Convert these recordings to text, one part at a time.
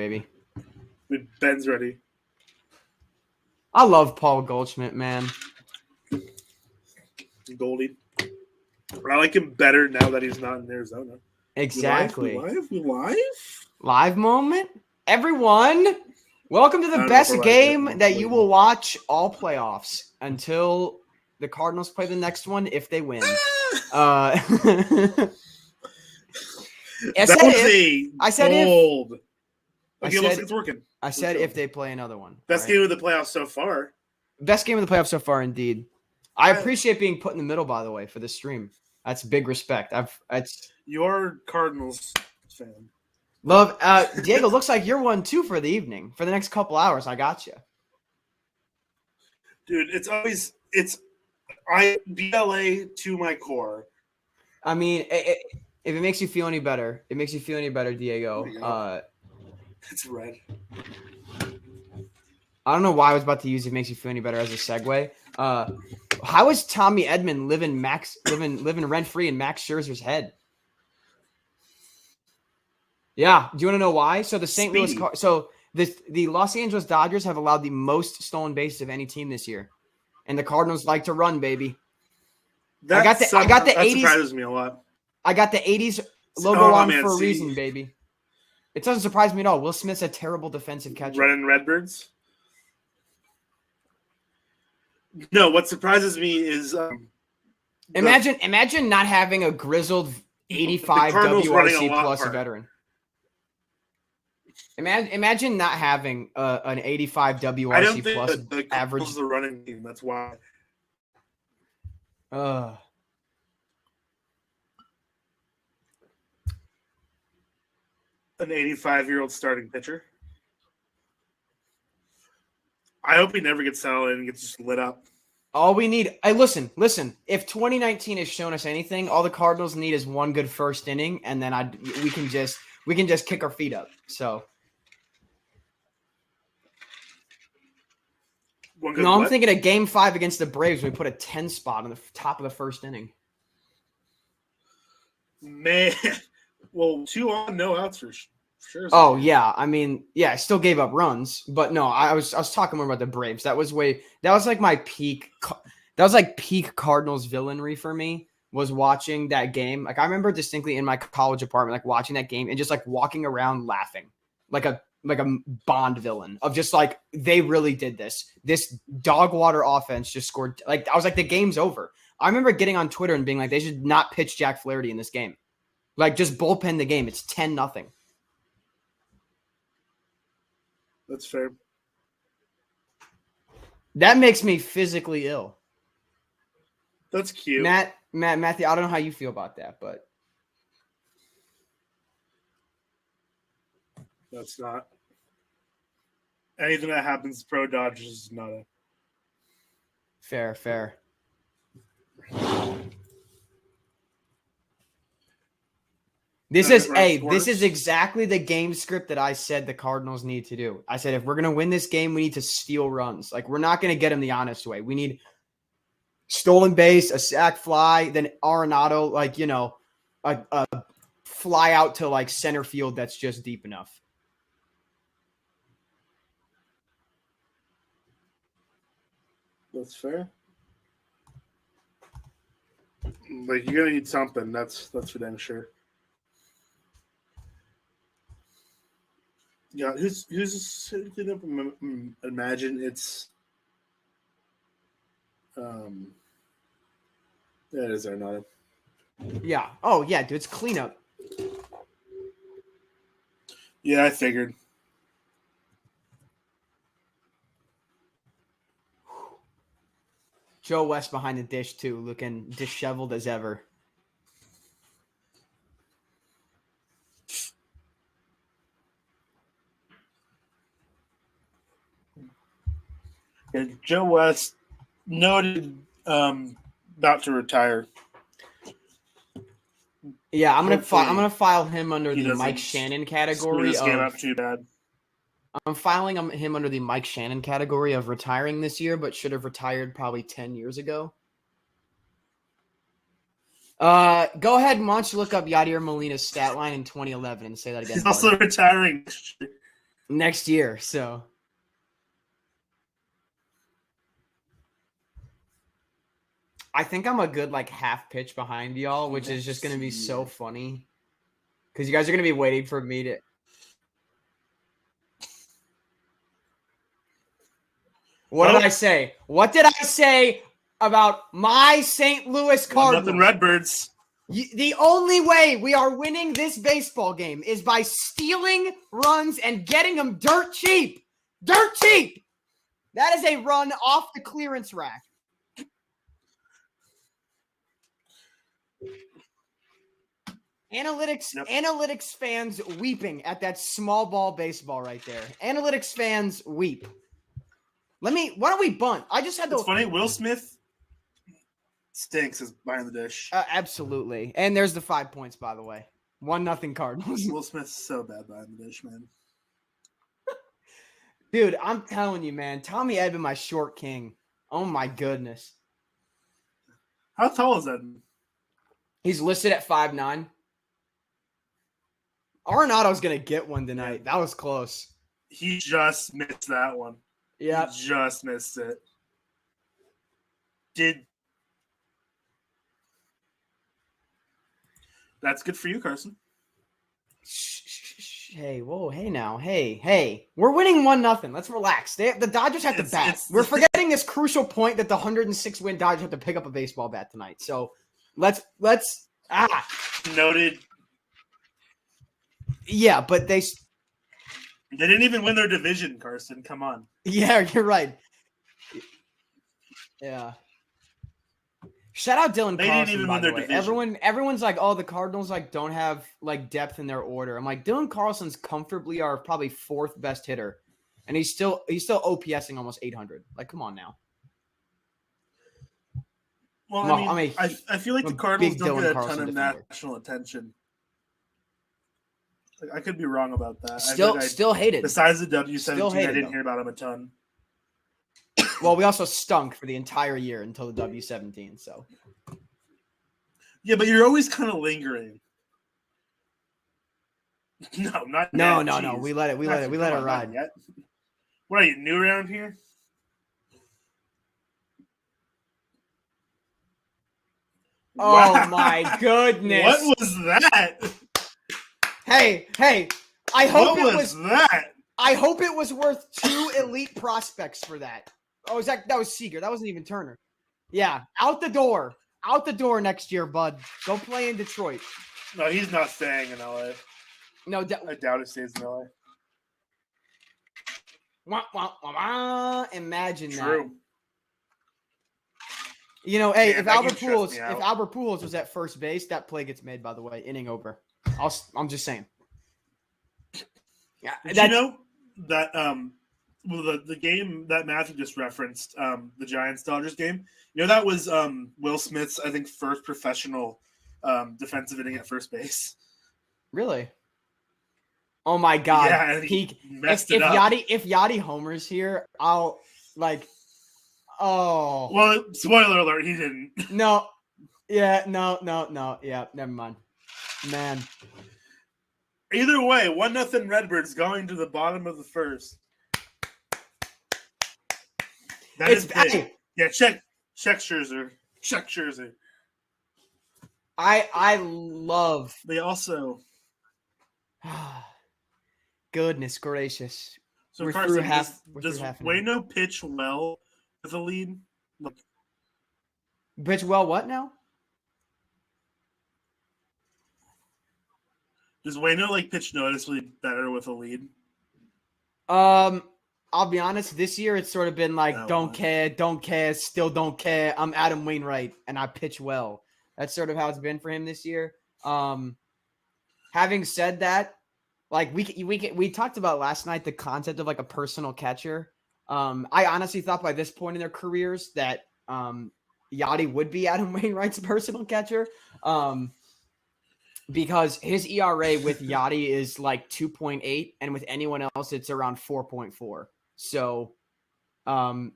baby. Ben's ready. I love Paul Goldschmidt, man. Goldie. I like him better now that he's not in Arizona. Exactly. We live? Live moment? Everyone, welcome to the best game that you will watch all playoffs until the Cardinals play the next one if they win. I said it's working. I said if they play another one. Best game of the playoffs so far. Best game of the playoffs so far, indeed. I appreciate being put in the middle, by the way, for this stream. That's big respect. You're Cardinals fan. Love Diego. Looks like you're one too for the evening. For the next couple hours, I got you, dude. It's BLA to my core. I mean, if it makes you feel any better, Diego. It's red. I don't know why I was about to use "It makes you feel any better" as a segue. How is Tommy Edman living rent free in Max Scherzer's head? Yeah, do you want to know why? So the St. Louis, the Los Angeles Dodgers have allowed the most stolen bases of any team this year, and the Cardinals like to run, baby. I got the 80s. That surprises me a lot. I got the 80s logo for a reason, baby. It doesn't surprise me at all. Will Smith's a terrible defensive catcher. Running Redbirds. No, what surprises me is imagine not having a grizzled 85 WRC plus veteran. Imagine not having an 85 WRC plus average. The running team. That's why. An 85-year-old starting pitcher. I hope he never gets settled in and gets just lit up. All we need, listen. If 2019 has shown us anything, all the Cardinals need is one good first inning, and then we can just kick our feet up. So, I'm thinking of Game 5 against the Braves. We put a 10 spot on the top of the first inning. Man, well, 2 on, no outs for sure. Oh yeah, I mean, yeah, I still gave up runs, but no, I was talking more about the Braves. That was like my peak. That was like peak Cardinals villainry for me. Was watching that game. Like I remember distinctly in my college apartment, like watching that game and just like walking around laughing, like a Bond villain of just like they really did this. This dog water offense just scored. Like I was like the game's over. I remember getting on Twitter and being like they should not pitch Jack Flaherty in this game. Like just bullpen the game. It's 10-0. That's fair. That makes me physically ill. That's cute. Matthew, I don't know how you feel about that, but that's not anything that happens to Pro Dodgers is not a fair. This is exactly the game script that I said the Cardinals need to do. I said, if we're going to win this game, we need to steal runs. Like, we're not going to get them the honest way. We need stolen base, a sac fly, then Arenado, like, you know, a fly out to, like, center field that's just deep enough. That's fair. Like, you're going to need something. That's for damn sure. Yeah, who's imagine it's that is Arenado. Yeah. Oh yeah, dude, it's cleanup. Yeah, I figured. Joe West behind the dish too, looking disheveled as ever. Joe West noted about to retire. Yeah, I'm gonna file him under the Mike Shannon category. This game up too bad. I'm filing him under the Mike Shannon category of retiring this year, but should have retired probably 10 years ago. Go ahead and why don't you look up Yadier Molina's stat line in 2011 and say that again. He's also retiring. next year. So I think I'm a good like half pitch behind y'all, which is just going to be so funny because you guys are going to be waiting for me to. What did I say? What did I say about my St. Louis Cardinals? Nothing Redbirds. The only way we are winning this baseball game is by stealing runs and getting them dirt cheap. Dirt cheap. That is a run off the clearance rack. Analytics fans weeping at that small ball baseball right there. Analytics fans weep. Why don't we bunt? I just had to. It's funny. Will Smith stinks as behind the dish. Absolutely. And there's the 5 points, by the way. 1-0 Cardinals. Will Smith's so bad behind the dish, man. Dude, I'm telling you, man. Tommy Edman, my short king. Oh, my goodness. How tall is Edman? He's listed at 5'9". Arenado's going to get one tonight. That was close. He just missed that one. Yeah. He just missed it. That's good for you, Carson. Hey, whoa, hey now. Hey. We're winning 1-0. Let's relax. The Dodgers have to bat. We're forgetting this crucial point that the 106-win Dodgers have to pick up a baseball bat tonight. So let's Noted. Yeah, but they didn't even win their division, Carson. Come on. Yeah, you're right. Yeah. Shout out Dylan They Carlson, didn't even by win the their way. division. Everyone's like, oh, the Cardinals like don't have like depth in their order. I'm like, Dylan Carlson's comfortably our probably fourth best hitter, and he's still OPSing almost 800. Like, come on now. Well, I feel like the Cardinals don't get a ton of national attention. I could be wrong about that. Still hated. Besides the W17, I didn't hear about him a ton. Well, we also stunk for the entire year until the W17. So, yeah, but you're always kind of lingering. No, not no, yet. No. We let it ride. Yet. What are you, new around here? Oh wow. My goodness! What was that? Hey! I hope what was that? I hope it was worth 2 elite prospects for that. Oh, that was Seager. That wasn't even Turner. Yeah, out the door. Out the door next year, bud. Go play in Detroit. No, he's not staying in LA. No, I doubt he stays in LA. Imagine True. that. You know, hey, if Albert Pujols was at first base, that play gets made. By the way, inning over. I'm just saying. Yeah, Did you know that the game that Matthew just referenced, the Giants-Dodgers game, you know that was Will Smith's, I think, first professional defensive inning at first base. Really? Oh my God! Yeah, he messed it up. If Yachty homers here, I'll like. Oh. Well, spoiler alert, he didn't. No. Yeah. No. Yeah. Never mind. Man. Either way, 1-0 Redbirds going to the bottom of the first. That is big. Hey. Yeah, check Scherzer. Check Scherzer. I love. They also. Goodness gracious. So Carson, does Waino pitch well with a lead? Look. Pitch well what now? Does Waino pitch noticeably better with a lead? I'll be honest. This year it's sort of been like don't care, still don't care. I'm Adam Wainwright and I pitch well. That's sort of how it's been for him this year. Having said that, like we talked about last night the concept of like a personal catcher. I honestly thought by this point in their careers that Yachty would be Adam Wainwright's personal catcher. Because his ERA with Yachty is like 2.8, and with anyone else, it's around 4.4. So, I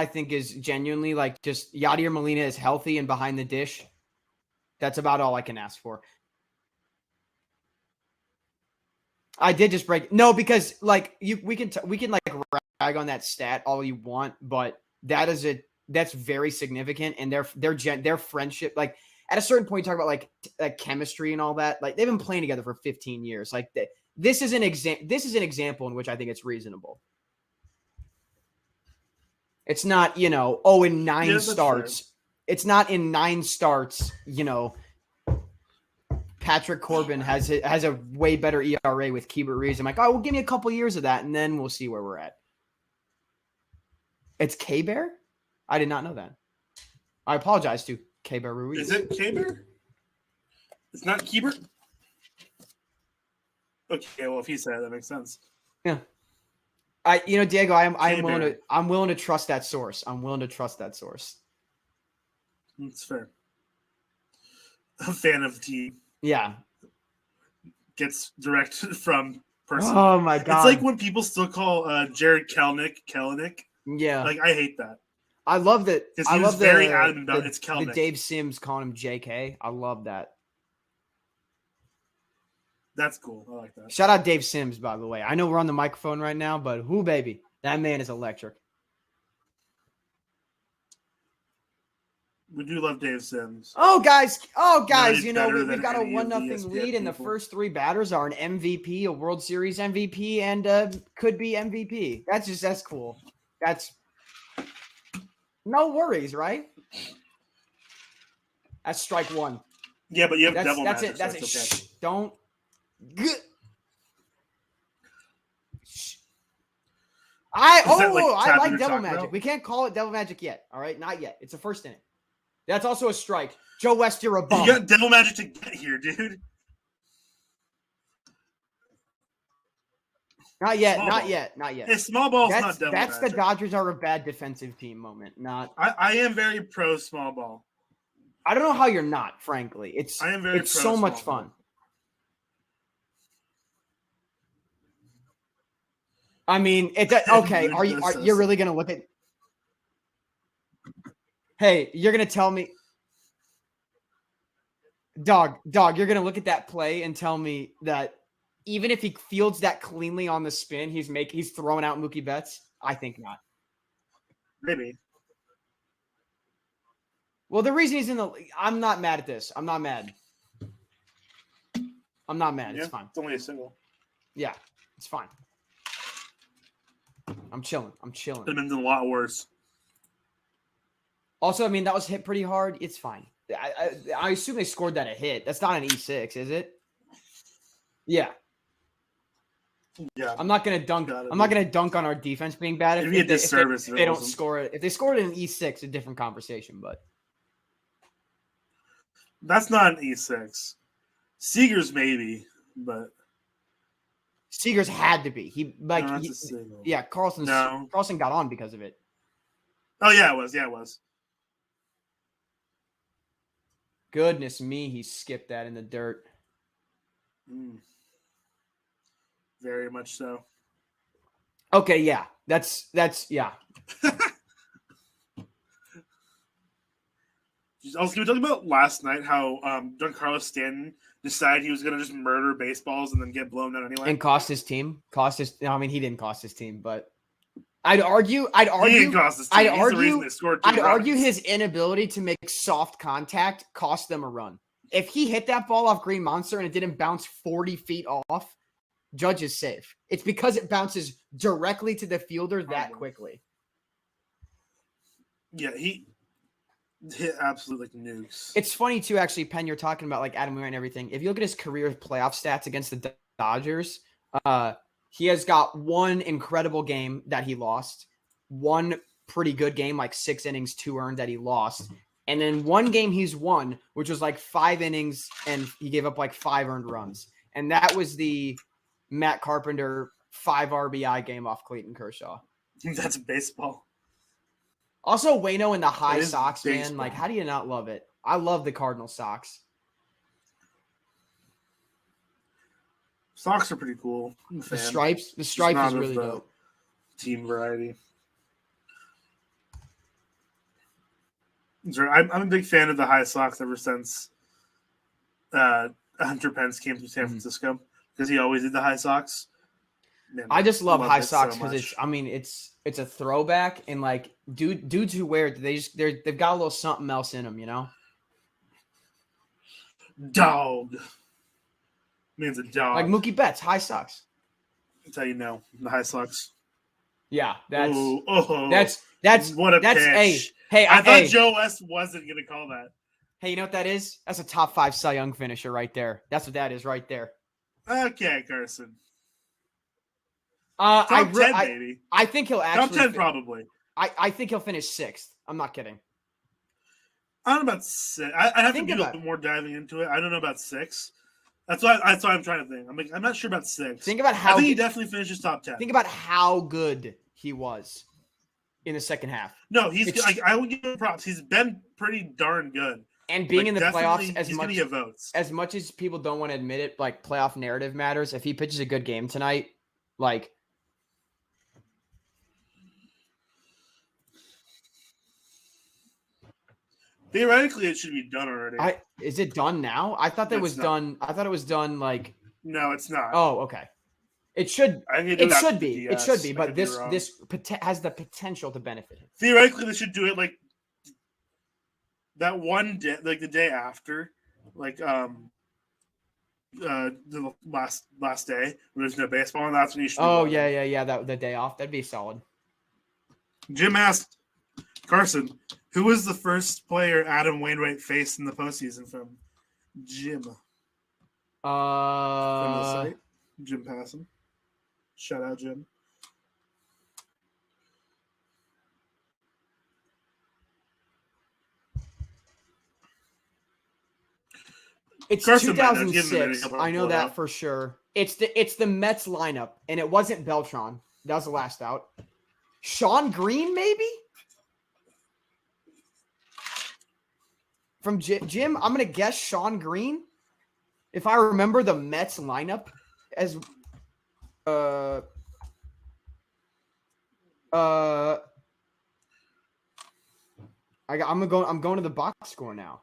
think is genuinely like just Yachty or Molina is healthy and behind the dish. That's about all I can ask for. I did just break. No, because like we can like rag on that stat all you want, but that's very significant, and their friendship, like at a certain point, you talk about like chemistry and all that. Like they've been playing together for 15 years. Like this is an example in which I think it's reasonable. It's not, in 9 starts. Fair. It's not in 9 starts, Patrick Corbin has a way better ERA with Keibert Ruiz. I'm like, oh, well, give me a couple years of that, and then we'll see where we're at. It's K-Bear? I did not know that. I apologize to K-Bear Ruiz. Is it K-Bear? It's not Keibert? Okay, well, if he said it, that makes sense. Yeah. Diego, I'm willing to trust that source. That's fair. A fan of the team. Yeah. Gets direct from person. Oh my god. It's like when people still call Jared Kelenic. Yeah. Like I hate that. I love that. Because he was very adamant about it's Kelenic. The Dave Sims calling him JK. I love that. That's cool. I like that. Shout out Dave Sims, by the way. I know we're on the microphone right now, but whoo, baby, that man is electric. We do love Dave Sims. Oh, guys, we've got a 1-0 lead, and the first 3 batters are an MVP, a World Series MVP, and could be MVP. That's cool. That's no worries, right? That's strike 1. Yeah, but you have double That's magic. It. That's it. Okay. Shh, don't. I like Devil Magic. About? We can't call it Devil Magic yet. All right, not yet. It's a first inning. That's also a strike. Joe West, you're a bum. You got Devil Magic to get here, dude. Not yet. Hey, small ball's not Devil That's Magic. The Dodgers are a bad defensive team moment. Not. I am very pro small ball. I don't know how you're not. Frankly, it's so much fun. I mean, okay. Are you really gonna look at? Hey, you're gonna tell me, dog. You're gonna look at that play and tell me that even if he fields that cleanly on the spin, he's throwing out Mookie Betts. I think not. Maybe. Well, the reason he's in the, I'm not mad at this. I'm not mad. Yeah, it's fine. It's only a single. Yeah, it's fine. I'm chilling. Could have been a lot worse. Also, I mean, that was hit pretty hard. It's fine. I assume they scored that a hit. That's not an E6, is it? Yeah. Yeah. I'm not gonna dunk. I'm not gonna dunk on our defense being bad. It'd be a disservice if they don't score it. If they scored it in E6, a different conversation. But that's not an E6. Seager's maybe, but Seager's had to be. Carlson got on because of it. Oh yeah, it was. Goodness me, he skipped that in the dirt. Very much so. Okay, yeah. That's yeah. Also, can we talk about last night how Giancarlo Stanton decided he was going to just murder baseballs and then get blown out anyway? And cost his team. I mean, he didn't cost his team, but I'd argue his inability to make soft contact cost them a run. If he hit that ball off Green Monster and it didn't bounce 40 feet off, Judge is safe. It's because it bounces directly to the fielder that quickly. Yeah, he hit absolutely nukes. It's funny too, actually, Penn, you're talking about like Adam Wainwright and everything. If you look at his career playoff stats against the Dodgers, he has got one incredible game that he lost, one pretty good game, like 6 innings, 2 earned that he lost, and then one game he's won, which was like 5 innings, and he gave up like 5 earned runs. And that was the Matt Carpenter 5 RBI game off Clayton Kershaw. That's baseball. Also, Waino in the high socks, man. Like, how do you not love it? I love the Cardinal socks. Socks are pretty cool. The stripe is really dope. Team variety. I'm a big fan of the high socks ever since Hunter Pence came to San Francisco Does he always eat the high socks? Man, I just love high socks so because it's a throwback, and like dudes who wear it, they've got a little something else in them, you know. Dog means a dog. Like Mookie Betts, high socks. That's how you know the high socks. Yeah, that's what a pitch. Hey, I thought Joe West wasn't gonna call that. Hey, you know what that is? That's a top 5 Cy Young finisher right there. That's what that is right there. Okay, Carson. Top 10, baby. I think he'll actually top 10 probably. I think he'll finish 6th. I'm not kidding. I don't know about 6. I have to do a little bit more diving into it. I don't know about 6. That's why I'm trying to think. I'm not sure about 6. Think about how I think he definitely finishes top 10. Think about how good he was in the second half. No, I will give him props. He's been pretty darn good. And being in the playoffs as much as people don't want to admit it, like playoff narrative matters. If he pitches a good game tonight, like theoretically it should be done already. Is it done now? I thought that was done. I thought it was done like no, it's not. Oh, okay. It should. It should be. It should be. But this has the potential to benefit him. Theoretically, they should do it like that one day, like the day after, like the last day when there's no baseball, and that's when you should. Oh yeah. That the day off, that'd be solid. Jim asked Carson, who was the first player Adam Wainwright faced in the postseason from Jim? From the site, Jim Passon. Shout out, Jim. It's Carson 2006. I know that for sure. It's the Mets lineup, and it wasn't Beltran. That was the last out. Sean Green, maybe? From Jim, I'm going to guess Sean Green. If I remember the Mets lineup as I'm going to the box score now.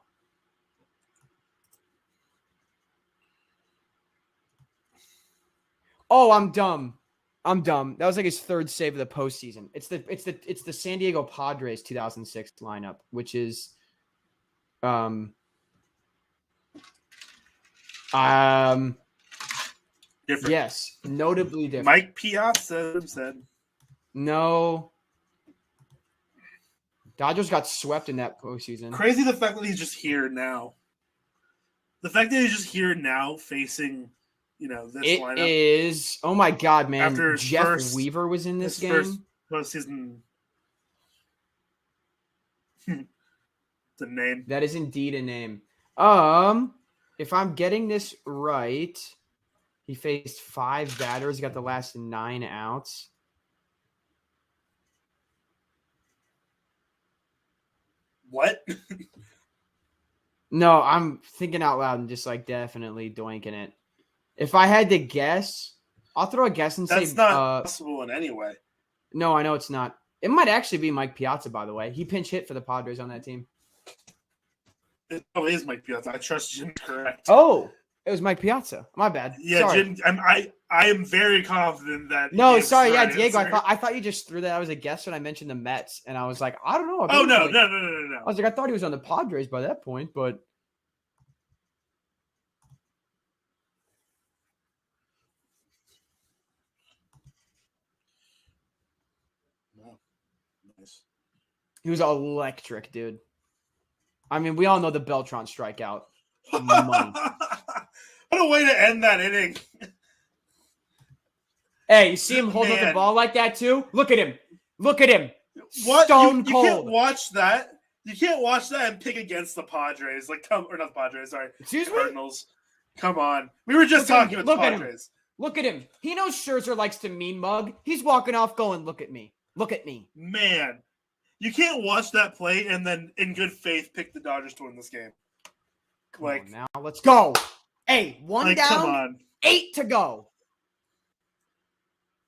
Oh, I'm dumb. That was like his 3rd save of the postseason. It's the San Diego Padres 2006 lineup, which is different. Yes, notably different. Mike Piazza said. No. Dodgers got swept in that postseason. Crazy the fact that he's just here now. The fact that he's just here now facing, this lineup. It is. Oh my God, man. After Jeff Weaver was in this game. First postseason. It's a name. That is indeed a name. If I'm getting this right, he faced 5 batters, got the last 9 outs. What? No, I'm thinking out loud and just like definitely doinking it. If I had to guess, I'll throw a guess and say that's not possible in any way. No, I know it's not. It might actually be Mike Piazza, by the way. He pinch hit for the Padres on that team. It probably is Mike Piazza. I trust Jim correct. Oh, it was Mike Piazza. My bad. Yeah, sorry. Jim. I am very confident that. No, sorry. Yeah, Diego. I thought you just threw that out as a guess when I mentioned the Mets, and I was like, I don't know. Oh no. I was like, I thought he was on the Padres by that point, but. Wow. Nice. He was electric, dude. I mean, we all know the Beltran strikeout. Money. What a way to end that inning. Hey, you see him holding up the ball like that too? Look at him. What? Stone cold. You can't watch that. You can't watch that and pick against the Padres. Not the Padres, sorry. Excuse me? Cardinals. Come on. We were just talking about the Padres. Look at him. He knows Scherzer likes to mean mug. He's walking off going, look at me. Look at me. Man. You can't watch that play and then, in good faith, pick the Dodgers to win this game. Come on now, let's go. Hey, 1 down, come on. 8 to go.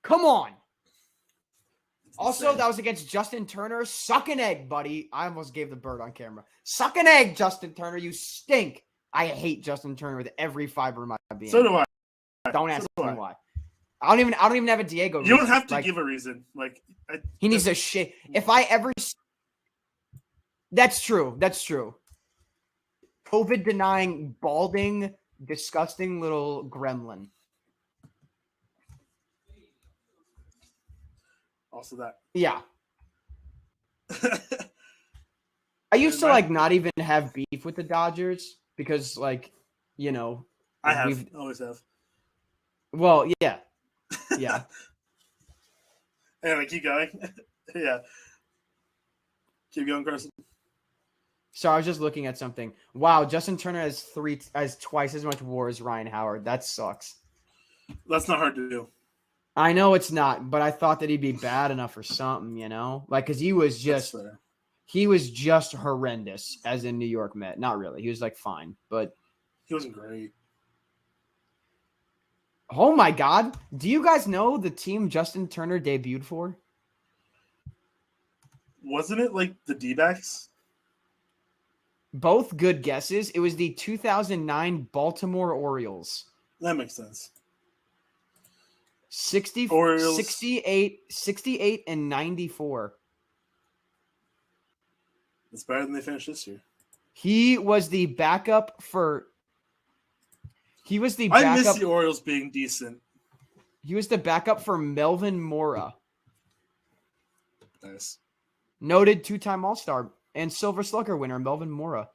Come on. Also, that was against Justin Turner. Suck an egg, buddy. I almost gave the bird on camera. Suck an egg, Justin Turner. You stink. I hate Justin Turner with every fiber of my being. So do I. Don't ask So do me I. why. I don't even have a Diego. You don't reason. have to Like, give a reason. Like he needs to shit. If I ever, that's true. That's true. COVID denying, balding, disgusting little gremlin. Also that. Yeah. I used to like not even have beef with the Dodgers because like, you know, I have we've always have. well, yeah. Yeah. Anyway, keep going. Yeah. Keep going, Carson. So I was just looking at something. Wow, Justin Turner has twice as much WAR as Ryan Howard. That sucks. That's not hard to do. I know it's not, but I thought that he'd be bad enough for something, you know? Like, because he was just horrendous as a New York Met. Not really. He was like fine, but he wasn't great. Oh my God. Do you guys know the team Justin Turner debuted for? Wasn't it like the D-backs? Both good guesses. It was the 2009 Baltimore Orioles. That makes sense. 68 and 94. It's better than they finished this year. He was the backup for. I miss the Orioles being decent. He was the backup for Melvin Mora. Nice. Noted two-time All-Star and Silver Slugger winner Melvin Mora.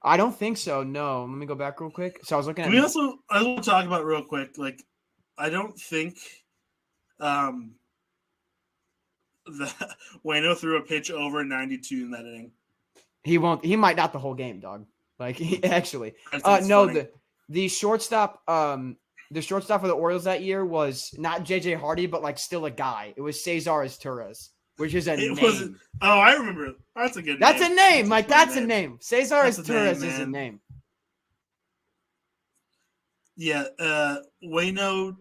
I don't think so. No. Let me go back real quick. So I was looking at. I want to talk about real quick. Like, I don't think that Waino threw a pitch over 92 in that inning. He won't. He might not the whole game, dog. Like actually. No, funny. The shortstop. The shortstop for the Orioles that year was not JJ Hardy, but like still a guy. It was Cesar Torres, which is a name. Oh, I remember. That's a good name. That's a name. Like, that's a name. Cesar Torres is a name. Yeah. Waino.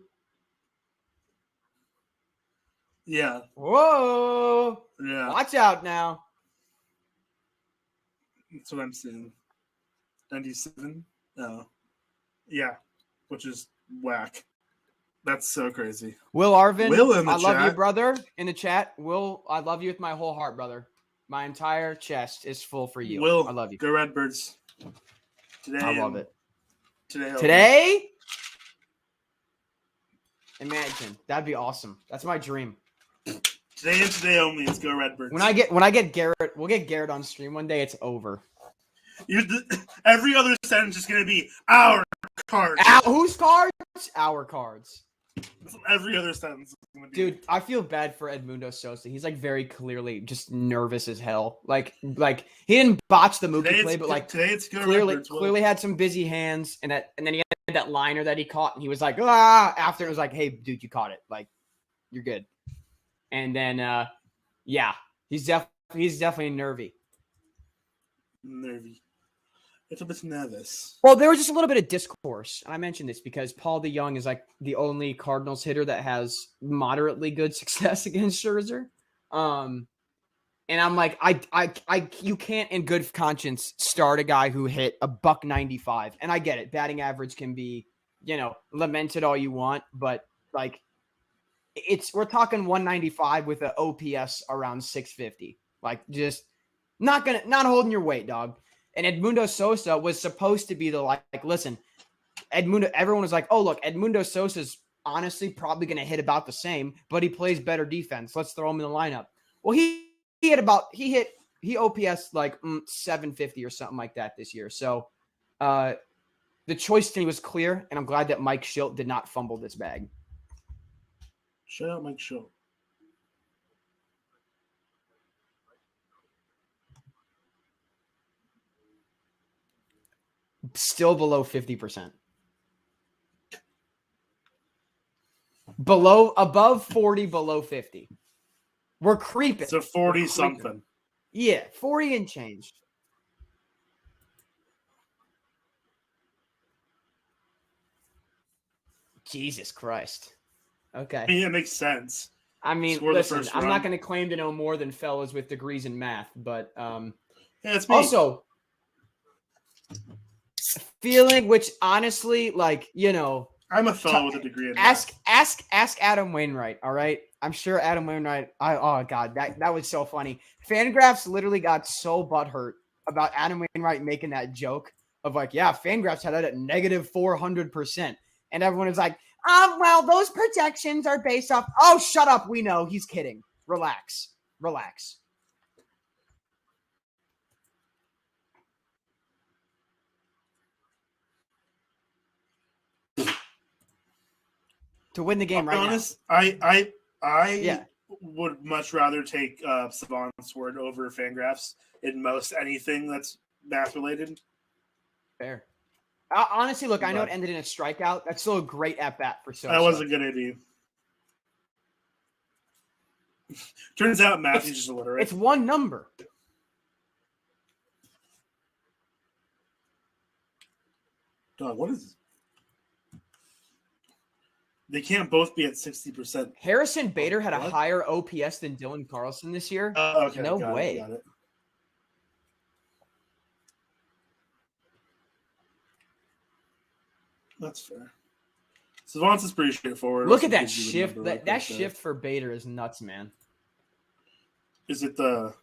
Yeah. Whoa. Yeah. Watch out now. That's what I'm saying. 97? Oh. Yeah. Which is whack. That's so crazy. Will Arvin, I chat. love you, brother. In the chat, Will, I love you with my whole heart, brother. My entire chest is full for you. Will, I love you. Go Redbirds. Today, I love it. Today? Imagine. That'd be awesome. That's my dream. Today and today only. Let's go Redbirds. When I get Garrett, we'll get Garrett on stream one day. It's over. Every other sentence is going to be our cards. Whose cards? Our cards. Every other sentence. Dude, I feel bad for Edmundo Sosa. He's like very clearly just nervous as hell. Like he didn't botch the Mookie play, but like today it's clearly had some busy hands, and then he had that liner that he caught, and he was like after it was like, hey dude, you caught it, like you're good. And then yeah, he's definitely nervy. It's a bit nervous. Well, there was just a little bit of discourse. And I mentioned this because Paul DeJong is like the only Cardinals hitter that has moderately good success against Scherzer. And I'm like, you can't in good conscience start a guy who hit a $195. And I get it. Batting average can be, lamented all you want, but like we're talking 195 with an OPS around 650. Like just not holding your weight, dog. And Edmundo Sosa was supposed to be the listen, everyone was like, oh, look, Edmundo Sosa's honestly probably going to hit about the same, but he plays better defense. Let's throw him in the lineup. Well, he OPS like 750 or something like that this year. So the choice to me was clear, and I'm glad that Mike Schilt did not fumble this bag. Shout out Mike Schilt. Still below 50%. Above 40, below 50. We're creeping. So 40 something. Yeah, 40 and change. Jesus Christ. Okay. I mean, it makes sense. I mean, listen, I'm not going to claim to know more than fellas with degrees in math, but yeah, it's me. Also, feeling, which honestly, like, you know, I'm a fellow with a degree in ask Adam Wainwright. All right, I'm sure Adam Wainwright. Oh god, that was so funny. Fangraphs literally got so butthurt about Adam Wainwright making that joke of like, yeah, Fangraphs had it at negative 400%, and everyone is like, well, those projections are based off. Oh, shut up. We know he's kidding. Relax. To win the game right now. I yeah. would much rather take Savant's word over Fangraphs in most anything that's math related. Fair. Honestly, look, I know it ended in a strikeout. That's still a great at bat for Sosa. That wasn't going to be. Turns out Matthew's just illiterate. It's one number. Dog, what is? They can't both be at 60%. Harrison Bader had a higher OPS than Dylan Carlson this year. Okay, no way. Got it. That's fair. Savant's is pretty straightforward. Look at that shift. That shift for Bader is nuts, man. Is it the?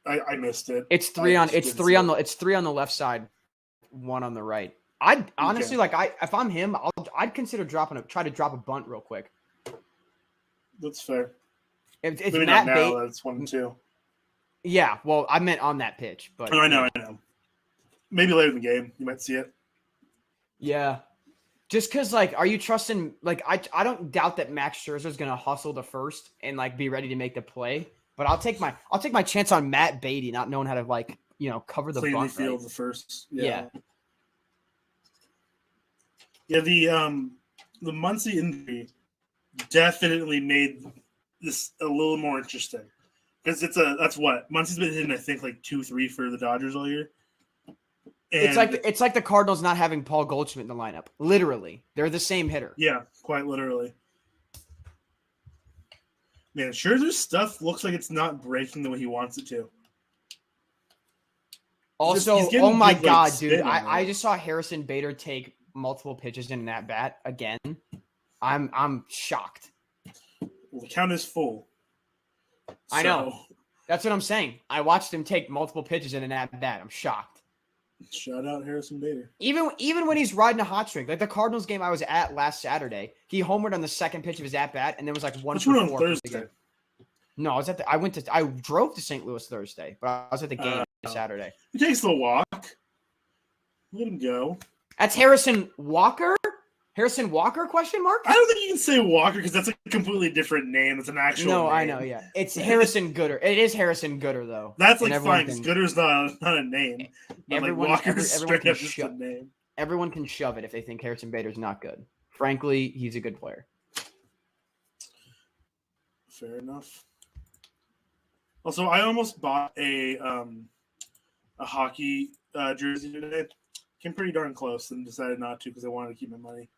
I missed it. It's three on the left side, one on the right. I'd honestly if I'm him, I'd consider try to drop a bunt real quick. That's fair. If maybe Matt not now, that's 1-2. Yeah, well, I meant on that pitch, but I know. Maybe later in the game, you might see it. Yeah. Just because, like, are you trusting, like, I don't doubt that Max Scherzer's going to hustle to first and, like, be ready to make the play. But I'll take my chance on Matt Beatty not knowing how to, like, you know, cover the bunt. Field the first. Yeah. Yeah, the Muncy injury definitely made this a little more interesting. Because that's what? Muncy's been hitting, I think, like 2-3 for the Dodgers all year. And it's like the Cardinals not having Paul Goldschmidt in the lineup. Literally. They're the same hitter. Yeah, quite literally. Man, Scherzer's stuff looks like it's not breaking the way he wants it to. Also, oh my God, dude. I just saw Harrison Bader take multiple pitches in that bat again. I'm shocked. Well, the count is full. I know. That's what I'm saying. I watched him take multiple pitches in an at bat. I'm shocked. Shout out Harrison Bader. Even when he's riding a hot streak, like the Cardinals game I was at last Saturday, he homered on the second pitch of his at bat, and then was like 1 for 4 on Thursday. No, I was I drove to St. Louis Thursday, but I was at the game Saturday. He takes the walk. Let him go. That's Harrison Walker. Harrison Walker? Question mark? I don't think you can say Walker because that's a completely different name. It's an actual name. I know, yeah. It's Harrison Gooder. It is Harrison Gooder, though. That's like fine, because Gooder's not a name. Everyone, like Walker's straight up just a name. Everyone can shove it if they think Harrison Bader's not good. Frankly, he's a good player. Fair enough. Also, I almost bought a hockey jersey today. Came pretty darn close and decided not to because I wanted to keep my money.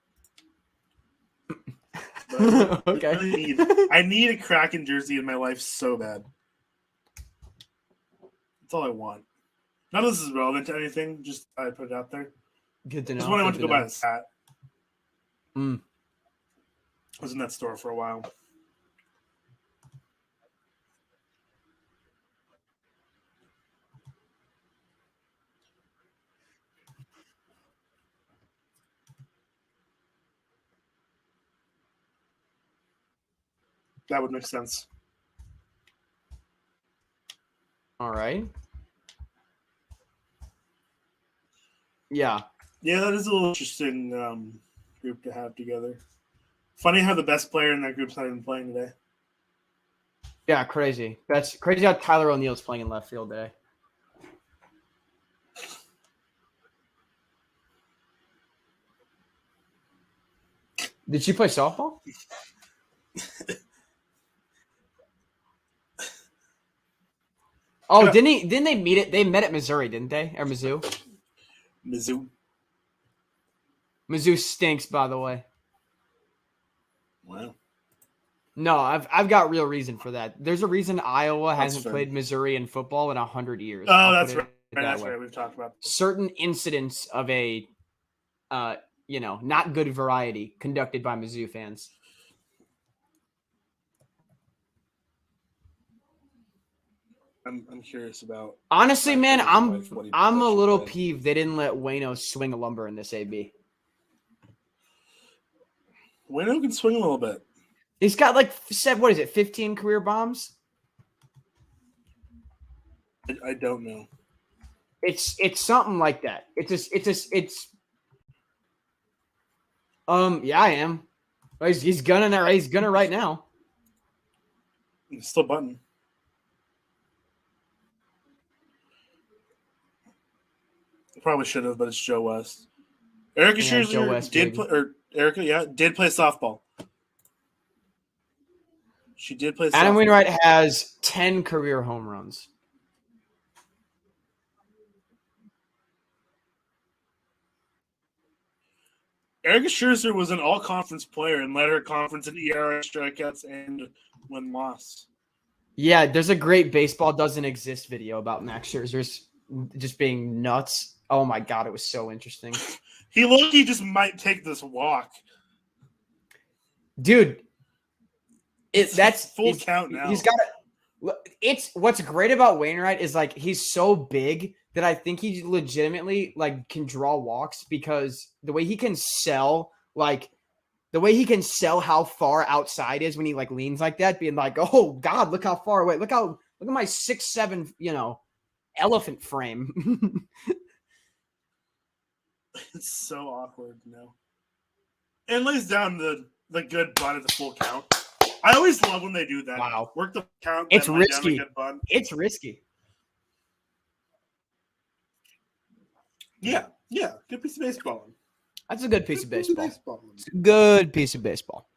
Okay. I need a Kraken jersey in my life so bad. That's all I want. None of this is relevant to anything. Just I put it out there. Good to know. Just when I went to go buy this hat. I was in that store for a while. That would make sense. All right. Yeah. Yeah, that is a little interesting group to have together. Funny how the best player in that group's not even playing today. Yeah, crazy. That's crazy how Tyler O'Neill's playing in left field today. Did she play softball? Oh, didn't they meet it? They met at Missouri, didn't they? Or Mizzou? Mizzou stinks, by the way. Wow. No, I've got real reason for that. There's a reason Iowa hasn't played Missouri in football in 100 years. Oh, that's right. Right, that that's way. right. We've talked about Certain incidents of a, not good variety conducted by Mizzou fans. I'm curious about. Honestly, man, What I'm a she little played. peeved they didn't let Wayno swing a lumber in this AB. Wayno can swing a little bit. He's got 15 career bombs? I don't know. It's something like that. Yeah, I am. He's gunning right now. It's still button. Probably should have, but it's Joe West. Erica Scherzer did play, or Erica, did play softball. She did play softball. Adam Wainwright has 10 career home runs. Erica Scherzer was an all-conference player and led her conference in ERA, strikeouts, and win-loss. Yeah, there's a great baseball doesn't exist video about Max Scherzer's just being nuts. Oh my god, it was so interesting. He just might take this walk. Dude, that's full count now. He's got it's what's great about Wainwright is he's so big that I think he legitimately can draw walks because the way he can sell how far outside is when he leans like that, being oh god, look how far away, look at my 6'7", elephant frame. It's so awkward, and lays down the good bunt at the full count. I always love when they do that. Wow. Work the count. It's risky. It's risky. Yeah. Good piece of baseball. That's a good piece of baseball. It's a good piece of baseball.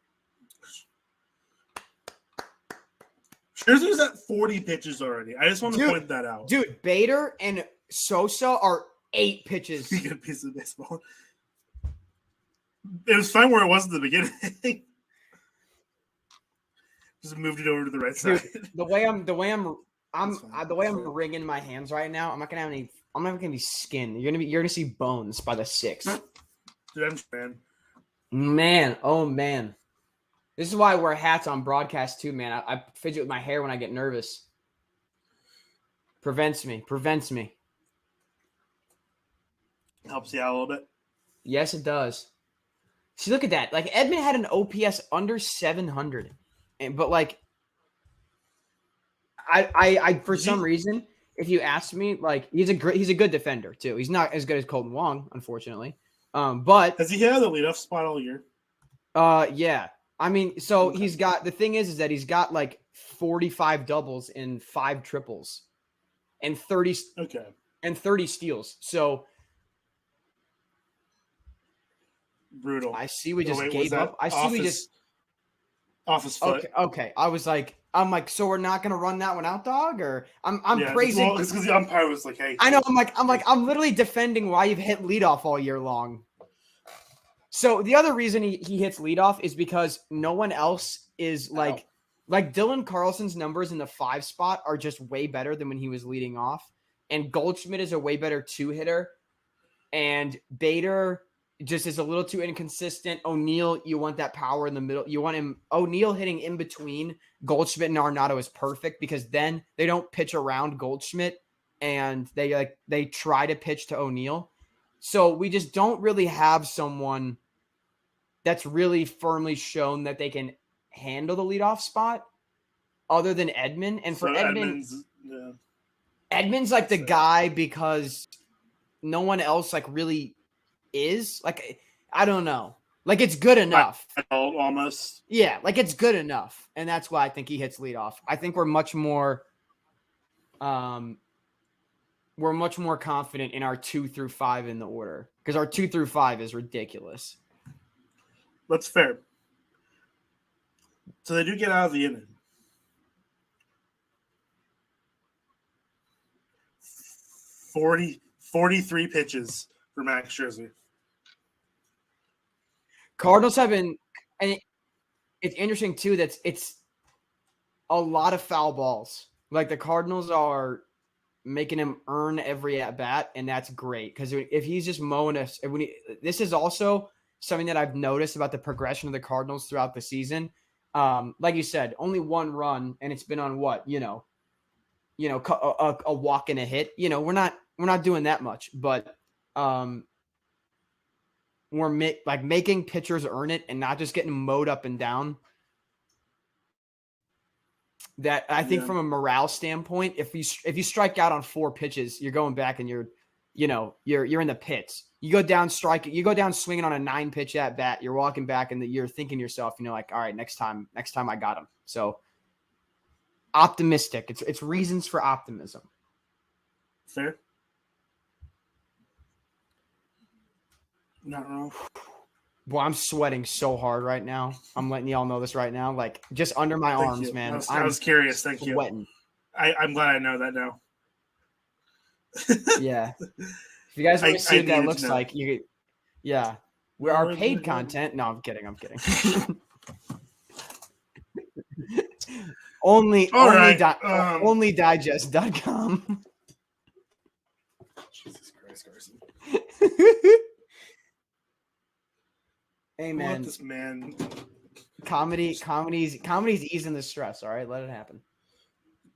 Scherzer's at 40 pitches already. I just want to point that out. Dude, Bader and Sosa are 8 pitches. Good piece of baseball. It was fine where it was at the beginning. Just moved it over to the right side. Dude, the way I'm wringing my hands right now, I'm not gonna have any. I'm not gonna be skin. You're gonna see bones by the 6th. Dude, I'm fan. Man, oh man, this is why I wear hats on broadcast too, man. I fidget with my hair when I get nervous. Prevents me. Helps you out a little bit. Yes, it does. See, look at that. Edmund had an OPS under 700. But I for some reason, if you ask me, he's a good defender too. He's not as good as Colton Wong, unfortunately. But has he had the leadoff spot all year? Yeah. I mean, so he's got the thing is that he's got 45 doubles and 5 triples, and 30 steals. So brutal. I see we just gave up. I see we just. Off his foot. Okay. I'm like, so we're not gonna run that one out, dog? Or I'm praising. Well, it's because the umpire was hey. I know. I'm literally defending why you've hit leadoff all year long. So the other reason he hits leadoff is because no one else is like Dylan Carlson's numbers in the 5 spot are just way better than when he was leading off, and Goldschmidt is a way better 2-hitter, and Bader just is a little too inconsistent. O'Neal, you want that power in the middle. You want him. O'Neal hitting in between Goldschmidt and Arenado is perfect because then they don't pitch around Goldschmidt and they try to pitch to O'Neal. So we just don't really have someone that's really firmly shown that they can handle the leadoff spot other than Edmund. And for Edmund's the guy because no one else really is I don't know. It's good enough. Almost. Yeah, it's good enough. And that's why I think he hits leadoff. I think we're much more confident in our 2 through 5 in the order. Because our 2 through 5 is ridiculous. That's fair. So they do get out of the inning. 43 pitches for Max Scherzer. Cardinals have been, and it's interesting too that it's a lot of foul balls. The Cardinals are making him earn every at bat, and that's great because if he's just mowing us, this is also something that I've noticed about the progression of the Cardinals throughout the season. Like you said, only one run, and it's been on what a walk and a hit. We're not doing that much, but we're making pitchers earn it and not just getting mowed up and down. That I think from a morale standpoint, if you strike out on 4 pitches, you're going back and you're in the pits. You go down swinging on a 9-pitch at bat. You're walking back and you're thinking to yourself, like, all right, next time I got him. So optimistic. It's reasons for optimism. Fair. Not wrong. Well, I'm sweating so hard right now. I'm letting y'all know this right now. Like, just under my arms, man. I was curious. Thank you. Sweating. I'm glad I know that now. Yeah. If you guys want to see what that looks like, we're our paid content. No, I'm kidding. only digest.com. Jesus Christ, Carson. Hey man, this man. Comedy's easing the stress. All right, let it happen.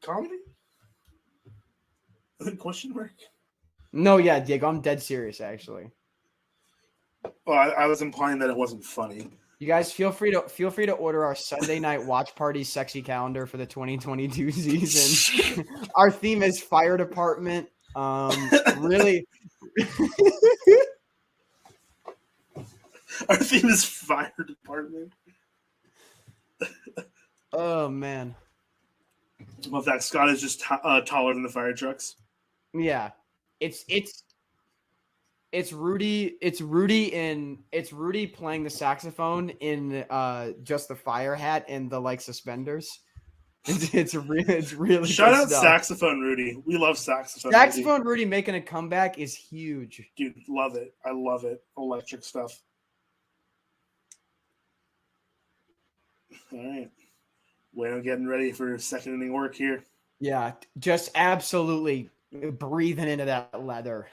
Comedy? Question mark? No, yeah, Diego, I'm dead serious actually. Well, I was implying that it wasn't funny. You guys feel free to order our Sunday night watch party sexy calendar for the 2022 season. Our theme is fire department. Really. Our theme is fire department. Oh man. Well, that Scott is just taller than the fire trucks. Yeah, it's Rudy. It's Rudy playing the saxophone in just the fire hat and the suspenders. It's really shout out stuff. Saxophone Rudy. We love saxophone. Saxophone Rudy making a comeback is huge. Dude, love it. I love it. Electric stuff. All right. Well, getting ready for second inning work here. Yeah, just absolutely breathing into that leather.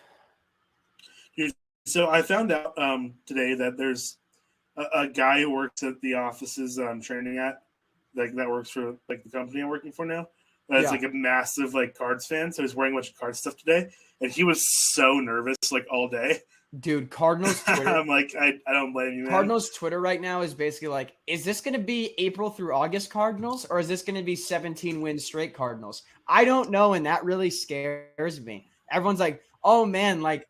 So I found out today that there's a guy who works at the offices I'm training at, that works for the company I'm working for now. That's a massive Cards fan. So he's wearing a bunch of Cards stuff today, and he was so nervous all day. Dude, Cardinals Twitter. I'm I don't blame you, man. Cardinals Twitter right now is basically is this going to be April through August Cardinals, or is this going to be 17 win straight Cardinals? I don't know, and that really scares me. Everyone's like, oh man, I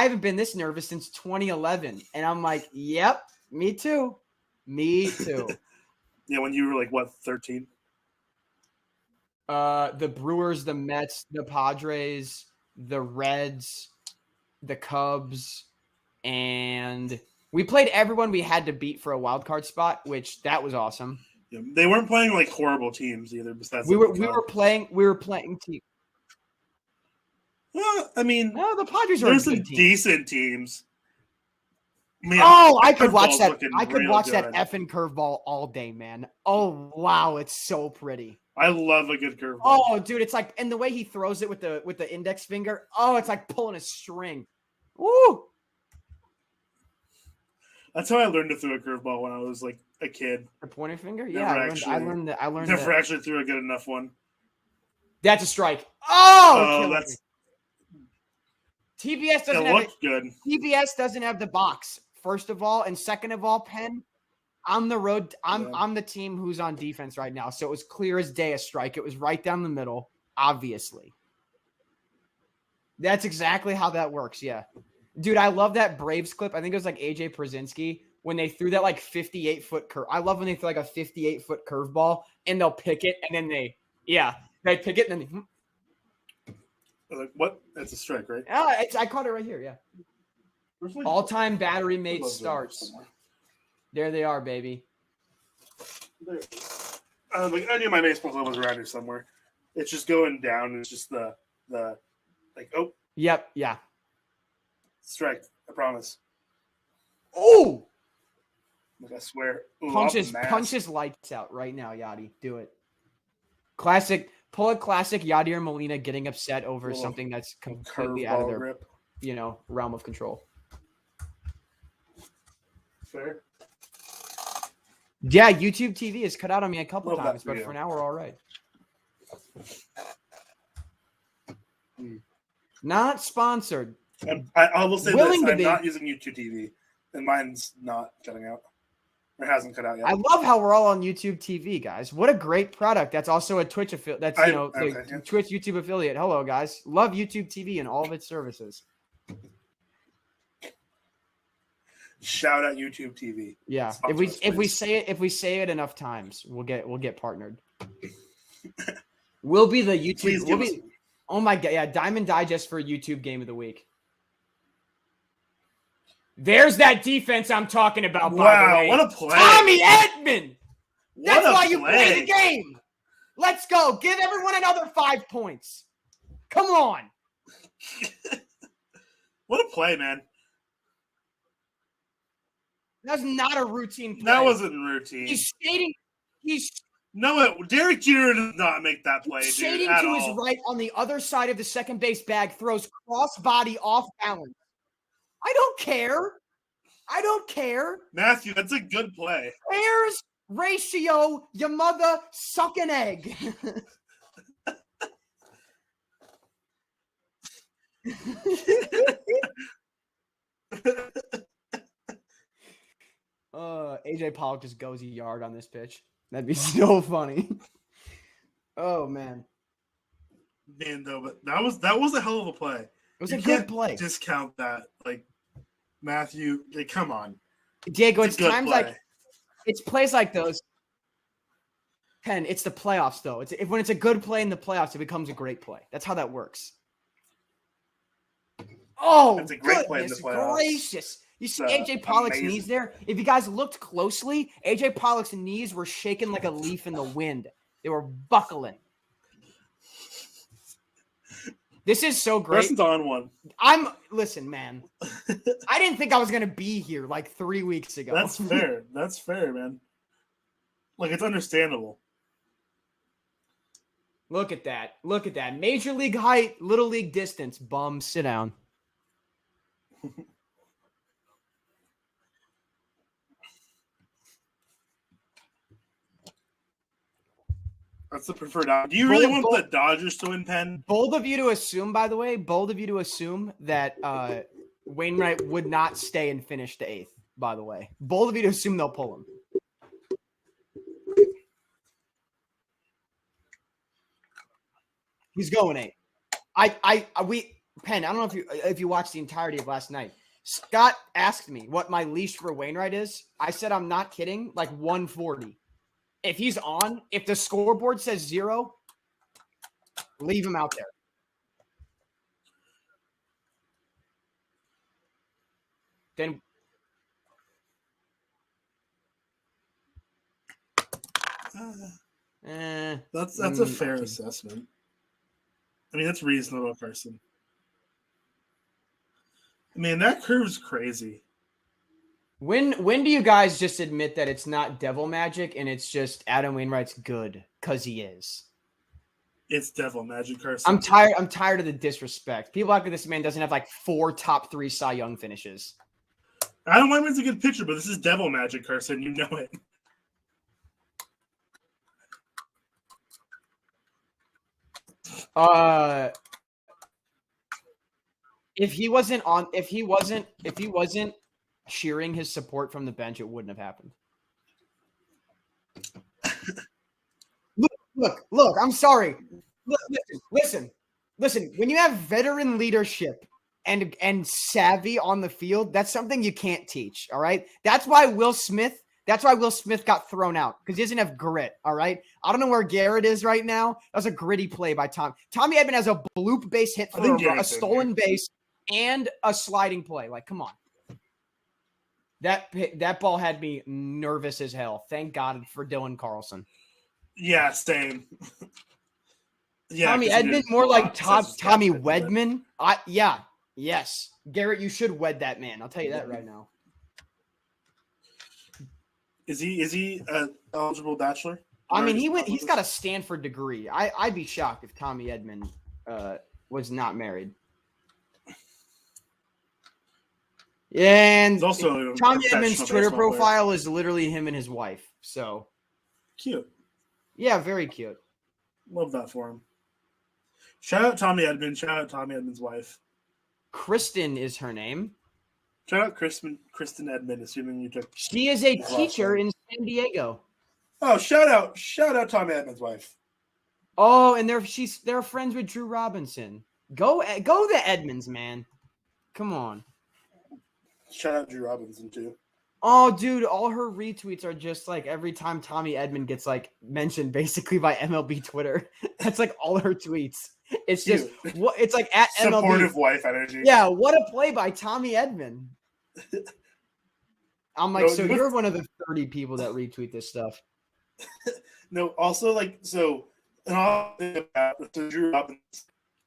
haven't been this nervous since 2011. And I'm like, yep, me too. Yeah, when you were 13? The Brewers, the Mets, the Padres, the Reds, the Cubs, and we played everyone we had to beat for a wild card spot, which that was awesome. Yeah, they weren't playing horrible teams either. Besides, we were playing teams. Well, I mean, no, the Padres are there's some decent teams. Man, I could watch that. I could watch that effing curveball all day, man. Oh wow, it's so pretty. I love a good curveball. Oh, dude, it's and the way he throws it with the index finger. Oh, it's like pulling a string. Woo! That's how I learned to throw a curveball when I was a kid. The pointing finger? Yeah, I learned that. Never actually threw a good enough one. That's a strike. Oh, that's. TBS doesn't have good. TBS doesn't have the box. First of all, and second of all, Penn, I'm the team who's on defense right now. So it was clear as day a strike. It was right down the middle, obviously. That's exactly how that works, yeah. Dude, I love that Braves clip. I think it was AJ Przinsky when they threw that 58-foot curve. I love when they throw a 58-foot curveball and they'll pick it and then they pick it and then what? That's a strike, right? I caught it right here, yeah. All-time battery made starts. There they are, baby. I knew my baseball glove was around here somewhere. It's just going down. It's just the Yep, yeah. Strike, I promise. Oh! I swear. Ooh, punch his lights out right now, Yachty. Do it. Classic Pull a classic Yadier Molina getting upset over something that's completely out of their grip. Realm of control. Fair. Yeah, YouTube TV has cut out on me a couple Love that times, for but you. for now we're all right. Not sponsored. I will say Willing this: to I'm be. not using YouTube TV, and mine's not cutting out. Or hasn't cut out yet. I love how we're all on YouTube TV, guys. What a great product. That's also a Twitch affiliate. That's the Twitch YouTube affiliate. Hello, guys. Love YouTube TV and all of its services. Shout out YouTube TV. Yeah, if we say it enough times, we'll get partnered. We'll be the YouTube. Oh my god, yeah, Diamond Digest for YouTube Game of the Week. There's that defense I'm talking about. By the way, what a play, Tommy Edman. That's why you play the game. Let's go. Give everyone another 5 points. Come on. What a play, man. That's not a routine play. That wasn't routine. He's skating. Derek Jeter does not make that play, dude. Shading to his right on the other side of the second base bag, throws cross-body off balance. I don't care. Matthew, that's a good play. Pairs ratio, your mother suck an egg. AJ Pollock just goes a yard on this pitch. That'd be so funny. Oh man. Man, though, but that was a hell of a play. It was a good play. Discount that, like Matthew. Like, come on, Diego. It's times like it's plays like those. Pen. It's the playoffs, though. When it's a good play in the playoffs, it becomes a great play. That's how that works. Oh, that's a great play in the playoffs. Gracious. You see AJ Pollock's knees there? If you guys looked closely, AJ Pollock's knees were shaking like a leaf in the wind. They were buckling. This is so great. Preston's on one. Listen, man. I didn't think I was going to be here like 3 weeks ago. That's fair. That's fair, man. Like, it's understandable. Look at that. Look at that. Major league height, little league distance. Bum, sit down. That's the preferred option. Do you really want the Dodgers to win, Penn? Bold of you to assume, by the way, that Wainwright would not stay and finish the 8th, by the way. Bold of you to assume they'll pull him. He's going 8. Penn, I don't know if you watched the entirety of last night. Scott asked me what my leash for Wainwright is. I said I'm not kidding, like 140. If he's on, if the scoreboard says 0, leave him out there. Then that's a fair assessment. I mean, that's reasonable, Carson. I mean, that curve's crazy. When do you guys just admit that it's not devil magic and it's just Adam Wainwright's good because he is? It's devil magic, Carson. I'm tired of the disrespect. People act like this man doesn't have like 4 top 3 Cy Young finishes. Adam Wainwright's a good pitcher, but this is devil magic, Carson. You know it. If he wasn't cheering his support from the bench, it wouldn't have happened. Look, I'm sorry. Listen. When you have veteran leadership and savvy on the field, that's something you can't teach, all right? That's why Will Smith got thrown out, because he doesn't have grit, all right? I don't know where Garrett is right now. That was a gritty play by Tom. Tommy Edman has a bloop base hit for a stolen base and a sliding play. Like, come on. That ball had me nervous as hell. Thank God for Dylan Carlson. Yeah, same. Yeah, Tommy Edman, more like Tommy Wedman. Yes. Garrett, you should wed that man. I'll tell you that right now. Is he an eligible bachelor? I mean, he's got a Stanford degree. I'd be shocked if Tommy Edman was not married. And also Tommy Edman's Twitter profile is literally him and his wife. So cute. Yeah, very cute. Love that for him. Shout out Tommy Edman. Shout out Tommy Edman's wife. Kristen is her name. Shout out Kristen Edman, assuming you took. She is a teacher in San Diego. Oh, shout out Tommy Edman's wife. Oh, and they're friends with Drew Robinson. Go the Edmonds, man. Come on. Shout out Drew Robinson too. Oh, dude, all her retweets are just like every time Tommy Edman gets like mentioned basically by MLB Twitter. That's like all her tweets. It's just what it's like at supportive MLB. Wife energy. Yeah, what a play by Tommy Edman. I'm like, so you're one of the 30 people that retweet this stuff. No, also like so Drew Robinson,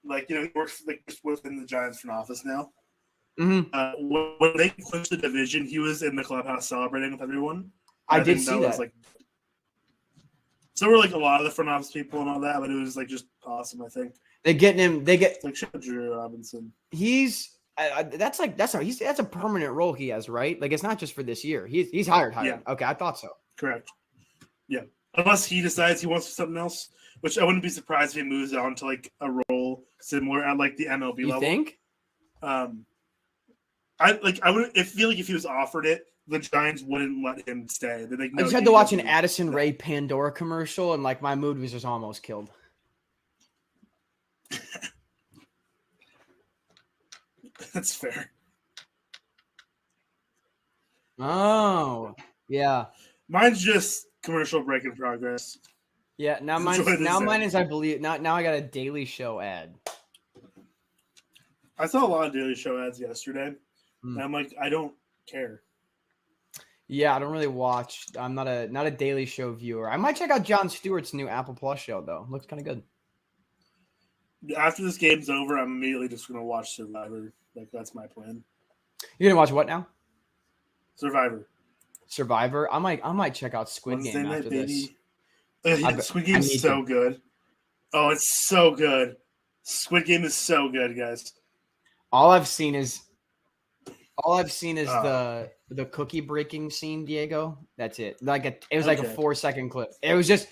like he works like just within the Giants front office now. Mm-hmm. When they clinched the division, he was in the clubhouse celebrating with everyone. I did see that. So were like a lot of the front office people and all that, but it was like just awesome. I think they get like Drew Robinson. He's that's a permanent role he has, right? Like it's not just for this year. He's hired. Yeah. Okay, I thought so. Correct. Yeah, unless he decides he wants something else, which I wouldn't be surprised if he moves on to like a role similar at like the MLB level. You think? I wouldn't. I feel like if he was offered it, the Giants wouldn't let him stay. Like, no, I just had to watch an Addison Rae Pandora commercial, and like my mood was just almost killed. That's fair. Oh, yeah. Mine's just commercial break in progress. Yeah, mine is I believe now I got a Daily Show ad. I saw a lot of Daily Show ads yesterday. And I'm like, I don't care. Yeah, I don't really watch. I'm not a Daily Show viewer. I might check out Jon Stewart's new Apple Plus show though. Looks kind of good. After this game's over, I'm immediately just gonna watch Survivor. Like that's my plan. You're gonna watch what now? Survivor. I might check out Squid Game after this. Squid Game is so good. Oh, it's so good. Squid Game is so good, guys. All I've seen is the cookie breaking scene, Diego. That's it. It was like a 4-second clip. It was just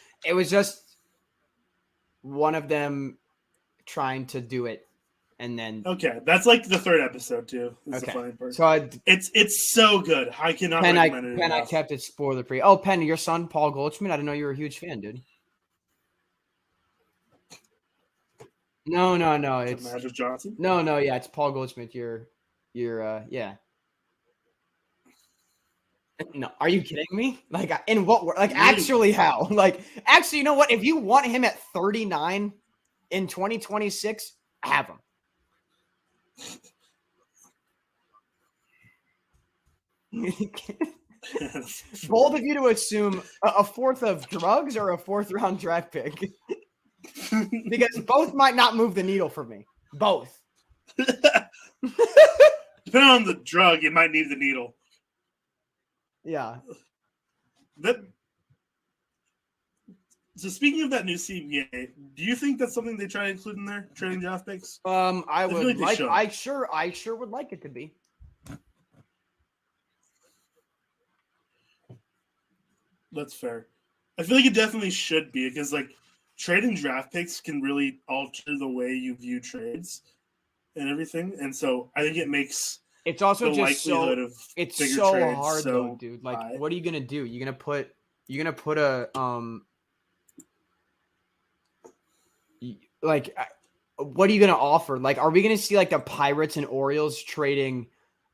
one of them trying to do it, and then that's like the third episode too. That's the funny part. So it's so good. I cannot recommend it enough. I kept it spoiler free. Oh, Penn, your son Paul Goldschmidt. I didn't know you were a huge fan, dude. No. It's Magic Johnson. No. Yeah, it's Paul Goldschmidt. You're yeah. No, are you kidding me? Like, in what? Like, really? Actually, how? Like, actually, you know what? If you want him at 39 in 2026, have him. Bold of you to assume a fourth of drugs or a fourth-round draft pick. Because both might not move the needle for me. Both. Depending on the drug, you might need the needle. Yeah. So speaking of that new CBA, do you think that's something they try to include in their trading draft picks? I sure would like it to be. That's fair. I feel like it definitely should be because like trading draft picks can really alter the way you view trades and everything. And so I think it makes it's also just so it's so hard though, dude. Like, high. What are you gonna do? You're gonna put a like what are you gonna offer? Like, are we gonna see like the Pirates and Orioles trading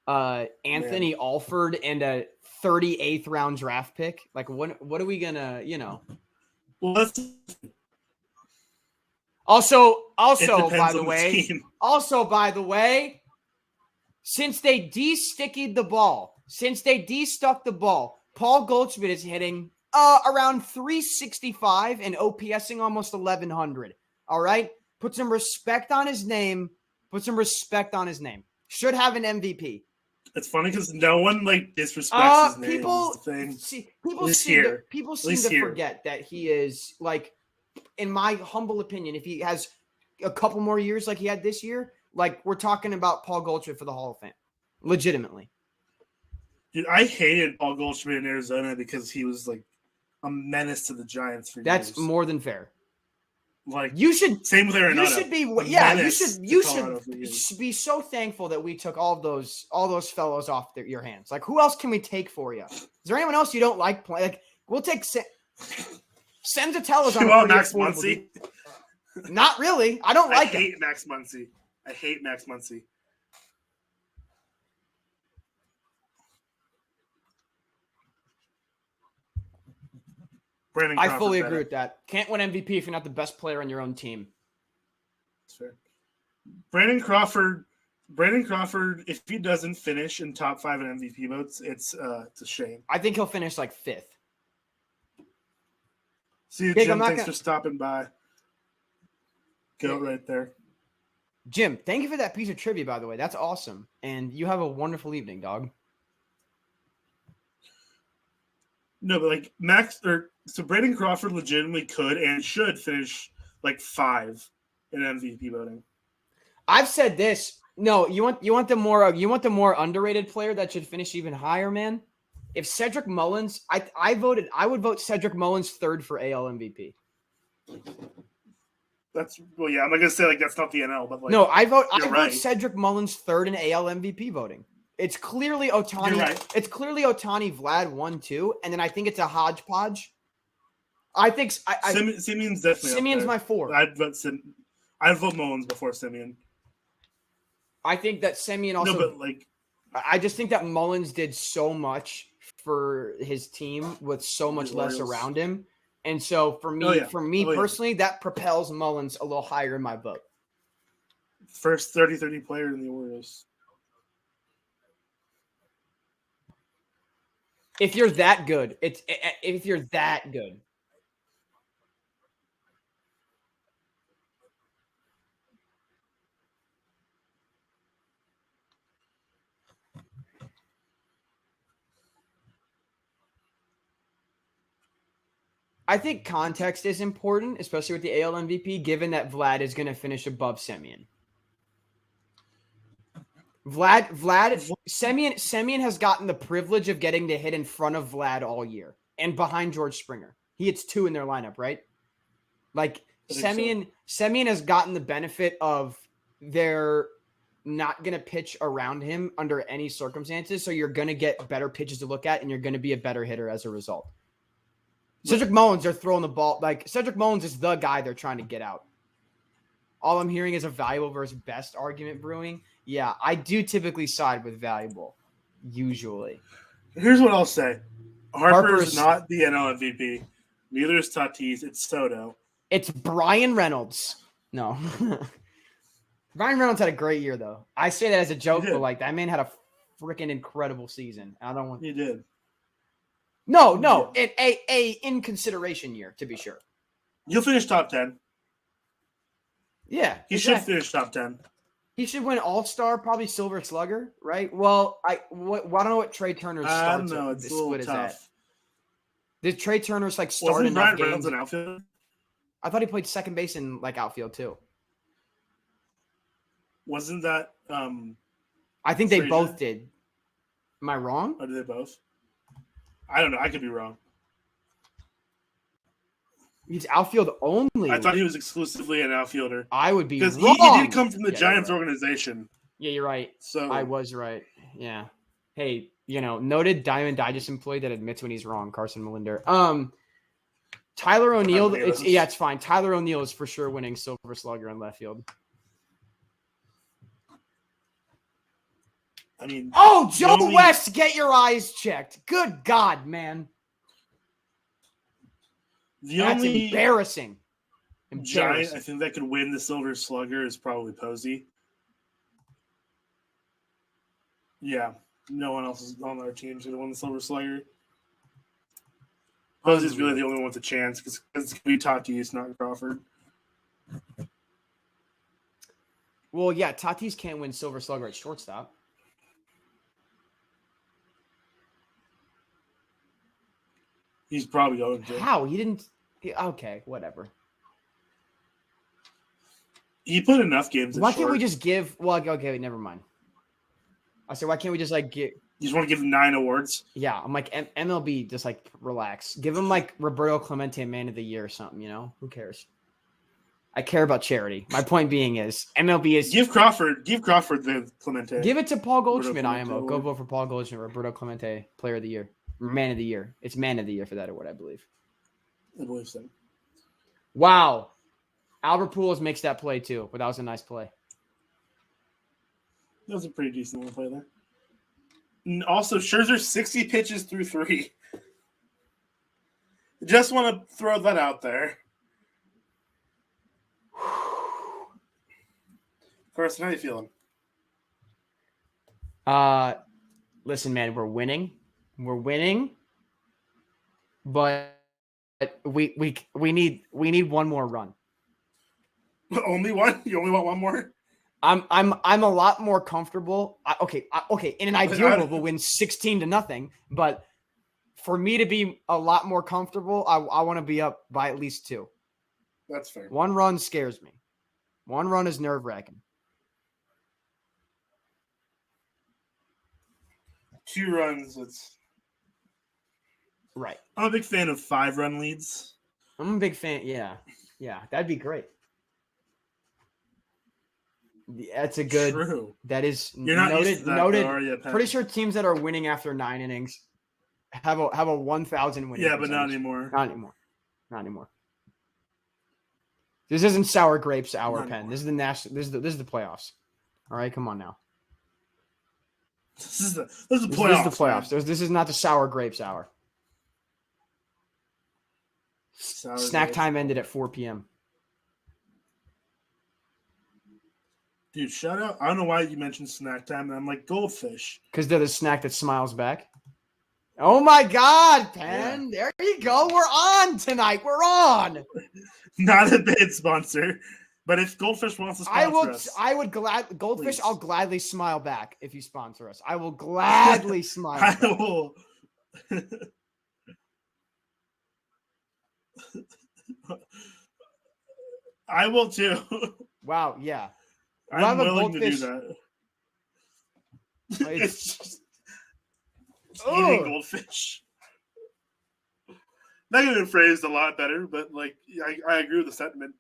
Anthony Alford and a 38th round draft pick? Like, what are we gonna, Well, that's also by the way, since they de-stickied the ball, de-stuck the ball, Paul Goldschmidt is hitting around 365 and OPSing almost 1100. All right, put some respect on his name. Should have an MVP. It's funny because no one disrespects his name. People Is the thing. see people seem to forget that he is like, in my humble opinion, if he has a couple more years like he had this year, like we're talking about Paul Goldschmidt for the Hall of Fame, legitimately. Dude, I hated Paul Goldschmidt in Arizona because he was like a menace to the Giants for years. That's more than fair. Like you should same with Arenado. You should be you should be so thankful that we took all those fellows off your hands. Like, who else can we take for you? Is there anyone else you don't like playing? Like, we'll take Senzatello's on Max Muncy. Not really. I hate Max Muncy. I hate Max Muncy. I fully agree with that. Can't win MVP if you're not the best player on your own team. That's fair. Brandon Crawford, if he doesn't finish in top 5 in MVP votes, it's a shame. I think he'll finish like 5th. See you, Jim. Thanks for stopping by. Go right there. Jim, thank you for that piece of trivia, by the way. That's awesome. And you have a wonderful evening, dog. No, but so Brandon Crawford legitimately could and should finish 5 in MVP voting. I've said this. No, you want the more underrated player that should finish even higher, man. If Cedric Mullins, I would vote Cedric Mullins 3rd for AL MVP. I'm not gonna say that's not the NL, but no, I vote Cedric Mullins 3rd in AL MVP voting. It's clearly Ohtani. You're right. It's clearly Ohtani, Vlad 1, 2, and then I think it's a hodgepodge. I think Simeon's definitely. Simeon's my 4. I'd vote Mullins before Simeon. I think that Simeon also. No, but I just think that Mullins did so much for his team with so much less around him, and so for me, personally, that propels Mullins a little higher in my vote. First 30-30 player in the Orioles. If you're that good, if you're that good. I think context is important, especially with the AL MVP, given that Vlad is going to finish above Semien. Semien has gotten the privilege of getting to hit in front of Vlad all year and behind George Springer. He hits 2 in their lineup, right? Semien has gotten the benefit of they're not going to pitch around him under any circumstances, so you're going to get better pitches to look at, and you're going to be a better hitter as a result. Cedric Mullins, they're throwing the ball. Cedric Mullins is the guy they're trying to get out. All I'm hearing is a valuable versus best argument brewing. Yeah, I do typically side with valuable, usually. Here's what I'll say. Harper's not the NL MVP. Neither is Tatis. It's Soto. It's Brian Reynolds. No. Brian Reynolds had a great year, though. I say that as a joke, but that man had a freaking incredible season. He did. No, in consideration year, to be sure. He'll finish top 10. Yeah. He should finish top 10. He should win All-Star, probably Silver Slugger, right? Well, I don't know what Trey Turner's start it's a little tough. Did Trey Turner's start Wasn't enough Brian games? Reynolds an outfield? I thought he played second base in outfield too. Wasn't that I think they both did. Am I wrong? Or did they both? I don't know. I could be wrong. He's outfield only. I thought he was exclusively an outfielder. I would be wrong. Because he did come from the Giants organization. Yeah, you're right. So I was right. Yeah. Hey, noted Diamond Digest employee that admits when he's wrong, Carson Molinder. Tyler O'Neill, it's fine. Tyler O'Neill is for sure winning Silver Slugger in left field. I mean, Joe West, get your eyes checked. Good God, man. That's embarrassing. Giant, I think that could win the Silver Slugger is probably Posey. Yeah, no one else is on our team to win the Silver Slugger. Posey's really the only one with a chance because it's going to be Tatis, not Crawford. Well, yeah, Tatis can't win Silver Slugger at shortstop. He's probably going to. How? He didn't. Okay, whatever. He put enough games. Why can't we just give? Well, okay, never mind. I said, why can't we just like get? You just want to give him 9 awards? Yeah, I'm like MLB. Just like relax. Give him like Roberto Clemente Man of the Year or something. You know, who cares? I care about charity. My point being is MLB is give Crawford the Clemente. Give it to Paul Goldschmidt. IMO. Go vote for Paul Goldschmidt, Roberto Clemente, Player of the Year, Man of the Year. It's Man of the Year for that award, I believe. I believe so. Wow, Albert Pujols makes that play too, but that was a nice play. That was a pretty decent little play there. And also, Scherzer 60 pitches through 3. Just want to throw that out there. Carson, how you feeling? Listen, man, we're winning. We're winning, but we need one more run. Only one? You only want one more? I'm a lot more comfortable. Okay. In an ideal world, we'll win 16-0. But for me to be a lot more comfortable, I want to be up by at least 2. That's fair. 1 run scares me. 1 run is nerve-wracking. 2 runs, it's right. I'm a big fan of 5-run leads. I'm a big fan. Yeah, that'd be great. That's a good. True. That is You're not noted. used to that, noted. though, are you, Penn? Pretty sure teams that are winning after 9 innings have a 1,000 winning. Yeah, but percentage. not anymore. Not anymore. This isn't sour grapes hour, Not Penn. anymore. This is the national. This is the playoffs. All right, come on now. This is the playoffs. This is the playoffs. This is not the sour grapes hour. Snack time ended at 4 p.m. Dude, shout out. I don't know why you mentioned snack time, and I'm like, goldfish. Because they're the snack that smiles back. Oh my God, Penn. Yeah. There you go. We're on tonight. We're on. Not a paid sponsor. But if Goldfish wants to sponsor us. Goldfish, please. I'll gladly smile back if you sponsor us. I will gladly smile back. I will too. Wow, yeah. I'm willing to do that. It's just eating goldfish. That could have been phrased a lot better, but like I agree with the sentiment.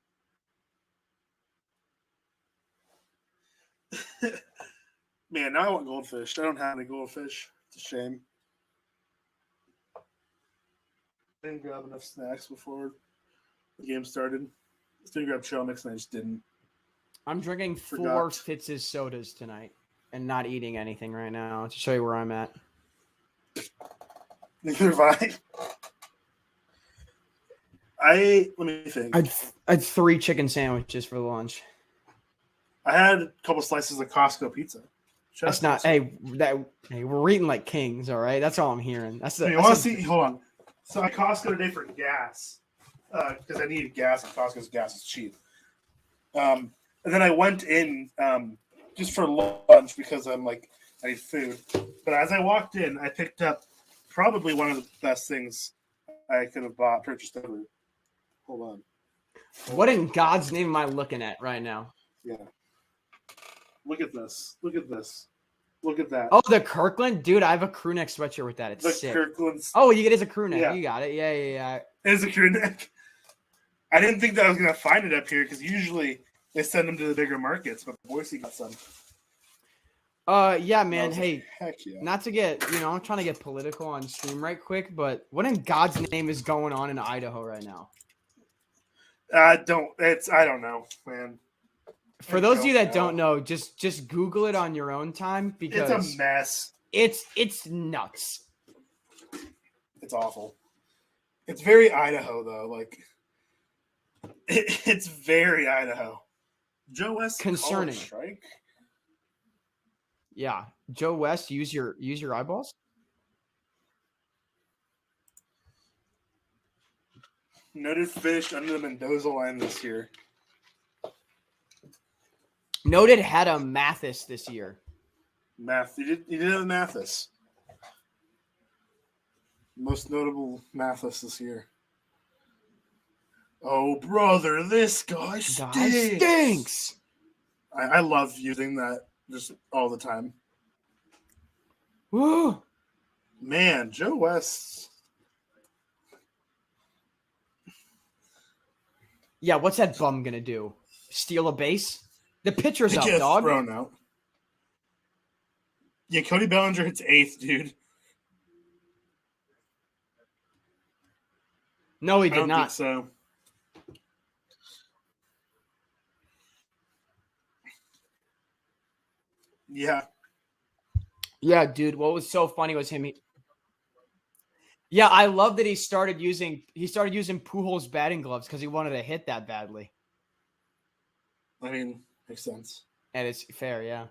Man, now I want goldfish. I don't have any goldfish. It's a shame. I didn't grab enough snacks before the game started. I was going to grab trail mix and I just didn't. I'm drinking 4 Fitz's sodas tonight and not eating anything right now to show you where I'm at. Neither have I. Let me think. I had 3 chicken sandwiches for lunch. I had a couple slices of Costco pizza. That's not. Hey, we're eating like kings, all right? That's all I'm hearing. Hold on. So I Costco today for gas because I needed gas, and Costco's gas is cheap. And then I went in just for lunch because I'm like, I need food. But as I walked in, I picked up probably one of the best things I could have purchased ever. Hold on. What in God's name am I looking at right now? Yeah. Look at this. Look at this. Look at that. Oh, the Kirkland? Dude, I have a crew neck sweatshirt with that. It's the sick. Kirkland's. Oh, it is a crew neck. Yeah. You got it. Yeah. It is a crew neck. I didn't think that I was going to find it up here because usually they send them to the bigger markets, but Boise got some. Yeah, man. Hey, heck yeah. Not to get, I'm trying to get political on stream right quick, but what in God's name is going on in Idaho right now? I don't know, man. For those of you that don't know, just Google it on your own time because it's a mess. It's nuts. It's awful. It's very Idaho though. Like it's very Idaho. Joe West concerning strike. Yeah, Joe West, use your eyeballs. Noted finished under the Mendoza line this year. Noted had a Mathis this year. He did have Mathis. Most notable Mathis this year. Oh, brother, this guy stinks. I love using that just all the time. Woo! Man, Joe West. Yeah, what's that bum gonna do? Steal a base? The pitcher's up, Gets dog. thrown out. Yeah, Cody Bellinger hits 8th, dude. No, he I did don't not. think so. Yeah. Yeah, dude. What was so funny was him. Yeah, I love that he started using Pujols batting gloves because he wanted to hit that badly. I mean, makes sense. And it's fair, yeah.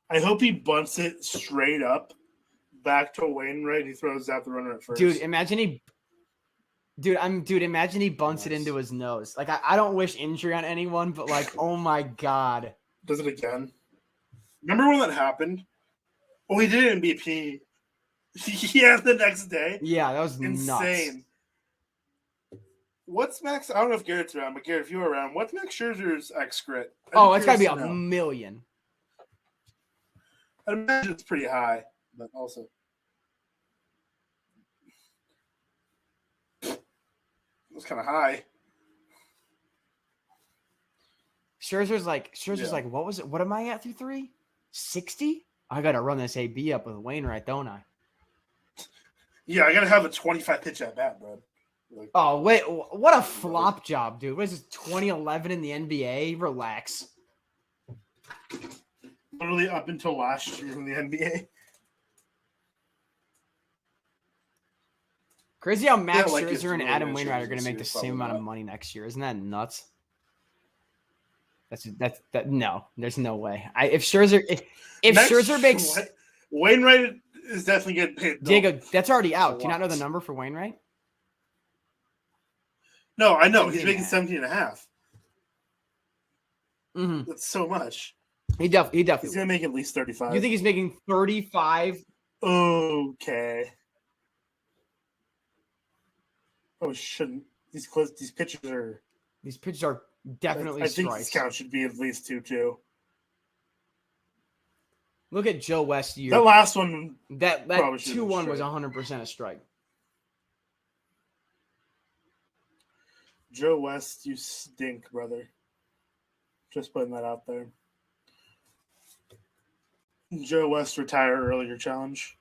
I hope he bunts it straight up back to Wainwright. He throws out the runner at first. Dude, imagine he bunts it into his nose. Like I don't wish injury on anyone, but like, oh my God. Does it again. Remember when that happened? Oh, he did it in BP. Yeah, the next day. Yeah, that was insane. Nuts. What's Max? I don't know if Garrett's around, but Garrett, if you were around, what's Max Scherzer's X crit? Oh, it's got to be a million. I imagine it's pretty high, but also it's kind of high. Scherzer's like, what was it? What am I at through 3? 60? I got to run this AB up with Wainwright, don't I? Yeah, I got to have a 25 pitch at bat, bro. Like, oh, wait. What a flop job, dude. What is this, 2011 in the NBA? Relax. Literally up until last year in the NBA. Crazy how Max Scherzer and Adam Wainwright are going to make the same amount of money next year. Isn't that nuts? No, there's no way. If Scherzer makes Wainwright is definitely getting paid. Diego, that's already out. Do you not know the number for Wainwright? No, I know. He's making 17.5. Mm-hmm. That's so much. He definitely. He's gonna make at least 35. You think he's making 35? Okay. Oh, shouldn't these pitches are definitely. I think this count should be at least 2-2. Look at Joe West year. That last one. That 2-1 was 100% a strike. Joe West, you stink, brother. Just putting that out there. Joe West retire earlier challenge.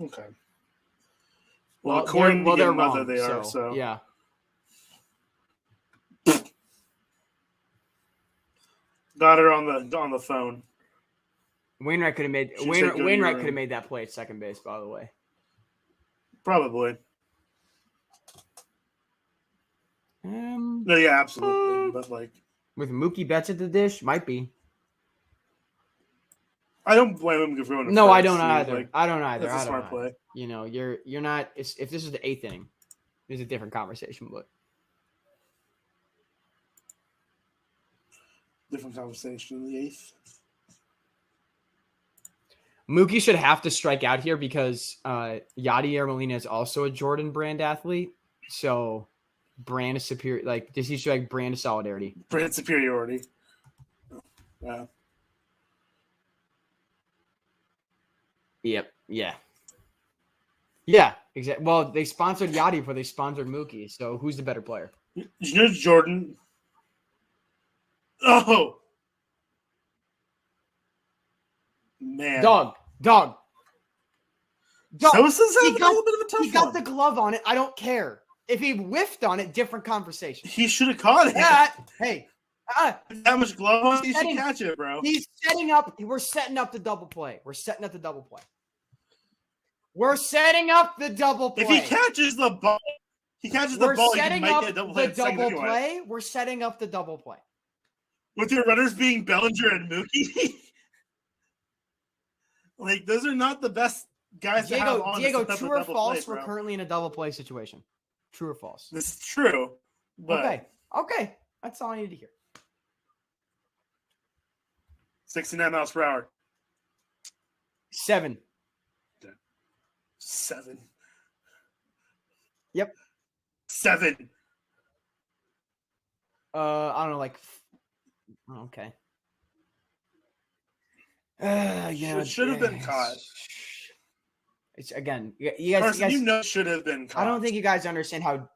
Okay. Well, according to their mother, they are. So yeah. Got her on the phone. Wainwright could have made that play at second base. By the way, probably. No, yeah, absolutely. But like with Mookie Betts at the dish, might be. I don't blame him for going. No, I don't either. Like, I don't either. That's a smart play. You know, you're not. If this is the 8th inning, there's a different conversation. But different conversation in the 8th. Mookie should have to strike out here because Yadier Molina is also a Jordan Brand athlete. So Brand is superior. Like this, he should like Brand of solidarity. Brand superiority. Yeah. Yep. Yeah. Yeah. Exactly. Well, they sponsored Yachty before they sponsored Mookie. So who's the better player? You know Jordan. Oh. Man. Dog. Sosa's having a little bit of a tough one. He got the glove on it. I don't care. If he whiffed on it, different conversation. He should have caught it. Hey. That much glove on, he should catch it, bro. He's setting up. We're setting up the double play. If he catches the ball, he might get a double play. We're setting up the double play. With your runners being Bellinger and Mookie. Like, those are not the best guys to have on. Diego, true or false, we're currently in a double play situation. True or false? This is true. But... Okay. That's all I need to hear. 69 miles per hour. 7. 7. Yep. 7. I don't know, like. Okay. It should have been caught. It's again, you guys. Carson, you know, should have been caught. I don't think you guys understand how.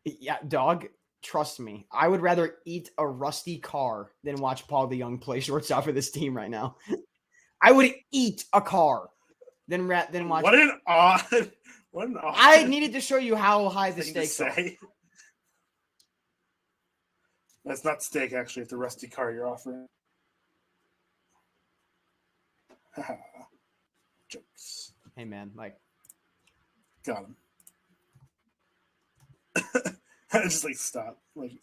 Yeah, dog. Trust me, I would rather eat a rusty car than watch Paul DeJong play shortstop for this team right now. I would eat a car than watch. What an odd. I needed to show you how high the stakes are. That's not steak, actually. It's a rusty car you're offering. Jokes. Hey man, like, got him. I just like stop. Like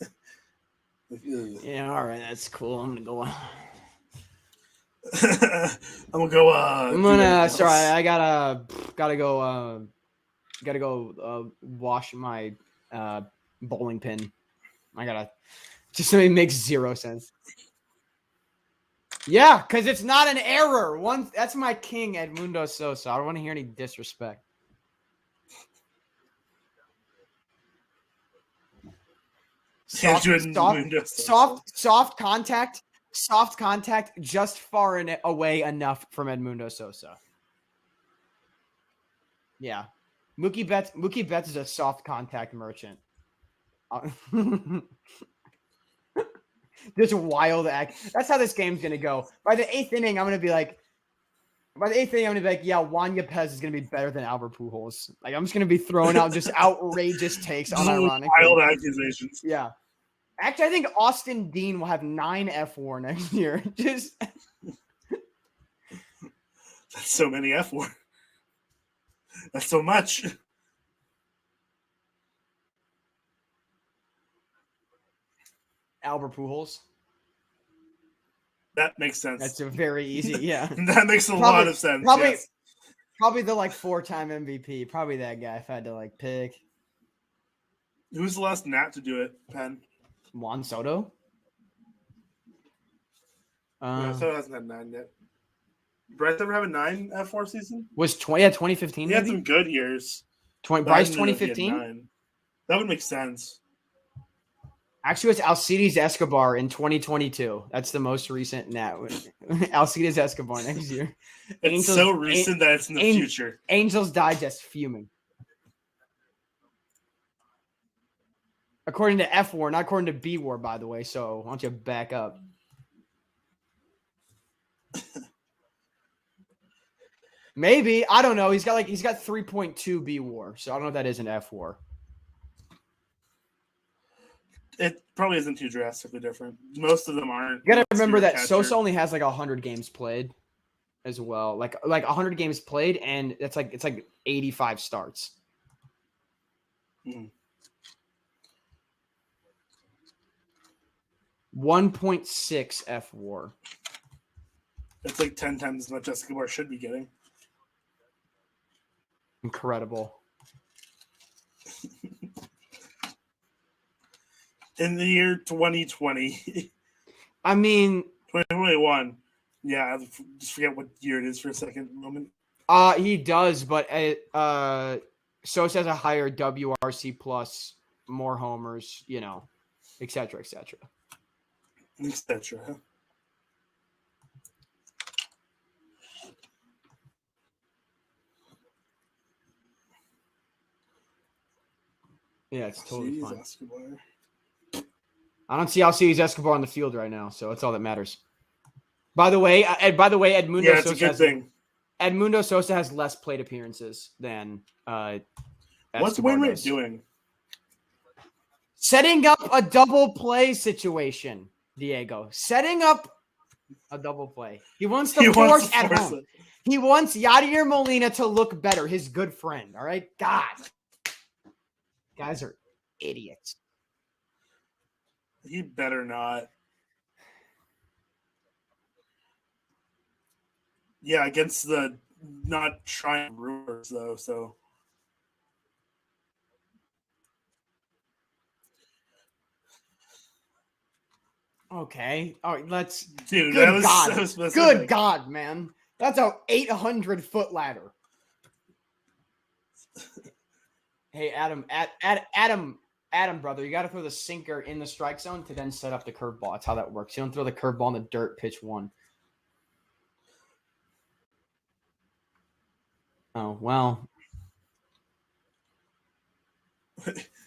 yeah, all right, that's cool. I'm gonna go. I'm gonna go. I'm gonna. Sorry, I gotta go. Wash my bowling pin. I gotta. Just something makes zero sense. Yeah, because it's not an error. That's my king, Edmundo Sosa. I don't want to hear any disrespect. Soft contact just far away enough from Edmundo Sosa. Yeah. Mookie Betts is a soft contact merchant. Just wild act. That's how this game's gonna go. By the 8th inning, I'm gonna be like, yeah, Juan Yepez is gonna be better than Albert Pujols. Like, I'm just gonna be throwing out just outrageous takes, unironically. Wild accusations. Yeah. Actually, I think Austin Dean will have 9 F4 next year. Just that's so many F4. That's so much. Albert Pujols. That makes sense. That's a very easy, yeah. That makes a lot of sense. Probably the 4-time MVP. Probably that guy if I had to pick. Who's the last Nat to do it, Penn? Juan Soto. Soto hasn't had 9 yet. Bryce ever have a 9 F4 season? Was 2015? He had some good years. Bryce 2015. That would make sense. Actually, it's Alcides Escobar in 2022. That's the most recent Nat. Alcides Escobar next year. It's so recent that it's in the future. Angels Digest fuming. According to F War, not according to B War, by the way. So why don't you back up? Maybe. I don't know. He's got 3.2 B War. So I don't know if that is an F War. It probably isn't too drastically different. Most of them aren't. You gotta remember that Sosa only has 100 games played as well. Like 100 games played, and it's like 85 starts. 1.6 F War. That's like 10 times as much Escobar should be getting. Incredible. In the year 2020. I mean, 2021. Yeah, just forget what year it is for a second moment. He does, but Sosa has a higher WRC plus, more homers, et cetera, et cetera. Et cetera. Yeah, it's totally fine. Escobar. I don't see Alcides Escobar on the field right now, so that's all that matters. By the way, Edmundo Sosa. Yeah, it's a good thing. Edmundo Sosa has less plate appearances than what's Wainwright doing? Setting up a double play situation, Diego. Setting up a double play. He wants to force at home. He wants Yadier Molina to look better, his good friend. All right? God. Guys are idiots. He better not. Yeah, against the not trying Brewers, though, so. Okay. All right, let's. Dude, Good that was God. so specific. Good God, man. That's a 800-foot ladder. Hey, Adam, brother, you got to throw the sinker in the strike zone to then set up the curveball. That's how that works. You don't throw the curveball in the dirt pitch one. Oh, well.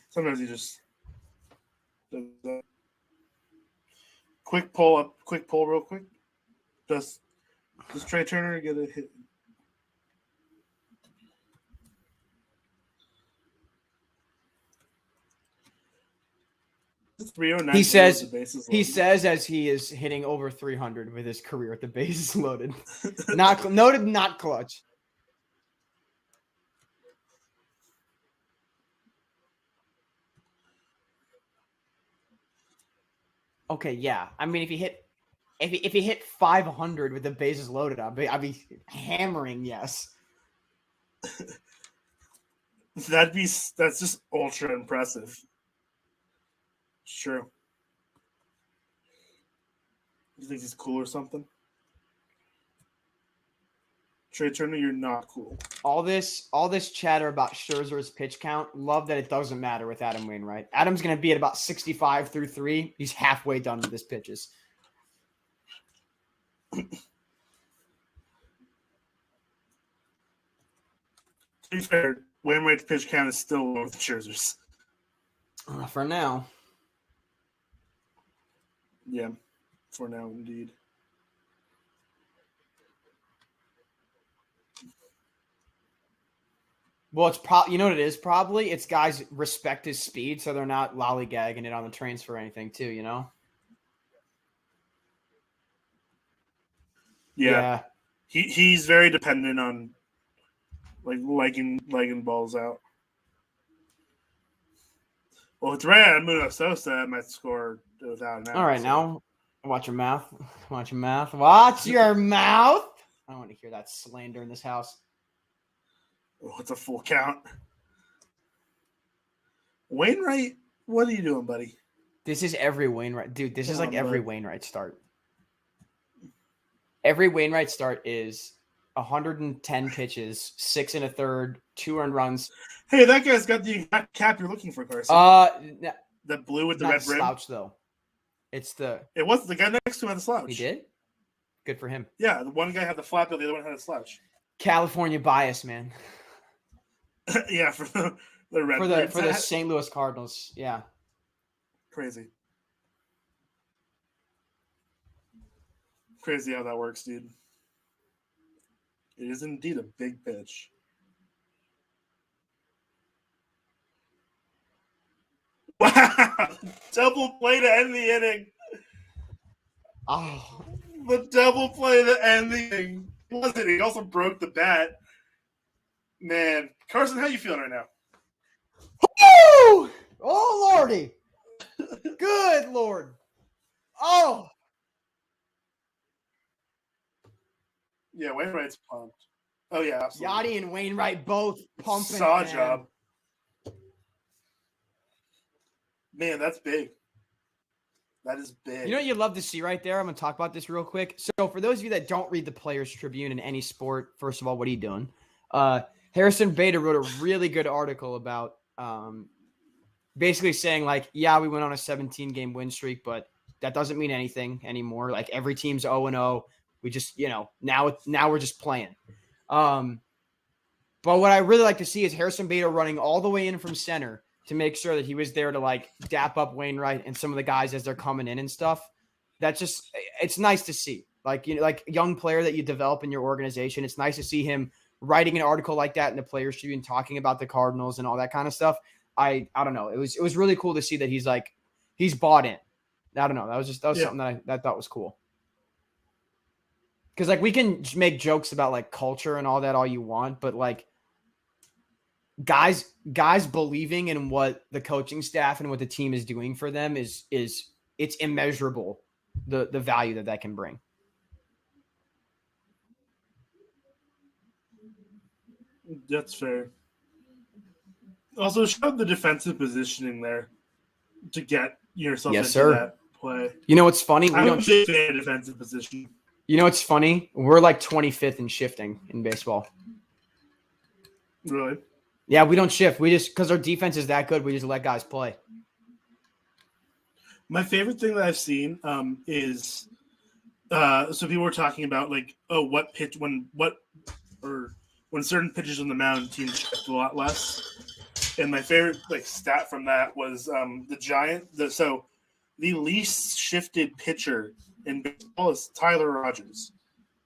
Sometimes you just quick pull real quick. Does Trey Turner get a hit? He says as he is hitting over 300 with his career with the bases loaded. Not clutch. Okay, yeah. I mean, if he hit 500 with the bases loaded, I'd be hammering yes. That's just ultra impressive. It's true. You think he's cool or something? Trey Turner, you're not cool. All this chatter about Scherzer's pitch count, love that it doesn't matter with Adam Wainwright. Adam's going to be at about 65 through 3. He's halfway done with his pitches. To be fair, Wainwright's pitch count is still low with Scherzer's. For now. Yeah, for now, indeed. Well, it's probably, you know what it is probably? It's guys respect his speed, so they're not lollygagging it on the transfer or anything too, you know? Yeah. He's very dependent on legging balls out. Well, it's rare. Muno Sosa might score without an out. All right, now watch your mouth. Watch your mouth. Watch your mouth. I don't want to hear that slander in this house. Oh, it's a full count. Wainwright, what are you doing, buddy? This is every Wainwright. Dude, this is like every Wainwright start. Every Wainwright start is 110 pitches, 6 1/3, 2 earned runs. Hey, that guy's got the exact cap you're looking for, Carson. The blue with the red rim. Slouch though. It was the guy next to him had the slouch. He did? Good for him. Yeah, the one guy had the flap, the other one had a slouch. California bias, man. Yeah, for the red for the St. Louis Cardinals. Yeah. Crazy how that works, dude. It is indeed a big pitch. Wow! Double play to end the inning. Oh. The double play to end the inning. Wasn't he? Also broke the bat. Man. Carson, how you feeling right now? Woo! Oh, Lordy. Good Lord. Oh. Yeah, Wainwright's pumped. Oh, yeah, absolutely. Yachty and Wainwright both pumping. Saw job. Man, that's big. That is big. You know what you'd love to see right there? I'm going to talk about this real quick. So for those of you that don't read the Players Tribune in any sport, first of all, what are you doing? Harrison Bader wrote a really good article about basically saying, like, yeah, we went on a 17-game win streak, but that doesn't mean anything anymore. Like, every team's 0-0. We just, now we're just playing. But what I really like to see is Harrison Bader running all the way in from center to make sure that he was there to, like, dap up Wainwright and some of the guys as they're coming in and stuff. That's just – it's nice to see. Like, like a young player that you develop in your organization, it's nice to see him writing an article like that in the Players Tribune, talking about the Cardinals and all that kind of stuff. I don't know. It was really cool to see that he's bought in. I don't know. That was something that I thought was cool. Because, like, we can make jokes about, like, culture and all that all you want, but, like, guys believing in what the coaching staff and what the team is doing for them is it's immeasurable, the value that can bring. That's fair. Also, show the defensive positioning there to get yourself into that play. You know what's funny? I don't think they had a defensive position. You know what's funny? We're like 25th in shifting in baseball. Really? Yeah, we don't shift. We just because our defense is that good, we just let guys play. My favorite thing that I've seen is so people were talking about like, what pitch when certain pitchers on the mound, teams shift a lot less. And my favorite like stat from that was the least shifted pitcher in baseball is Tyler Rogers,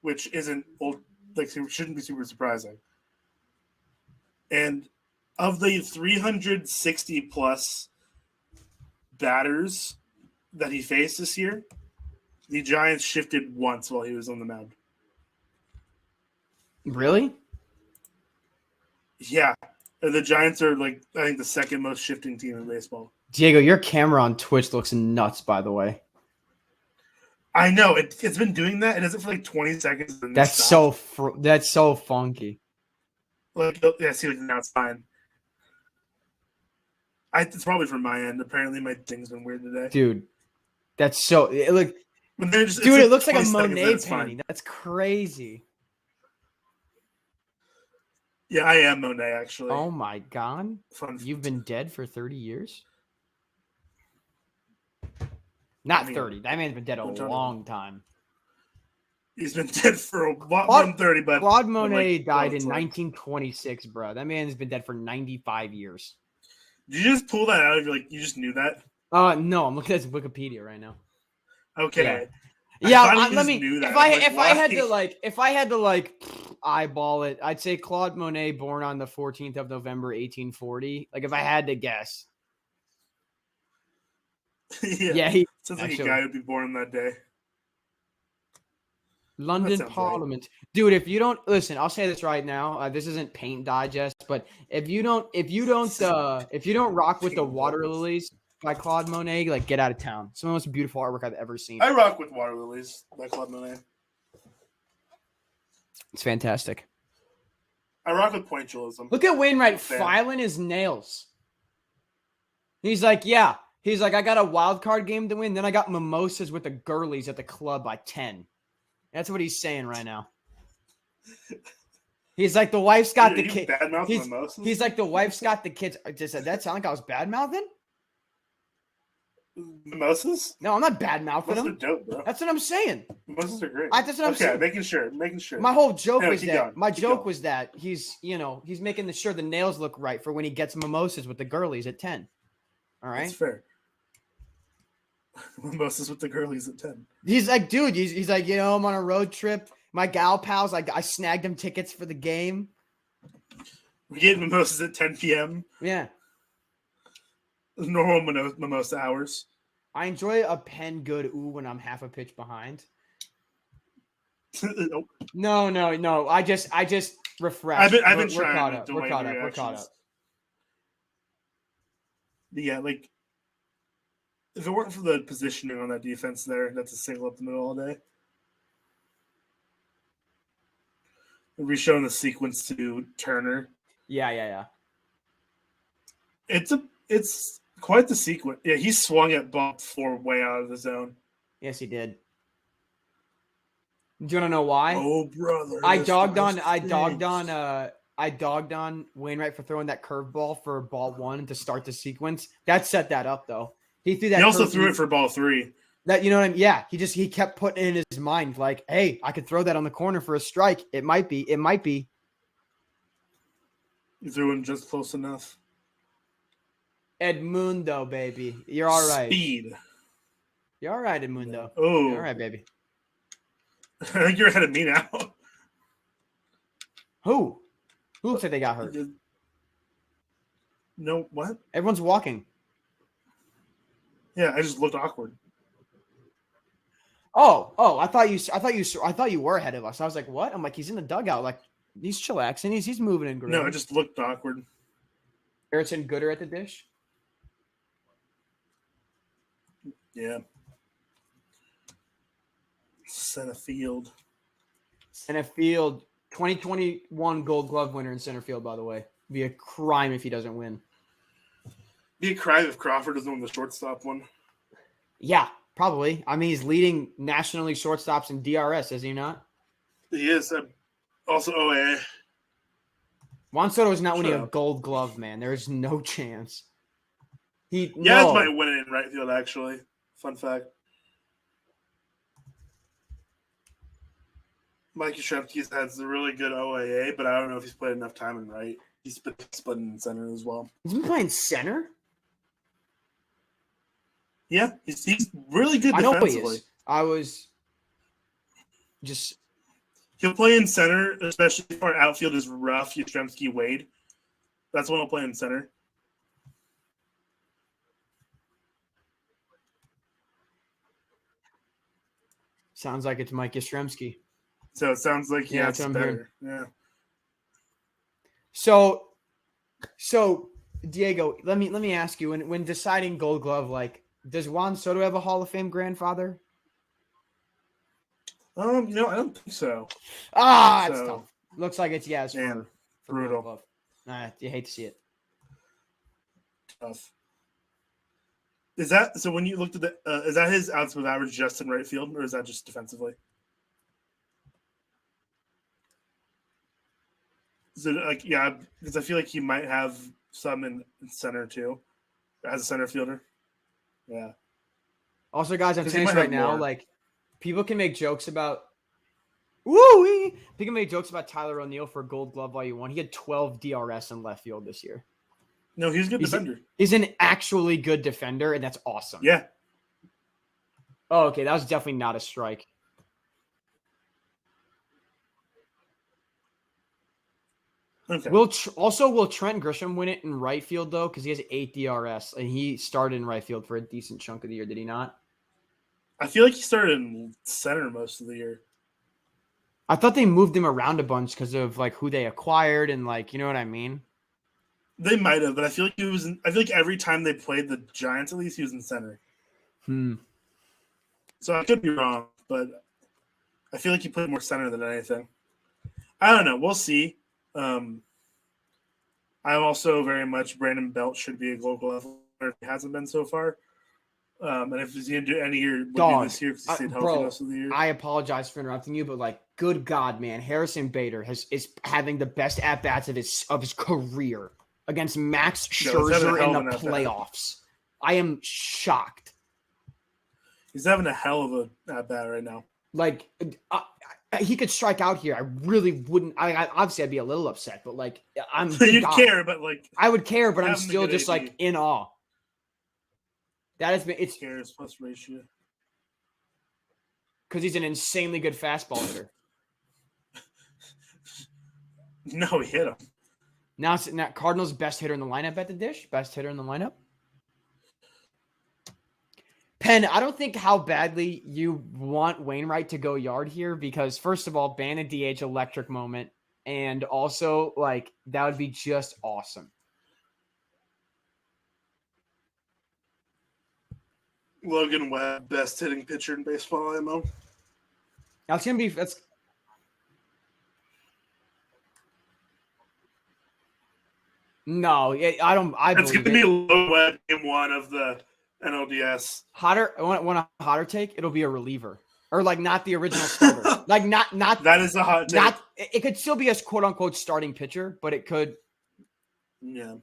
which isn't shouldn't be super surprising. And of the 360 plus batters that he faced this year, the Giants shifted once while he was on the mound. Really? Yeah. The Giants are I think the second most shifting team in baseball. Diego, your camera on Twitch looks nuts, by the way. I know. It's been doing that. It does it for 20 seconds. That's so funky. See, now it's fine. It's probably from my end. Apparently, my thing's been weird today. Dude, that's so – it looks like a Monet painting. That's crazy. Yeah, I am Monet, actually. Oh, my God. You've been dead for 30 years? Not 30. That man's been dead a long time. He's been dead for a lot more than 30, but Claude Monet died in 1926, bro. That man's been dead for 95 years. Did you just pull that out of you just knew that? No, I'm looking at his Wikipedia right now. Okay. Yeah, let me. If I had to eyeball it, I'd say Claude Monet, born on the 14th of November, 1840. If I had to guess. He sounds like a guy who'd be born on that day. London Parliament, right. Dude. If you don't listen, I'll say this right now. This isn't Paint Digest, but if you don't rock with the Water Lilies by Claude Monet, get out of town. Some of the most beautiful artwork I've ever seen. I rock with Water Lilies by Claude Monet. It's fantastic. I rock with pointillism. Look at Wainwright filing his nails. He's like, yeah. He's like, I got a wild card game to win. Then I got mimosas with the girlies at the club by 10. That's what he's saying right now. He's like, the wife's got the kids. He's like, the wife's got the kids. Does that sound like I was bad mouthing? Mimosas? No, I'm not bad mouthing them. Mimosas are dope, bro. That's what I'm saying. Mimosas are great. That's what I'm saying. Making sure. My whole joke was that. My joke was that he's making sure the nails look right for when he gets mimosas with the girlies at 10. All right. That's fair. Mimosas with the girlies at 10. He's like, dude, he's like, I'm on a road trip. My gal pals, I snagged them tickets for the game. We get mimosas at 10 p.m. Yeah. Normal mimosa hours. I enjoy a pen good ooh when I'm half a pitch behind. Nope. No. I just refreshed. I've been trying. We're caught up. Yeah, if it weren't for the positioning on that defense there, that's a single up the middle all day. We're showing the sequence to Turner. Yeah. It's quite the sequence. Yeah, he swung at ball 4 way out of the zone. Yes, he did. Do you want to know why? Oh, brother! I dogged on Wainwright for throwing that curveball for ball 1 to start the sequence. That set that up, though. He threw that. He also threw it for ball 3. That, you know what I mean? Yeah, he kept putting it in his mind, like, hey, I could throw that on the corner for a strike. It might be. You threw him just close enough. Edmundo, baby. You're all right. Speed. You're all right, Edmundo. Oh. You're all right, baby. I think you're ahead of me now. Who looks like they got hurt? No, what? Everyone's walking. Yeah, I just looked awkward. Oh! I thought you were ahead of us. I was like, what? I'm like, he's in the dugout. Like, he's chillaxing. He's moving and grooving. No, I just looked awkward. Harrison Gooder at the dish. Yeah. Center field. 2021 Gold Glove winner in center field, by the way. It'd be a crime if he doesn't win. Be a crime if Crawford doesn't win the shortstop one. Yeah. Probably. I mean, he's leading National League shortstops in DRS, is he not? He is. Also OA. Juan Soto is not winning a Gold Glove, man. There is no chance. Yaz might win it in right field, actually. Fun fact. Mike Yastrzemski has a really good OAA, but I don't know if he's played enough time in right. He's been splitting in center as well. He's been playing center? Yeah, he's really good defensively. I know he is. I was just... He'll play in center, especially if our outfield is rough, Yastrzemski, Wade. That's when he'll play in center. Sounds like it's Mike Yastrzemski. So it sounds like that's better. Yeah. So Diego, let me ask you, when deciding Gold Glove, like, does Juan Soto have a Hall of Fame grandfather? I don't think so. It's tough. Looks like it's for brutal. Gold Glove. You hate to see it. Tough. Is that so? When you looked at is that his outs above average just in right field, or is that just defensively? Is it because I feel like he might have some in center too, as a center fielder. Yeah. Also, guys, I'm saying this right now. Like, people can make jokes about. People can make jokes about Tyler O'Neill for Gold Glove all you want. He had 12 DRS in left field this year. No, he's a good defender. He's an actually good defender, and that's awesome. Yeah. Oh, okay. That was definitely not a strike. Okay. Will Trent Grisham win it in right field, though? Because he has 8 DRS, and he started in right field for a decent chunk of the year, did he not? I feel like he started in center most of the year. I thought they moved him around a bunch because of, like, who they acquired and, like, you know what I mean? They might have, but I feel like I feel like every time they played the Giants, at least he was in center. So I could be wrong, but I feel like he played more center than anything. I don't know. We'll see. I'm also very much Brandon Belt should be a Gold Glove if he hasn't been so far. And if he's going to do any year, would be this year because he stayed healthy most of the year. I apologize for interrupting you, but, like, good God, man, Harrison Bader is having the best at bats of his career against Max Scherzer in the playoffs. I am shocked. He's having a hell of a at bat right now. Like, he could strike out here. I really wouldn't. Obviously, I'd be a little upset, but, like, you'd care, but, like, I would care, but I'm still just like in awe. That has been cares plus ratio because he's an insanely good fastball hitter. No, he hit him. Now Cardinals' best hitter in the lineup at the dish. Best hitter in the lineup. Penn, I don't think how badly you want Wainwright to go yard here because, first of all, ban a DH electric moment. And also, like, that would be just awesome. Logan Webb, best hitting pitcher in baseball ammo. That's going to be... No, I don't. It's going to be a low Webb game one of the NLDS. Hotter. I want a hotter take. It'll be a reliever, or like not the original starter. Like not. That is a hot take. It could still be a quote unquote starting pitcher, but it could. Yeah.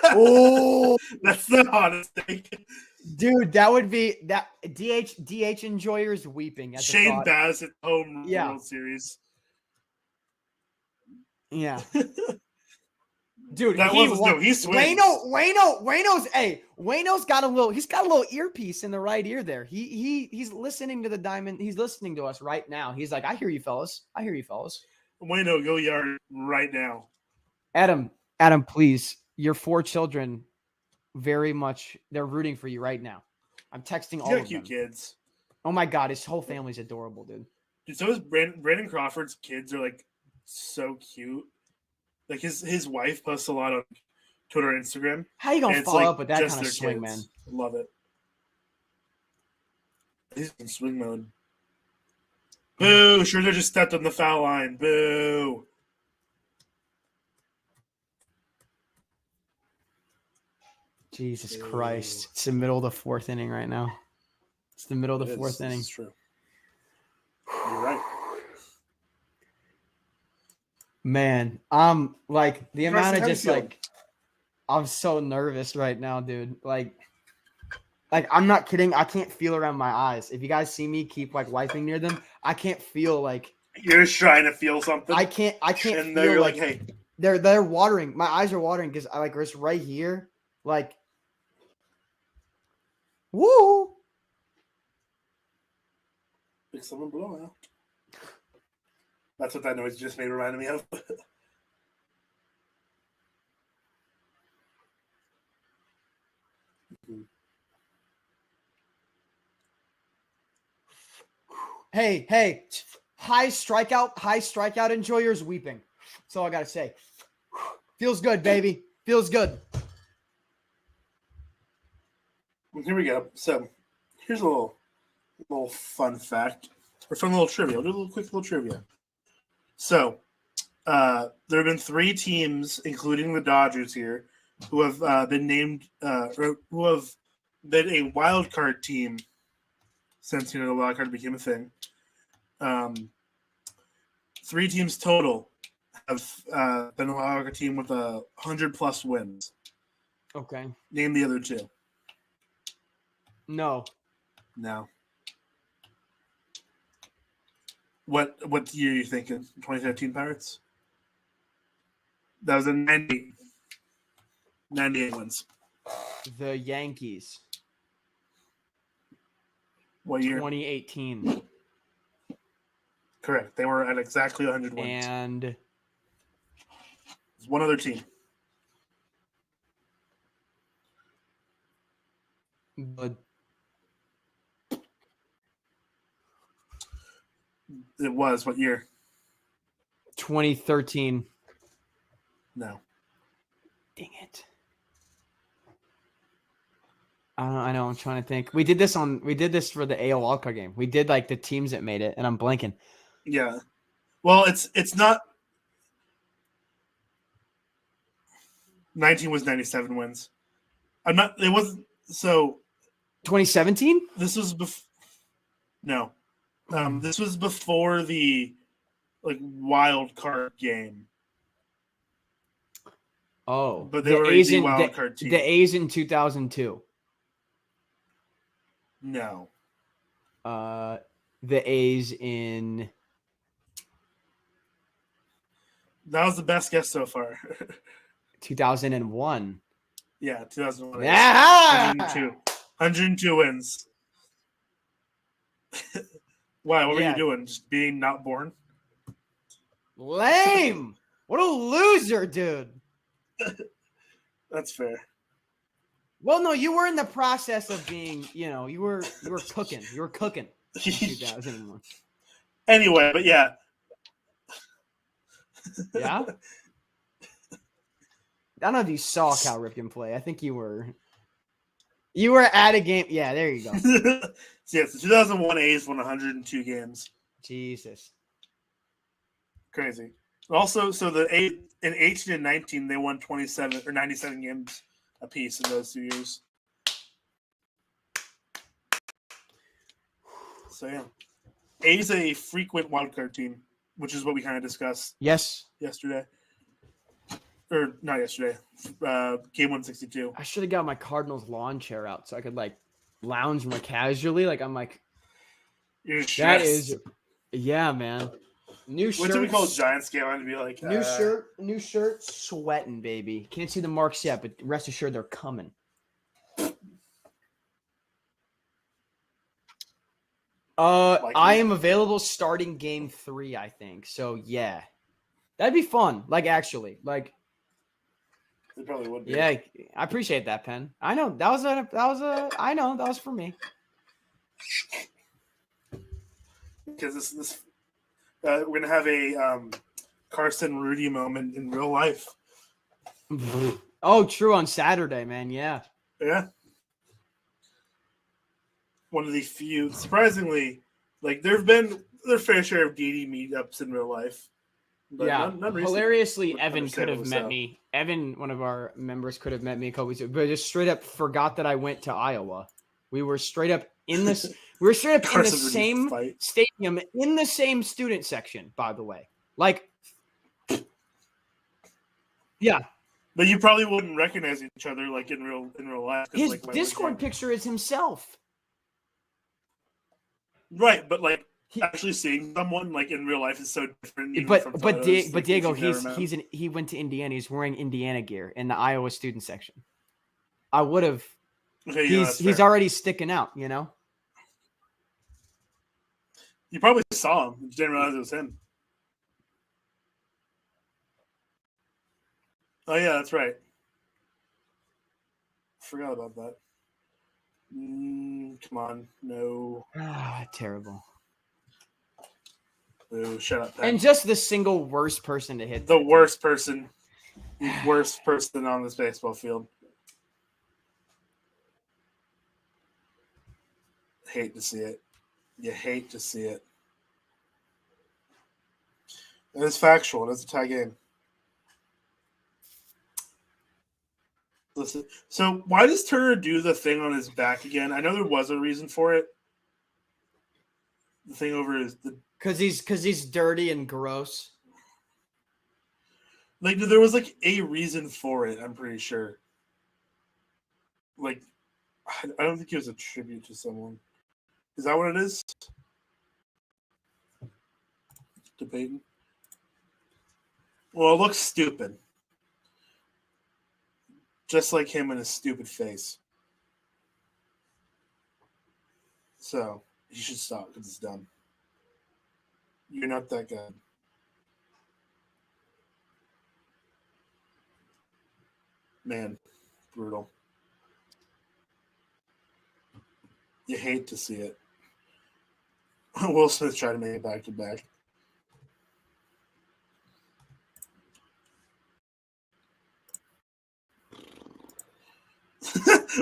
Oh, that's the hottest take. Dude, that would be that DH enjoyers weeping at Shane Bassett home World Series. Yeah. Dude, he swings. Wayno's got a little earpiece in the right ear there. He's listening to the diamond. He's listening to us right now. He's like, I hear you fellas. Wayno, go yard right now. Adam, please. Your 4 children very much, they're rooting for you right now. I'm texting all of them. Cute kids. Oh my God, his whole family's adorable, dude. So is Brandon Crawford's kids are like so cute. Like his wife posts a lot on Twitter and Instagram. How you gonna follow up with that kind of swing, man? Love it. He's in swing mode. Boo! Scherzer just stepped on the foul line. Boo! Jesus Christ. It's the middle of the fourth inning right now. It's the middle of the fourth inning. That's true. You're right. Man, I'm like the amount of How you just feeling? like I'm so nervous right now, dude. Like I'm not kidding. I can't feel around my eyes. If you guys see me keep like wiping near them, I can't feel like You're just trying to feel something. I can't and feel you're like hey, they're watering. My eyes are watering because I like it's right here. Like woo. pick someone below now. That's what that noise just made reminded me of. Hey, high strikeout enjoyers weeping. That's all I gotta say. Feels good, baby. Feels good. Here we go. So here's a little fun fact. Or fun little trivia. We'll do a quick little trivia. So there have been 3 teams, including the Dodgers here, who have been named or who have been a wild card team since the wild card became a thing. 3 teams total have been a wild card team with 100+ wins. Okay. Name the other 2. No. What year are you thinking? 2015 Pirates? That was a 98 wins. The Yankees. What year? 2018. Correct. They were at exactly 100 wins. And There's one other team. the It was what year? 2013. No. Dang it. I know. I'm trying to think. We did this for the AL wildcard game. We did like the teams that made it, and I'm blanking. Yeah. Well, it's not. 19 was 97 wins. I'm not. It wasn't. So 2017? this was no. This was before the wild card game. Oh, But they were the wild card team. The A's in 2002. No. The A's in. That was the best guess so far. 2001. Yeah, 2001. Yeah! 102 wins. Why? What were you doing? Just being not born? Lame! What a loser, dude. That's fair. Well, no, you were in the process of being, you were cooking. You were cooking in 2001. Anyway, but yeah. Yeah? I don't know if you saw Cal Ripken play. I think you were at a game. Yeah, there you go. So yes, the 2001 A's won 102 games. Jesus. Crazy. Also, so the in 18 and 19, they won 27 or 97 games apiece in those 2 years. So yeah, A's a frequent wildcard team, which is what we kind of discussed. Yes. Yesterday, or not yesterday. Game 162. I should have got my Cardinals lawn chair out so I could lounge more casually. I'm like, you're stressed. That is, yeah, man. New shirt. What do we call Giants game? I'm gonna be like new shirt, sweating, baby. Can't see the marks yet, but rest assured they're coming. I am available starting game 3, I think. So yeah, that'd be fun. Actually, it probably would be. Yeah, I appreciate that, Pen. I know that was for me. Because this we're gonna have a Carson Rudy moment in real life. Oh, true, on Saturday, man. Yeah. Yeah. One of the few, surprisingly, there have been their fair share of DD meetups in real life. But Yeah, none recently, hilariously, which Evan could have understandably met so. me. Evan, one of our members, could have met me a couple weeks ago, but just straight up forgot that I went to Iowa. We were straight up in this. We were straight up in the Carson's ready to same fight. stadium, in the same student section. By the way, like, yeah, But you probably wouldn't recognize each other like in real life. 'Cause, his like, why would Discord you? picture is himself. Right, but like He, actually seeing someone like in real life is so different. Even but from but photos, Di- like, but if Diego, you've never met him. he went to Indiana. He's wearing Indiana gear in the Iowa student section. I would have. Okay, yeah, that's He's fair. already sticking out, you know. You probably saw him. You didn't realize it was him. Oh yeah, that's right. Forgot about that. Come on, no. Ah, terrible. Boo, shut up, Pat. And just the single worst person to hit. The worst person. The worst person on this baseball field. Hate to see it. You hate to see it. It is factual. It's a tie game. Listen. So why does Turner do the thing on his back again? I know there was a reason for it. The thing over his because he's dirty and gross. like there was like a reason for it. I'm pretty sure. Like, I don't think it was a tribute to someone. Is that what it is? Debating. Well, it looks stupid. Just like him and his stupid face. So, you should stop because it's dumb. You're not that good. Man, brutal. You hate to see it. Will Smith tried to make it back to back.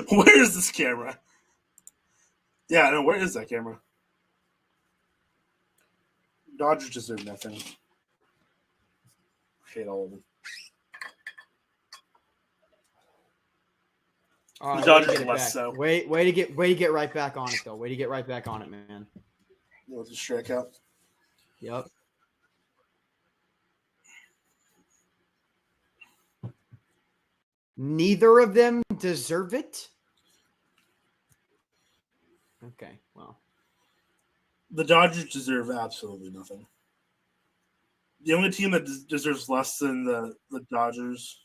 Where is this camera? Yeah, no, where is that camera? Dodgers deserve nothing. I hate all of them. All The right, Dodgers way to get it less back. so. Way to get right back on it though. Way to get right back on it, man. We'll just strike out. Yep. Neither of them deserve it. Okay, well. The Dodgers deserve absolutely nothing. The only team that deserves less than the Dodgers.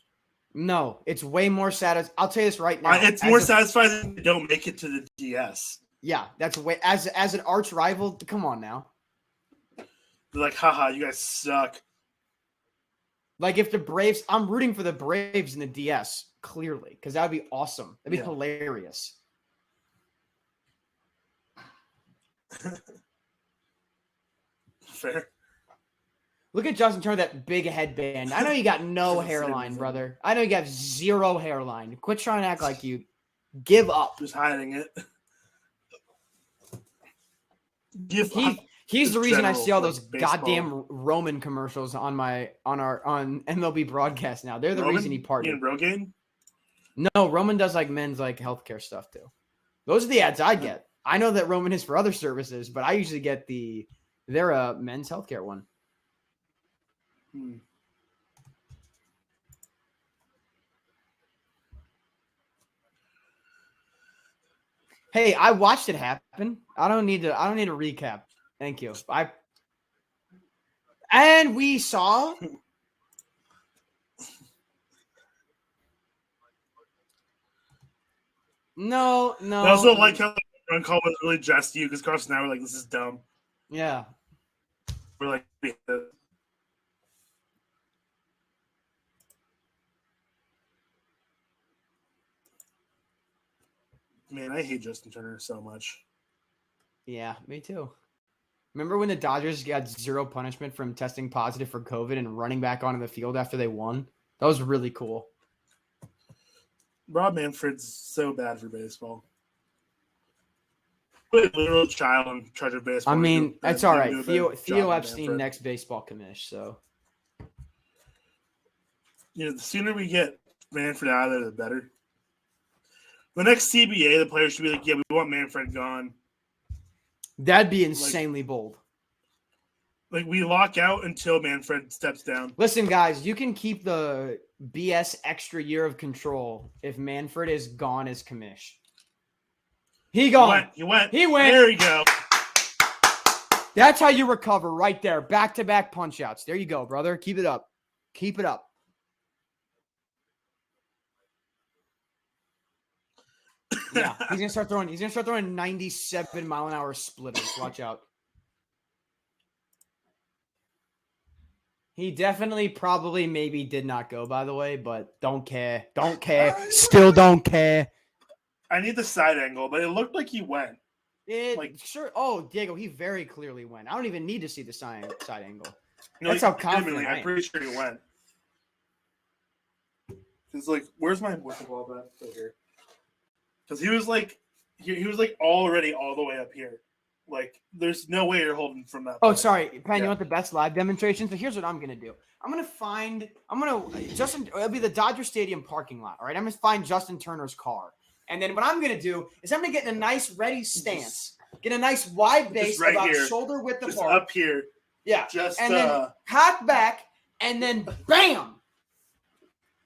No, it's way more satisfying. I'll tell you this right now. It's more satisfying that they don't make it to the DS. Yeah, that's way as an arch rival. Come on now. They're like, haha, you guys suck. Like if the Braves, I'm rooting for the Braves in the DS clearly because that would be awesome. That'd be hilarious. Fair. Look at Justin Turner, that big headband. I know you got no hairline, brother. I know you got zero hairline. Quit trying to act like you give up. Just hiding it. He's the reason I see all those baseball. goddamn Roman commercials on MLB broadcast now. They're the reason he partnered. Rogaine? No, Roman does like men's like healthcare stuff too. Those are the ads I get. I know that Roman is for other services, but I usually get their men's healthcare one. Hey, I watched it happen. I don't need to recap. Thank you. And we saw No. I also like how the run call was really just you because Carson and I were like, this is dumb. Yeah. We're like, man, I hate Justin Turner so much. Yeah, me too. Remember when the Dodgers got zero punishment from testing positive for COVID and running back onto the field after they won? That was really cool. Rob Manfred's so bad for baseball. Put a literal child in charge of baseball. I mean, that's all right. Theo Epstein, next baseball commish, so. the sooner we get Manfred out of there, the better. The next CBA, the players should be like, yeah, we want Manfred gone. That'd be insanely bold. Like, we lock out until Manfred steps down. Listen, guys, you can keep the BS extra year of control if Manfred is gone as commish. He gone. He went. There you go. That's how you recover right there. Back-to-back punch-outs. There you go, brother. Keep it up. Keep it up. Yeah, he's gonna start throwing 97-mile-an-hour splitters. Watch out. He definitely probably maybe did not go, by the way, but don't care. Don't care. Still don't care. I need the side angle, but it looked like he went. Sure. Oh, Diego, he very clearly went. I don't even need to see the side angle. No, that's how confident I am. I'm pretty sure he went. Because, like, where's my ball back? Right here. Because he was like already all the way up here. Like, there's no way you're holding from that. Oh, sorry, Penn. You want the best live demonstration? So here's what I'm gonna do. Justin. It'll be the Dodger Stadium parking lot. All right. I'm gonna find Justin Turner's car, and then what I'm gonna do is I'm gonna get in a nice ready stance, get a nice wide base right about here. shoulder width just apart. Up here. Yeah. Just and then hack back, and then bam,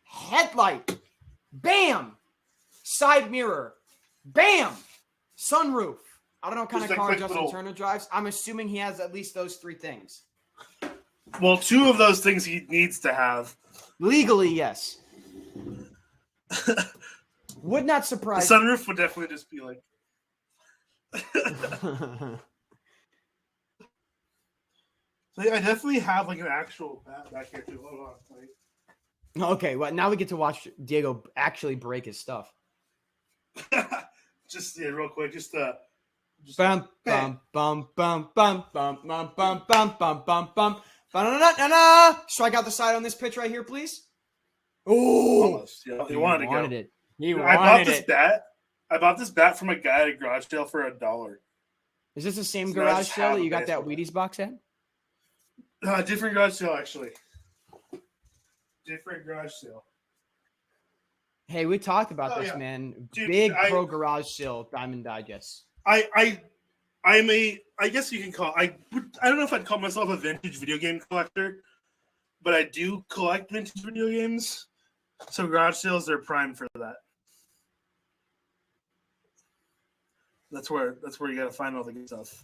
headlight, bam, side mirror, bam, sunroof. I don't know what kind of car Justin Turner drives. I'm assuming he has at least those three things. Well, two of those things he needs to have. Legally, yes. Would not surprise the sunroof would definitely just be like. So I definitely have like an actual bat back here too. Hold on. Okay, well now we get to watch Diego actually break his stuff. Just real quick, just bum bum bum bum bum bum bum bum bum bum bum bum. Strike out the side on this pitch right here, please. Oh, almost. Yeah, he wanted it. I bought this bat from a guy at a garage sale for $1. Is this the same garage sale that you got that Wheaties box at? Different garage sale, actually. Different garage sale. Hey, we talked about this, man. Dude, pro garage sale Diamond Digest. I guess you can call. I don't know if I'd call myself a vintage video game collector, but I do collect vintage video games. So garage sales are prime for that. That's where you got to find all the good stuff.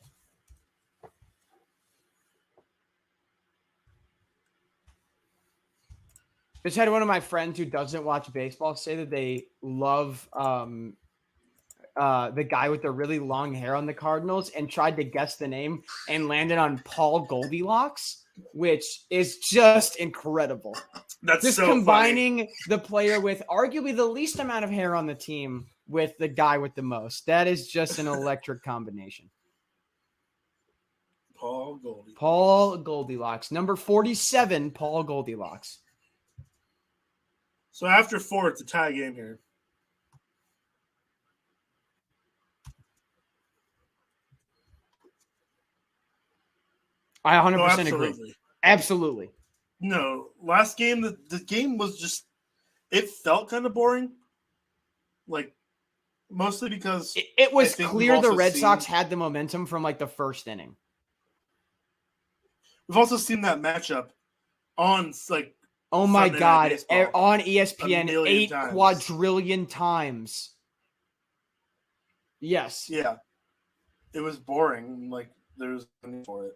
Just had one of my friends who doesn't watch baseball say that they love the guy with the really long hair on the Cardinals and tried to guess the name and landed on Paul Goldilocks, which is just incredible. That's just so combining funny. The player with arguably the least amount of hair on the team with the guy with the most. That is just an electric combination. Paul Goldilocks. Number 47, Paul Goldilocks. So after 4, it's a tie game here. I 100% agree. Absolutely. No, last game, the game was just, it felt kind of boring. Like, mostly because it was clear the Red Sox had the momentum from like the first inning. We've also seen that matchup on like, oh my God, on ESPN 8 quadrillion times. Yes. Yeah. It was boring. Like, there was no need for it.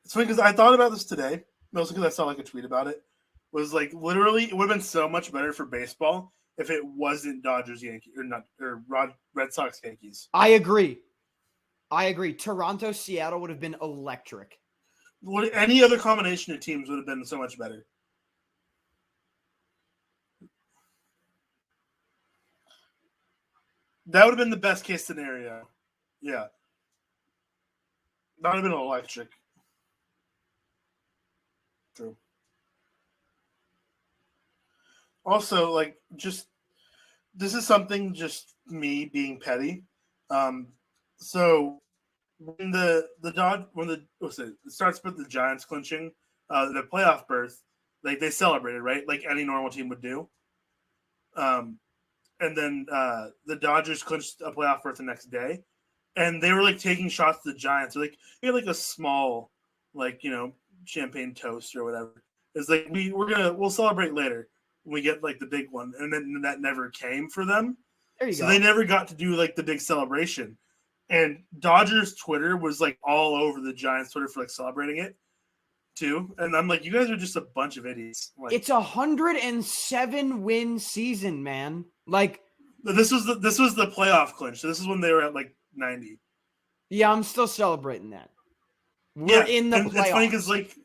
It's funny because I thought about this today, mostly because I saw like a tweet about it. Was like literally, it would have been so much better for baseball if it wasn't Dodgers Yankees or Red Sox Yankees. I agree. Toronto Seattle would have been electric. Any other combination of teams would have been so much better. That would have been the best case scenario. Yeah. That would have been electric. True. Also, like, just this is something just me being petty. So when it starts with the Giants clinching the playoff berth, Like they celebrated, right? Like any normal team would do. And then the Dodgers clinched a playoff berth the next day, and they were like taking shots to the Giants. They're like, they had like a small, like, champagne toast or whatever. It's like we'll celebrate later when we get like the big one, and then that never came for them. There you So go. they never got to do like the big celebration. And Dodgers Twitter was like all over the Giants Twitter for like celebrating it too. And I'm like, you guys are just a bunch of idiots. Like, It's 107 win season, man. Like, this was the playoff clinch. So this is when they were at like 90. yeah, I'm still celebrating that. We're in the playoffs. It's funny because like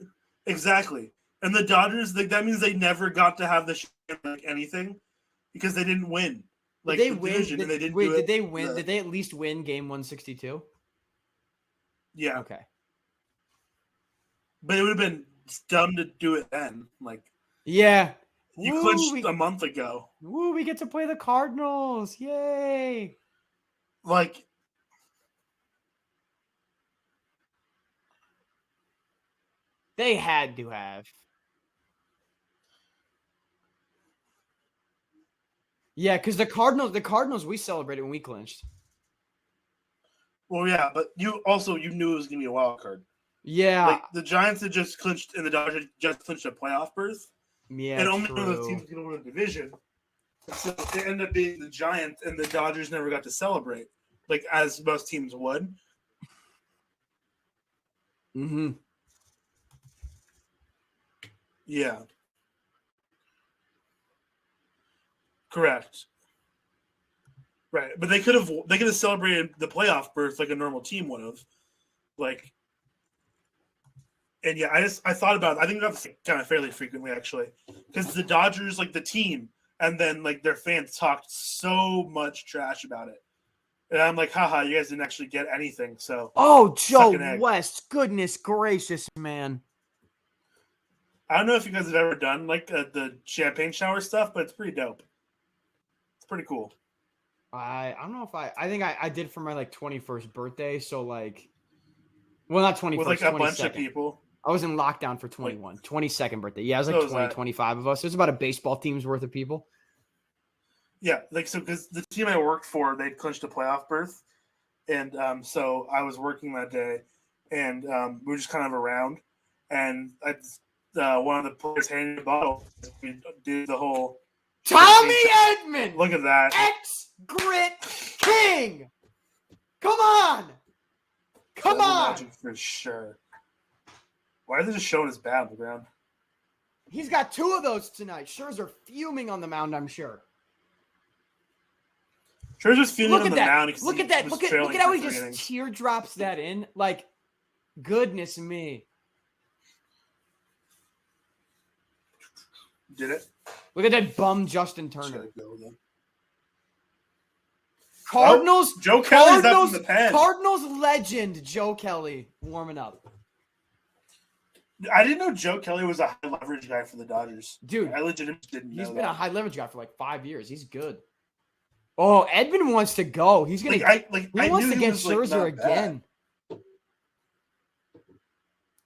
exactly. And the Dodgers, like, that means they never got to have the like anything because they didn't win. Like did they the win? division, and they didn't Wait, do it. did they win? Did they at least win game 162? Yeah. Okay. But it would have been dumb to do it then. Like, yeah. you clinched a month ago. Woo, we get to play the Cardinals. Yay. Like, they had to have. Yeah, because the Cardinals, we celebrated when we clinched. well, yeah, but you knew it was gonna be a wild card. Yeah. Like the Giants had just clinched, and the Dodgers just clinched a playoff berth. Yeah. And only true. one of those teams is gonna win a division. So it ended up being the Giants, and the Dodgers never got to celebrate, like as most teams would. Mm-hmm. Yeah. Correct. Right, but they could have celebrated the playoff berth like a normal team would have, like. And yeah, I thought about it. I think that's kind of fairly frequently actually, because the Dodgers, like the team, and then like their fans talked so much trash about it, and I'm like, haha, you guys didn't actually get anything. So Joe West, goodness gracious, man. I don't know if you guys have ever done like the champagne shower stuff, but it's pretty dope. It's pretty cool. I don't know if I think I did for my like 21st birthday. So like, well, not 21st, with like a 22nd. bunch of people. I was in lockdown for 21, like, 22nd birthday. Yeah, it was like 20, 25 of us. It was about a baseball team's worth of people. Yeah, like so because the team I worked for, they clinched a playoff berth, and so I was working that day, and we were just kind of around, and one of the players handed a bottle. We did the whole Tommy Edman. Look at that. Ex-Grit King. Come on. Come on. Magic for sure. Why are they just showing his bat on the ground? He's got 2 of those tonight. Scherzer fuming on the mound, I'm sure. Scherzer's fuming on the mound. Look at that. Look at how he just teardrops that in. Like, goodness me. Did it? Look at that bum Justin Turner. Cardinals. Oh, Joe Kelly's up in the pen. Cardinals legend Joe Kelly warming up. I didn't know Joe Kelly was a high leverage guy for the Dodgers. Dude, I legitimately didn't know. He's been a high leverage guy for like 5 years. He's good. Oh, Edman wants to go. He's gonna. He wants to get Scherzer again.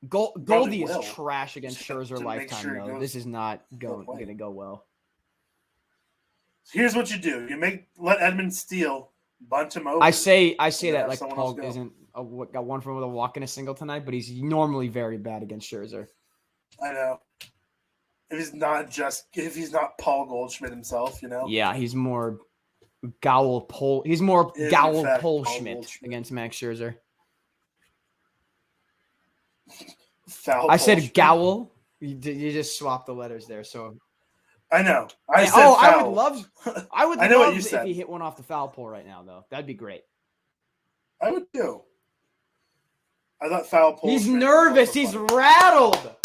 Goldie is trash against Scherzer lifetime though. This is not going to go well. Here's what you do: let Edman steal, bunt him over. I say that like Paul isn't got one from with a walk and a single tonight, but he's normally very bad against Scherzer. I know. If he's not Paul Goldschmidt himself, Yeah, he's more Gowl Pole. He's more Gowl Pole Schmidt against Max Scherzer. I said Gowl. You just swapped the letters there, so. I know. I would love I know what you said. If he hit one off the foul pole right now, though. That'd be great. I would too. I thought foul pole. He's nervous. He's rattled.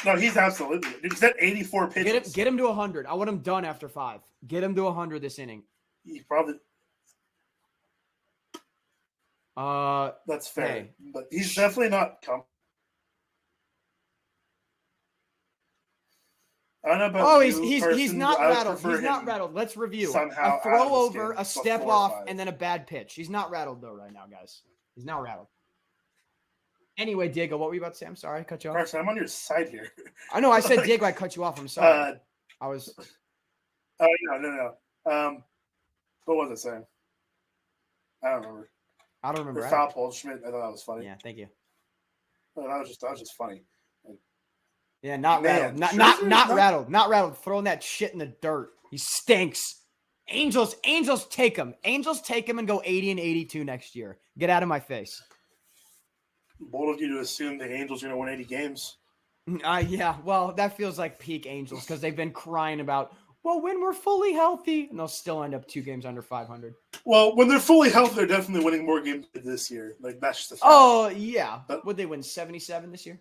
No, he's absolutely. Dude, he's at 84 pitches. Get him to 100. I want him done after 5. Get him to 100 this inning. He probably. That's fair, hey. But he's definitely not. I don't know about he's not rattled. He's not rattled. Let's review. Somehow a throw over, a step off, and then a bad pitch. He's not rattled though right now, guys. He's not rattled. Anyway, Diego, what were you about to say? I'm sorry, I cut you off. Carson, I'm on your side here. I know I said Diego, I cut you off. I'm sorry. I was. Oh no. What was I saying? I don't remember. I don't remember. The foul pole Schmidt. I thought that was funny. Yeah, thank you. Oh, that was just funny. Yeah, not rattled. Not rattled. Not rattled. Throwing that shit in the dirt. He stinks. Angels take him. Angels take him and go 80 and 82 next year. Get out of my face. Bold of you to assume the Angels are going to win 80 games. Yeah, well, that feels like peak Angels because they've been crying about, well, when we're fully healthy, and they'll still end up 2 games under 500. Well, when they're fully healthy, they're definitely winning more games this year. Like, that's just a fact. Oh, yeah. But would they win 77 this year?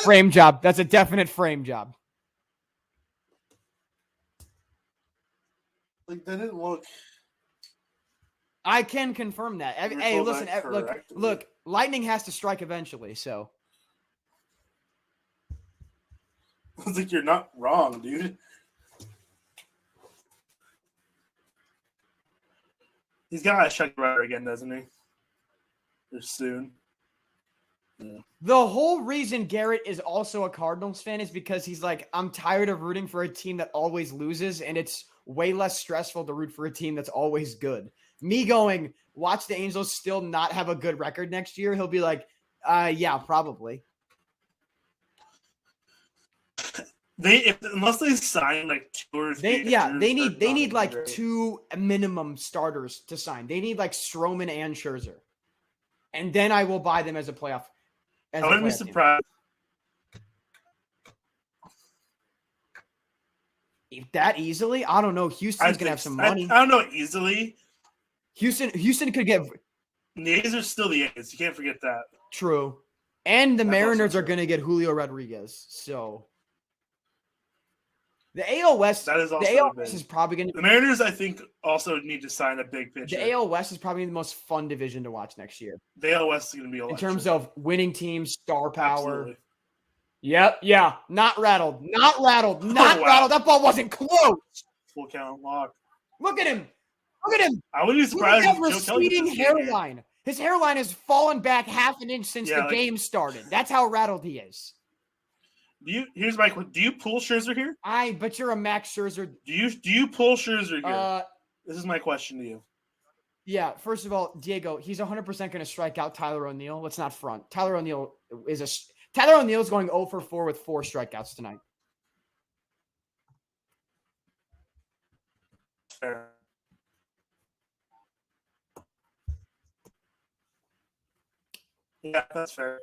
Frame job. That's a definite frame job. Like, they didn't look. I can confirm that. Hey, listen, look, lightning has to strike eventually, so. I was like, you're not wrong, dude. He's got to check right again, doesn't he? Or soon. Yeah. The whole reason Garrett is also a Cardinals fan is because he's like, I'm tired of rooting for a team that always loses, and it's way less stressful to root for a team that's always good. Me going, watch the Angels still not have a good record next year, he'll be like, yeah, probably. Unless they sign like 2 or 3. They need like great. 2 minimum starters to sign. They need like Stroman and Scherzer. And then I will buy them as a playoff. I wouldn't be surprised. If that easily? I don't know. Houston's going to have some money. I don't know easily. Houston could get. The A's are still the A's. You can't forget that. True. And the Mariners are going to get Julio Rodriguez. So. The AL West, is probably going to. The Mariners, I think, also need to sign a big pitcher. The AL West is probably the most fun division to watch next year. The AL West is going to be electric. In terms of winning teams, star power. Absolutely. Yep, yeah, not rattled. Rattled. That ball wasn't close. Full count lock. Look at him. I wouldn't be surprised. Look at his receding hairline. His hairline has fallen back half an inch since the game started. That's how rattled he is. Here's my question. Do you pull Scherzer here? But you're a Max Scherzer. Do you pull Scherzer here? This is my question to you. Yeah, first of all, Diego, he's 100% going to strike out Tyler O'Neill. Let's not front. Tyler O'Neill is going 0 for 4 with 4 strikeouts tonight. Fair. Yeah, that's fair.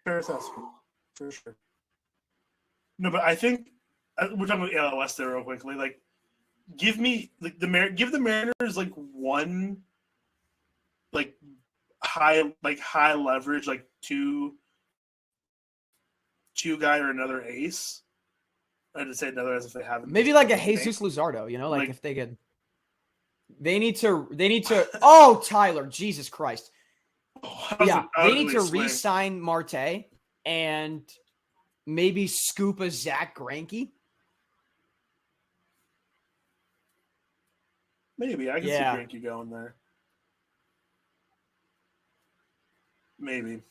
Fair assessment. For sure. No, but I think we're talking about AL West there real quickly. Like, give me like give the Mariners like one like high leverage like two guy or another ace. I would say another as if they haven't. Maybe like a Jesus Luzardo, like if they could. They need to. Oh, Tyler, Jesus Christ! They need to re-sign Marte. And maybe scoop a Zach Greinke. Maybe I can see Greinke going there. Maybe.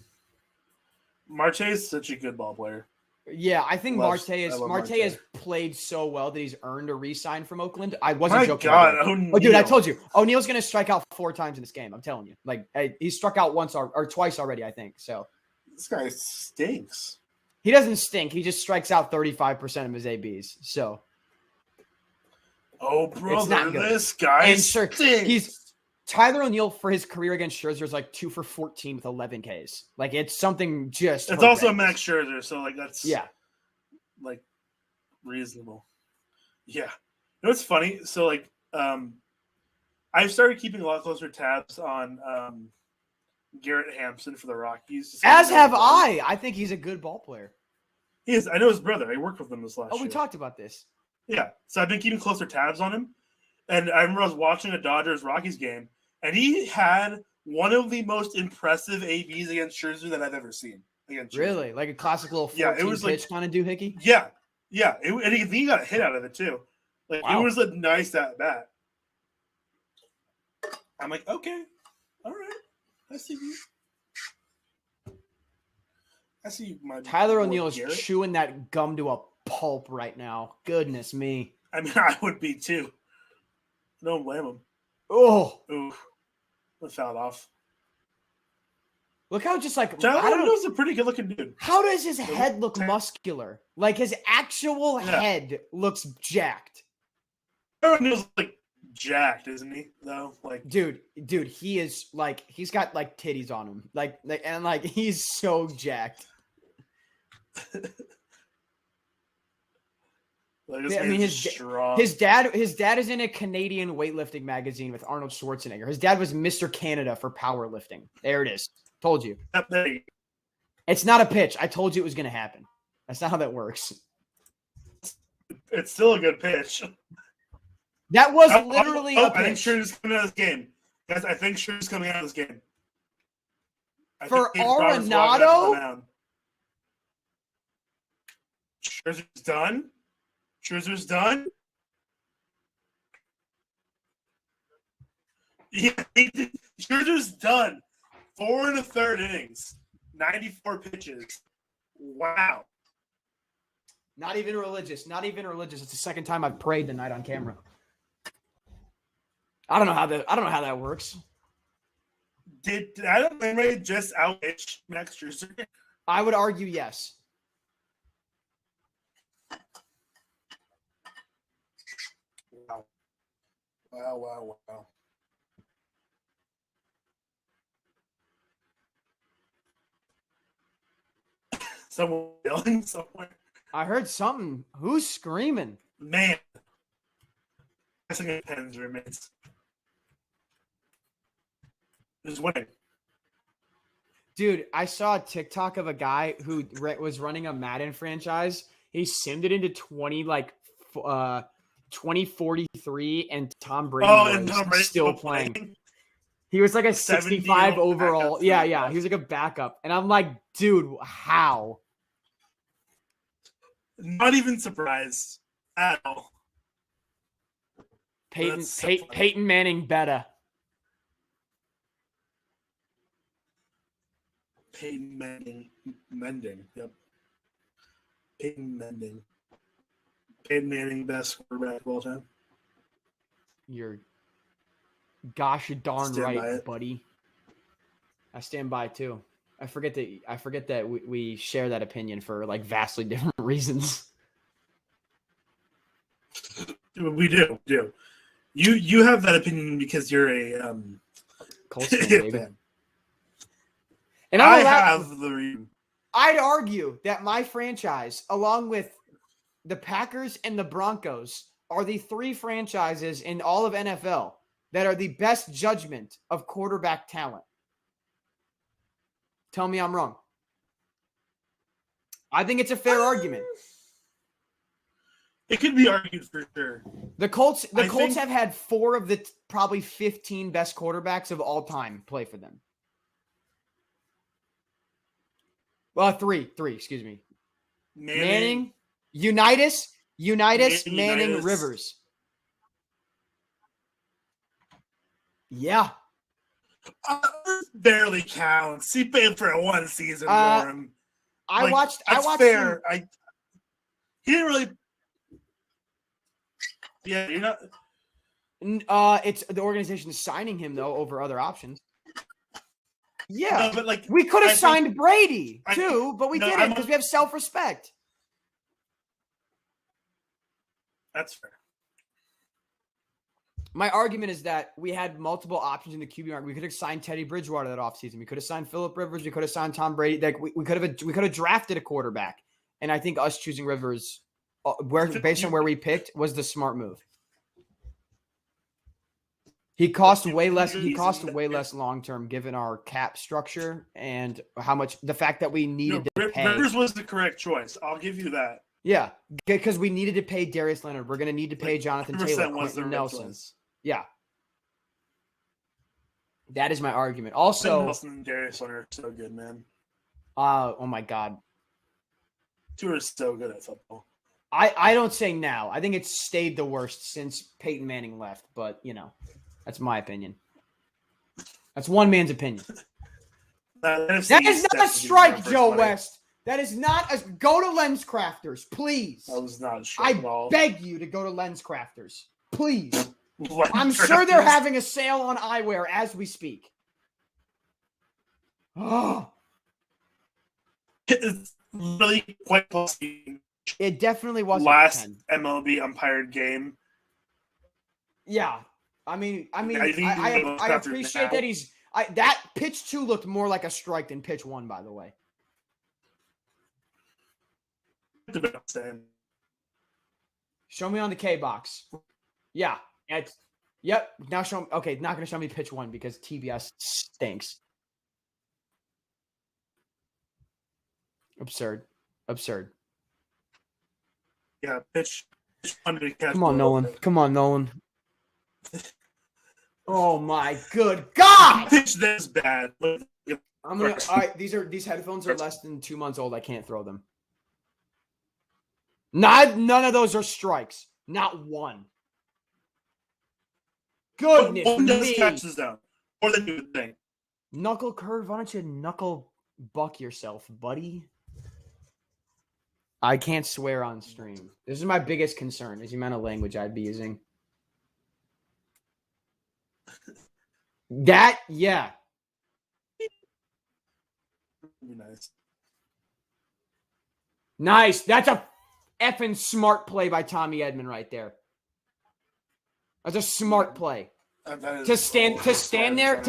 Marte is such a good ball player. Yeah, I think Marte has played so well that he's earned a re-sign from Oakland. I wasn't joking. Oh, dude, I told you. O'Neal's going to strike out 4 times in this game. I'm telling you. Like, he struck out once or twice already, I think. So. This guy stinks. He doesn't stink. He just strikes out 35% of his ABs. So. Oh, brother, this guy stinks. Tyler O'Neill for his career against Scherzer is like 2 for 14 with 11 Ks. Like, it's something just. It's also Max Scherzer, so like that's like reasonable. Yeah, you know what's funny? So like, I've started keeping a lot closer tabs on Garrett Hampson for the Rockies. As have I. I think he's a good ball player. He is. I know his brother. I worked with him this last year. Oh, we talked about this. Yeah. So I've been keeping closer tabs on him. And I remember I was watching a Dodgers-Rockies game, and he had one of the most impressive ABs against Scherzer that I've ever seen. Really? Like a classic little 14 pitch kind of doohickey? Yeah. Yeah. And he got a hit out of it, too. Like, It was a nice at-bat. I'm like, okay, all right, I see you. I see my Tyler boy O'Neill is Garrett. chewing that gum to a pulp right now. Goodness me. I mean, I would be too. Don't blame him. Oh, Ooh, I fouled off. look how just like Tyler O'Neill's a pretty good looking dude. How does his head look muscular? Like his actual head looks jacked. Tyler O'Neill's like jacked, isn't he? Though, like, dude, he is like he's got like titties on him, like he's so jacked. I mean, his dad is in a Canadian weightlifting magazine with Arnold Schwarzenegger. His dad was Mr. Canada for powerlifting. There it is. Told you. It's not a pitch. I told you it was going to happen. That's not how that works. It's still a good pitch. That was literally a pitch. I think Schroeder's coming out of this game. Guys, I think Schroeder's coming out of this game. For Arenado? Scherzer's done. Scherzer's done. Yeah, Scherzer's done. 4 1/3 innings, 94 pitches. Wow. Not even religious. Not even religious. It's the second time I've prayed tonight on camera. I don't know how that works. Did Adam Wainwright just out-pitch Max Scherzer? I would argue yes. Wow. Someone yelling somewhere. I heard something. Who's screaming? Man. I think it depends, roommates. Who's winning? Dude, I saw a TikTok of a guy who was running a Madden franchise. He simmed it into 2043, and Tom Brady was still playing. He was like a 65 overall. Yeah. He was like a backup. And I'm like, dude, how? Not even surprised at all. Peyton Manning beta. Peyton Mending. Yep. Peyton Mending. Peyton Manning, best quarterback of all time. You're gosh darn right, buddy. I stand by it too. I forget that we share that opinion for like vastly different reasons. We do. You have that opinion because you're a Colts fan. And I'd argue that my franchise, along with the Packers and the Broncos, are the 3 franchises in all of NFL that are the best judgment of quarterback talent. Tell me I'm wrong. I think it's a fair argument. It could be argued for sure. The Colts have had 4 of the probably 15 best quarterbacks of all time play for them. Well, 3, excuse me. Manning, Unitas, Manning, Rivers. Yeah. Barely counts. He paid for 1 season for him. I watched fair. He didn't really. Yeah, you're not. It's the organization is signing him though over other options. Yeah, no, but like we could have signed Brady too, but we didn't because we have self-respect. That's fair. My argument is that we had multiple options in the QB market. We could have signed Teddy Bridgewater that offseason. We could have signed Phillip Rivers. We could have signed Tom Brady. Like we could have drafted a quarterback. And I think us choosing Rivers, based on where we picked, was the smart move. He cost way less. He cost way less long term, given our cap structure and how much the fact that we needed to pay. Rivers was the correct choice. I'll give you that. Yeah, because we needed to pay Darius Leonard. We're going to need to pay Jonathan Taylor, Quentin Nelson. Yeah, that is my argument. Also, Nelson and Darius Leonard are so good, man. Oh my God, 2 are so good at football. I don't say now. I think it's stayed the worst since Peyton Manning left, but that's my opinion. That's one man's opinion. That is not a strike, Joe West. That is not a go to Lens Crafters, please. That was not a strike at all. I beg you to go to Lens Crafters, please. I'm sure they're having a sale on eyewear as we speak. Oh, it's really quite close. It definitely wasn't last MLB umpired game. Yeah, I I appreciate that that pitch 2 looked more like a strike than pitch 1, by the way. Show me on the K box. Yeah, yep. Now show me. Okay, not gonna show me pitch 1 because TBS stinks. Absurd. Yeah, pitch 1 to catch. Come on, Nolan. Oh my good God! Pitch this bad. All right, these headphones are less than 2 months old. I can't throw them. None of those are strikes. Not one. Goodness one does me. catch this down. More than you would think. Knuckle curve. Why don't you knuckle buck yourself, buddy? I can't swear on stream. This is my biggest concern, is the amount of language I'd be using. Yeah. Nice. Nice. That's a effing smart play by Tommy Edman right there. That's a smart play. To stand there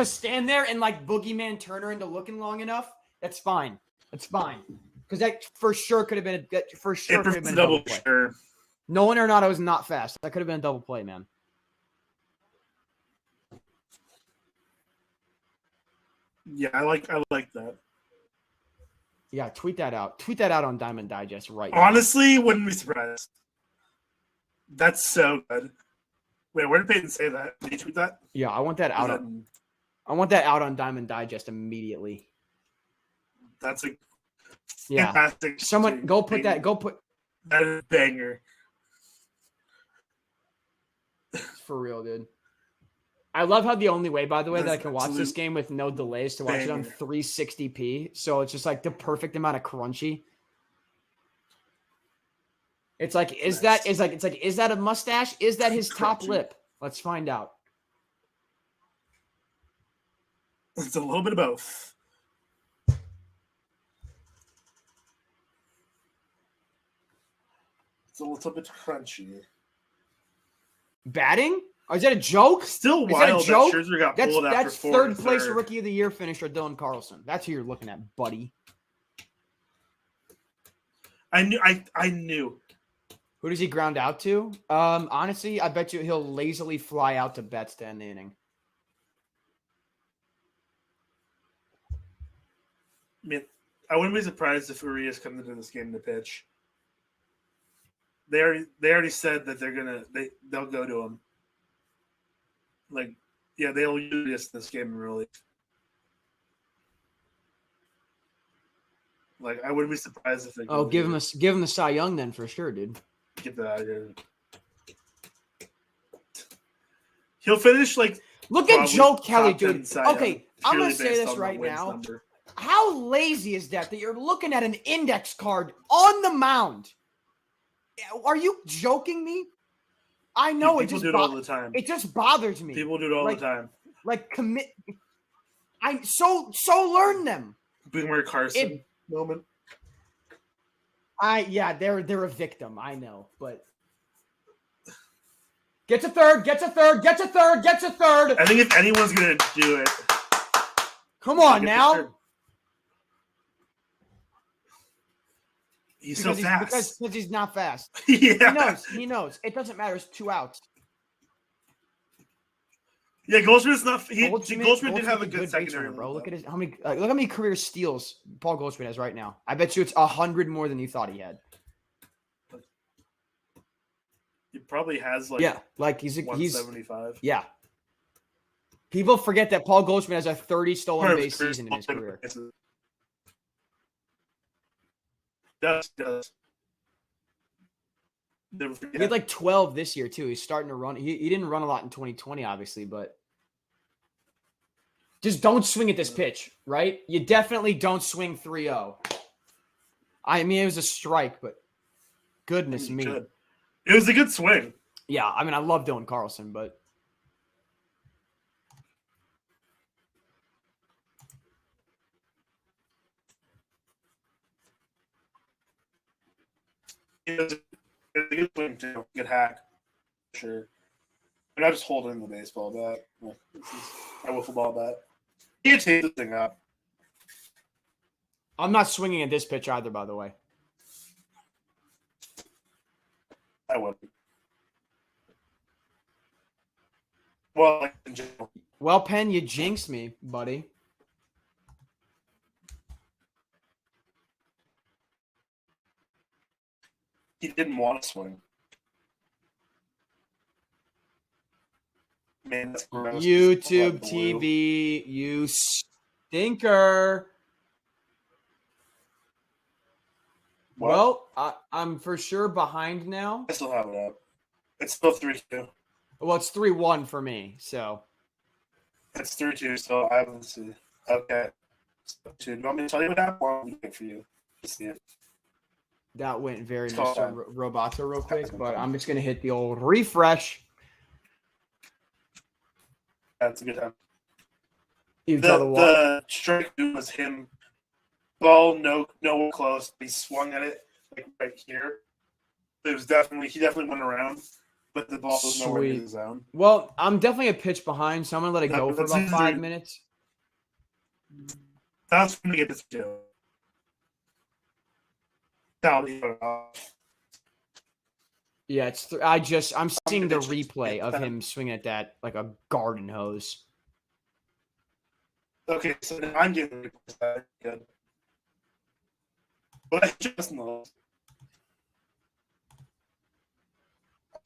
and like boogeyman Turner into looking long enough. That's fine. Because that for sure could have been a double play. Sure. Nolan Arenado is not fast. That could have been a double play, man. Yeah, I like that. Yeah, tweet that out. Tweet that out on Diamond Digest right now. Honestly, wouldn't be surprised. That's so good. Wait, where did Peyton say that? Did he tweet that? Yeah, I want that out. I want that out on Diamond Digest immediately. That's a fantastic. Someone go put that. Go put that is a banger. For real, dude. I love how the only way, by the way, that I can watch this game with no delays to watch it on 360p. So it's just like the perfect amount of crunchy. It's like, is that a mustache? Is that his top lip? Let's find out. It's a little bit of both. It's a little bit crunchy. Batting? Oh, is that a joke? Still wild that Scherzer got pulled after That's third place Rookie of the Year finisher Dylan Carlson. That's who you're looking at, buddy. I knew. Who does he ground out to? Honestly, I bet you he'll lazily fly out to Betts to end the inning. I mean, I wouldn't be surprised if Urias comes into this game to pitch. They already said that they'll go to him. Like, yeah, they'll use this game in relief. Like, I wouldn't be surprised if they. Give him the Cy Young then for sure, dude. Get that out of here. He'll finish like. Look at Joe Kelly, dude. Okay, I'm gonna say this right now. Number. How lazy is that you're looking at an index card on the mound? Are you joking me? I know people do it all the time. It just bothers me. People do it all the time. Like commit. So learn them. Boomer Carson moment. They're a victim. I know, but get to third. I think if anyone's gonna do it, come on now. He's so fast. Because he's not fast. Yeah. He knows. It doesn't matter. It's 2 outs. Yeah, Goldschmidt's not. Goldschmidt did have a good secondary, bro. Look at how many career steals Paul Goldschmidt has right now. I bet you it's 100 more than you thought he had. He probably has he's 175. Yeah. People forget that Paul Goldschmidt has a 30 stolen base season in his career. Does. He had like 12 this year too. He's starting to run. He didn't run a lot in 2020, obviously, but Just don't swing at this pitch, right? You definitely don't swing 3-0. I mean, it was a strike, but goodness me. Good. It was a good swing. Yeah, I mean, I love Dylan Carlson, but It was a good swing too. Good hack, sure. And I'm just holding the baseball bat. My wiffle ball bat. You take this thing up. I'm not swinging at this pitch either, by the way. I would. Well, like in general. Well, Penn, you jinxed me, buddy. He didn't want to swing. Man, that's gross. YouTube TV, you stinker. What? Well, I'm for sure behind now. I still have it up. It's still 3-2. Well, it's 3-1 for me, so. It's 3-2, so I haven't seen. Okay. So, do you want me to tell you what happened? Or wait for you to see it? That went very It's Mr. called- Roboto real quick, but I'm just going to hit the old refresh. That's a good time. You tell the wall. The strike was him. Ball no close. He swung at it like right here. It was he definitely went around, but the ball was nowhere near the zone. Well, I'm definitely a pitch behind, so I'm going to let it go for about 5 minutes. That's going to get this deal. Yeah, I'm seeing the replay of him swinging at that like a garden hose. Okay, so then I'm getting that good. But I just know.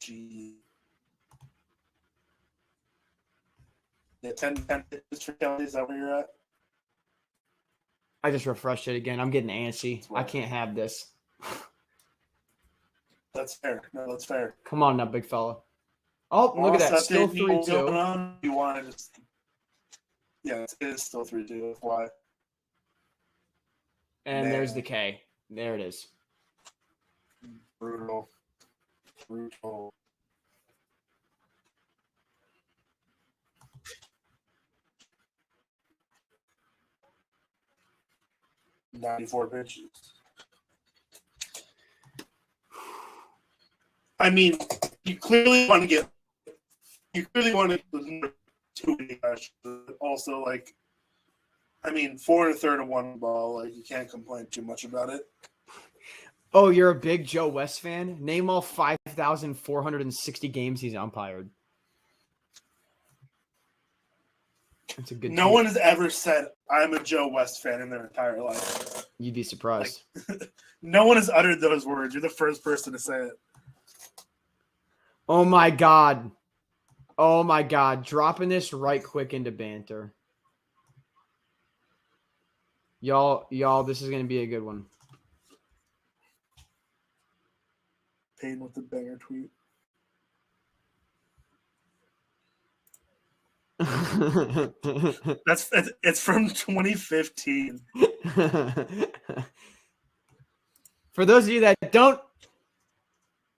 Gee. Yeah, 10 pitches for Kelly. Is that where you're at? I just refreshed it again. I'm getting antsy. I can't have this. That's fair. No, that's fair. Come on now, big fella. Oh, look at that. Still 3-2. You want to just... Yeah, it is still 3-2. That's why. And there's the K. There it is. Brutal. 94 pitches. I mean, you clearly want to get 2 guys, but also like, I mean, 4 1/3 of one ball. Like, you can't complain too much about it. Oh, you're a big Joe West fan? Name all 5,460 games he's umpired. That's a good. No one has ever said I'm a Joe West fan in their entire life. You'd be surprised. No one has uttered those words. You're the first person to say it. Oh my god. Oh my god. Dropping this right quick into banter. Y'all, this is gonna be a good one. Payne with the banger tweet. It's from 2015. For those of you that don't,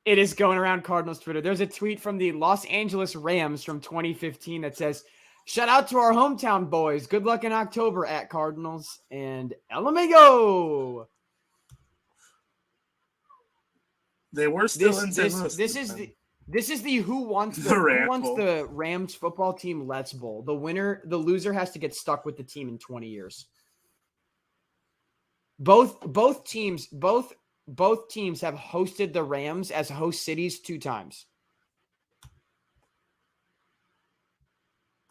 it is going around Cardinals Twitter. There's a tweet from the Los Angeles Rams from 2015 that says, "Shout out to our hometown boys. Good luck in October at Cardinals and El Amigo." They were still in St. Louis. This is the who wants the Rams football team Let's Bowl. The loser has to get stuck with the team in 20 years. Both teams have hosted the Rams as host cities 2 times.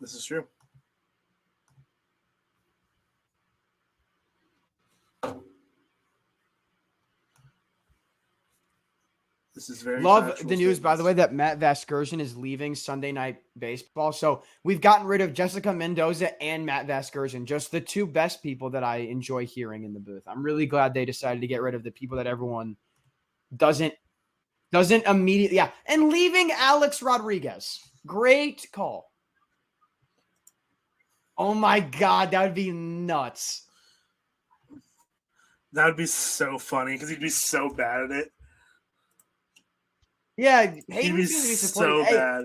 This is true. This is very love the news, by the way, that Matt Vasgersian is leaving Sunday Night Baseball. So we've gotten rid of Jessica Mendoza and Matt Vasgersian, just the 2 best people that I enjoy hearing in the booth. I'm really glad they decided to get rid of the people that everyone doesn't immediately. Yeah, and leaving Alex Rodriguez. Great call. Oh my God, that would be nuts. That would be so funny because he'd be so bad at it. Yeah, He'd be Hayden's going to be supporting. so bad.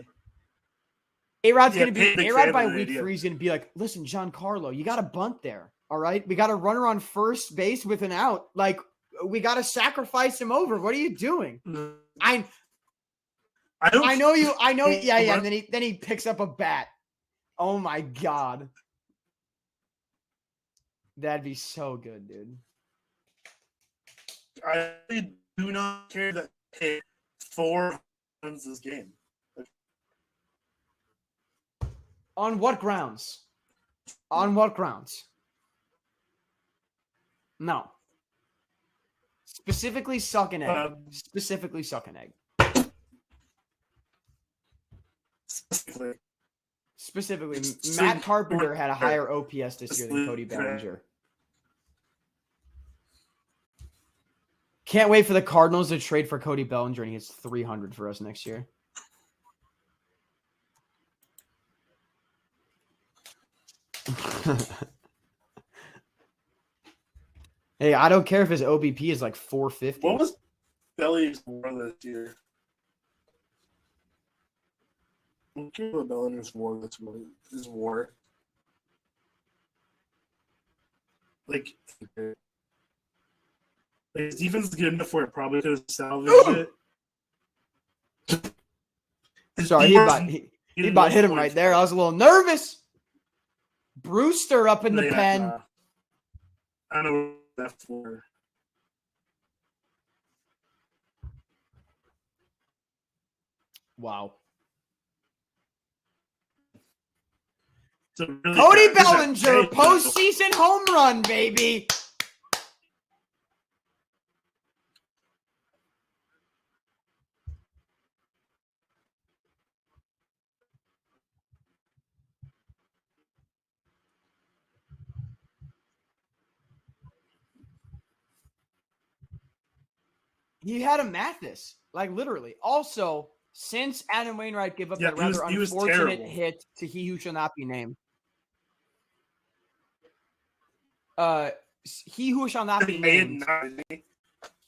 A-Rod's Yeah, going to be big A-Rod fan by of the week idea. 3 is going to be like, listen, Giancarlo, you got to bunt there. All right, we got a runner on first base with an out. Like, we got to sacrifice him over. What are you doing? I know you. Yeah. And then he picks up a bat. Oh my God, that'd be so good, dude. I do not care that hit 4 runs this game. On what grounds? On what grounds? No. Specifically, suck an egg. Specifically, suck an egg. Specifically, Matt Carpenter had a higher OPS this year than Cody Bellinger. Can't wait for the Cardinals to trade for Cody Bellinger and he hits 300 for us next year. Hey, I don't care if his OBP is like 450. What was Belly's WAR this year? I'm curious what Bellinger's WAR this year. His WAR. Like his defense is good enough where it probably could have salvaged it. Sorry, he about hit him right there. I was a little nervous. Brewster up in the pen. I don't know what that's for. Wow. So really Cody Bellinger, postseason home run, baby. He had a Mathis, like literally. Also, since Adam Wainwright gave up that rather unfortunate hit to he who shall not be named. He who shall not be named.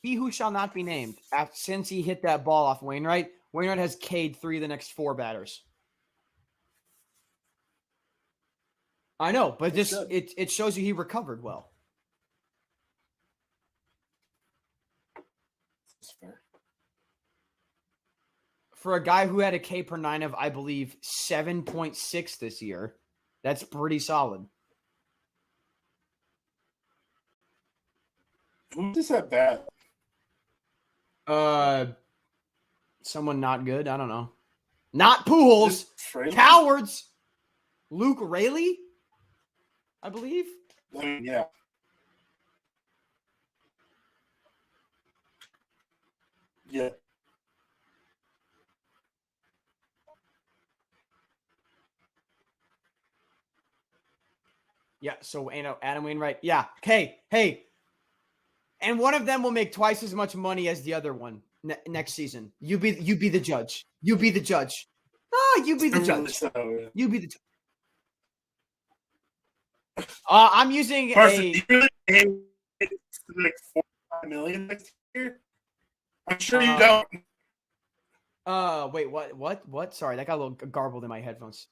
He who shall not be named. Since he hit that ball off Wainwright, Wainwright has K'd 3 of the next 4 batters. I know, but it shows you he recovered well. That's fair. For a guy who had a K per 9 of, I believe, 7.6 this year, that's pretty solid. Who does that bat? Someone not good. I don't know. Not Pujols. Cowards. Luke Raley, I believe. Yeah. Yeah. Yeah. So Adam Wainwright. Yeah. Hey. And one of them will make twice as much money as the other one next season. You be the judge. You be the judge. Oh, you be the judge. You be the judge. I'm using like $4 million next year. I'm sure you don't. Wait, what? Sorry, that got a little garbled in my headphones.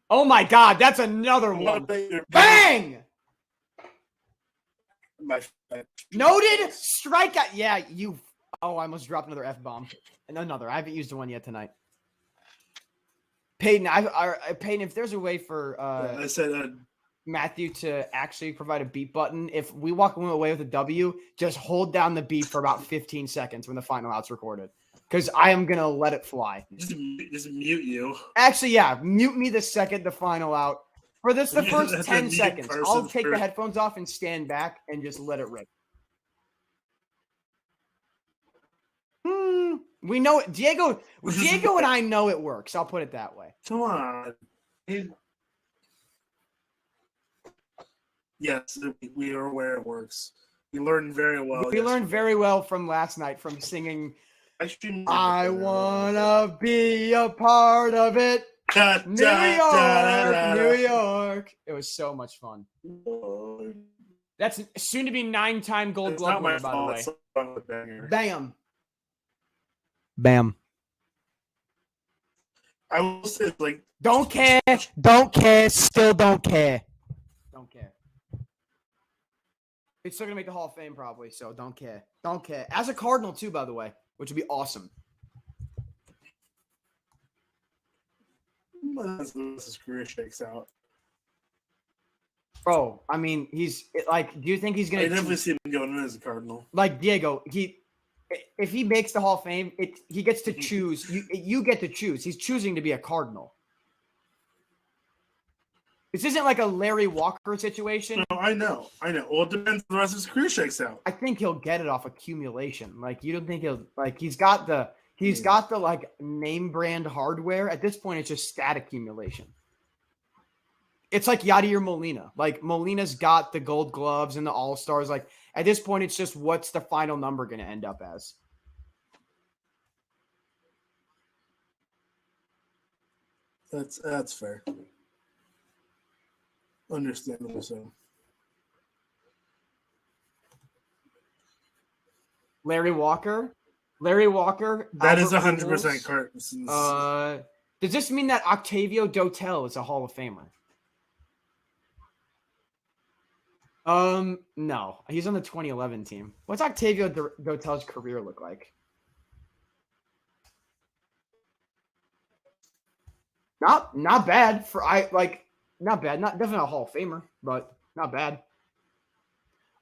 Oh my God, that's another one. Bang! Noted strikeout. Yeah, you. Oh, I almost dropped another F-bomb. And another. I haven't used one yet tonight. Peyton, Peyton, if there's a way for I said Matthew to actually provide a beep button, if we walk away with a W, just hold down the beep for about 15 seconds when the final out's recorded. Because I am gonna let it fly. Just mute you. Actually, yeah, mute me the second the final out. For the first 10 seconds, I'll take the headphones off and stand back and just let it rip. We know it. Diego and I know it works. I'll put it that way. Come on. Yes, we are aware it works. We learned very well. We learned very well from last night from singing I wanna be a part of it. New York. York. It was so much fun. That's soon to be 9-time Gold Glove winner, by the way. Bam. Bam. I will say, like, Don't care, still don't care. Don't care. It's still gonna make the Hall of Fame probably, so don't care. Don't care. As a Cardinal too, by the way, which would be awesome. As his career shakes out. Bro, I mean, he's like, do you think he's gonna? I definitely see him going in as a Cardinal. Like Diego, if he makes the Hall of Fame, he gets to choose. You get to choose. He's choosing to be a Cardinal. This isn't like a Larry Walker situation. No, I know. Well, it depends on the rest of his career shakes out. I think he'll get it off accumulation. Like, you don't think he'll like he's got the like name brand hardware. At this point, it's just stat accumulation. It's like Yadier Molina. Like, Molina's got the Gold Gloves and the All-Stars. Like, at this point, it's just what's the final number going to end up as. That's fair. Understandable. So, Larry Walker. That is 100% Cardinals. Does this mean that Octavio Dotel is a Hall of Famer? No. He's on the 2011 team. What's Octavio Dotel's career look like? Not bad for not bad. Not definitely a Hall of Famer, but not bad.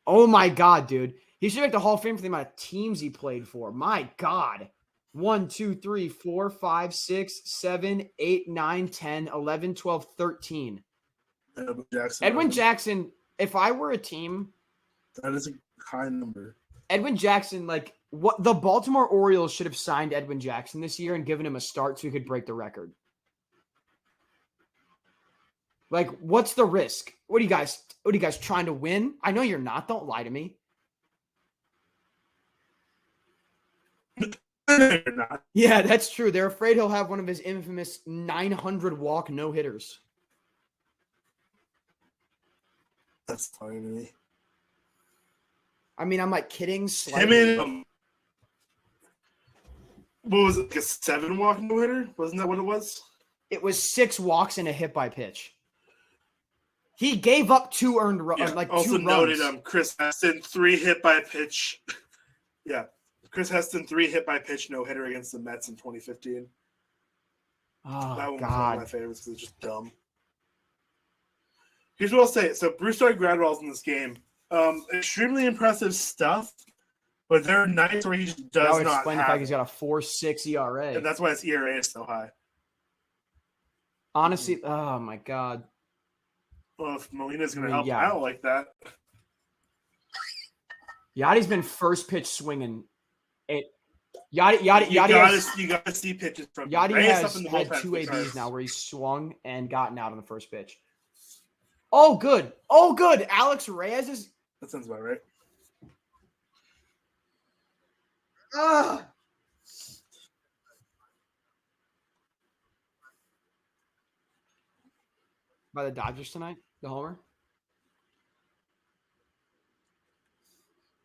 Oh my God, dude. He should make the Hall of Fame for the amount of teams he played for. My God. 1, 2, 3, 4, 5, 6, 7, 8, 9, 10, 11, 12, 13. Edwin Jackson, if I were a team. That is a high number. Edwin Jackson, like, what the Baltimore Orioles should have signed Edwin Jackson this year and given him a start so he could break the record. Like, what's the risk? What are you guys trying to win? I know you're not. Don't lie to me. You're not. Yeah, that's true. They're afraid he'll have one of his infamous 900 walk no-hitters. That's funny to me. I mean, I'm like kidding Him slightly. and what was it, like a 7 walk no-hitter? Wasn't that what it was? It was 6 walks and a hit by pitch. He gave up 2 earned runs. Yeah. Like also 2 noted, runs. Chris Heston 3 hit by pitch. Yeah, Chris Heston 3 hit by pitch no hitter against the Mets in 2015. Oh, That one was one God. of my favorites because it's just dumb. Here's what I'll say. So Bruce started Gradwell's in this game. Extremely impressive stuff, but there are nights where he just That does would not explain the have fact he's got a 4.6 ERA. and that's why his ERA is so high. Honestly, oh my God. Well, if Molina's going to I mean, help yeah. out like that, Yachty's been first pitch swinging. Yachty you got to see pitches from Yachty Reyes has up in the had bullpen 2 for ABs Cardinals. now where he's swung and gotten out on the first pitch. Oh, good. Oh, good. Alex Reyes is. That sounds about right. By the Dodgers tonight, the homer.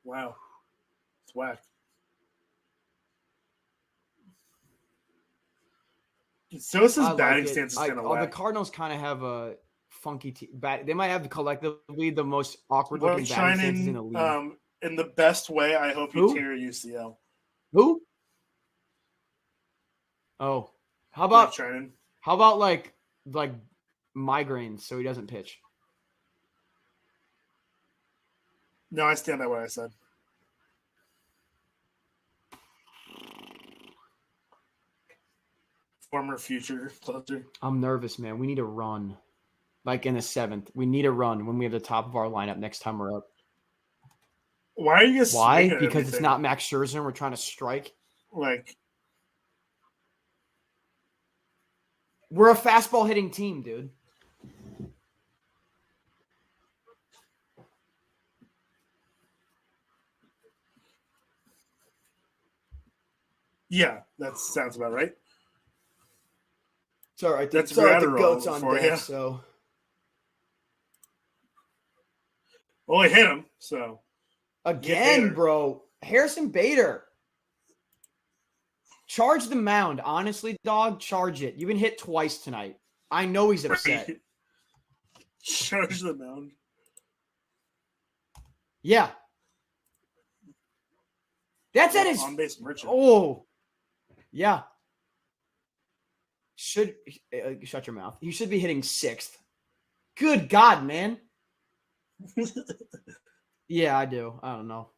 Wow, it's whack. Sosa's batting stance is kind of The whack. Cardinals kind of have a funky bat. They might have collectively the most awkward Well, looking batting stances in the league. In the best way, I hope you tear your UCL. Who? Oh, how Blake about Trinan. like migraines so he doesn't pitch? No, I stand by what I said. Former future closer. I'm nervous, man. We need a run. Like in the 7th. We need a run when we have the top of our lineup next time we're up. Why are you guys Why? swinging at Because it's everything? not Max Scherzer and we're trying to strike. Like, We're a fastball hitting team, dude. yeah, that sounds about right. It's all right. That's It's all right. The Gratterall goat's on for deck, you. so Well, I hit him, so. Again, bro. Harrison Bader. Charge the mound. Honestly, dog, charge it. You've been hit twice tonight. I know he's upset. Charge the mound. Yeah. That's at his on-base merchant. Oh. Yeah. Should shut your mouth. You should be hitting 6th. Good God, man. Yeah, I do. I don't know.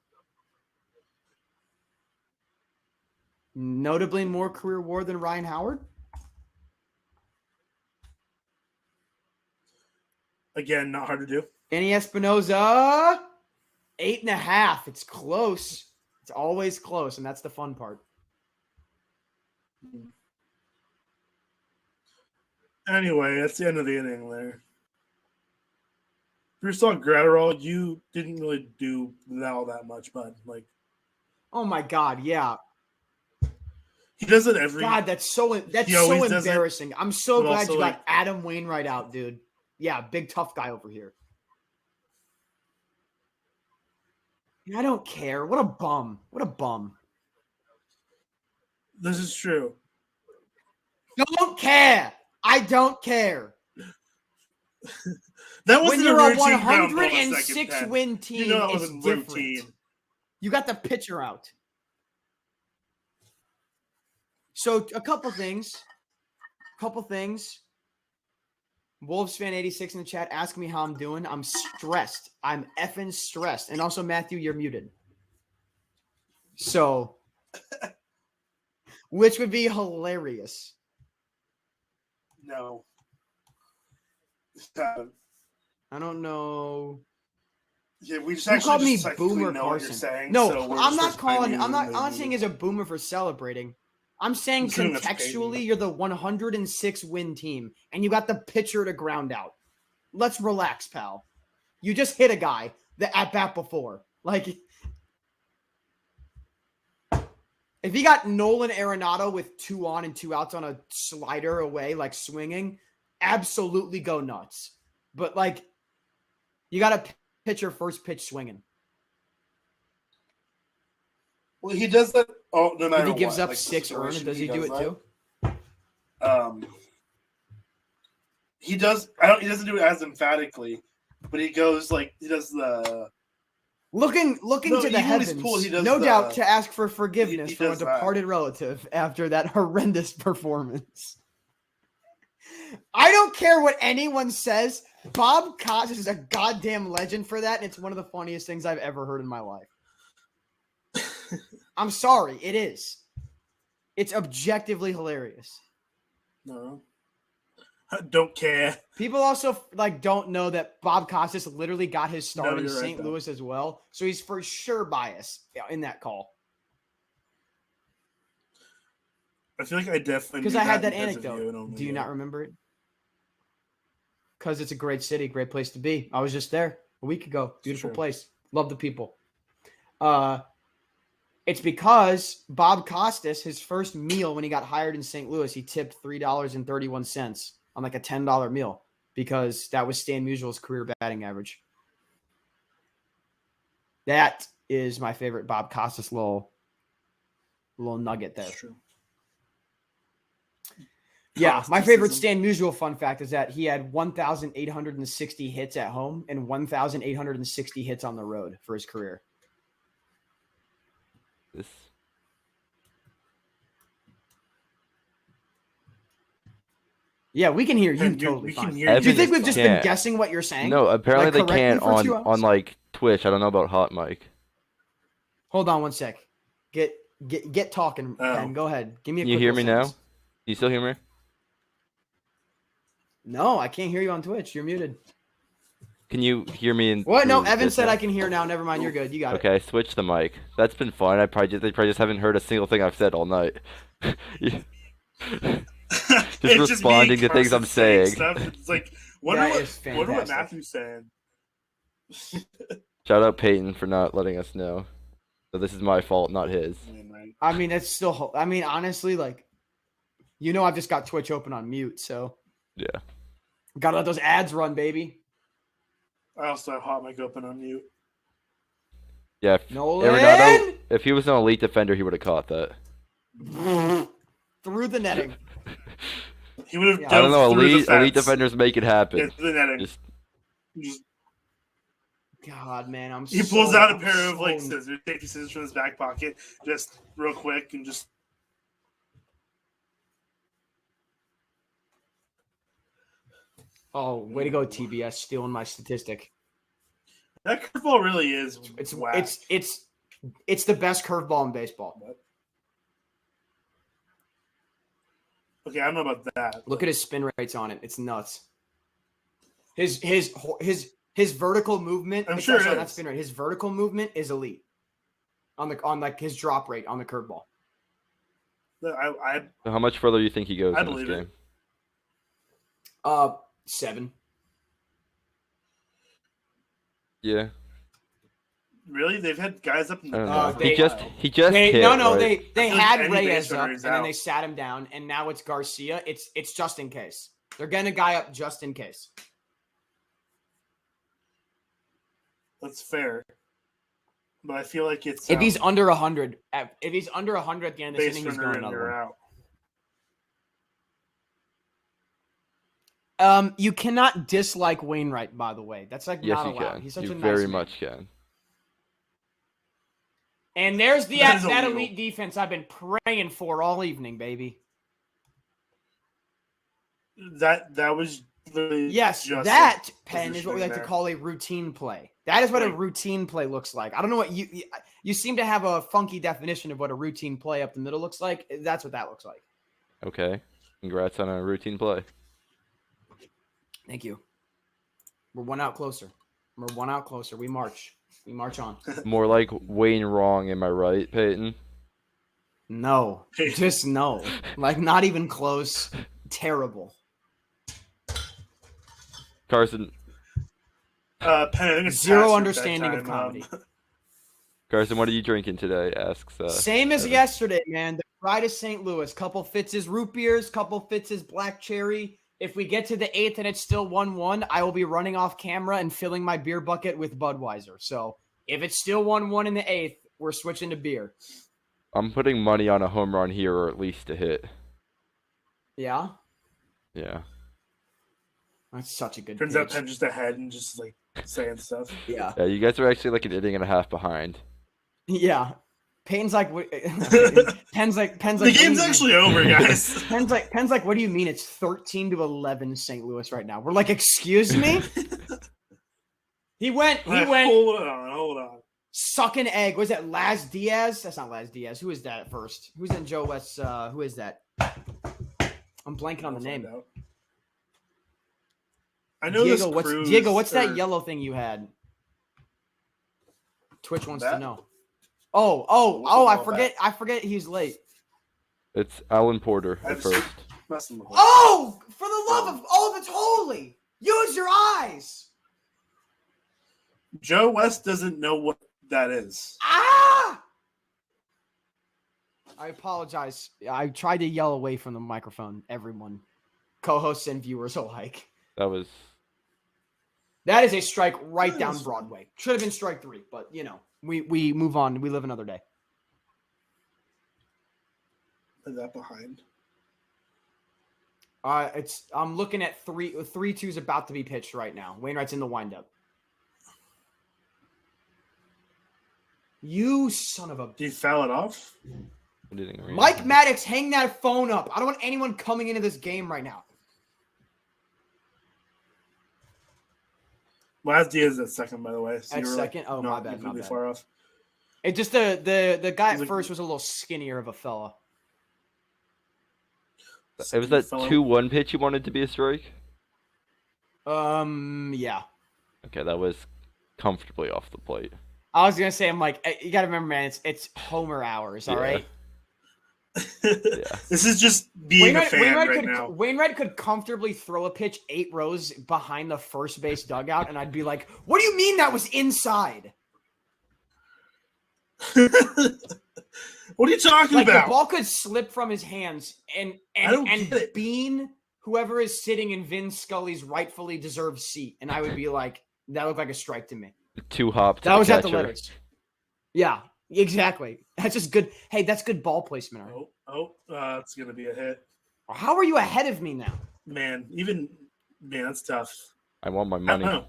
Notably more career WAR than Ryan Howard? Again, not hard to do. Annie Espinoza, 8.5. It's close. It's always close, and that's the fun part. Anyway, that's the end of the inning there. If you're still on Gratterall, you didn't really do all that much, but like. Oh my God, yeah. He does it every. God, that's so embarrassing. I'm so glad you got Adam Wainwright out, dude. Yeah, big tough guy over here. I don't care. What a bum. What a bum. This is true. Don't care. I don't care. That was when you're a 106 win team, it's different. Routine. You got the pitcher out. So a couple things. Wolves fan 86 in the chat, ask me how I'm doing. I'm stressed. I'm effing stressed. And also, Matthew, you're muted. So, which would be hilarious. No. I don't know. Yeah, we just you called me Boomer know Carson. What you're saying, no, so I'm not calling. I'm not saying as a boomer for celebrating. I'm saying contextually, you're the 106 win team, and you got the pitcher to ground out. Let's relax, pal. You just hit a guy at bat before. Like, if you got Nolan Arenado with 2 on and 2 outs on a slider away, like swinging, absolutely go nuts. But like, you got to pitch your first pitch swinging. Well, he does that. Oh, no matter if he gives what. up like 6 earned, does he do it too? He does. He doesn't do it as emphatically, but he goes like he does the looking to the heavens. No doubt to ask for forgiveness from a departed relative after that horrendous performance. I don't care what anyone says. Bob Costas is a goddamn legend for that, and it's one of the funniest things I've ever heard in my life. I'm sorry, it is. It's objectively hilarious. No. I don't care. People also don't know that Bob Costas literally got his start in St. Louis as well, so he's for sure biased in that call. I feel like I definitely because I had that anecdote. Do you not remember it? Because it's a great city, great place to be. I was just there a week ago. Beautiful place. Love the people. It's because Bob Costas, his first meal when he got hired in St. Louis, he tipped $3.31 on like a $10 meal because that was Stan Musial's career batting average. That is my favorite Bob Costas little nugget there. That's true. Yeah, my favorite Stan Musial fun fact is that he had 1,860 hits at home and 1,860 hits on the road for his career. Yeah, we can hear you totally fine. Do you think we've just been guessing what you're saying? No, apparently they can't on like Twitch. I don't know about HotMic. Hold on one sec. Get talking, Ben. Go ahead. Give me a quick You hear me sentence. now? Do you still hear me? No, I can't hear you on Twitch. You're muted. Can you hear me? What? No, Evan said I can hear now. Never mind. You're good. You got it. Okay, switch the mic. That's been fun. They probably just haven't heard a single thing I've said all night. just responding to things I'm saying. It's like, wonder what Matthew's saying. Shout out Peyton for not letting us know. So this is my fault, not his. I mean, it's still. I mean, honestly, I've just got Twitch open on mute, so yeah. Gotta let those ads run, baby. I also have HotMic open on mute. Yeah, Nolan Arenado, if he was an elite defender, he would have caught that. through the netting. He would have Yeah. I don't know. dove through the Elite fence. defenders make it happen. Into the netting. Just God, man, He pulls out a pair of like scissors, safety scissors from his back pocket, just real quick, and just. Oh, way to go, TBS, stealing my statistic. That curveball really is. It's whack. it's the best curveball in baseball. Okay, I don't know about that. Look at his spin rates on it. It's nuts. His vertical movement. I'm sure it not is. spin rate. His vertical movement is elite. On like his drop rate on the curveball. how much further do you think he goes I in this believe game? it. 7. Yeah. Really, they've had guys up in the. I don't know. They- he just hit, They right? they I feel like had any Reyes base up runner and is then out. they sat him down, and now it's Garcia. It's just in case. They're getting a guy up just in case. That's fair, but I feel like it's. If he's under 100, if he's under 100 at the end of this base inning, he's runner going and another you're one. out. You cannot dislike Wainwright, by the way. That's like Yes, not you allowed. can. He's such You a nice very man. much can. And there's That is that illegal. elite defense I've been praying for all evening, baby. That was literally Yes, just that a pen is what we like to positioning call a routine play. That is what a Right. routine play looks like. I don't know what you seem to have a funky definition of what a routine play up the middle looks like. That's what that looks like. Okay. Congrats on a routine play. Thank you. We're one out closer. We march. We march on. More like Wayne wrong, am I right, Peyton? No, just no. Like not even close. Terrible. Carson, Penn, I think it's Zero past your understanding of bedtime. comedy. Carson, what are you drinking today? Asks. Same as Evan. yesterday, man. The ride to St. Louis. Couple Fitz's root beers, couple Fitz's black cherry. If we get to the 8th and it's still 1-1, I will be running off camera and filling my beer bucket with Budweiser. So if it's still 1-1 in the 8th, we're switching to beer. I'm putting money on a home run here, or at least a hit. Yeah? Yeah. That's such a good Turns out pitch. Penn just ahead and just like saying stuff. Yeah. Yeah, you guys are actually like an inning and a half behind. Yeah. Peyton's like, Penn's like, The what do game's you actually mean? over, guys. Penn's like, what do you mean? It's 13-11 St. Louis right now. We're like, excuse me? He went Hold on. suck an egg. Was that Laz Diaz? That's not Laz Diaz. Who is that at first? Who's in Joe West's who is that? I'm blanking on the name. I know Diego, this Cruz Diego, what's or- that yellow thing you had? Twitch wants to That? know. I forget he's late. It's Alan Porter at I've first. Messing with Oh, for the love of all that's holy, use your eyes. Joe West doesn't know what that is. Ah! I apologize. I tried to yell away from the microphone, everyone. Co-hosts and viewers alike. That is a strike right That down is- Broadway. Should have been strike 3, but we move on. We live another day. Is that behind? I'm looking at 3-2's about to be pitched right now. Wainwright's in the windup. You son of a... Do you foul it off? Mike Maddox, hang that phone up. I don't want anyone coming into this game right now. Laz Diaz at second, by the way. So At you were, second? Oh, my not bad, my completely bad. far off. It just the guy He's at like- first was a little skinnier of a fella. It was that Fellow. 2-1 pitch you wanted to be a strike? Yeah. Okay, that was comfortably off the plate. I was gonna say, I'm like, you gotta remember, man, it's Homer hours, all Yeah. right? Yeah. This is just being a fan right now. Wainwright could comfortably throw a pitch 8 rows behind the first base dugout, and I'd be like, what do you mean that was inside? What are you talking Like, about? the ball could slip from his hands and I don't get it. bean whoever is sitting in Vin Scully's rightfully deserved seat. And I would be like, That looked like a strike to me. 2-hop to That the was at the catcher. letters. Yeah, exactly. That's just good. Hey, that's good ball placement. It's gonna be a hit. How are you ahead of me now? Man, that's tough. I want my I don't money. know.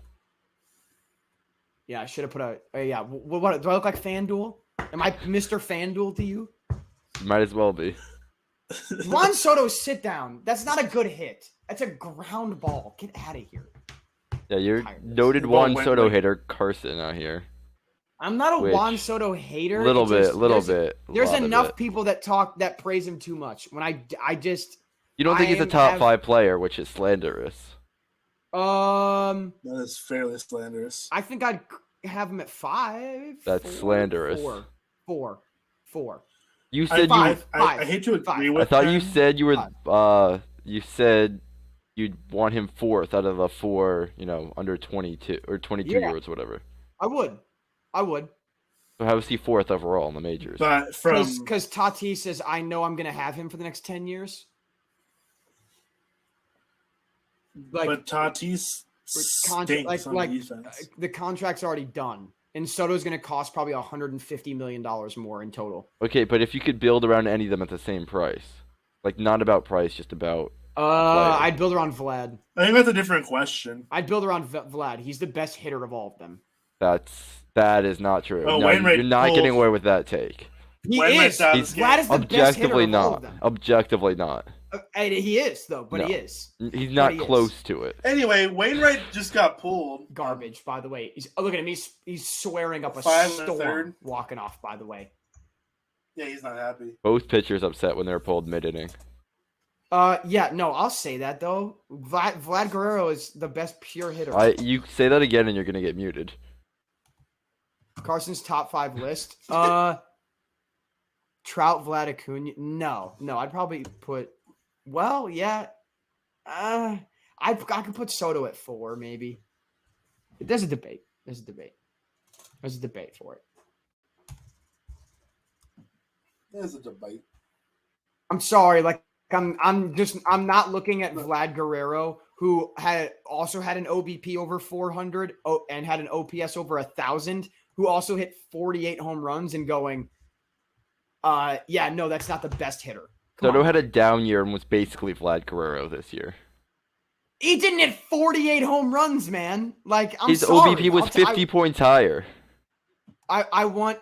Yeah, I should have put yeah. What do I look like, FanDuel? Am I Mr. FanDuel to you? Might as well be. Juan Soto, sit down. That's not a good hit. That's a ground ball. Get out of here. Yeah, you're Tired. noted The ball Juan went Soto like- hitter Carson out here. I'm not a Which- Juan Soto hater. Little It just- bit. There's lot of enough it. people that praise him too much. When I just You don't think I he's a am- top have- 5 player, which is slanderous. That is fairly slanderous. I think I'd have him at 5. That's 4, slanderous. 4. You said Five. I hate to agree Five. with. I thought you them. said you were. Five. You said you'd want him 4th out of the 4. Under 22 or 22 Yeah. years, whatever. I would. So how is he 4th overall in the majors? But from Because Tatis says, I know I'm going to have him for the next 10 years. but Tatis stinks on defense. The contract's already done. And Soto's going to cost probably $150 million more in total. Okay, but if you could build around any of them at the same price, like not about price, just about. I'd build around Vlad. I think that's a different question. I'd build around Vlad. He's the best hitter of all of them. That is not true. Oh, No, Wainwright you're not pulled- getting away with that take. He Wainwright's is. out of this game. Vlad is the best hitter Objectively of all of not. them. Objectively not. And he is, though. But No. he is. He's not he is. close to it. Anyway, Wainwright just got pulled. Garbage, by the way. Look at him. He's swearing up a 5 and a storm third. walking off, by the way. Yeah, he's not happy. Both pitchers upset when they're pulled mid-inning. Yeah, no, I'll say that, though. Vlad Guerrero is the best pure hitter. You say that again and you're gonna get muted. Carson's top 5 list. Trout, Vlad, Acuna. No, I'd probably put. Well, yeah. I could put Soto at 4, maybe. There's a debate. There's a debate for it. There's a debate. I'm sorry, like I'm not looking at Vlad Guerrero, who also had an OBP over 400 and had an OPS over 1,000, who also hit 48 home runs, and going, yeah, no, that's not the best hitter. Come Soto on. had a down year and was basically Vlad Guerrero this year. He didn't hit 48 home runs, man. Like, I'm His sorry. OBP was 50 points higher. I want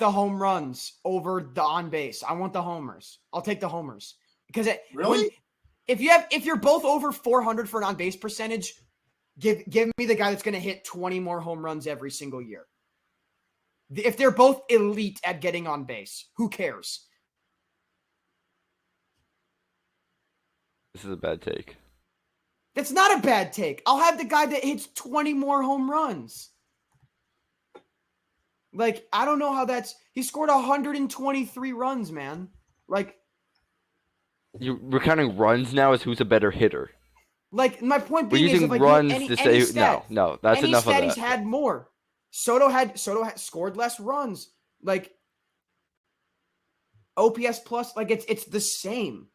the home runs over the on base. I want the homers. I'll take the homers because Really? if you're both over 400 for an on base percentage, give me the guy that's going to hit 20 more home runs every single year. If they're both elite at getting on base, who cares? This is a bad take. That's not a bad take. I'll have the guy that hits 20 more home runs. Like, I don't know how he scored 123 runs, man. Like, We're counting runs now as who's a better hitter. my point We're being is, using if, like, runs any to say stat, no. That's any enough of stat that. he's had more. Soto had scored less runs. Like, OPS plus, like, it's the same.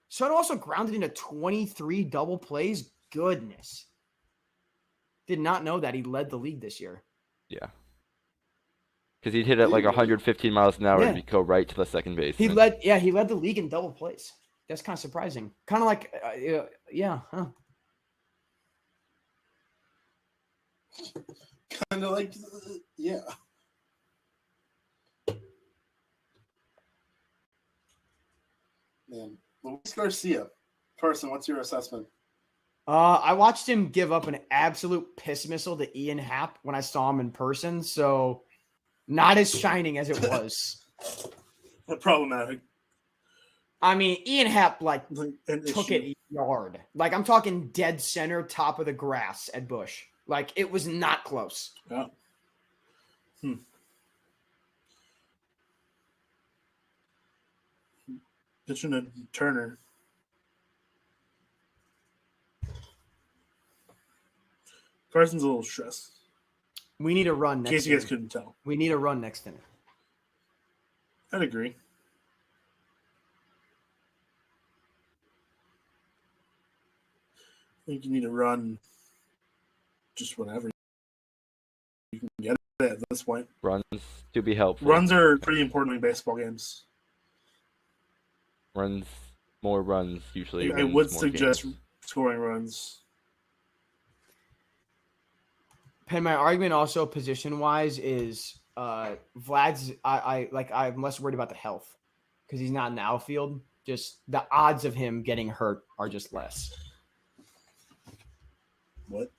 Soto also grounded into 23 double plays. Goodness. Did not know that he led the league this year. Yeah. Because he'd hit at like 115 miles an hour Yeah. and he'd go right to the second base. He led the league in double plays. That's kind of surprising. Kind of like, yeah, huh? Kind of like, yeah. Man, Luis Garcia. Carson, what's your assessment? I watched him give up an absolute piss missile to Ian Happ when I saw him in person, so not as shining as it was. Problematic. I mean, Ian Happ An took issue. it yard. Like, I'm talking dead center, top of the grass at Busch. Like, it was not close. Yeah. Pitching to Turner. Carson's a little stressed. We need a run In next case you guys inning. couldn't tell. We need a run next inning. I'd agree. I think you need to run just whenever you can get it at this point. Runs to be helpful. Runs are pretty important in baseball games. More runs usually. I would more suggest games. scoring runs. Pen, my argument also position-wise is Vlad's. I'm less worried about the health because he's not in the outfield. Just the odds of him getting hurt are just less. What?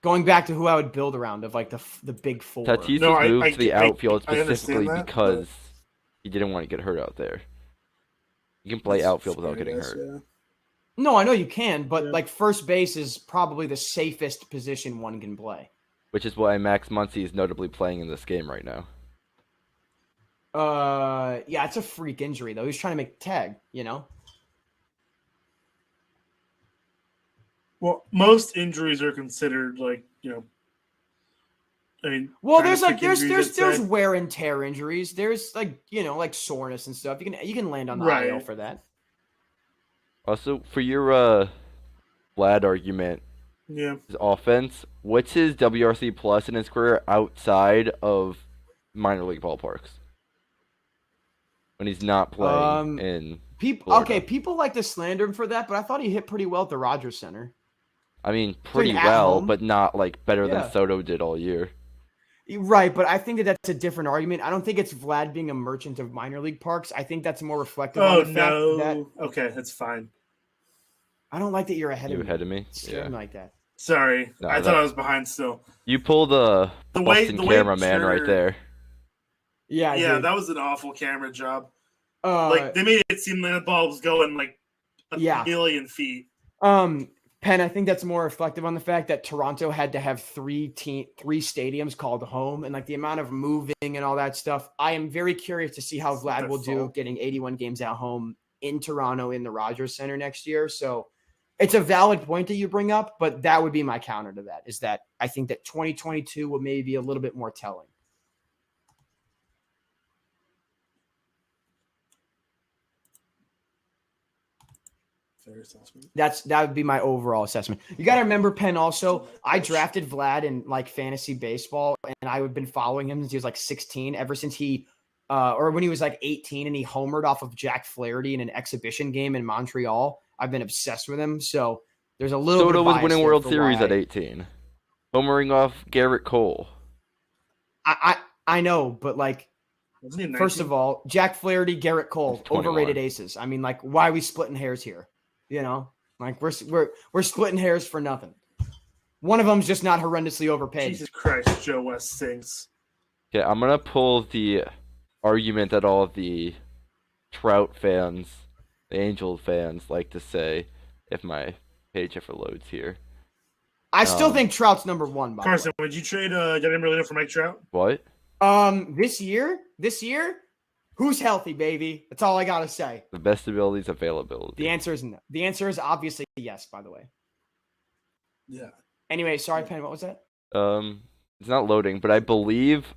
Going back to who I would build around of like the big four. Tatis No, was moved I- to the I- outfield I understand specifically that, because he didn't want to get hurt out there. You can play outfield without getting hurt. Yeah. No, I know you can, but Yeah. like first base is probably the safest position one can play. Which is why Max Muncy is notably playing in this game right now. Yeah, it's a freak injury though. He's trying to make tag, you know. Well, most injuries are considered like, I mean, Well, kind of there's stick injuries, there's I'd say. wear and tear injuries. There's like like soreness and stuff. You can land on the Right. IL for that. Also, for your Vlad argument, Yeah. his offense, what's his WRC plus in his career outside of minor league ballparks? When he's not playing in Florida. Okay, people like to slander him for that, but I thought he hit pretty well at the Rogers Center. I mean, pretty at well, home. but not like better Yeah. than Soto did all year. Right, but I think that's a different argument. I don't think it's Vlad being a merchant of minor league parks. I think that's more reflective Oh, on the fact that no. Okay, that's fine. I don't like that you're ahead You of me. ahead of me? Scared Yeah. me like that. Sorry. No, I that- thought I was behind still. You pull the The way- Boston the way cameraman right Scherzer- there. Yeah, I Yeah, did. that was an awful camera job. Uh, They made it seem like the ball was going like a Yeah. million feet. Penn, I think that's more reflective on the fact that Toronto had to have three stadiums called home, and like the amount of moving and all that stuff. I am very curious to see how It's not Vlad their will do fault. getting 81 games at home in Toronto in the Rogers Center next year. So it's a valid point that you bring up, but that would be my counter to that. Is that I think that 2022 will maybe be a little bit more telling. Fair assessment. That would be my overall assessment. You got to remember, Penn. Also, I drafted Vlad in like fantasy baseball, and I've been following him since he was like 16. Ever since he, or when he was like 18, and he homered off of Jack Flaherty in an exhibition game in Montreal. I've been obsessed with him. So there's a little. bit Soto of was bias winning there World for Series why at 18. Homering off Garrett Cole. I know, but like. Wasn't he First 19? of all, Jack Flaherty, Garrett Cole, He's 21. overrated aces. I mean, like, why are we splitting hairs here? You know, like we're splitting hairs for nothing. One of them's just not horrendously overpaid. Jesus Christ, Joe West stinks. Okay, I'm gonna pull the argument that all of the Trout fans, the Angels fans, like to say, if my page ever loads here. I still think Trout's number one. By Carson, would you trade Yadier Molina for Mike Trout? What? the way. This year, who's healthy, baby? That's all I gotta say. The best ability is availability. The answer is no. The answer is obviously yes. By the way. Yeah. Anyway, sorry, Penn. What was that? It's not loading, but I believe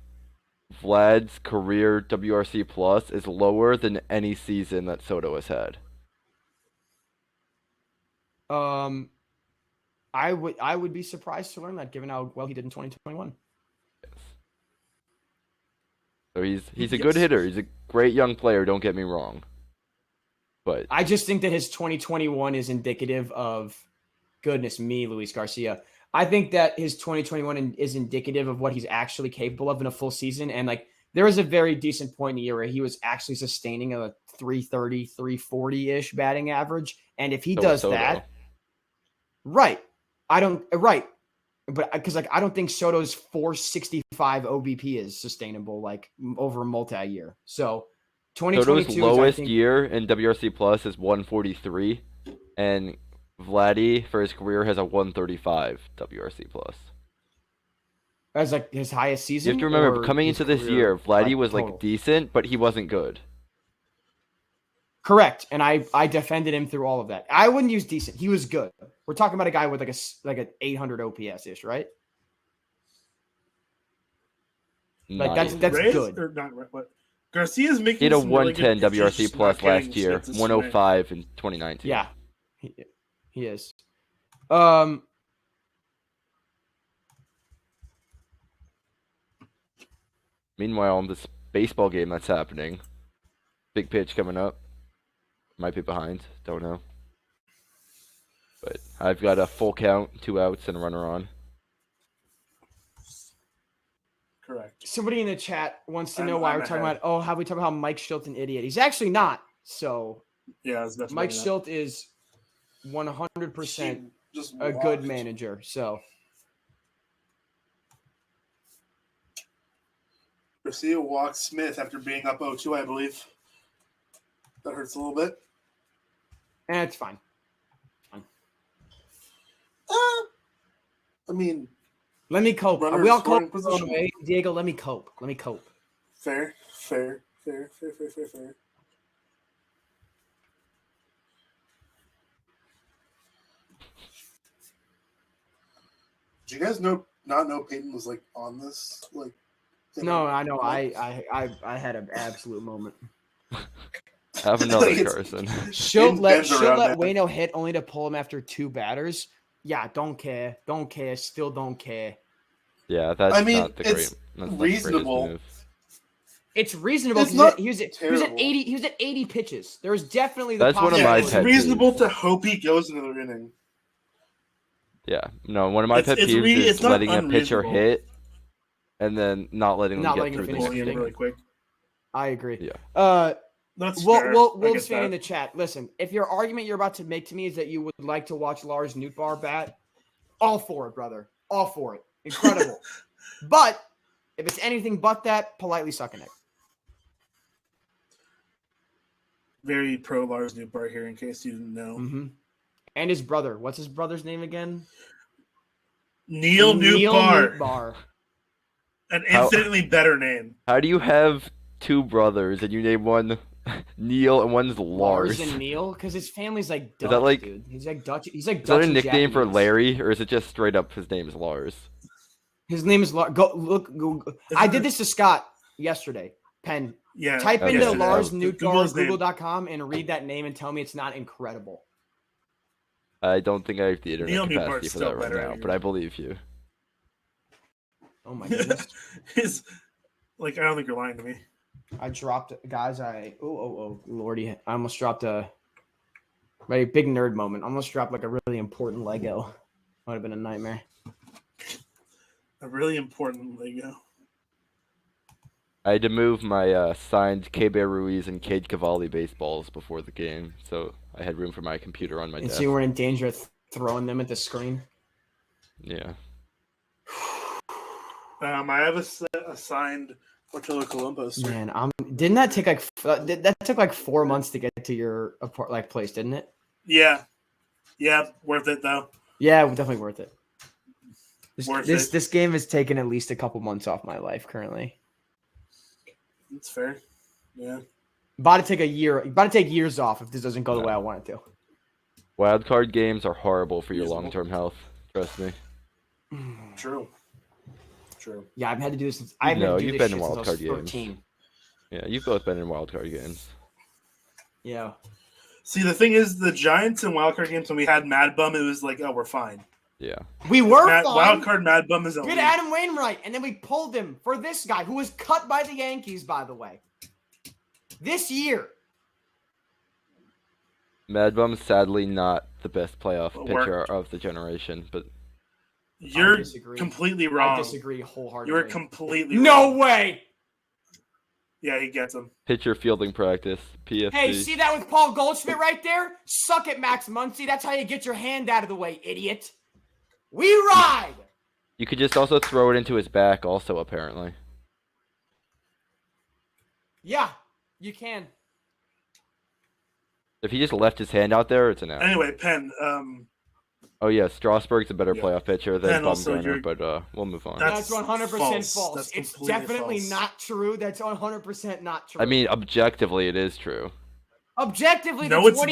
Vlad's career WRC plus is lower than any season that Soto has had. I would be surprised to learn that, given how well he did in 2021. Yes. So he's a good hitter. He's a great young player. Don't get me wrong. But I just think that his 2021 is indicative of, goodness me, Luis Garcia. I think that his 2021 is indicative of what he's actually capable of in a full season. And like, there was a very decent point in the year where he was actually sustaining a 330, 340-ish batting average. And if he so does Soto. that, but because like I don't think Soto's 465 OBP is sustainable like over a multi-year. So 2022 Soto's is, lowest I think, year in WRC plus is 143, and Vladdy for his career has a 135 WRC plus. as like his highest You season. have to remember, or coming his into this career, year, Vladdy was total? like decent, but he wasn't good. Correct, and I defended him through all of that. I wouldn't use decent. He was good. We're talking about a guy with like an 800 OPS ish, right? Like Not that's even. Reyes, good. or not? What? Garcia's making. He had a some really good 110 pitches, WRC just plus not getting last year, chances to swing. 105 in 2019. Yeah, he is. Meanwhile, in this baseball game that's happening, big pitch coming up. Might be behind. Don't know. But I've got a full count, 2 outs, and a runner on. Correct. Somebody in the chat wants to know I'm why we're talking ahead. about. Oh, how we talk about Mike Schilt an idiot? He's actually not. So Yeah, I was about to Mike bring it up. Schilt is 100% He just a good walked. manager. So Garcia walked Smith after being up 0-2, I believe. That hurts a little bit. it's fine. I mean, Let me cope. runner We all scoring cope. position. Away. Diego, let me cope. Let me cope. Fair. Did you guys not know Peyton was like on this? Like, No, I know. I had an absolute moment. Have another, Like, Carson. She'll let around that. Wayno hit only to pull him after 2 batters. Yeah, don't care. Don't care. Still don't care. Yeah, that's I mean, not the it's great. That's not the greatest reasonable. move. It's reasonable. It's because not he was at terrible. 80. He was at 80 pitches. There was definitely the That's one of Yeah, my it's pet reasonable peeves. to hope he goes another inning. Yeah, no. One of my pet It's peeves is it's not letting a pitcher unreasonable. hit and then not letting them Not get letting him through the finish next the inning. really inning. quick. I agree. Yeah. That's Well, fair. I Wolves get fan that. in the chat. Listen, if your argument you're about to make to me is that you would like to watch Lars Nootbaar bat, all for it, brother. All for it. Incredible. But if it's anything but that, politely sucking it. Very pro Lars Nootbaar here, in case you didn't know. Mm-hmm. And his brother. What's his brother's name again? Neil Nootbaar, Nootbaar. an infinitely better name. How do you have 2 brothers and you name one Neil and one's Lars? And Neil, because his family's like Dutch, that like- dude. He's like Dutch. He's like Is Dutch that a and nickname for Japanese. Larry, or is it just straight up his name is Lars? His name is Lars. Go. I did this to Scott yesterday. Penn. Yeah. Type into yesterday. Lars Google Nootbaar his name. Google.com and read that name and tell me it's not incredible. I don't think I have the internet Neil capacity Nootbaar's for still that right better, I now, agree. but I believe you. Oh my goodness. I don't think you're lying to me. I dropped, guys. Oh, Lordy. I almost dropped a very big nerd moment. I almost dropped like a really important Lego. Would have been a nightmare. A really important Lego. I had to move my signed K-Bear Ruiz and Cade Cavalli baseballs before the game, so I had room for my computer on my And desk. so you were in danger of throwing them at the screen. Yeah. I have a signed Portillo Colon poster. Man, didn't that take that took like 4 months to get to your place, didn't it? Yeah, worth it though. Yeah, definitely worth it. Worth it. This game has taken at least a couple months off my life currently. It's fair. Yeah. About to take years off if this doesn't go the way I want it to. Wildcard games are horrible for your Reasonable. long-term health. Trust me. True. Yeah, I've had to do this since you've been in I was wildcard games. 13. Yeah, you've both been in wildcard games. Yeah. See, the thing is, the Giants and wildcard games, when we had Mad Bum, it was like, oh, we're fine. Yeah. We were fine. Wildcard Mad Bum is We elite. had Adam Wainwright, and then we pulled him for this guy who was cut by the Yankees, by the way. This year. Mad Bum's sadly not the best playoff It pitcher worked. of the generation, but You're I disagree. completely wrong. I disagree wholeheartedly. You were completely No wrong. way. Yeah, he gets them. pitcher fielding practice, PFC. Hey, see that with Paul Goldschmidt right there? Suck it, Max Muncy. That's how you get your hand out of the way, idiot. We ride. You could just also throw it into his back also, apparently. Yeah, you can. If he just left his hand out there, it's an out. Anyway, Penn, Oh yeah, Strasburg's a better Yeah. playoff pitcher than And also Bumgarner, you're- but we'll move on. That's That's 100% false. false. That's It's completely definitely false. not true. That's 100% not true. I mean, objectively, it is true. objectively, No, the it's not.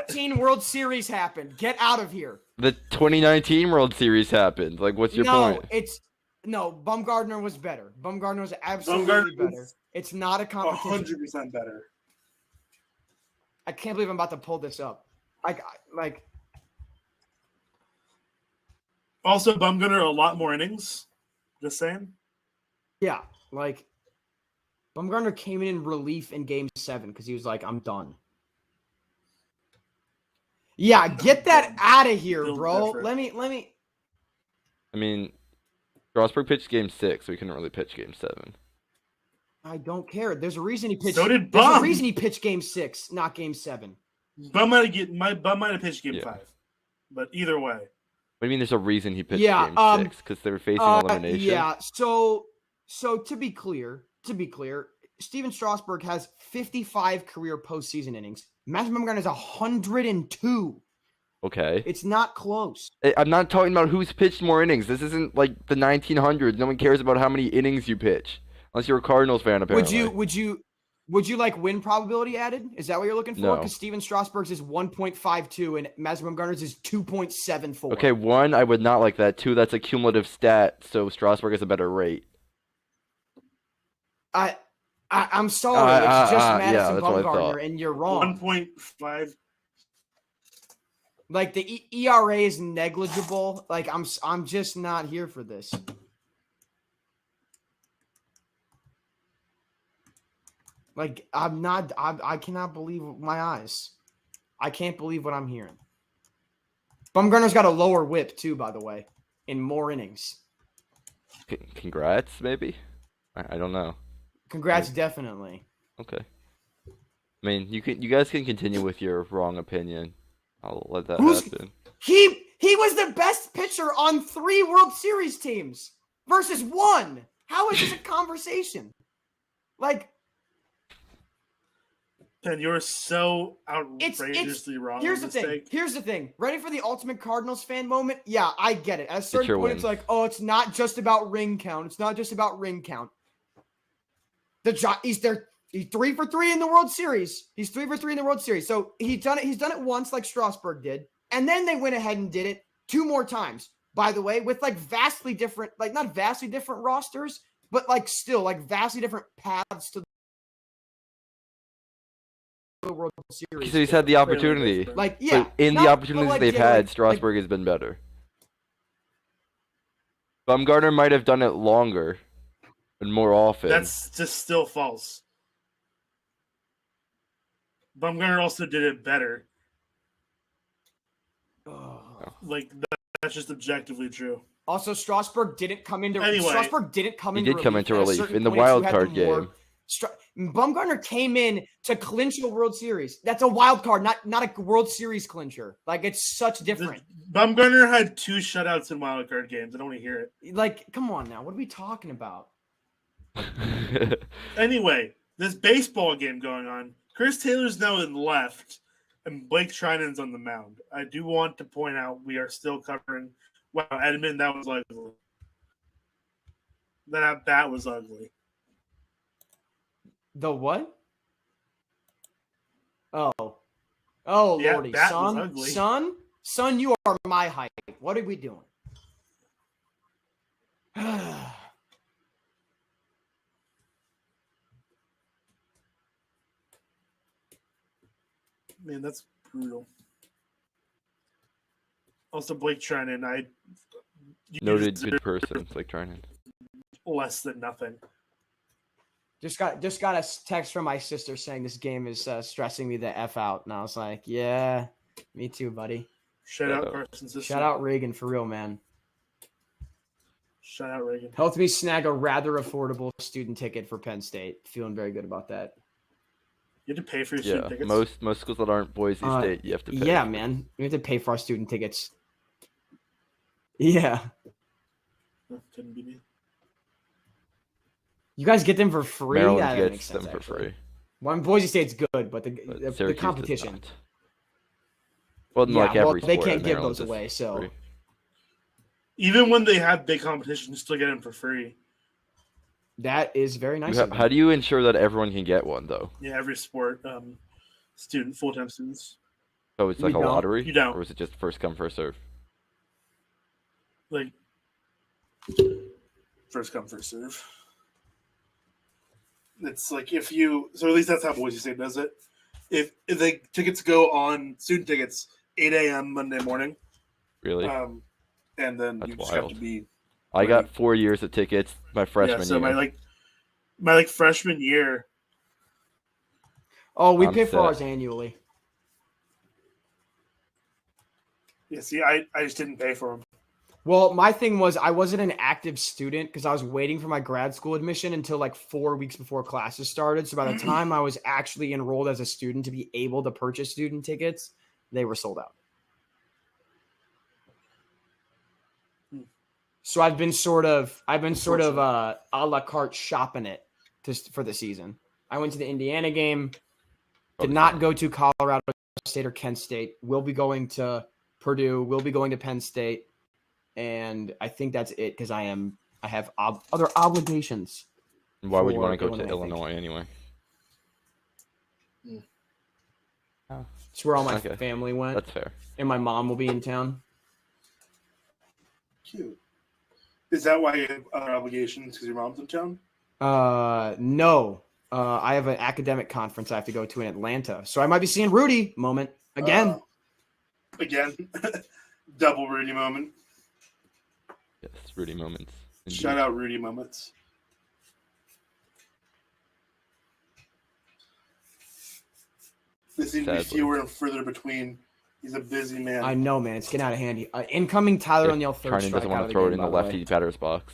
2014 World Series happened. Get out of here. The 2019 World Series happened. Like, what's your No, point? Bumgardner was better. Bumgardner was absolutely Bumgarner better. was It's not a competition. 100% better. I can't believe I'm about to pull this up. Like Also, Bumgarner a lot more innings. Just saying. yeah, like Bumgarner came in relief in Game 7 because he was like, "I'm done." Yeah, get that out of here, bro. Let me. I mean, Strasburg pitched Game 6, so he couldn't really pitch Game 7. I don't care. There's a reason he pitched. So did There's Bum. a reason he pitched Game 6, not Game 7. Bum might have pitched Game 5, but either way. What do you mean? There's a reason he pitched Game 6 because they were facing elimination. Yeah. So to be clear, Steven Strasburg has 55 career postseason innings. Matthew Bumgarner has 102. Okay. It's not close. I'm not talking about who's pitched more innings. This isn't like the 1900s. No one cares about how many innings you pitch, unless you're a Cardinals fan, apparently. Would you like win probability added? Is that what you're looking for? No. Because Steven Strasburg's is 1.52 and Matthew Bumgarner's is 2.74. Okay, 1, I would not like that. 2, that's a cumulative stat, so Strasburg has a better rate. I'm sorry, it's just Madison that's what I Bumgarner, thought. and you're wrong. 1.5. Like the ERA is negligible. Like I'm just not here for this. Like I'm not. I cannot believe my eyes. I can't believe what I'm hearing. Bumgarner's got a lower WHIP too, by the way, in more innings. Congrats, maybe. I don't know. Congrats, definitely. Okay. I mean, you guys can continue with your wrong opinion. I'll let that happen. He was the best pitcher on 3 World Series teams versus 1. How is this a conversation? Like, Ben, you're so outrageously wrong. Here's the thing. Ready for the ultimate Cardinals fan moment? Yeah, I get it. At a certain point, it's like, oh, it's not just about ring count. It's not just about ring count. He's 3 for 3 in the World Series. He's 3 for 3 in the World Series. So he's done it once like Strasburg did. And then they went ahead and did it 2 more times, by the way, with like vastly different, like not vastly different rosters, but like still like vastly different paths to the World Series. So he's had the opportunity. Like, yeah. But in the opportunities they've had, Strasburg has been better. Bumgarner might have done it longer and more often. That's just still false. Bumgarner also did it better. Like that's just objectively true. Also, Strasburg didn't come into relief. He did come into relief in the wild card game. Bumgarner came in to clinch a World Series. That's a wild card, not a World Series clincher. Like, it's such different. Bumgarner had 2 shutouts in wild card games. I don't want to hear it. Like, come on now. What are we talking about? Anyway, this baseball game going on. Chris Taylor's now in left, and Blake Trinan's on the mound. I do want to point out we are still covering. Wow, Edmund, that was ugly. That was ugly. The what? Oh, yeah, Lordy, son, you are my height. What are we doing? Man, that's brutal. Also, Blake Trinan, noted good person, Blake Trinan. Less than nothing. Just got a text from my sister saying this game is stressing me the F out. And I was like, yeah, me too, buddy. Shout out Carson's sister. Shout out Reagan, for real, man. Shout out Reagan. Helped me snag a rather affordable student ticket for Penn State. Feeling very good about that. You have to pay for your student tickets? Most schools that aren't Boise State, you have to pay. Yeah, man. We have to pay for our student tickets. Yeah. Couldn't be me. You guys get them for free? Maryland gets them for free. Well, Boise State's good, but the competition. Well, like every sport, they can't give those away, so. Free. Even when they have big competition, you still get them for free. That is very nice. How do you ensure that everyone can get one, though? Yeah, every sport, full-time students. So it's like a lottery? You don't. Or is it just first come, first serve? Like, first come, first serve. It's like so at least that's how Boise State does it. If the tickets go on, student tickets, 8 a.m. Monday morning. Really? And then that's you just wild. have to be. I got 4 years of tickets my freshman year. My freshman year. Oh, we I'm pay for set. ours annually. Yeah, see, I just didn't pay for them. Well, my thing was I wasn't an active student because I was waiting for my grad school admission until 4 weeks before classes started. So by the time I was actually enrolled as a student to be able to purchase student tickets, they were sold out. So I've been sort of a la carte shopping it for the season. I went to the Indiana game, did not go to Colorado State or Kent State. We'll be going to Purdue. We'll be going to Penn State. And I think that's it because I have other obligations. Why would you want to go Illinois, to Illinois anyway? It's where all my family went. That's fair. And my mom will be in town. Cute. Is that why you have other obligations because your mom's in town? No. I have an academic conference I have to go to in Atlanta. So I might be seeing Rudy moment again. Again. Double Rudy moment. Yes, Rudy moments. Indeed. Shout out Rudy moments. They seem to be fewer and further between. He's a busy man. I know, man. It's getting out of hand. Incoming Tyler O'Neill third Cardinals strike doesn't want out to of throw the it game, in the by lefty way. batter's box.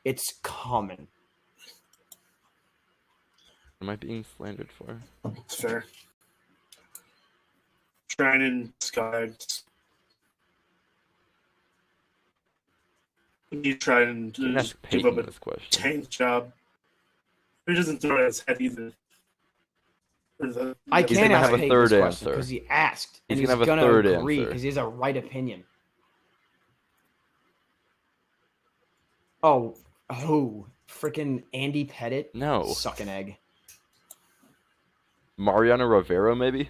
It's coming. What am I being slandered for? It's fair. Trying in skies. He tried and You can just ask give up Peyton a this question. tank job. He doesn't throw it at his head either. I He's can't gonna ask have a Peyton third this question answer. because he asked. And He's gonna have a gonna third agree answer. because he has a right opinion. Oh, freaking Andy Pettit. No. Suck an egg. Mariano Rivera, maybe?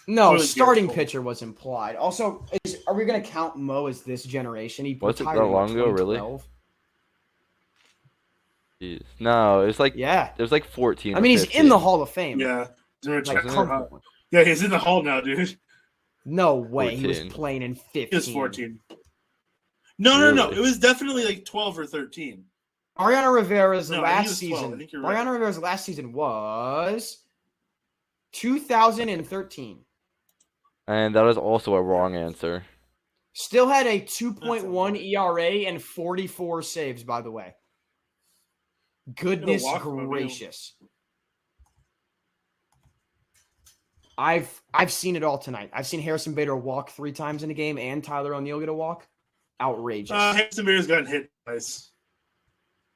No, Really starting beautiful. pitcher was implied. Also, are we going to count Mo as this generation? He Was it that retired in long ago, really? 2012. Jeez. No, it was like Yeah. it was like 14. I mean, he's in the Hall of Fame. Yeah. Like, Wasn't it? comfortably. Yeah, he's in the hall now, dude. No way. He was 14. playing in 15. He was 14. No. Really? It was definitely 12 or 13. Mariano Rivera's No, I think last he was 12. I season. think you're right. Mariano Rivera's last season was 2013. And that is also a wrong answer. Still had a 2.1 ERA and 44 saves, by the way. Goodness walk from him, gracious. I've seen it all tonight. I've seen Harrison Bader walk 3 times in a game and Tyler O'Neill get a walk. Outrageous. Harrison Bader's gotten hit twice.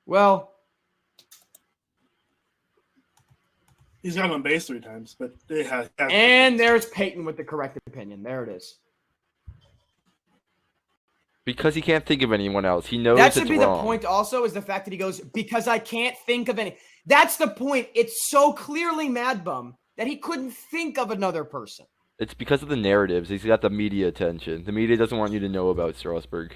Well, He's gotten on base 3 times, but they have. and there's Peyton with the correct opinion. There it is. Because he can't think of anyone else. He knows That it's should be wrong. the point also, is the fact that he goes, because I can't think of any. That's the point. It's so clearly Mad Bum that he couldn't think of another person. It's because of the narratives. He's got the media attention. The media doesn't want you to know about Strasburg.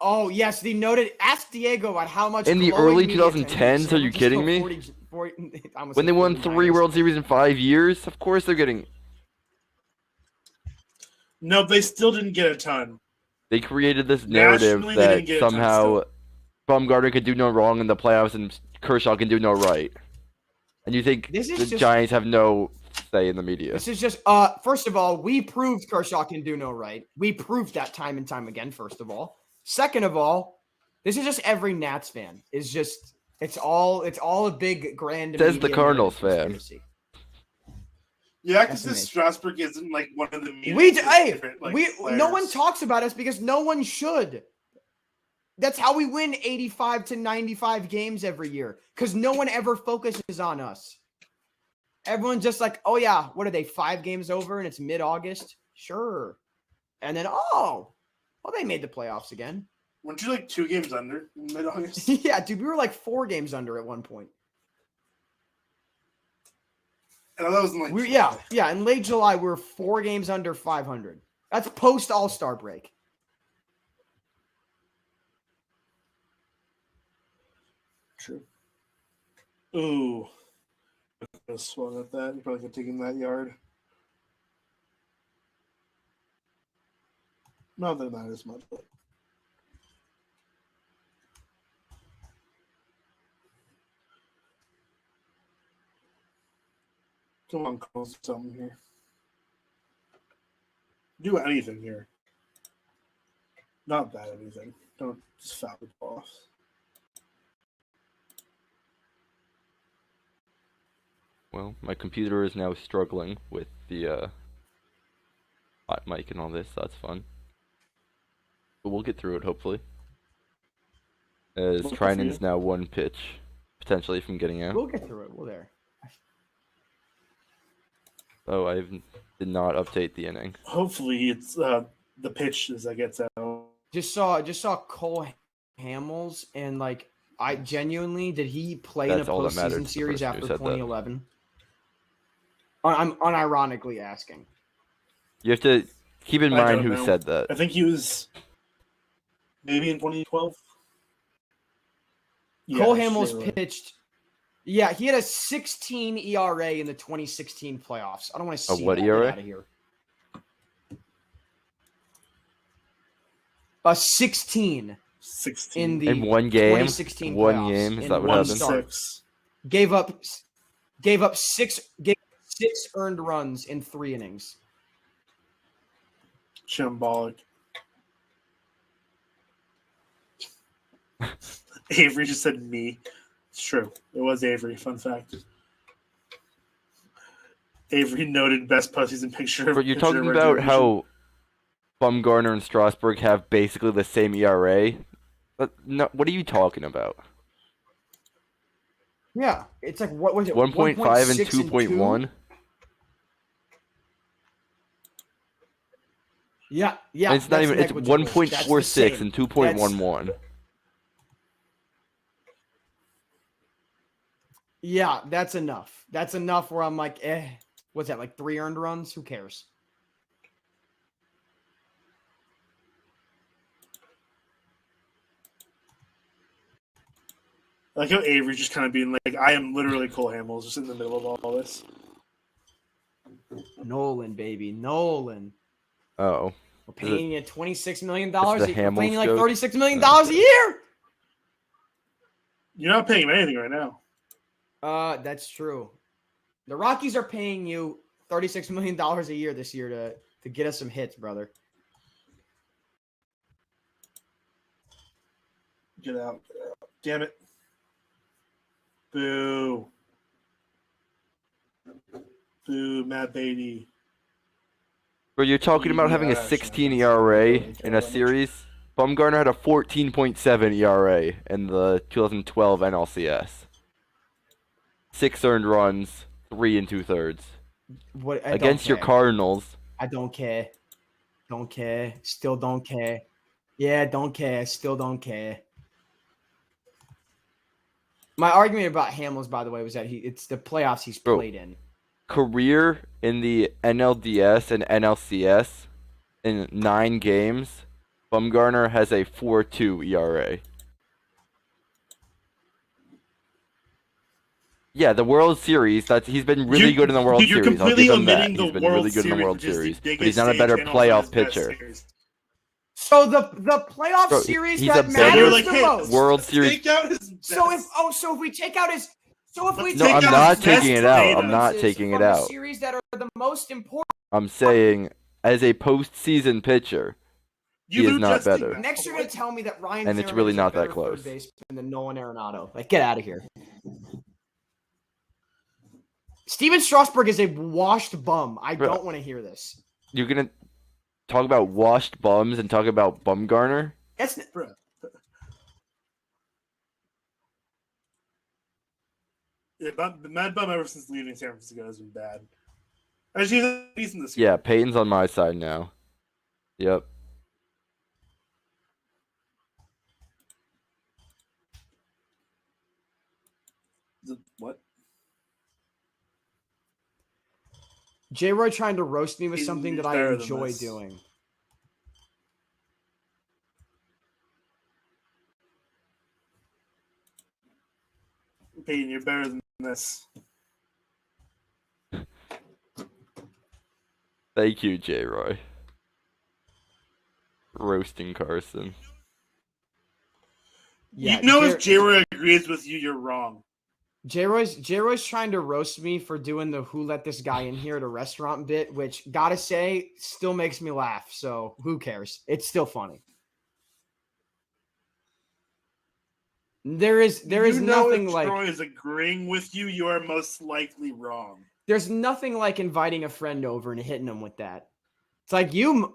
Oh, yes, the noted. Ask Diego about how much. In the glowing early media attention 2010s, he are you just kidding go me? 40 I almost When they said won 49ers. 3 World Series in 5 years, of course they're getting. No, they still didn't get a ton. They created this narrative Nationally, they that didn't get a ton somehow still. Bumgarner could do no wrong in the playoffs and Kershaw can do no right. And you think This is the just- Giants have no say in the media? This is just, first of all, we proved Kershaw can do no right. We proved that time and time again, first of all. Second of all, this is just every Nats fan. It's all a big grand. Says the media Cardinals narrative fan. conspiracy. Yeah, because That's this amazing. Strasburg isn't one of the media. No one talks about us because no one should. That's how we win 85 to 95 games every year, because no one ever focuses on us. Everyone's just like, oh yeah, what are they, 5 games over and it's mid-August? Sure. And then, they made the playoffs again. Weren't you 2 games under in mid-August? Yeah, dude, we were 4 games under at one point. And that was Yeah. In late July, we were 4 games under 500. That's post All-Star break. True. Ooh. I swung at that. You probably could take him that yard. Not that it matters much, but come on, close something here. Do anything here. Not that anything. Don't just foul the ball. Well, my computer is now struggling with the HotMic and all this. So that's fun. But we'll get through it, hopefully. As Well, Trinan's now one pitch, potentially from getting out. We'll get through it. We're there. Oh, I did not update the inning. Hopefully, it's the pitch as I gets out. Just saw Cole Hamels, and like I genuinely did he play That's in a all that mattered postseason to the series person who after said that. 2011? I'm unironically asking. You have to keep in I mind don't who know. said that. I think he was maybe in 2012. Cole Yeah, Hamels pitched. Yeah, he had a 16 ERA in the 2016 playoffs. I don't want to see what that. ERA? Get out of here. A 16 in the In one game? 2016 One playoffs, game? Is in that what one happened? start. Gave up six earned runs in 3 innings. Shambolic. Avery just said me. It's true. It was Avery. Fun fact. Avery noted best postseason picture. But you're picture talking of our about division. how Bumgarner and Strasburg have basically the same ERA. But no, what are you talking about? Yeah, it's like what was it? 1.5 and 1.6 and 2.1? Yeah. And it's not even. It's negligible. That's the 1.46 same. and 2.11. Yeah, that's enough. That's enough where I'm like, what's that, like 3 earned runs? Who cares? I like how Avery just kind of being like, I am literally Cole Hamels, just in the middle of all this. Nolan, baby. Nolan. Oh. We're paying you $26 million. the We're paying you like Hamels joke? $36 million a year. You're not paying him anything right now. That's true. The Rockies are paying you $36 million a year this year to get us some hits, brother. Get out. Damn it. Boo. Boo, Matt Beatty. But you're talking about having a Yeah, 16 actually, ERA that's in a series. Bumgarner had a 14.7 ERA in the 2012 NLCS. 6 earned runs, 3 2/3. What Against your Cardinals. I don't care. Don't care. Still don't care. Yeah, don't care. Still don't care. My argument about Hamels, by the way, was that it's the playoffs he's played in. Career in the NLDS and NLCS in 9 games, Bumgarner has a 4.2 ERA. Yeah, the World Series. He's been really good in the World You're Series. I'll completely give him that. omitting the He's been World really good in the Series, World which is the Series, but biggest he's not a better stage and also playoff his best pitcher. series. So the playoff Bro, series he's that a better matters Like, the hey, most. World Series. Take out his best. So if we take out his, Let's No, take I'm out not his best taking it out. I'm data. not taking it from the out. series that are the most important. I'm saying, as a postseason pitcher, he is not adjusting better. that. Next, you're going to tell me that Ryan And it's Zimmerman really is not a better that close. third baseman than Nolan Arenado. Like, get out of here. Steven Strasburg is a washed bum. I Bro. don't want to hear this. You're gonna talk about washed bums and talk about Bumgarner? That's Bruh. Yeah, Mad Bum ever since leaving San Francisco has been bad. Actually, he's decent this year. Yeah, Peyton's on my side now. Yep. What? J. Roy trying to roast me with He's something that I better than enjoy this. doing. Peyton, you're better than this. Thank you, J. Roy. roasting Carson. Yeah, you know, if J-Roy agrees with you, you're wrong. J-Roy's trying to roast me for doing the "who let this guy in here" at a restaurant bit, which gotta say still makes me laugh. So who cares? It's still funny. There is nothing if like Troy is agreeing with you, you are most likely wrong. there's nothing like inviting a friend over and hitting them with that. It's like you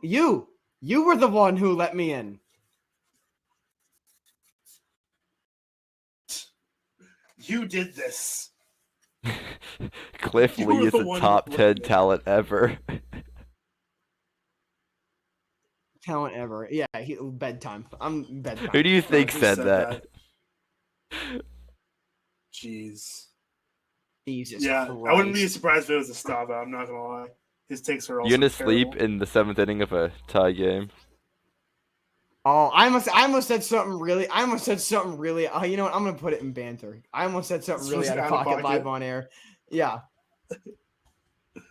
were the one who let me in. You did this. Cliff You Lee were is the a one top who 10 talent ever. Talent ever. Yeah, bedtime. I'm bedtime. Who do you think Who said that? Jeez. Jesus Yeah, Christ. I wouldn't be surprised if it was Estava. I'm not gonna lie. His takes are also You gonna terrible. sleep in the 7th inning of a tie game? Oh, I almost said something really. You know what? I'm gonna put it in banter. I almost said something This really was out of out of pocket pocket. live on air. Yeah.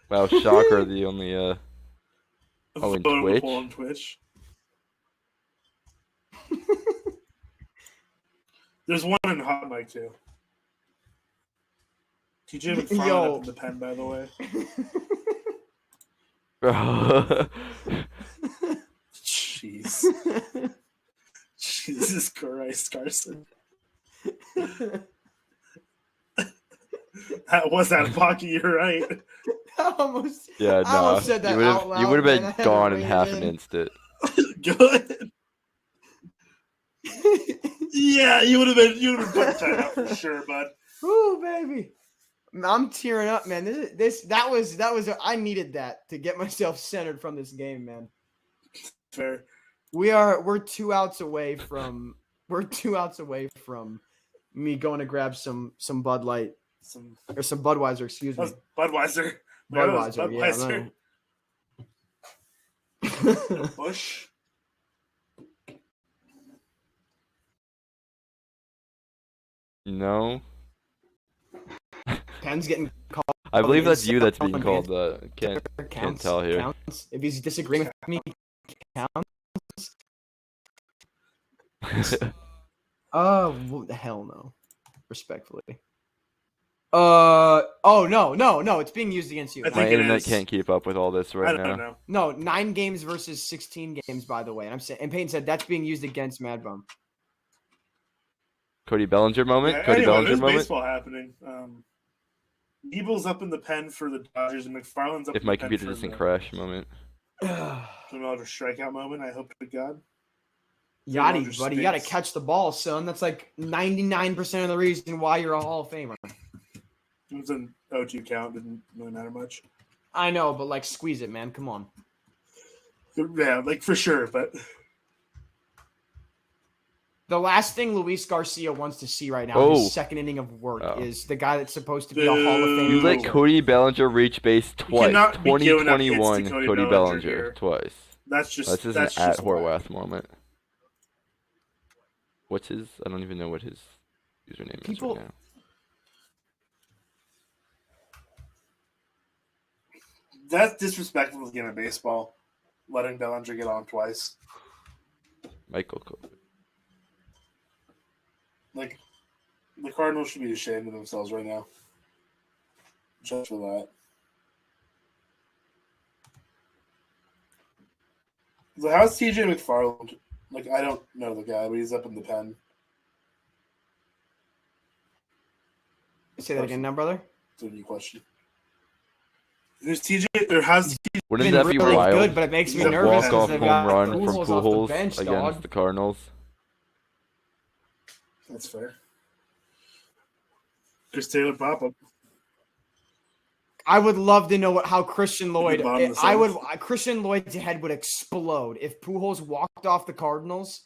Wow, shocker! The only in Votable Twitch. poll on Twitch. There's one in HotMic too. TJ McFarland Yo. up in the pen, by the way. Bro. Jeez. Jesus Christ, Carson. That was out of pocket, you're right. almost. Yeah, I almost no. said that You would out have loud, you would man. I have had been gone to in rein half it an in. instant. Good. Yeah, you would have been put time out for sure, bud. Ooh, baby. I'm tearing up, man. That was I needed that to get myself centered from this game, man. Fair. We're 2 outs away from me going to grab some Bud Light or some Budweiser, excuse me. Budweiser. Budweiser, Budweiser. Yeah. Bush. No. Pen's getting called. I believe that's Is you that's being sound called. Can't counts, tell here. Counts. If he's disagreeing with me, counts. Hell no. Respectfully. Oh no. It's being used against you. I think My it internet is. can't keep up with all this I right don't now. know. No, 9 games versus 16 games, by the way. And I'm saying, and Peyton said that's being used against Mad Bum. Cody Bellinger moment. Yeah, Cody anyway, Bellinger there's moment. baseball happening. Ebel's up in the pen for the Dodgers, and McFarland's up If in my the pen computer for doesn't the crash moment. another strikeout moment. I hope to God. Yachty, buddy, you got to stinks. catch the ball, son. That's like 99% of the reason why you're a Hall of Famer. It was an 0-2 count. Didn't really matter much. I know, but like squeeze it, man. Come on. Yeah, like for sure, but The last thing Luis Garcia wants to see right now, Oh. his second inning of work, Oh. is the guy that's supposed to be a Hall of Fame. You let pitcher. Cody Bellinger reach base twice. cannot be giving up hits to 2021 Cody Cody Bellinger Bellinger here. twice. that's just This is that's an at just whack. Horwath moment. What's his? I don't even know what his username People- is right now. That's disrespectful to the game of baseball. Letting Bellinger get on twice. Michael Cody. Like the Cardinals should be ashamed of themselves right now. Just for that. So how's TJ McFarland? Like I don't know the guy, but he's up in the pen. Say that again now, brother. It's a new question. Who's TJ or how's TJ? Wouldn't Been that be really wild? good, but it makes me He's a nervous. Walk 'cause off they've home got run from Pujols off the Pujols bench, against dog. the Cardinals. That's fair. Chris Taylor pop up. I would love to know how Christian Lloyd. bottom of the I would. seventh. Christian Lloyd's head would explode if Pujols walked off the Cardinals,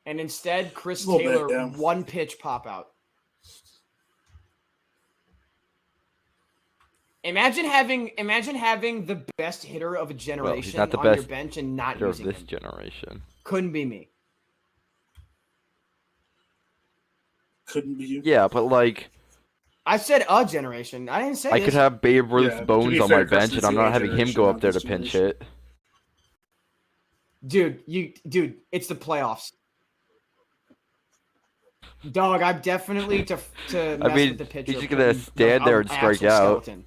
and instead Chris Little bit, Taylor yeah. 1 pitch pop out. Imagine having the best hitter of a generation not the on your best bench and not Hitter of using this him. generation. Couldn't be me. Couldn't be you. Yeah, but like I said a generation. I didn't say I this. could have Babe Ruth's Yeah, to bones be on fair, my bench, Kristen's and I'm the not A having him generation, go not up there to this pinch generation. it. Dude, it's the playoffs. Dog, I'm definitely to I mess mean, with the pitcher. he's just gonna putting, stand there and strike actual out. skeleton.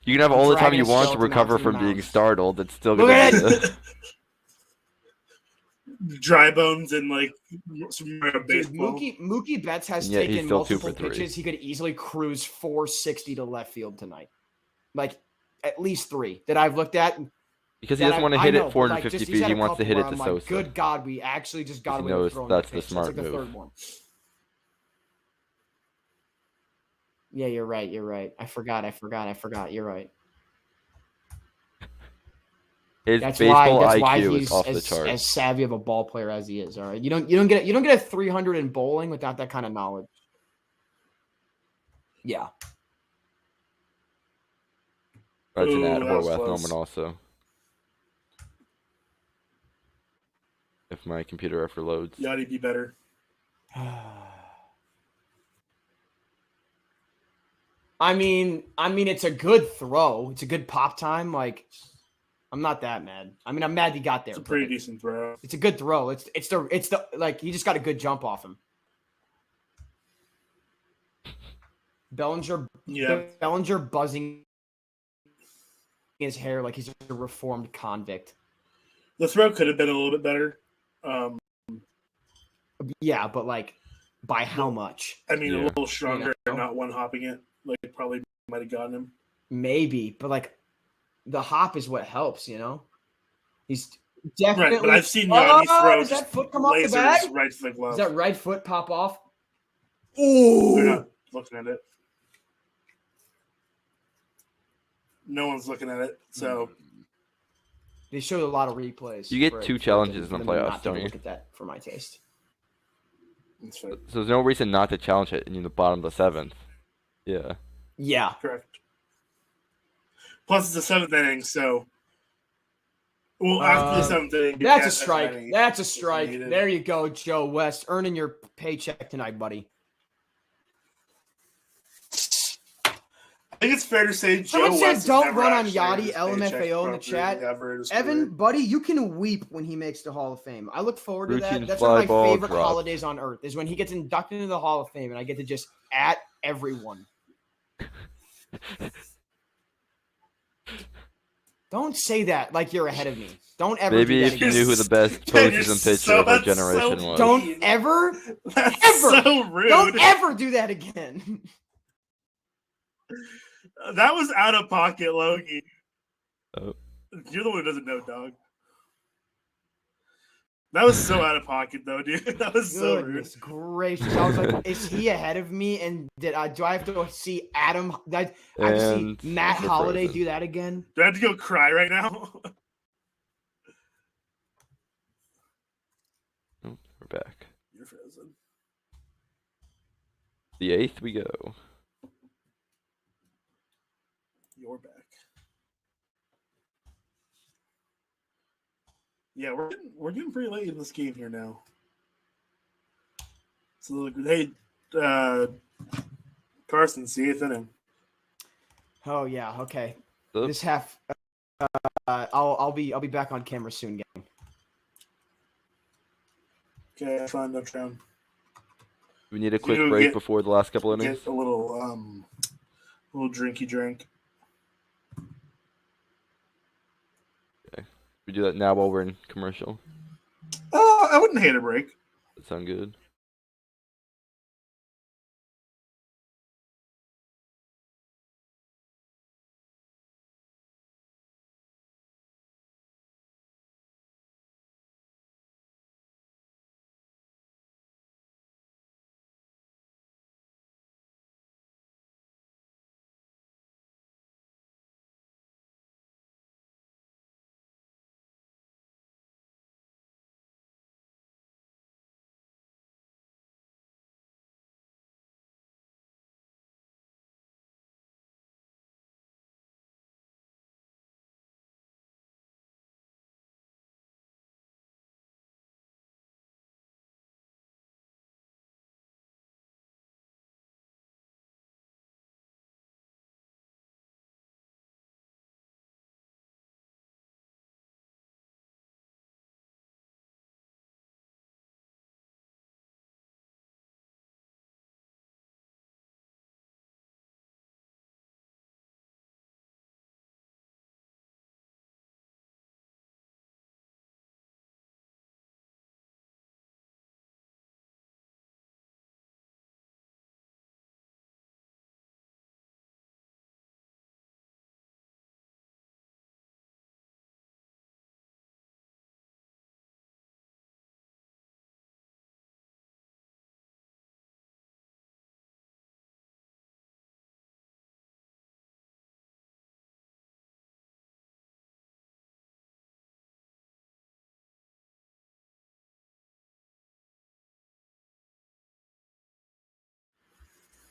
You can have I'm all the time dragging you a want to skeleton out recover to the from being mound. startled. It's still Look gonna at be it! Dry bones and like some Dude, baseball. Mookie Betts has And yet he's taken still 2 multiple for 3. pitches. He could easily cruise 460 to left field tonight. Like at least 3 that I've looked at. Because he doesn't want to hit it 450 he's feet. had He a wants to couple hit where it to I'm like, Sosa. good God, we actually just got He away with knows throwing that's the the pitch. smart That's like the move. third one. Yeah, you're right. I forgot. You're right. His That's baseball why IQ he's is off the as charts. savvy of a ball player as he is. All right, you don't get a 300 in bowling without that kind of knowledge. Yeah. That's an Ooh, that attaboy was with close. Norman also. If my computer ever loads. Yachty be better. I mean, it's a good throw. It's a good pop time. Like, I'm not that mad. I mean, I'm mad he got there. It's a pretty decent throw. It's a good throw. It's the like he just got a good jump off him. Bellinger buzzing his hair like he's a reformed convict. The throw could have been a little bit better. Yeah, but like by how much? I mean, Yeah. a little stronger, You know? not one hopping it. Like probably might have gotten him. Maybe, but like the hop is what helps, you know? He's definitely Right, but I've seen Yachty throw does just that foot come off the lasers bag? right to the glove. Does that right foot pop off? They're Ooh. not looking at it. No one's looking at it, so They showed a lot of replays. You get for 2 for challenges them in to the not playoffs, take don't a you? look at that for my taste. that's fair. So there's no reason not to challenge it in the bottom of the 7th. Yeah. Yeah. Correct. Plus, it's the 7th inning, so after the 7th inning, you That's a can't strike. have any That's a if strike. needed. There you go, Joe West, earning your paycheck tonight, buddy. I think it's fair to say Someone Joe said West don't has never run on actually earned Yachty, his paycheck LMFAO in the appropriately chat. ever in his Evan, career. buddy, you can weep when he makes the Hall of Fame. I look forward to that. Routine That's one of my fly ball favorite dropped. holidays on earth is when he gets inducted into the Hall of Fame and I get to just at everyone. Don't say that like you're ahead of me. Don't ever Maybe do if that you again. knew who the best You're postseason so- pitcher of our that's generation so was. Don't ever, That's ever, so rude. don't ever do that again. That was out of pocket, Loki. Oh. You're the one who doesn't know, dog. That was so out of pocket, though, dude. That was so rude. Goodness gracious! I was like, is he ahead of me? And do I have to see Adam? I have to see And Matt we're Holliday frozen. do that again? Do I have to go cry right now? Oh, we're back. You're frozen. The 8th we go. You're back. Yeah, we're getting pretty late in this game here now. So, hey, Carson, it's the 8th inning. Oh yeah, okay. Oops. This half, I'll be back on camera soon, gang. Okay, fine, no down. We need a quick You break get- before the last couple innings. Get a little drinky drink. We do that now while we're in commercial. I wouldn't hate a break. That sound good?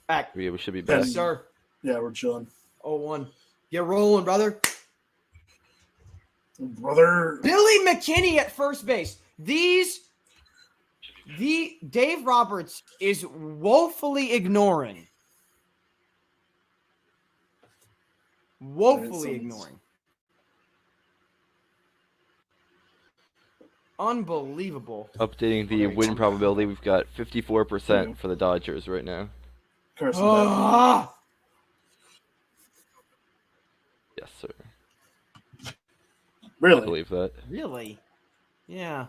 Back. We should be back. Yes, sir. Yeah, we're chilling. 0-1. Get rolling, brother. Brother. Billy McKinney at first base. Dave Roberts is woefully ignoring. Unbelievable. Updating the win probability, we've got 54% for the Dodgers right now. Carson Yes, sir. Really? I believe that. Really? Yeah.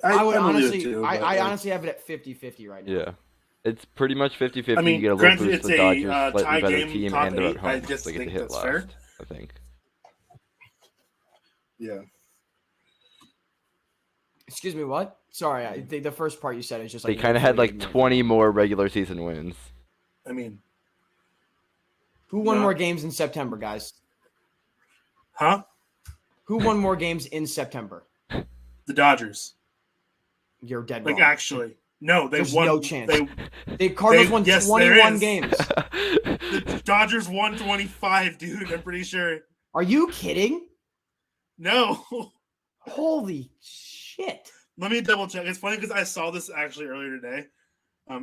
I would honestly, too, I honestly have it at 50-50 right now. Yeah. It's pretty much 50-50. I mean, you get a little granted, boost it's the Dodgers, a slightly tie better game, team, top and they're at 8. home. I just they get to think hit that's last, fair. I think. Yeah. Excuse me, what? Sorry, the first part you said is just like... They kind of had like 20 more regular season wins. I mean... Who won more games in September, guys? Huh? Who won more games in September? The Dodgers. You're dead wrong. Like, actually. No, There's won. no chance. The Cardinals won 21 games. The Dodgers won 25, dude. I'm pretty sure. Are you kidding? No. Holy shit. Let me double check. It's funny because I saw this actually earlier today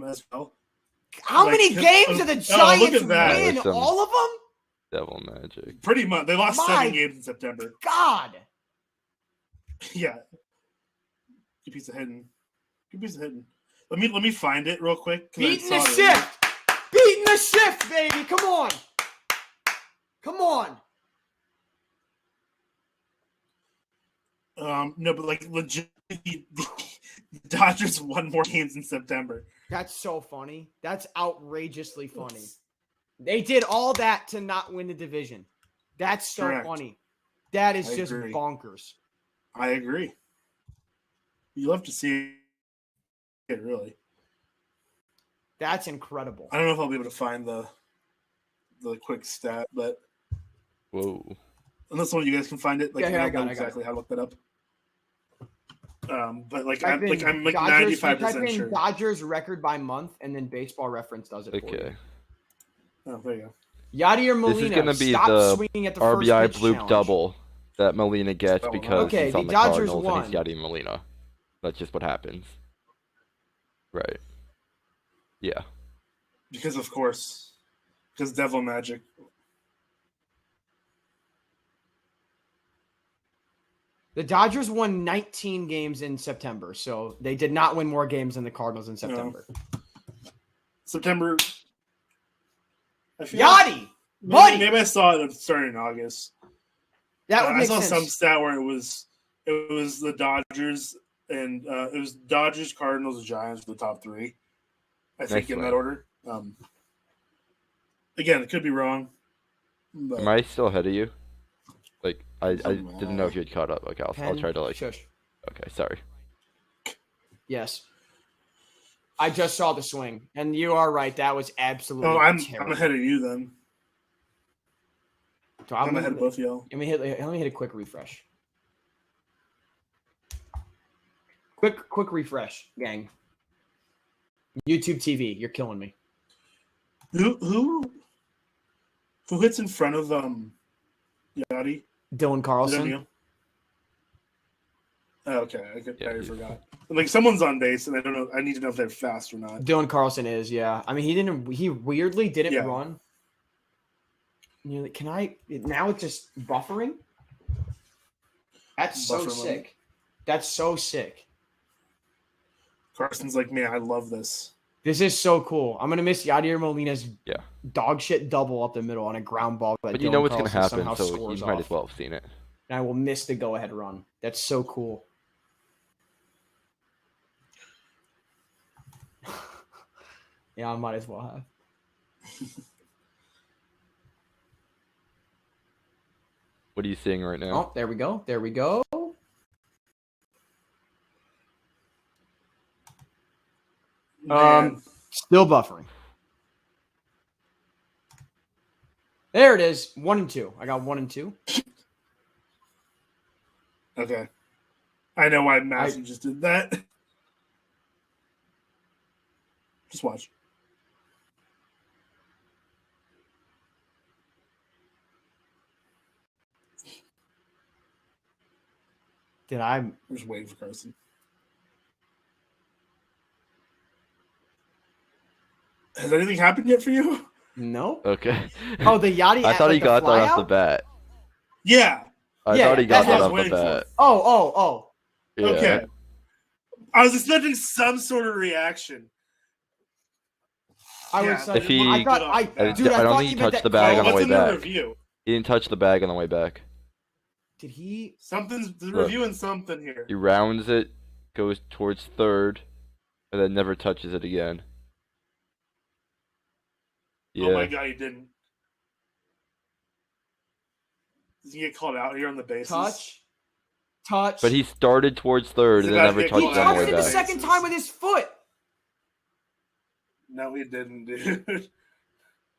as well. How many games did the Giants win? Like all of them? Devil magic. Pretty much. They lost 7 games in September. God. Yeah. Good piece of hitting. Let me find it real quick. Beating the shift. Beating the shift, baby. Come on. No, but like legit, the Dodgers won more games in September. That's so funny. That's outrageously funny. They did all that to not win the division. That's so funny. That is just bonkers. I agree. You love to see it, really. That's incredible. I don't know if I'll be able to find the quick stat, but whoa. Unless one of you guys can find it, like I got exactly how to look that up. But like I'm like 95% sure. Dodgers record by month, and then Baseball Reference does it for you. Oh, there you go. Yadier Molina. This is going to be the RBI bloop challenge. double that Molina gets because he's on the Dodgers Cardinals won. and he's Yadier Molina. That's just what happens. Right. Yeah. Because Devil Magic. The Dodgers won 19 games in September, so they did not win more games than the Cardinals in September. No. September. Yachty! Buddy! Maybe I saw it starting in August. That would make sense. sense. I saw some stat where it was the Dodgers and it was Dodgers, Cardinals, and Giants for the top 3. I think in that order. Again, it could be wrong. But... Am I still ahead of you? Like I didn't know if you had caught up. Okay, I'll try to like. Shush. Okay, sorry. Yes. I just saw the swing, and you are right. That was absolutely. Oh, I'm terrible. ahead of you then. So I'm ahead of both of y'all. Let me hit a quick refresh. Quick refresh, gang. YouTube TV, you're killing me. Who hits in front of Yachty? Dylan Carlson. Oh, okay, I forgot. Like someone's on base, and I don't know. I need to know if they're fast or not. Dylan Carlson is, yeah. I mean, he weirdly didn't run. You know, can I? Now it's just buffering. That's so sick. That's so sick. Carson's like, man, I love this. This is so cool. I'm gonna miss Yadier Molina's dog shit double up the middle on a ground ball. But you know what's gonna happen, so you might as well have seen it. And I will miss the go-ahead run. That's so cool. Yeah, I might as well have. What are you seeing right now? Oh, there we go. There we go. Still buffering. There it is. 1 and 2. I got 1 and 2. Okay. I know why Madison just did that. Just watch. I'm just waiting for Carson. Has anything happened yet for you? Nope. Okay. Oh, the Yachty. I thought he got that off the flyout? bat. Yeah. I thought he got that's that what I off was the waiting bat. Oh. Yeah. Okay. I was expecting some sort of reaction. I Yeah, was. If he- I thought. I Dude, I don't thought think he you meant touched that the bag on the What's way in the back. review? He didn't touch the bag on the way back. Did he? Something's Look. reviewing something here. He rounds it, goes towards third, and then never touches it again. Yeah. Oh my god, he didn't. Does he get called out here on the bases? Touch. But he started towards third He's and then about to never get touched He it on the touched way it the back. second time with his foot. No, he didn't, dude.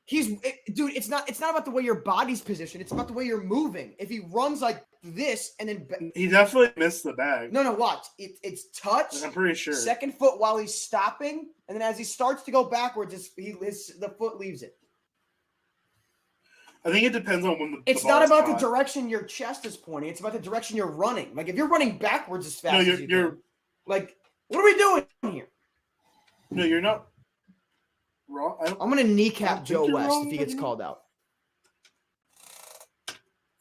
Dude. It's not about the way your body's positioned. It's about the way you're moving. If he runs like this and then He definitely missed the bag. no, watch. It's touch. I'm pretty sure. Second foot while he's stopping, and then as he starts to go backwards, the foot leaves it. I think it depends on when the. It's the not ball's about caught. the direction your chest is pointing. It's about the direction you're running. Like if you're running backwards as fast No, as you you're. can, like what are we doing here? No, you're not. Wrong. I'm gonna I kneecap don't think Joe you're West wrong, if he gets buddy. called out.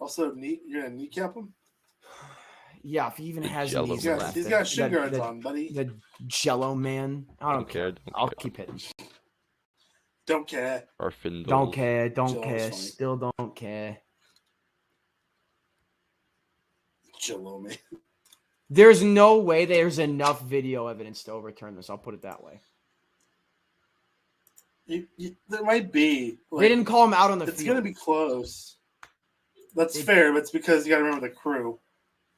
Also, you're gonna kneecap him. Yeah, if he even has Jello knees man. left. He's got shin guards the, on, buddy. The Jello man. I don't care. Don't I'll care. keep hitting. Don't care. Arfindle. Don't care. Don't Jello's care. funny. Still don't care. Jello man. There's no way there's enough video evidence to overturn this. I'll put it that way. There might be. They didn't call him out on the It's field. gonna be close. That's fair, but it's because you gotta remember the crew.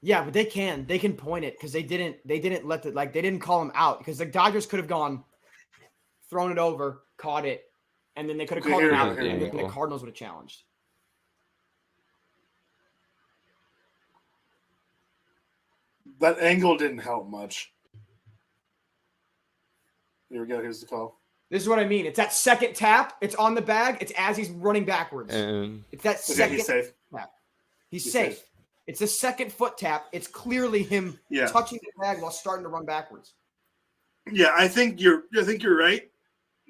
Yeah, but they can point it because they didn't let they didn't call him out because the Dodgers could have gone, thrown it over, caught it, and then they could have called him out, here, and then here. the Cardinals would have challenged. That angle didn't help much. Here we go. Here's the call. This is what I mean. It's that second tap. It's on the bag. It's as he's running backwards. And It's that Okay, second he's safe. tap. He's He's safe. safe. It's the second foot tap. It's clearly him Yeah. touching the bag while starting to run backwards. Yeah, I think you're right,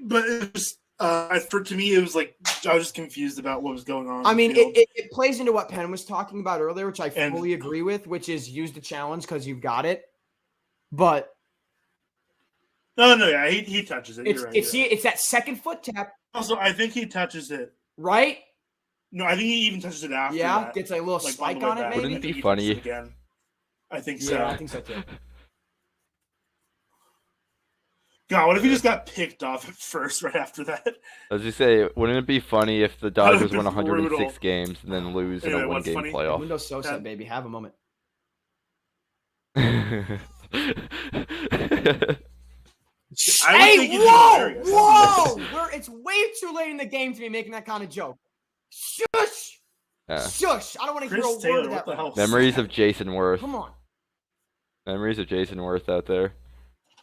but it was to me it was like I was just confused about what was going on. I in mean, the field. it plays into what Penn was talking about earlier, which I And- fully agree with, which is use the challenge because you've got it. But No, yeah, he touches it. it's You're right, it's you're right. it's that second foot tap, Also, I think he touches it. right? No, I think he even touches it after. Yeah, that. gets a little Like, spike the way on it, back. maybe. Wouldn't it I be think he funny? touches it again. I think so. Yeah, I think so too. God, what if he just got picked off at first right after that? as you say, wouldn't it be funny if the That would've Dodgers been win 106 brutal. games and then lose in Anyway, a what's one-game funny? playoff? Windows Sosa, Yeah. baby, have a moment. I would think Hey, it'd be whoa, hilarious. whoa! It's way too late in the game to be making that kind of joke. Shush, Yeah. shush! I don't want to hear Chris a word Taylor, of that. what the hell? Memories of Jason Worth. Come on, Memories of Jason Worth out there.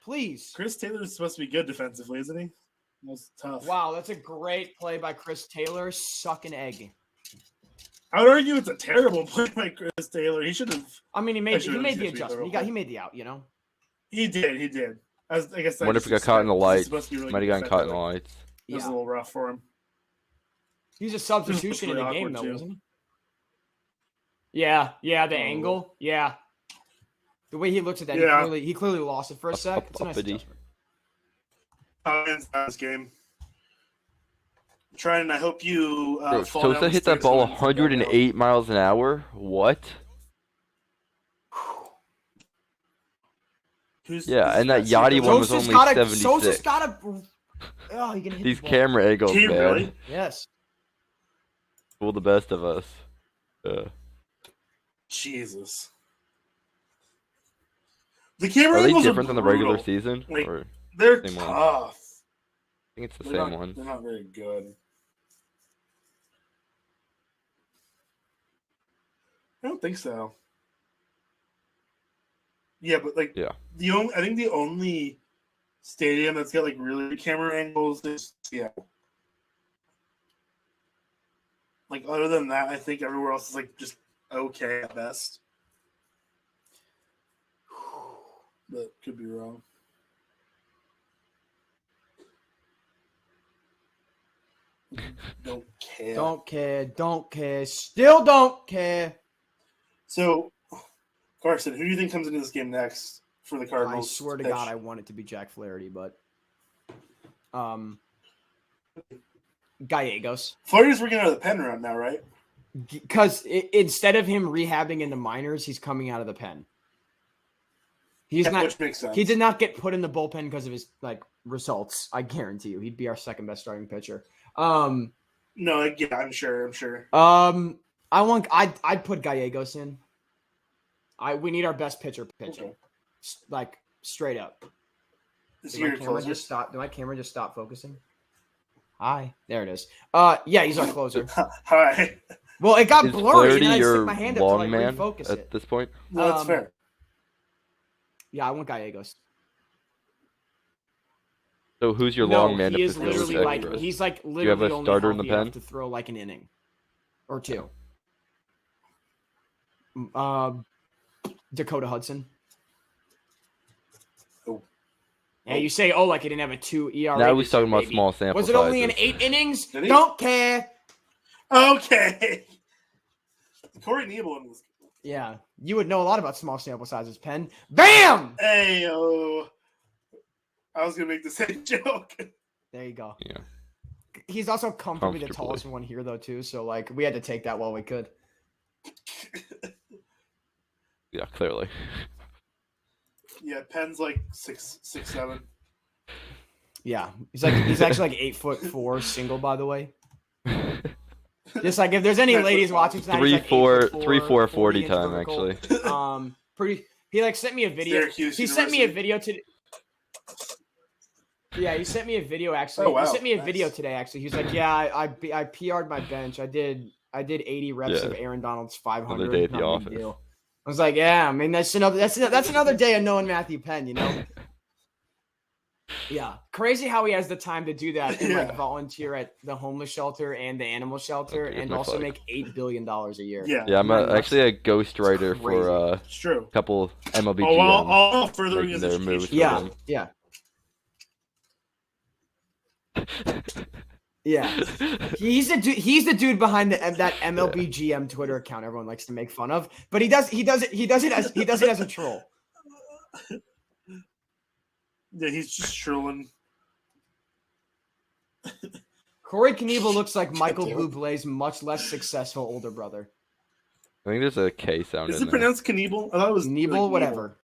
please. Chris Taylor's supposed to be good defensively, isn't he? That's tough. Wow, that's a great play by Chris Taylor. Suck an egg. I would argue it's a terrible play by Chris Taylor. He should have. I mean, he made the real adjustment. quick. He made the out. You know. He did. I guess. Wonder if he got caught in the lights. Might have gotten caught in the lights. It was a Yeah. little rough for him. He's a substitution in the pretty game, awkward, though, too. wasn't he? Yeah, the Oh. angle. Yeah. The way he looks at that, Yeah. he clearly lost it for a sec. It's a nice Uppity. adjustment. This game. Trying, I hope you. Bro, fall Sosa down the hit that stairs ball when it's going 108 miles an hour. What? Who's And that who's Yachty one was Sosa's only gotta, 76. Sosa's got to. Oh, he can hit These the ball. camera angles, Can he man. really? Yes. Fool the best of us. Jesus. The camera Are they angles different than the regular brutal. season? Like, Or I They're Same one. tough. think it's the They're same not, one. They're not very good. I don't think so. Yeah, but like Yeah. I think the only stadium that's got like really good camera angles. Yeah. Like other than that, I think everywhere else is like just okay at best. But could be wrong. Don't care. Don't care. Don't care. Still don't care. So, Carson, who do you think comes into this game next for the I Cardinals? swear to pitch? God, I want it to be Jack Flaherty, but Gallegos. Flaherty's working out of the pen run now, right? Because instead of him rehabbing in the minors, he's coming out of the pen. He's not. Which makes sense. He did not get put in the bullpen because of his results. I guarantee you, he'd be our second best starting pitcher. No, yeah, I'm sure. I'd put Gallegos in. We need our best pitcher pitching. Okay. Like straight up. Is he your closer? Did my camera just stop focusing? Hi. There it is. Yeah, he's our closer. Hi. Well, it got Is blurry and Flaherty then I your stick my hand up to long man refocus at it. this point? No, that's fair. Yeah, I want Gallegos. So who's your long man? He if is this goes literally extras? he's like you have literally a only starter in the healthy enough pen? to throw like an inning or two. Dakota Hudson. Oh. Yeah, you say, like he didn't have a 2 ERA. Now he's this year, talking about baby. small sample Was it only in sizes. 8 innings? Did he? Don't care. Okay. Corey Nebel was. Yeah, you would know a lot about small sample sizes, Penn. Bam! Hey, I was gonna make the same joke. There you go. Yeah. He's also comfortably the Comfortably. tallest one here, though, too. So, we had to take that while we could. Yeah, clearly. Yeah, Penn's like 6'7". Yeah, he's actually like 8'4", single, by the way. Just if there's any ladies watching tonight, he's like 3-4 40 inch time vertical. actually. He sent me a video. Syracuse He sent me a University. video today. Yeah, he sent me a video actually. Oh, wow. He sent me a Nice. video today actually. He was like, "Yeah, I PR'd my bench. I did 80 reps Yeah. of Aaron Donald's 500." Another day at the Not a big office. deal. I was like, "Yeah, I mean that's another day of knowing Matthew Penn, you know." Yeah, crazy how he has the time to do that and Yeah. volunteer at the homeless shelter and the animal shelter Okay, and my also flag. make $8 billion a year. Yeah. Yeah, I'm Nuts. actually a ghostwriter for Crazy. It's true. a couple MLB Oh, well, GMs. all further making his their education. moves. Yeah, them. yeah, yeah. He's the dude behind that MLB GM Twitter account everyone likes to make fun of, but he does it as a troll. Yeah, he's just trolling. Corey Knievel looks like Michael damn it. Bublé's much less successful older brother. I think there's a K sound Is in it there. pronounced Knievel? I thought it was Knievel, like whatever.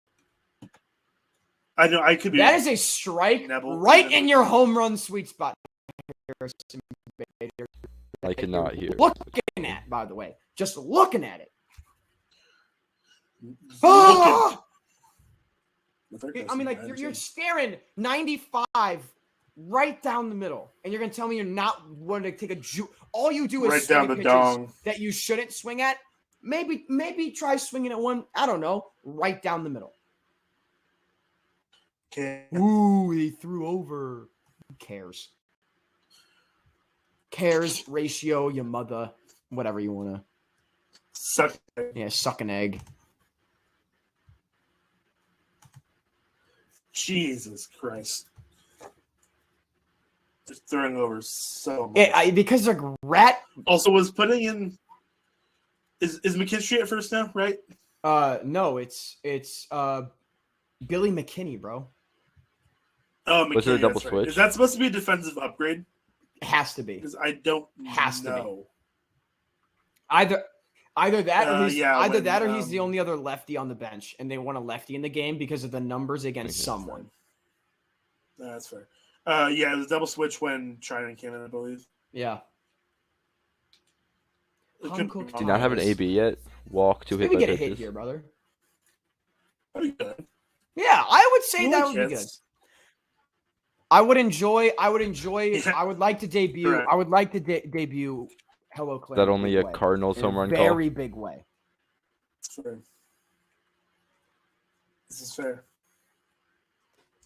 I know. I could be. That is a strike Neville. right in your home run sweet spot. I cannot hear. Looking at, by the way, just looking at it. Looking. Ah! Looking. I mean, you're staring 95 right down the middle, and you're gonna tell me you're not wanting to take a all you do is right swing down at the pitches dong. that you shouldn't swing at. Maybe try swinging at one. I don't know, right down the middle. Okay. Ooh, he threw over. Who cares? Cares ratio, your mother, whatever you wanna. Suck. Yeah, suck an egg. Jesus Christ. Just throwing over so much. Because they're rat. Also, was putting in. Is McKinstry at first now? Right. No, it's Billy McKinney, bro. Oh, Was it a McKinney, double that's right. switch? Is that supposed to be a defensive upgrade? It has to be. Because I don't Has to be. know. Either that or he's yeah, either when, that or he's the only other lefty on the bench, and they want a lefty in the game because of the numbers against Okay. someone. That's fair. Yeah, it was a double switch when Trinan came in, I believe. Yeah. It Home could be cooked Do you not have an Nice. AB yet? Walk to hit Maybe by get a pitches. hit here, brother. That'd be good. Yeah, I would say Who that would be good. hits? I would enjoy. Yeah. I would like to debut. Correct. I would like to debut. Hello, Claire. Is that in only big a way. Cardinals In a home run call? very big way. It's fair. This is fair.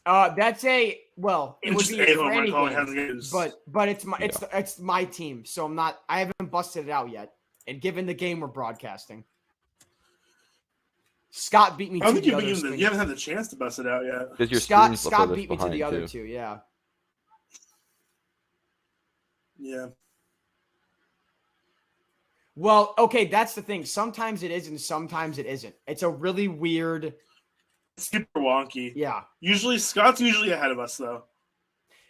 That's it would Just be a for homer any call game, has games. but it's my team, so I haven't busted it out yet. And given the game we're broadcasting, Scott beat me I don't to think the other. you haven't had the chance to bust it out yet. Because your Scott stream's the furthest beat me to the behind, other too. two. Yeah. Yeah. Well, okay, that's the thing. Sometimes it is, and sometimes it isn't. It's a really weird. Super wonky. Yeah. Scott's usually ahead of us though.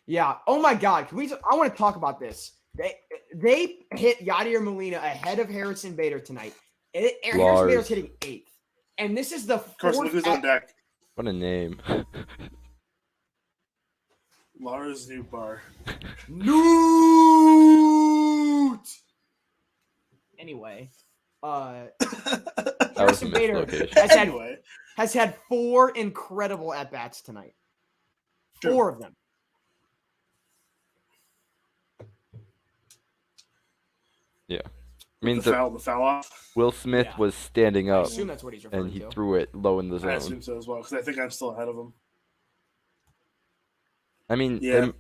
Yeah. Oh my God. I want to talk about this. They hit Yadier Molina ahead of Harrison Bader tonight. Harrison Bader's hitting 8th. And this is the Of course, look who's on deck. What a name. Lars Newbar. Newt! Anyway, Harrison Bader has had 4 incredible at-bats tonight. 4 of them. Yeah. I mean, the foul off. Will Smith was standing up, I assume that's what he's referring and he to. threw it low in the zone. I assume so as well, because I think I'm still ahead of him. I mean, yeah.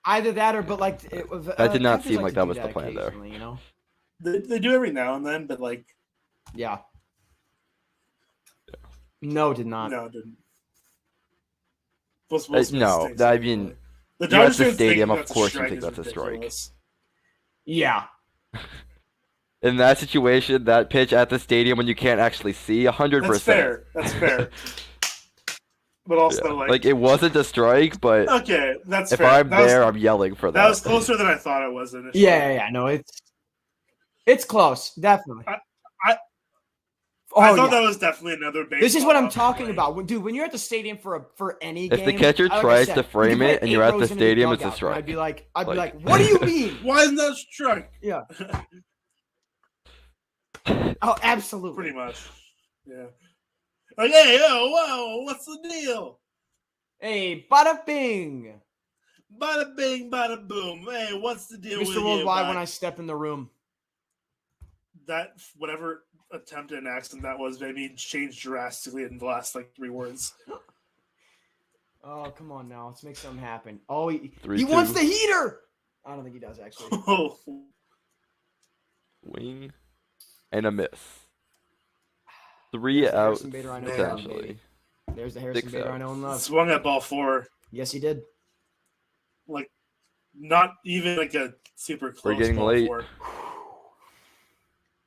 Either that or, but like, that did not seem like that was the plan there. You know, they do every now and then, but like, yeah. No, did not. No, it didn't. No, I mean, the you're at the Dodgers stadium, of course you think that's a strike. Yeah. In that situation, that pitch at the stadium when you can't actually see, 100%. That's fair. That's fair. But also, like it wasn't a strike, but okay, that's if fair. I'm there, I'm yelling for that. That was closer than I thought it was initially. Yeah. No, it's close, definitely. I thought that was definitely another base. This is what I'm talking about. Dude, when you're at the stadium for any game, if the catcher tries to frame it and you're at the stadium, it's a strike. I'd be like, what do you mean? Why isn't that a strike? Yeah. Oh, absolutely. Pretty much. Yeah. Like, hey, whoa, what's the deal? Hey, bada bing. Bada bing, bada boom. Hey, what's the deal with Mr. Worldwide when I step in the room. That, whatever attempt at an accent that was, maybe changed drastically in the last, 3 words. Oh, come on now. Let's make something happen. Oh, he 3-2. wants the heater. I don't think he does, actually. Oh. Wing and a miss. 3 outs, essentially. There's the Harrison Bader I know and love. Swung at ball 4. Yes, he did. Not even a super close. We're getting ball late. 4.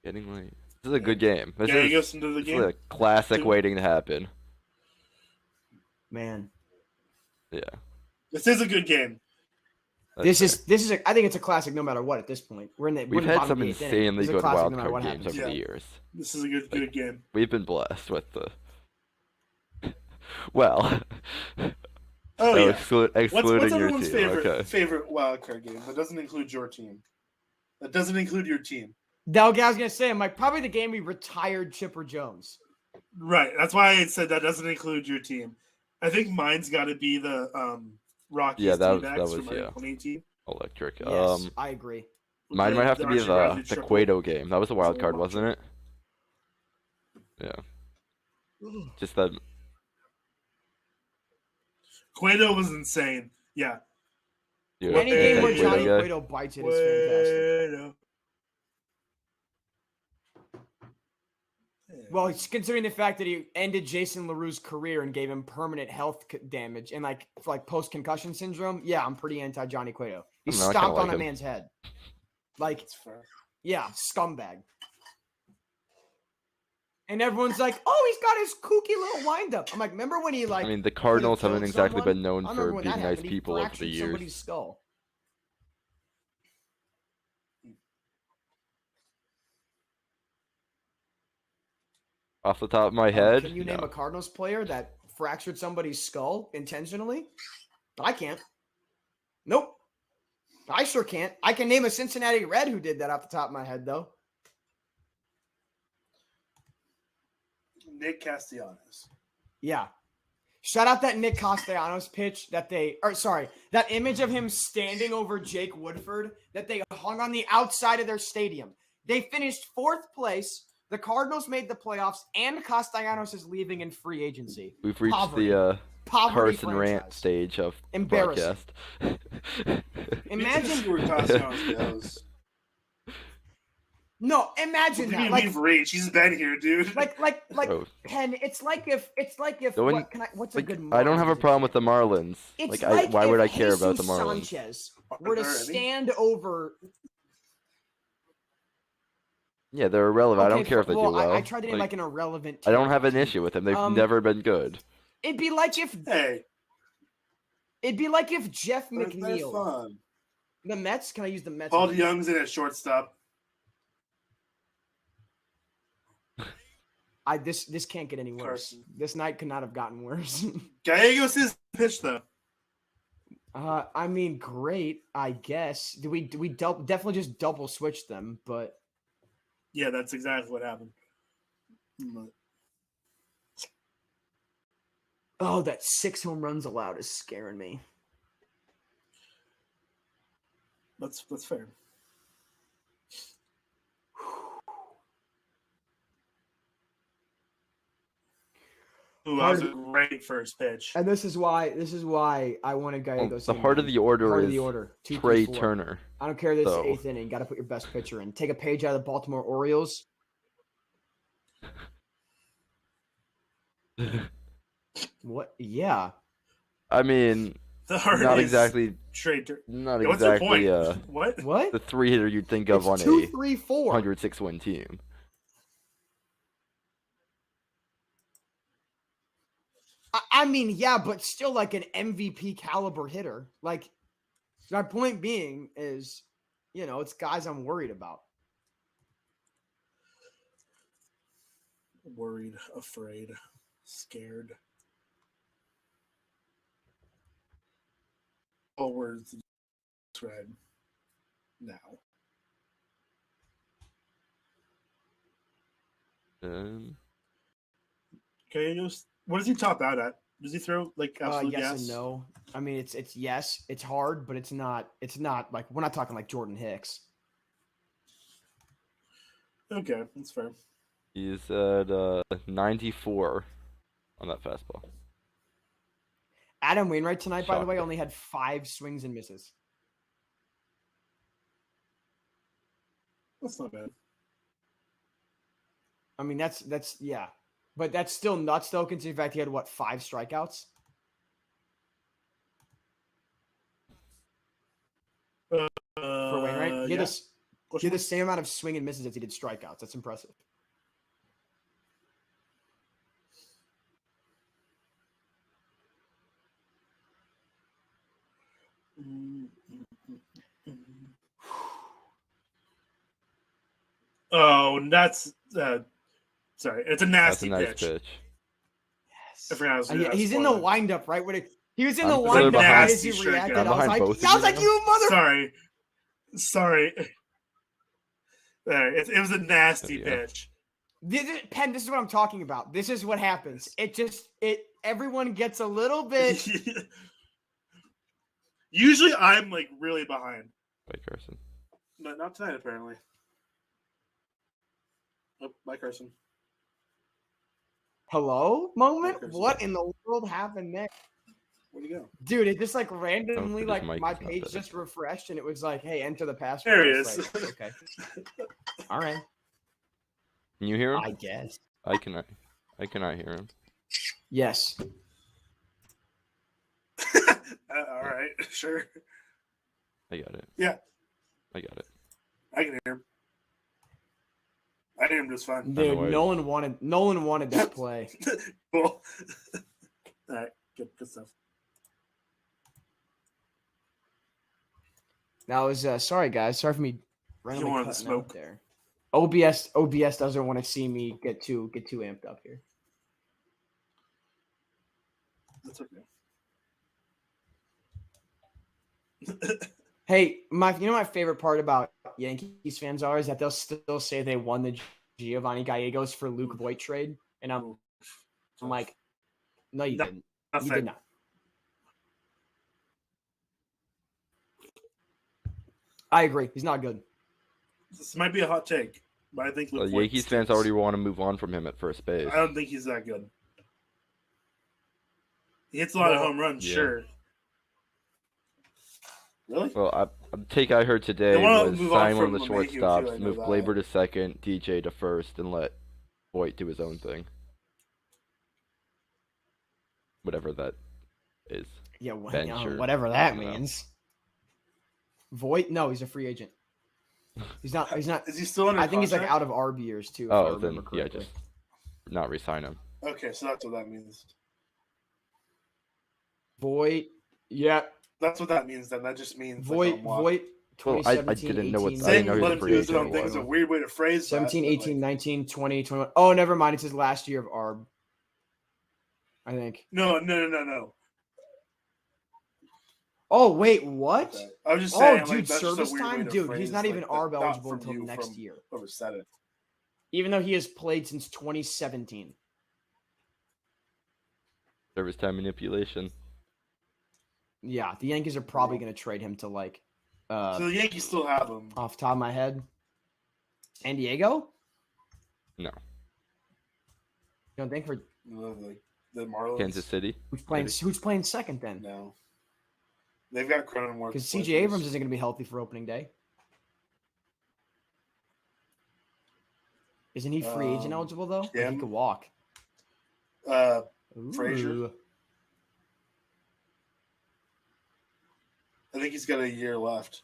Getting late. This is a good game. This goes into the game. Is a classic waiting to happen. Man. Yeah. This is a good game. This is I think it's a classic no matter what at this point. We've had some insanely good wild card games over the years. This is a good game. We've been blessed with the well. Oh yeah. Excluding what's your everyone's team. favorite wild card game? That doesn't include your team. That doesn't include your team. I was gonna say, I'm probably the game we retired Chipper Jones. Right. That's why I said that doesn't include your team. I think mine's got to be the Rockies. Yeah, that was from 2018. Electric. Yes, I agree. Mine might have to be the Cueto game. That was a wild card, wasn't it? Yeah. Just that. Cueto was insane. Yeah. Any game where Johnny Cueto bites it is fantastic. Well, considering the fact that he ended Jason LaRue's career and gave him permanent health damage and post concussion syndrome, yeah, I'm pretty anti Johnny Cueto. He stomped on a man's head, yeah, scumbag. And everyone's like, "Oh, he's got his kooky little windup." I'm like, remember when he I mean, the Cardinals haven't exactly been known for being nice people over the years. Somebody's skull. Off the top of my head, can you name a Cardinals player that fractured somebody's skull intentionally? I can't. Nope. I sure can't. I can name a Cincinnati Red who did that off the top of my head, though. Nick Castellanos. Yeah. Shout out that Nick Castellanos pitch that image of him standing over Jake Woodford that they hung on the outside of their stadium. They finished 4th place. The Cardinals made the playoffs, and Castellanos is leaving in free agency. We've reached poverty Carson rant franchise. stage of Embarrassing. broadcast. Imagine. See where Castellanos goes. No, imagine What do you that. mean Like, we've reached? He's been here, dude. like Bro. Ken. It's like if Going- what can I? What's a Like, good? I don't have a Marlins problem with the example? Marlins. It's Like, why would if I care about the Jesus Marlins? Sanchez were to Are there any? stand over. Yeah, they're irrelevant. I don't Okay, care if they do well. I tried to name like an irrelevant. I don't have an team. issue with them. They've Um, never been good. It'd be like if Hey, Jeff they're McNeil, fun. the Mets. Can I use the Mets? Paul DeYoung's in at shortstop. This can't get any worse. Carson. This night could not have gotten worse. Gallegos is pitch though. I mean, great. I guess. We definitely just double switched them, but Yeah, that's exactly what happened. oh, that 6 home runs allowed is scaring me. That's fair. Ooh, that was a great first pitch. And this is why I wanted Gallegos. The heart of the order Heart is of the order. 2, Trey 3, 4. Turner. I don't care. This is So- 8th inning. Got to put your best pitcher in. Take a page out of the Baltimore Orioles. What? Yeah. I mean, The heart not is exactly, Trey Turner. not What's your exactly point? What? What? the 3-hitter you'd think of It's on 2, a 3, 4. 106 win team. I mean, yeah, but still like an MVP caliber hitter. Like, my point being is, it's guys I'm worried about. Worried, afraid, scared. All words to describe now. Gallegos, what does he top out at? Does he throw like absolute Yes gas? and no. I mean, it's yes, it's hard, but it's not like we're not talking like Jordan Hicks. Okay, that's fair. He's at 94 on that fastball. Adam Wainwright tonight, by the way, Shocking. only had 5 swings and misses. That's not bad. I mean, that's yeah, but that's still nuts though, considering the fact he had 5 strikeouts. For Wainwright, he had the same amount of swing and misses as he did strikeouts. That's impressive. Oh, that's sorry. It's a That's a nasty nice pitch. pitch. I forgot I was- I was He's in the spoiling. windup, right? He was in the I'm windup behind- as he Nasty reacted. strikeout. I was Behind like, both of you you mother. Sorry. It was a nasty Yeah. pitch. Penn, this is what I'm talking about. This is what happens. Everyone gets a little bit. Usually, I'm like really behind, By Carson. but not tonight apparently. Oh, bye, Carson. Hello moment? Okay, What in the world happened there? Where'd you go? Dude, it just like randomly, his like mic my is not page better. just refreshed and it was like, hey, enter the password. There he I was is. like, okay. All right. Can you hear him? I guess. I cannot hear him. Yes. All right, sure. I got it. Yeah. I got it. I can hear him. I hear him just fine. Dude, Otherwise- Nolan wanted that play. Cool. All right, good stuff. That was sorry guys. Sorry for me randomly wanted to cutting smoke. out there. OBS doesn't want to see me get too amped up here. That's okay. Hey, my favorite part about Yankees fans is that they'll still say they won the Giovanni Gallegos for Luke Voit trade, and I'm like, no, you No, didn't. Not You fair. did not. I agree. He's not good. This might be a hot take, but I think The Luke Voit Yankees fans stinks. already want to move on from him at first base. I don't think he's that good. He hits a lot of Well, home runs, yeah. sure. Really? Well, a take I heard today They wanna was move on sign one of the from LeMahieu, too, I shortstops, know move that. Glaber to second, DJ to first, and let Voit do his own thing. Whatever that is. Yeah, Bench or- whatever I that don't know. means. Voit? No, he's a free agent. He's not. Is he still under I think he's like contract? out of RB years too. If I Oh, then remember yeah, correctly. just not re-sign him. Okay, so that's what that means. Voit. Yeah. That's what that means then. That just means Voit. Voit. Well, I 2017, didn't know what- 18, I didn't Saying know he was let a him free do his agent own or thing what. is a weird way to phrase 17, that. 18, 19, 20, 21. Oh, never mind. It's his last year of ARB. I think. No. Oh, wait, what? Okay. I was just Oh, saying, dude, like, that's just service a weird way time? to Dude, phrase, he's not even like, ARB not eligible from until you, next from year. whoever said it. Even though he has played since 2017. Service time manipulation. Yeah, the Yankees are probably going to trade him to like. So the Yankees still have him. Off the top of my head, San Diego. No. You don't think for Like the Marlins. Kansas City. who's playing? Maybe. Who's playing second then? No. They've got Cronenworth. Because CJ Abrams isn't going to be healthy for opening day. Isn't he free agent eligible though? Like, yeah. he could walk. Frazier. Ooh. I think he's got a year left.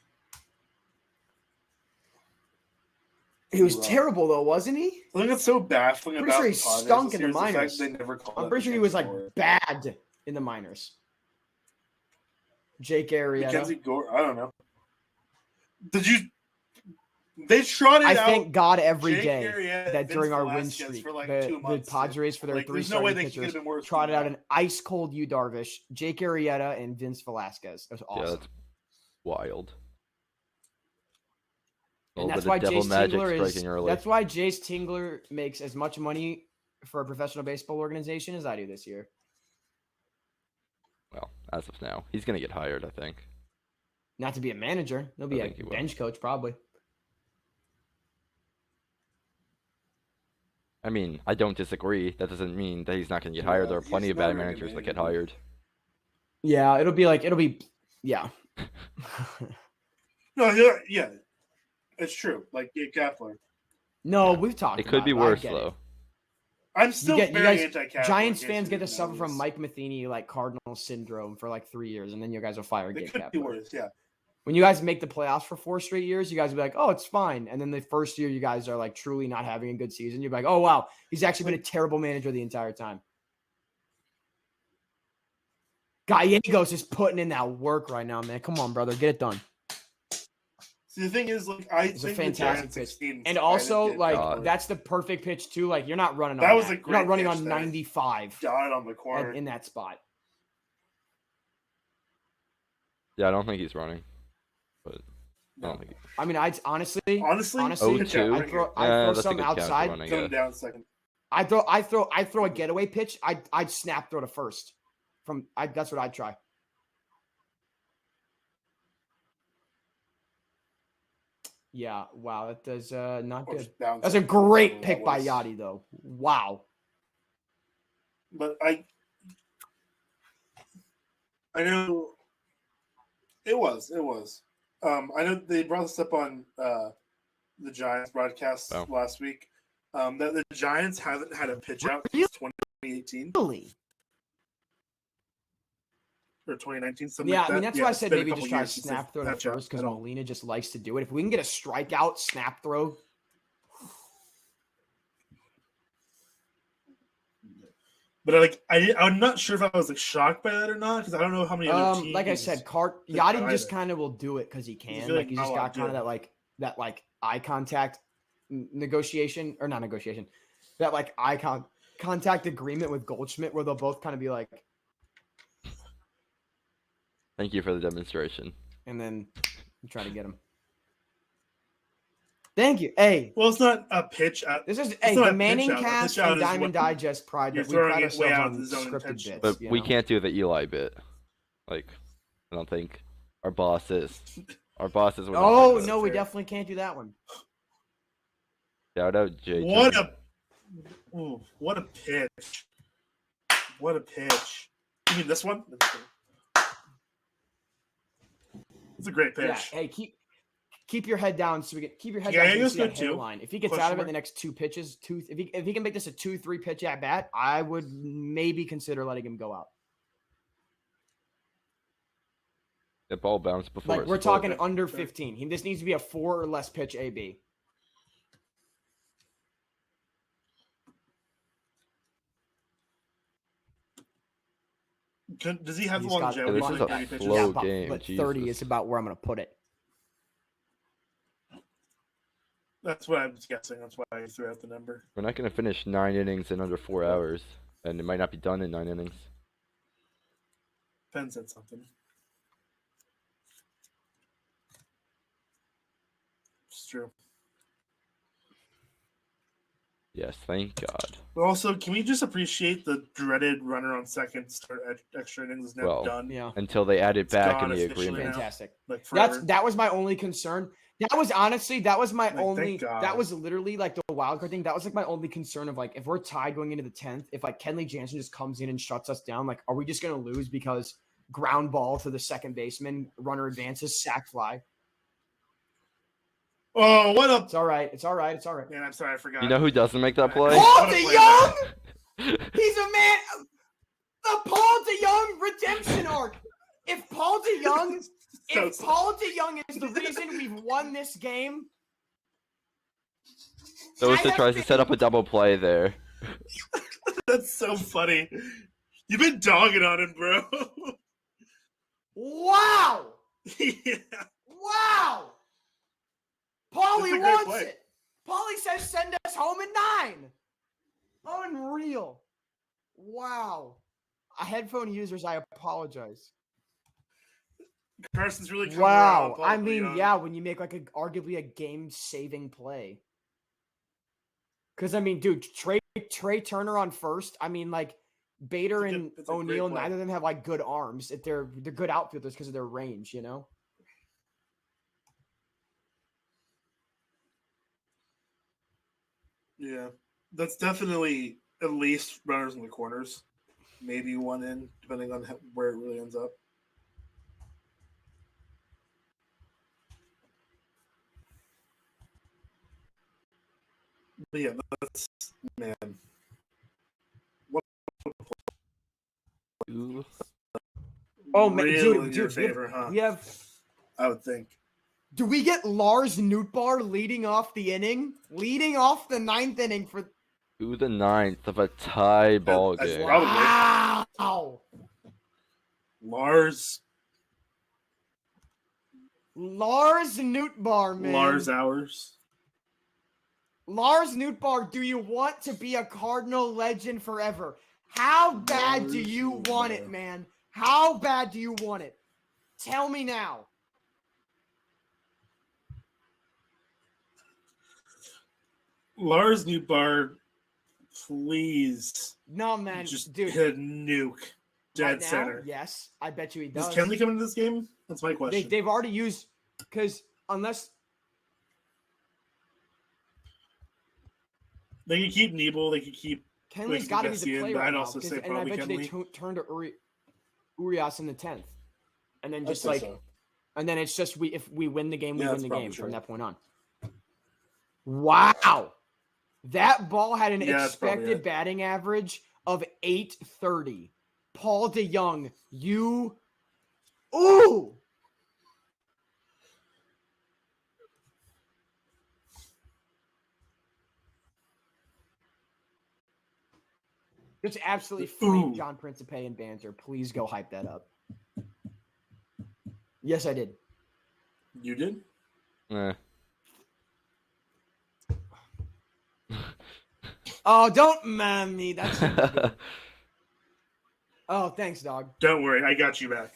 He was Wow. terrible though, wasn't he? I think it's so baffling Pretty about sure he the Padres stunk this in the year is fact minors. they never called I'm him pretty sure he again was like for it. bad in the minors. Jake Arrieta. Mackenzie Gore. I don't know. Did you? They trotted I out. thank God every Jake day Arrieta that and during Vince our win Velasquez streak, for like the 2 months. Padres for their Like, three there's no way starting they could have pitchers been worse. trotted than out that. an ice cold Yu Darvish, Jake Arrieta, and Vince Velasquez. It was Yeah, awesome. that's wild. And A that's little why bit of devil Jace magic Tingler is. striking early. That's why Jace Tingler makes as much money for a professional baseball organization as I do this year. Well, as of now, he's gonna get hired. I think. Not to be a manager, he'll be I a think he will. bench coach probably. I mean, I don't disagree. That doesn't mean that he's not gonna get hired. There are he's plenty of not bad a good managers that get manager. hired. Yeah, yeah. No, yeah, it's true. Like Gabe Kapler. No, we've talked. It could about be I worse get it. though. I'm still You very guys, anti-Kapler. Giants in case fans you get to didn't suffer know from this. Mike Matheny like Cardinal syndrome for like 3 years, and then you guys will fire It Gabe could be Kapler. worse. Yeah. When you guys make the playoffs for 4 straight years, you guys will be like, "Oh, it's fine," and then the first year you guys are like truly not having a good season. You're like, "Oh wow, he's actually been a terrible manager the entire time." Gallegos is putting in that work right now, man. Come on, brother, get it done. See, the thing is, like, I It's a think the fantastic Giants pitch. succeed in And spite of also, Gabe like, Kapler. that's the perfect pitch too. Like, you're not running on That was a You're great not running pitch on that 95 got it on the corner. in that spot. Yeah, I don't think he's running. But I don't think. I mean, I'd honestly, Honestly, Oh, pitch two? out. I'd throw that's a some good count for outside. running, Coming yeah. down second. I throw a getaway pitch. I'd snap throw to first. That's what I'd try. Yeah, wow, that does not Or good. just down That's a second. great That pick by was. Yachty, though. Wow. But I know it was. I know they brought this up on the Giants broadcast Oh. last week. That the Giants haven't had a pitch out since 2018 Really? or 2019. Something Yeah, like I mean that. that's Yeah, why I it's said been a maybe couple just try years since snap throw they've to pitched out first because at all. Molina just likes to do it. If we can get a strikeout snap throw, But I'm not sure if I was like shocked by that or not because I don't know how many other teams. like I said, did Yachty that just either. kind of will do it because he can. feel Like like he's just not a lot got kind of did. that eye contact negotiation or not negotiation, that like contact agreement with Goldschmidt where they'll both kind of be like, Thank you for the demonstration. and then you try to get him. Thank you. Hey, Well, it's not a pitch out. this is not the a Manning pitch out. A cast pitch out and is Diamond when Digest pride you're that we pride throwing it way ourselves out on of the zone scripted intentionally. bits. But you we know? can't do the Eli bit. Like, I don't think our bosses would not Oh like that. no, we fair. definitely can't do that one. Shout out Jay. What a pitch! What a pitch! You mean this one? It's a great pitch. Yeah. Hey, keep your head down so we get keep your head Yeah, down so he we was see that good, too. hairline. If he gets Question out of it mark. in the next 2 pitches, if he can make this a 2-3 pitch at bat, I would maybe consider letting him go out. The ball bounced before. Like it we're split. talking under 15. This needs to be a 4 or less pitch AB. Does he have He's the got- longevity? Yeah, this is like a 30 pitches? flow Yeah, about, game, but 30 Jesus. is about where I'm going to put it. That's what I was guessing. That's why I threw out the number. We're not going to finish 9 innings in under 4 hours, and it might not be done in 9 innings. Penn said something. It's true. Yes, thank God. But also, can we just appreciate the dreaded runner on second start extra innings is now Well, done? Yeah. Until they add it back gone in the officially agreement. now. Fantastic. Like forever. That was my only concern. That was honestly, that was my Like, only, thank God. that was literally like the wild card thing. That was like my only concern of like, if we're tied going into the 10th, if like Kenley Jansen just comes in and shuts us down, like, are we just going to lose because ground ball to the second baseman, runner advances, sack fly? Oh, what up? It's all right. It's all right. It's all right. Man, I'm sorry, I forgot. You know who doesn't make that play? Paul What a play DeYoung! He's a man. The Paul DeYoung redemption arc. If Paul DeYoung, So if Paul DeYoung is the reason we've won this game, Sosa tries to set up a double play there. That's so funny. You've been dogging on him, bro. wow, Yeah. wow. That's Paulie a great wants play. it. Paulie says send us home at 9. Unreal. Wow. Headphone users, I apologize. Carson's really coming Wow. around, Paul I mean, DeYoung. yeah, when you make like arguably a game-saving play. Because I mean, dude, Trey Turner on first. I mean, like Bader and It's a great O'Neal, play. neither of them have like good arms. They're good outfielders because of their range, you know. Yeah. That's definitely at least runners in the corners. Maybe one in, depending on where it really ends up. But yeah, that's, man. Ooh. Oh man, Real in dude, your dude, favor, huh? we have. I would think. Do we get Lars Nootbaar leading off the inning, leading off the 9th inning for? To the 9th of a tie ball That's game. probably- Wow. Lars Nootbaar, man. Lars hours. Lars Nootbaar, do you want to be a Cardinal legend forever? How bad do Lars you want it, Nootbaar. man? How bad do you want it? Tell me now. Lars Nootbaar, please No, man. just Dude, hit a nuke dead right now, center. yes, I bet you he Does does. Kenley come into this game? That's my question. They've already used, because unless They could keep Nebel. They could keep. Kenley's got to be the Vessian, play but right I'd now, also 'cause- say and I probably bet you they Kenley. turn to Urias in the 10th, and then I'd just say like, so. and then it's just if we win the game, we Yeah, win that's the probably game true. from that point on. Wow, that ball had an Yeah, that's probably expected it. batting average of 830. Paul DeYoung, you, ooh. Just absolutely flame Ooh. John Principe and banter. Please go hype that up. Yes, I did. You did? Eh. Oh, don't man me. That's good. Oh, thanks, dog. Don't worry, I got you back.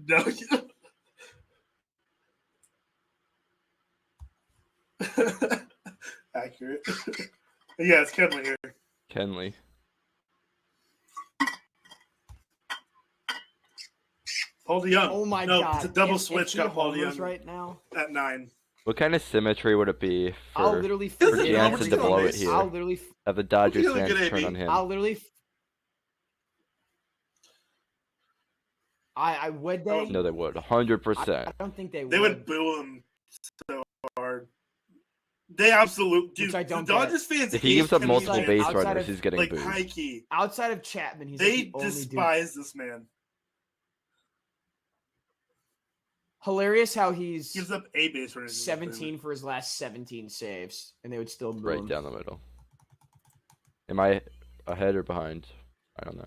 No. Accurate. Yeah, it's Kenley here. Kenley. Paul DeYoung. Oh my no, god. it's a double If switch. he Got Paul homers DeYoung right now. at 9. What kind of symmetry would it be I'll for literally Doesn't forget Jansen Jansen to blow it base. here? I'll literally Have the Dodgers Look at fans AB. turn on him. I'll literally I would they? No, they would. I 100%. don't think they would. They would boo him so hard. They absolutely do. Which I don't The Dodgers fans If he hate gives up Kenley multiple Jansen. base outside runners, of- he's getting like booed. high key. Outside of Chapman, he's They like the only dude. despise this man. Hilarious how he's Gives up a base runner. 17 for his last 17 saves, and they would still boo Right him. down the middle. Am I ahead or behind? I don't know.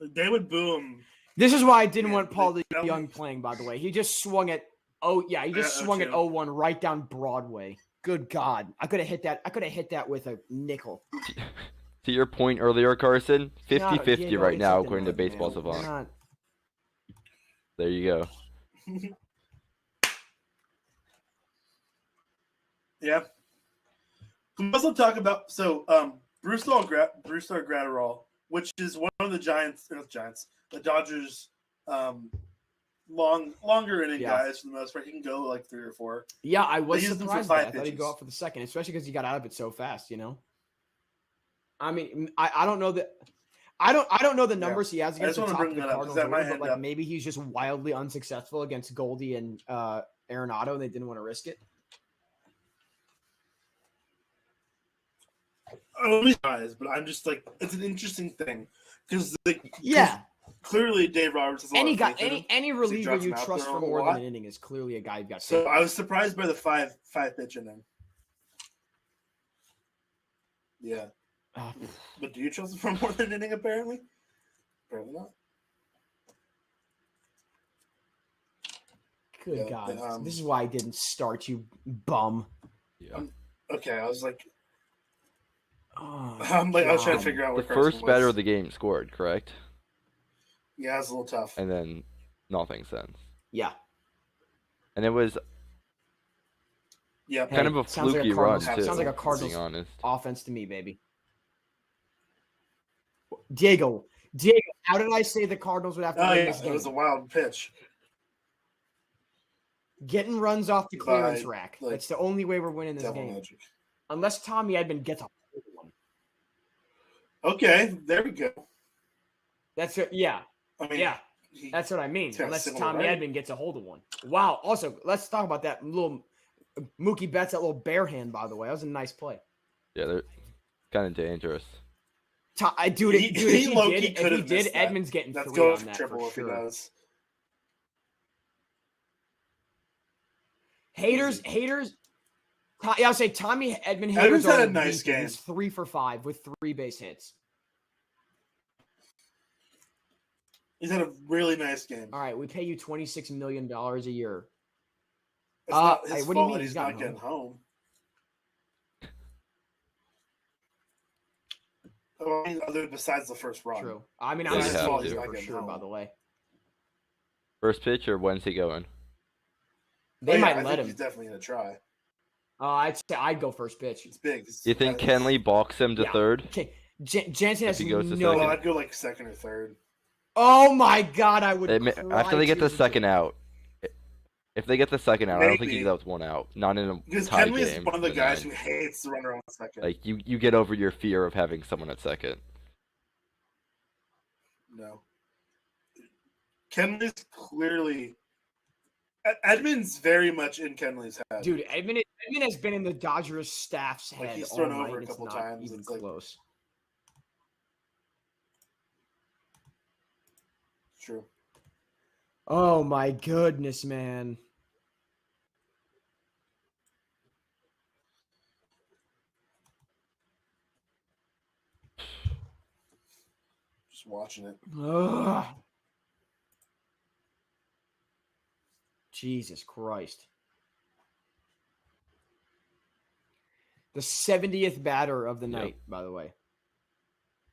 They would boo him. This is why I didn't Yeah, want Paul that Young was- playing. By the way, he just swung at swung at 0-1 right down Broadway. Good God, I could have hit that. I could have hit that with a nickel. To your point earlier, Carson, 50-50 Yeah, no, right it's now, something according to like, Baseball man, Savant. not- There you go. Yeah. Can we also talk about Brusdar Gratterall, which is one of the the Dodgers longer inning guys for the most part. He can go like 3 or 4. Yeah, I was They used him for surprised. 5 I thought he'd go pitches. out for the second, especially because he got out of it so fast. I mean, I don't know that. I don't know the numbers he has I just against the wanna top bring of the that up, 'cause Cardinals, that might order, but end like up- maybe he's just wildly unsuccessful against Goldie and Arenado, and they didn't want to risk it. But I'm just like, it's an interesting thing because Yeah, clearly Dave Roberts has a lot any of guy, faith in him. any reliever drops you him out trust there for a more lot. than an inning is clearly a guy you've got. So I was surprised by the five pitch inning. Yeah, but do you trust him for more than an inning? Apparently not. Good Yeah, God, but, this is why I didn't start you, bum. Yeah. Okay, I was like, Oh, I was trying God. to figure out The where Carson first batter was. of the game scored, correct? Yeah, it's a little tough. And then nothing since. Yeah, And it was Yeah, kind of a sounds like fluky a run, Cardinals- too. sounds like a Being Cardinals honest. offense to me, baby. Diego, how did I say the Cardinals would have to oh win yeah, this it game? was a wild pitch. Getting runs off the clearance By, rack. like, That's the only way we're winning this Devil game. magic. Unless Tommy Edman gets a hold of one. Okay, there we go. That's it. Yeah, I mean, yeah. he- That's what I mean. It's kinda Unless similar, Tommy right? Edman gets a hold of one. Wow. Also, let's talk about that little Mookie Betts, that little bare hand, by the way. That was a nice play. Yeah, they're kind of dangerous. Dude, He low-key if could he have did, missed that. Edman's getting Let's 3 go on for that triple for if he sure. does. Haters. Yeah, I'll say Tommy Edman Edman's haters had are a nice weak. game. He's 3 for 5 with 3 base hits. He's had a really nice game. All right, we pay you $26 million a year. It's not his hey, fault what do you mean that he's he's not not getting home. I mean, other besides the first run. True. I mean, Yeah, I you was have just to. for Getting sure, home. by the way. First pitch, or when's he going? They Oh, yeah, might I let think him. He's definitely gonna try. I'd say I'd go first pitch. It's big. Do you think It's- Kenley balks him to Yeah. third? Okay, Jansen has If he goes to no. Well, second. I'd go like second or third. Oh my God, I would. After they get the cry second tears. out. If they get the second out, I don't think Maybe. he gets one out. Not in a Because tie Kenley's game. one of the in guys who ninth. hates the runner on second. Like you get over your fear of having someone at second. No. Kenley's clearly. Edmonds very much in Kenley's head. Dude, Edman has been in the Dodgers staff's Like, head he's all thrown night. over a It's couple not times, even it's like- close. True. Oh my goodness, man. Just watching it. Ugh. Jesus Christ. The 70th batter of the Yep. night, by the way.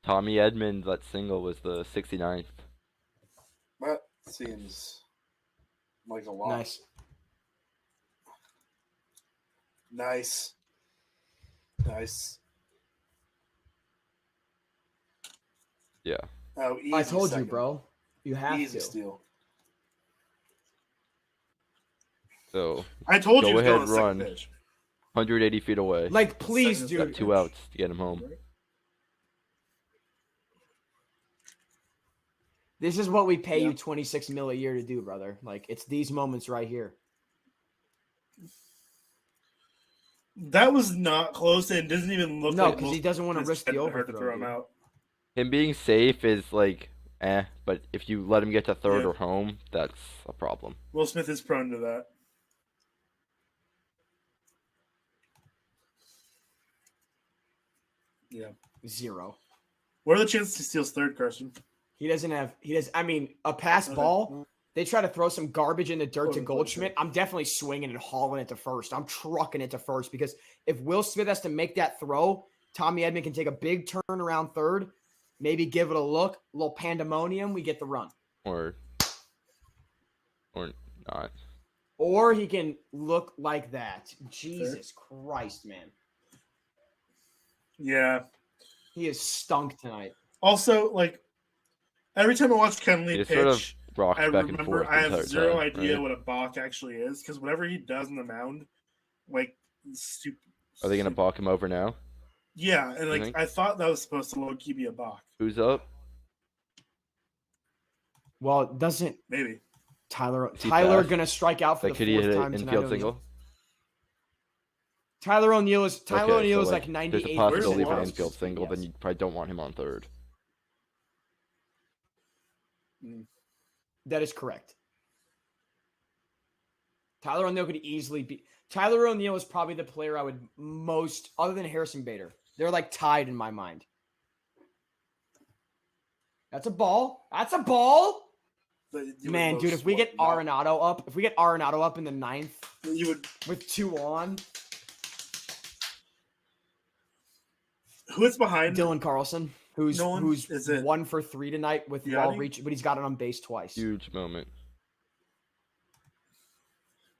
Tommy Edmonds, that single was the 69th. That seems like a lot. Nice. Nice. Yeah. Oh, easy I told second. you, bro. You have Easy to. steal. So I told Go you to ahead, go on the second run. pitch. 180 feet away. Like, please, Second- dude. Got 2 outs to get him home. This is what we pay Yeah. you $26 million a year to do, brother. Like, it's these moments right here. That was not close and doesn't even look No, like because he doesn't want to risk the to overthrow. throw him Dude. out. Him being safe is like, but if you let him get to third Yeah. or home, that's a problem. Will Smith is prone to that. Yeah. 0. What are the chances he steals third, Carson? He doesn't have. I mean, a pass Okay. ball. They try to throw some garbage in the dirt to Oh, Goldschmidt. I'm definitely swinging and hauling it to first. I'm trucking it to first because if Will Smith has to make that throw, Tommy Edman can take a big turn around third, maybe give it a look, a little pandemonium. We get the run. Or not. Or he can look like that. Jesus Christ, man. Yeah. He is stunk tonight. Also, like, every time I watch Ken Lee He pitch, sort of rocks I back and remember forth. I the have entire zero time, idea right? what a balk actually is because whatever he does in the mound, like, stupid. Are they gonna balk him over now? Yeah, and like think? I thought that was supposed to low key be a balk. Who's up? Well, doesn't Maybe. Tyler Is he Tyler fast? gonna strike out for Like, the could he fourth hit time an tonight? infield O'Neal? single? Tyler O'Neill is Okay, so, like there's 98. a possibility of an Where's infield single. Then Yes. you probably don't want him on third. That is correct. Tyler O'Neill could easily be. Tyler O'Neill is probably the player I would most, other than Harrison Bader. They're like tied in my mind. That's a ball. That's a ball. Man, dude, if we get Arenado up, in the 9th you would. with 2 on, Who is behind? Dylan Carlson, who's Nolan? Is it 1 for 3 tonight with Yachty? ball reach, but he's got it on base twice. Huge moment.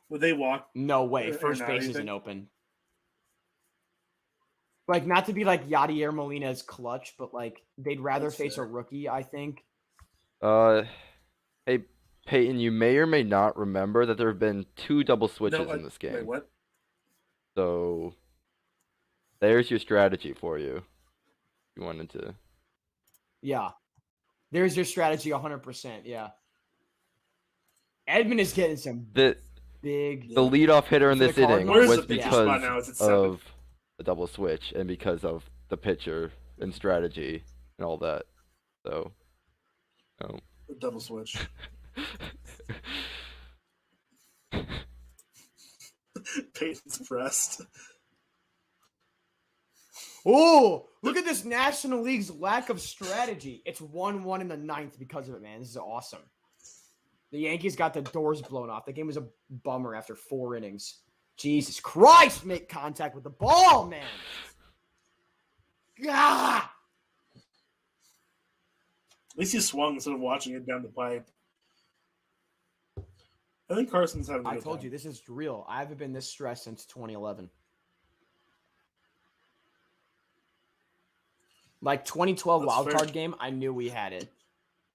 Would they walk? No way. Or First not, base you isn't think? open. Like, not to be like Yadier Molina's clutch, but like they'd rather That's face fair. a rookie, I think. Hey, Peyton, you may or may not remember that there have been 2 double switches No, in this game. Wait, what? So there's your strategy for you. You wanted to. Yeah. There's your strategy 100%. Yeah. Edmund is getting some The big. the leadoff hitter in For the this inning Cardinals? Where's was the pitcher because spot now? Is it 7? of the double switch and because of the pitcher and strategy and all that. So, The double switch. Peyton's pressed. Oh, look at this National League's lack of strategy. It's 1-1 in the 9th because of it, man. This is awesome. The Yankees got the doors blown off. The game was a bummer after 4 innings. Jesus Christ, make contact with the ball, man. Gah! At least he swung instead of watching it down the pipe. I think Carson's having a I good told time. you, this is real. I haven't been this stressed since 2011. Like 2012 That's wild fair. card game, I knew we had it.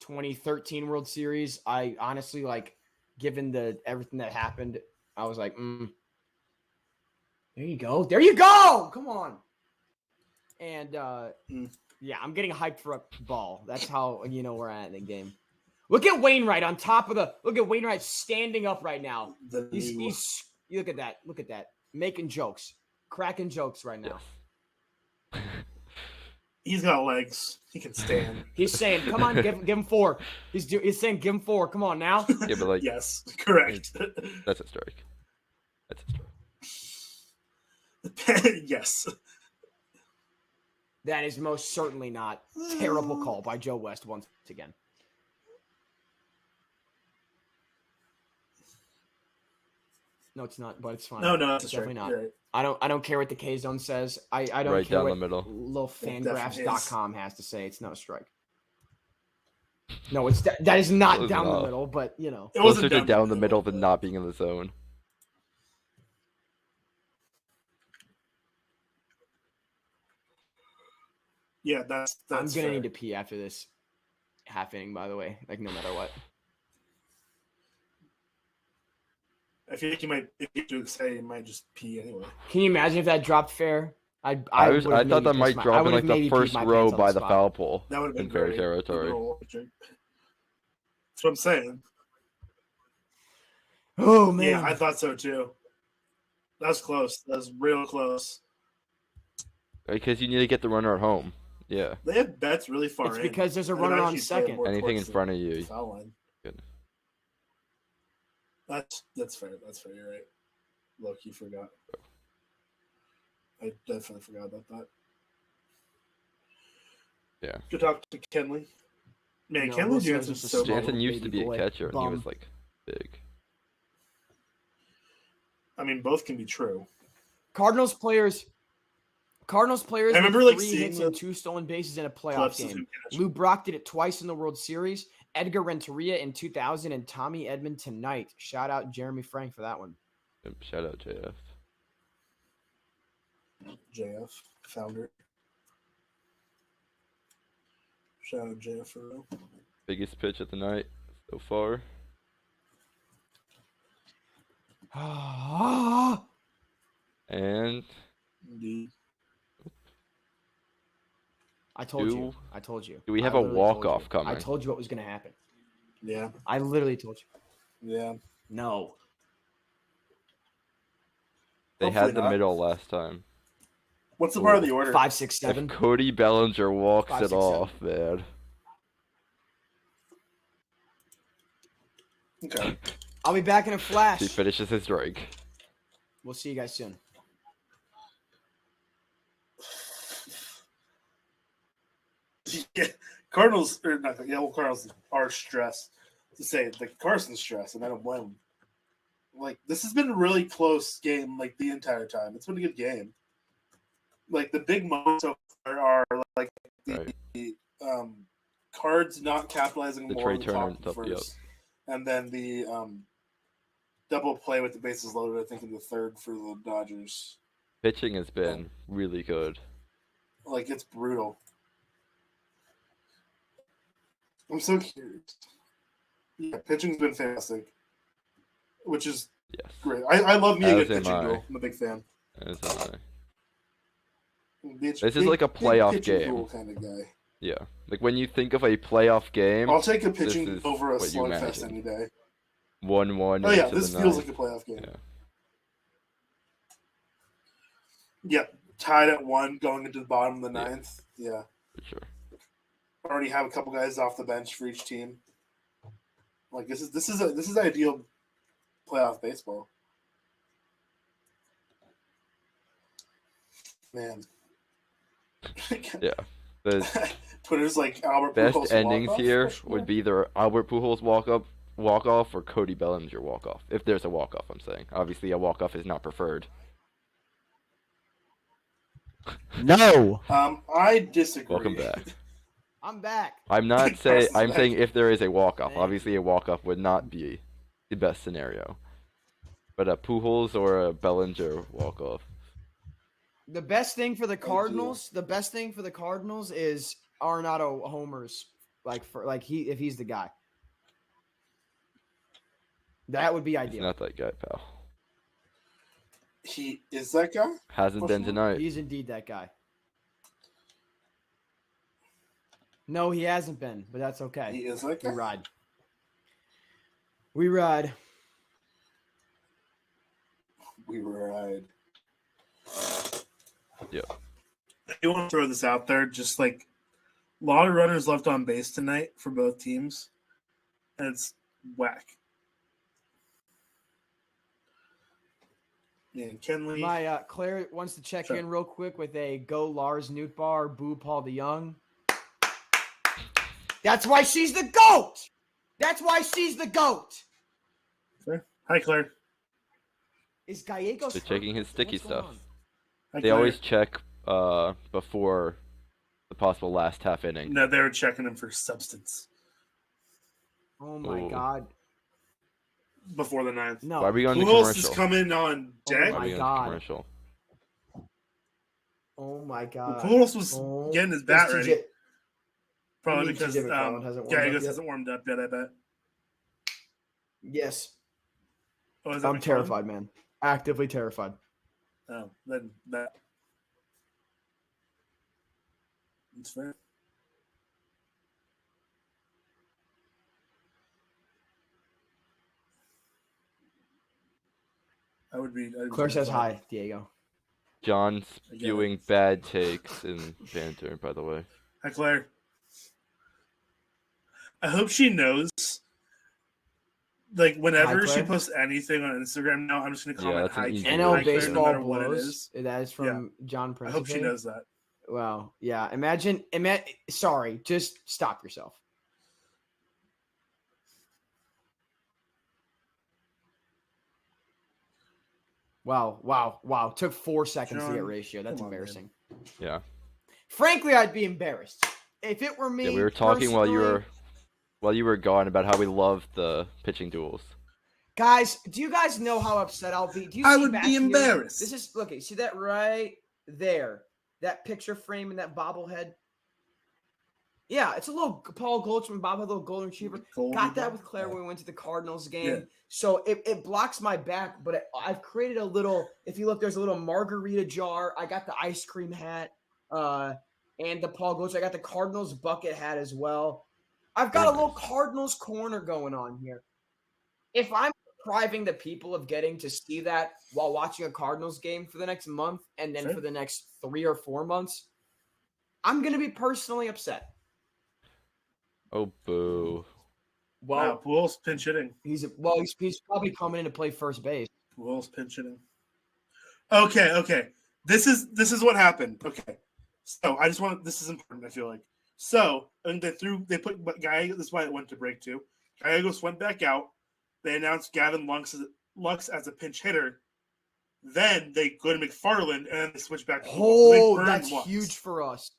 2013 World Series, I honestly, like, given the everything that happened, I was like, there you go. There you go. Come on. And yeah, I'm getting hyped for a ball. That's how you know we're at in the game. Look at Wainwright on top of look at Wainwright standing up right now. He's look at that. Look at that. Making jokes. Cracking jokes right now. yes. He's got legs. He can stand. He's saying, come on, give him 4. He's saying, give him 4. Come on now. Yeah, but like Yes, correct. that's a strike. That's a strike. Yes. That is most certainly not. Terrible call by Joe West once again. No, it's not, but it's fine. No, it's it's definitely not. Right. I don't care what the K Zone says. I don't Right care down what the middle. LittleFangraphs.com has to say. It's not a strike. No, it's that is not Close down the enough. middle, but you know. It wasn't Closer to down the middle than not being in the zone. Yeah, that's I'm gonna fair. need to pee after this half inning, by the way. Like no matter what. I feel like you might, if you do say, you might just pee anyway. Can you imagine if that dropped fair? I I thought that might drop in like the first row by the foul pole That would have been in fair great. territory. That's what I'm saying. Oh man. Yeah, I thought so too. That was close. That was real close. Because you need to get the runner at home. Yeah. They had bets really far It's in. because there's a and runner they're on actually playing second. more Anything in towards front of the you. foul line. Good. That's fair. That's fair. You're right. Look, you forgot. I definitely forgot about that. Yeah. Good talk to Kenley. Man, No, Kenley Wilson is Jansen's just a so small good. Jansen used to baby be boy. a catcher, and he Bum. was like big. I mean, both can be true. Cardinals players I remember, with like, 3 seeing hits the and 2 stolen bases in a playoff Clips of game. him catching. Lou Brock did it twice in the World Series. Edgar Renteria in 2000 and Tommy Edman tonight. Shout out Jeremy Frank for that one. Shout out JF. JF, founder. Shout out JF for real. Biggest pitch of the night so far. And Indeed. I told you. I told you. do we have I a literally told walk-off you. coming? I told you what was going to happen. Yeah. I literally told you. Yeah. No. They Hopefully had the not. middle last time. What's the part of the order? 5, 6, 7. If Cody Bellinger walks 5, it 6, off, man. Okay. I'll be back in a flash. He finishes his drink. We'll see you guys soon. Yeah. Cardinals or not? Yeah, well, Cardinals are stressed. To say like Carson's stressed, and I don't blame him. Like this has been a really close game, like the entire time. It's been a good game. Like the big moments so far are like the Cards not capitalizing The more Trey on the Turner top stuff, first, and then the double play with the bases loaded. I think in the third for the Dodgers. Pitching has been really good. Like it's brutal. I'm so curious. Yeah, pitching's been fantastic, which is Yes. great. I love me a As good am pitching I. duel. I'm a big fan. As am I. This is like a playoff game. kind of guy. Yeah. Like when you think of a playoff game, I'll take a this pitching is over a what you slugfest imagine. any day. 1-1. Oh yeah, into this the feels ninth. like a playoff game. Yeah, Yep, tied at 1 going into the bottom of the Yeah. ninth. Yeah, for sure. already have a couple guys off the bench for each team. Like this is ideal playoff baseball. Man. Yeah. The Twitter's like Albert best Pujols endings walk-off here for sure. would be either Albert Pujols walk off or Cody Bellinger walk off. If there's a walk off, I'm saying. Obviously, a walk off is not preferred. No. I disagree. Welcome back. I'm back. I'm not saying. Carson's I'm back. saying if there is a walk off. Thank Obviously, a walk off would not be the best scenario. But a Pujols or a Bellinger walk off. The best thing for the you. Cardinals, is Arenado homers, if he's the guy. That would be He's ideal. not that guy, pal. He is that guy? Hasn't been tonight. He's indeed that guy. No, he hasn't been, but that's okay. He is that We guy? ride. We ride. We ride. Yeah. I want to throw this out there. Just like a lot of runners left on base tonight for both teams. And it's whack. Man, Kenley. My Claire wants to check Sure. in real quick with a go Lars Nootbaar, boo Paul DeYoung. That's why she's the GOAT. That's why she's the GOAT. Hi, Claire. Is Gallegos They're hurt? checking his sticky What's going stuff. on? Hi, They Claire. always check before the possible last half inning. No, they were checking him for substance Oh my Oh. God. before the ninth. No. Why are we going to Who else commercial? is coming on deck? Oh Why are we my going to God. commercial? Oh my God. Who else was Oh, getting his bat is ready? TJ Probably I mean, because TJ McCollum hasn't warmed up Gallegos yet. hasn't warmed up yet, I bet. Yes. Oh, is that I'm McCollum? terrified, man. Actively terrified. Oh, then that. That's fair. I'd be Claire says glad. hi, Diego. John spewing bad takes in banter, by the way. Hi, Claire. I hope she knows. Like, whenever Hi, she Claire. posts anything on Instagram now, I'm just going to comment, that's an hi, easy Claire, way NL to do it. no baseball matter what it blows. is. That is from John I Principe. hope she knows that. Wow. Yeah. Imagine. Sorry. Just stop yourself. Wow. Took 4 seconds to get John, ratio. That's come on, embarrassing. Yeah. Frankly, I'd be embarrassed if it were me. Yeah, we were talking while personally. you were gone about how we love the pitching duels. Guys, do you guys know how upset I'll be? Do you I see would back be here? embarrassed. This is look. See that right there? That picture frame and that bobblehead. Yeah, it's a little Paul Goldschmidt bobblehead, little golden retriever. Got that with Claire when we went to the Cardinals game. Yeah. So it blocks my back, but I've created a little. If you look, there's a little margarita jar. I got the ice cream hat, and the Paul Goldschmidt. I got the Cardinals bucket hat as well. I've got a little Cardinals corner going on here. If I'm depriving the people of getting to see that while watching a Cardinals game for the next month and then for the next 3 or 4 months, I'm going to be personally upset. Oh, boo. Well, wow, Pujols pinch hitting. He's probably coming in to play first base. Pujols pinch hitting. Okay. This is what happened. Okay. So this is important, I feel like. So, and they put Gallegos, this is why it went to break too. Gallegos went back out. They announced Gavin Lux as a pinch hitter. Then they go to McFarland, and then they switch back to Pujols. That's Lux. Huge for us.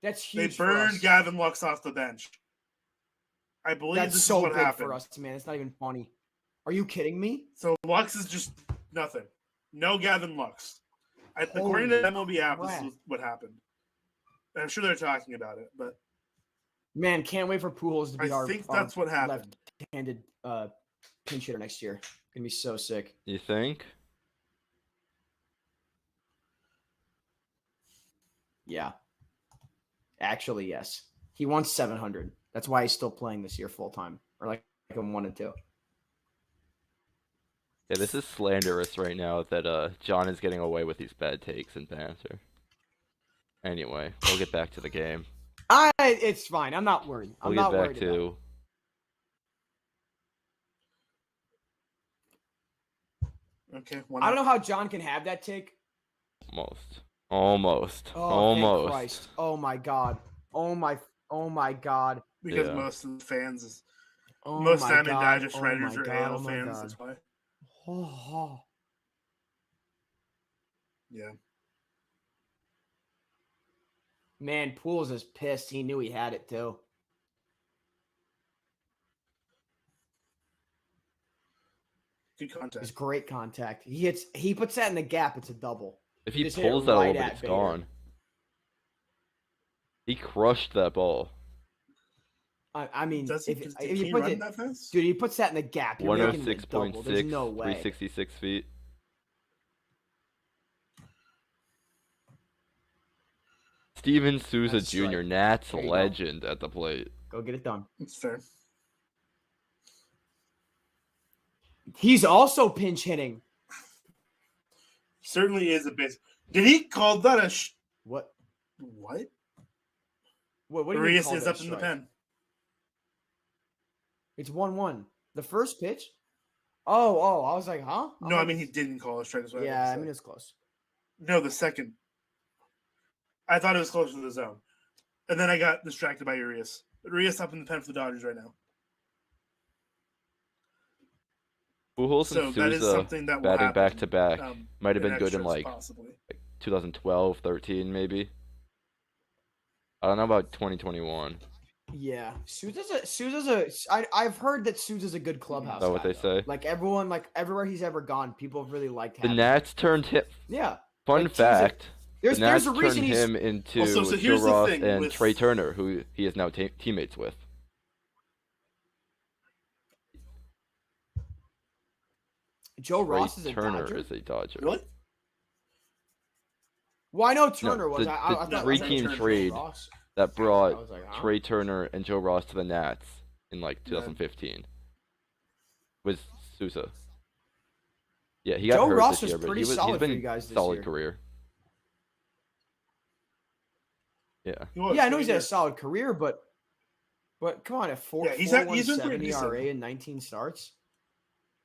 That's huge. They burned Gavin Lux off the bench. I believe that's this so is what big happened for us, man. It's not even funny. Are you kidding me? So Lux is just nothing. No Gavin Lux. According to MLB app, this is what happened. I'm sure they're talking about it, but man, can't wait for Pujols to be I think that's what happened. Left-handed pinch hitter next year. Gonna be so sick. You think? Yeah. Actually, yes. He wants 700. That's why he's still playing this year full time, or like a 1 and 2. Yeah, this is slanderous right now that John is getting away with these bad takes and banter. Anyway, we'll get back to the game. It's fine. I'm not worried. I'm not worried. Okay. I don't know how John can have that take. Almost. Oh, thank Christ. Oh my God. Oh my God. Because most of the fans most Diamond Digest writers are AL fans. That's why. Oh. Yeah. Man, Pujols is pissed. He knew he had it too. Good contact. It's great contact. He puts that in the gap. It's a double. If he pulls that a little bit, it's gone. He crushed that ball. I mean, if he puts that fast? Dude, he puts that in the gap. 106.6, There's no way. 366 feet. Steven Souza Jr., Nats legend at the plate. Go get it done. It's fair. He's also pinch hitting. Certainly is a base. Did he call that a what? What? What do you Arias mean is up in the pen. It's 1-1. The first pitch? Oh, I was like, huh? No, I mean he didn't call a strike. Yeah, I mean it's close. No, the second. I thought it was closer to the zone. And then I got distracted by Urias. Urias up in the pen for the Dodgers right now. Pujols and Souza batting back-to-back might have been good in like 2012, 13 maybe. I don't know about 2021. Yeah, I've heard that Souza's a good clubhouse. Is that what they say? Like everyone, like everywhere he's ever gone, people have really liked him. The Nats turned him. Yeah. Fun fact. There's a reason turned him into Joe Ross and Trey Turner, who he is now teammates with. Joe Ross is a Turner Dodger? is a Dodger. Really? Well, I know Turner was. I the three-team trade that brought Trey Turner and Joe Ross to the Nats in like 2015 was Souza. Yeah, he got Joe hurt Ross this year, was but pretty he's solid for been you guys this solid year. career. Yeah. Yeah, I know he's had a solid career, but come on, a he's been pretty 4.17 decent. ERA and 19 starts,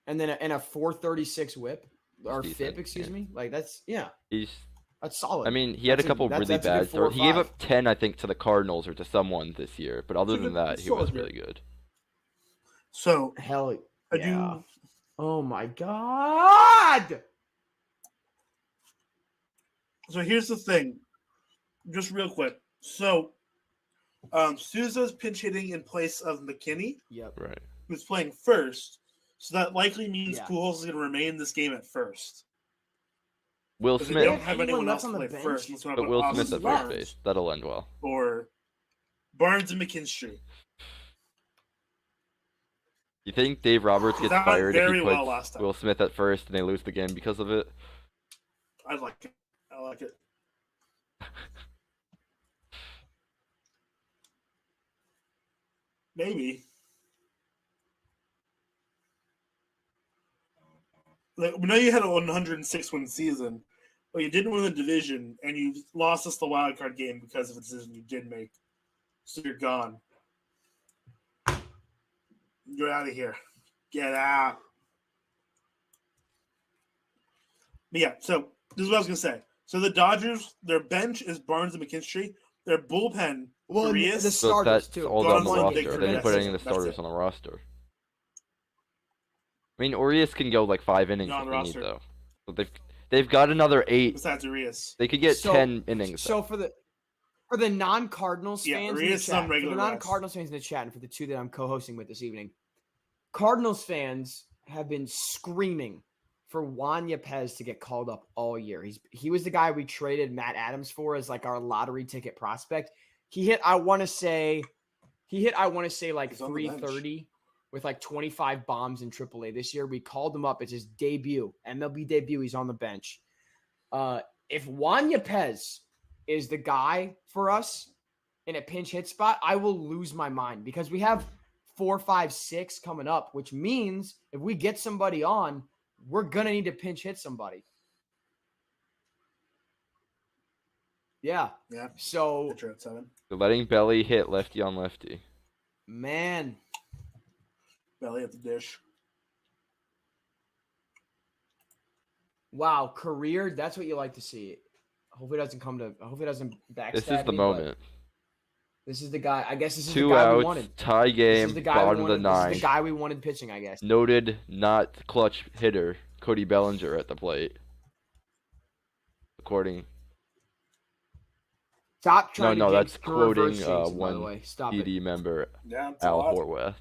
and then a 4.36 WHIP or Decent, FIP, excuse me. Like that's that's solid. I mean, he had a couple really bad starts. He gave up 10, I think, to the Cardinals or to someone this year, but other than that, he was really good. So hell I yeah! do. Oh my god! So here's the thing, just real quick. So, Souza's pinch hitting in place of McKinney. Yep. Right. Who's playing first? So that likely means Yeah. Pujols is going to remain in this game at first. Will They Smith. don't have anyone else to play first. But Will Smith at first base. That'll end well. Or Barnes and McKinstry. You think Dave Roberts gets fired if he well puts last time. Will Smith at first and they lose the game because of it? I like it. I like it. Maybe. Like, we know you had a 106 win season, but you didn't win the division, and you lost us the wild card game because of a decision you did make. So you're gone. You're out of here. Get out. But yeah, so this is what I was gonna say. So the Dodgers, their bench is Barnes and McKinstry. Their bullpen, the So starters that's too. all on the Gone roster. Big They didn't put any of the That's starters it. on the roster. I mean, Urias can go like 5 innings Not if on they the need, roster. though. So they've got another 8. Besides Urias. They could get 10 innings. So for the non-Cardinals fans in the Urias is on chat, for regular the rest. non-Cardinals fans in the chat, and for the two that I'm co-hosting with this evening, Cardinals fans have been screaming for Juan Yepez to get called up all year. He was the guy we traded Matt Adams for as like our lottery ticket prospect. He hit I want to say like He's on the bench. 330 with like 25 bombs in AAA this year. We called him up. It's his debut, MLB debut. He's on the bench. If Juan Yepez is the guy for us in a pinch hit spot, I will lose my mind because we have 4, 5, 6 coming up, which means if we get somebody on, we're gonna need to pinch hit somebody. Yeah. Yeah. So Pitcher at 7. They're letting Belly hit lefty on lefty. man, Belly at the dish. wow, career. That's what you like to see. Hopefully it doesn't backstab. This is the me, moment. This is the guy. I guess this is 2 the guy we outs, wanted. tie This game, is the guy we bottom of the wanted. This 9. is the guy we wanted pitching, I guess. Noted not clutch hitter Cody Bellinger at the plate. According. Stop trying No, to that's reverse quoting jinx him, by the one way. Stop PD it. member Yeah, it's Al odd. Horwath.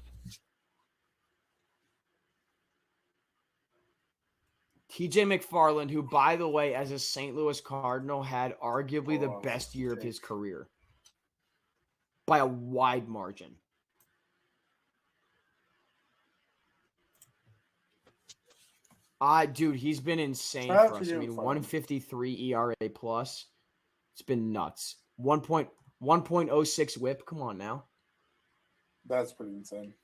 TJ McFarland, who, by the way, as a St. Louis Cardinal, had arguably the Oh, best year of okay. his career by a wide margin. Dude, he's been insane Shout out for to us. I you, mean, McFarland. 153 ERA plus. It's been nuts. 1.06 whip. Come on now. That's pretty insane.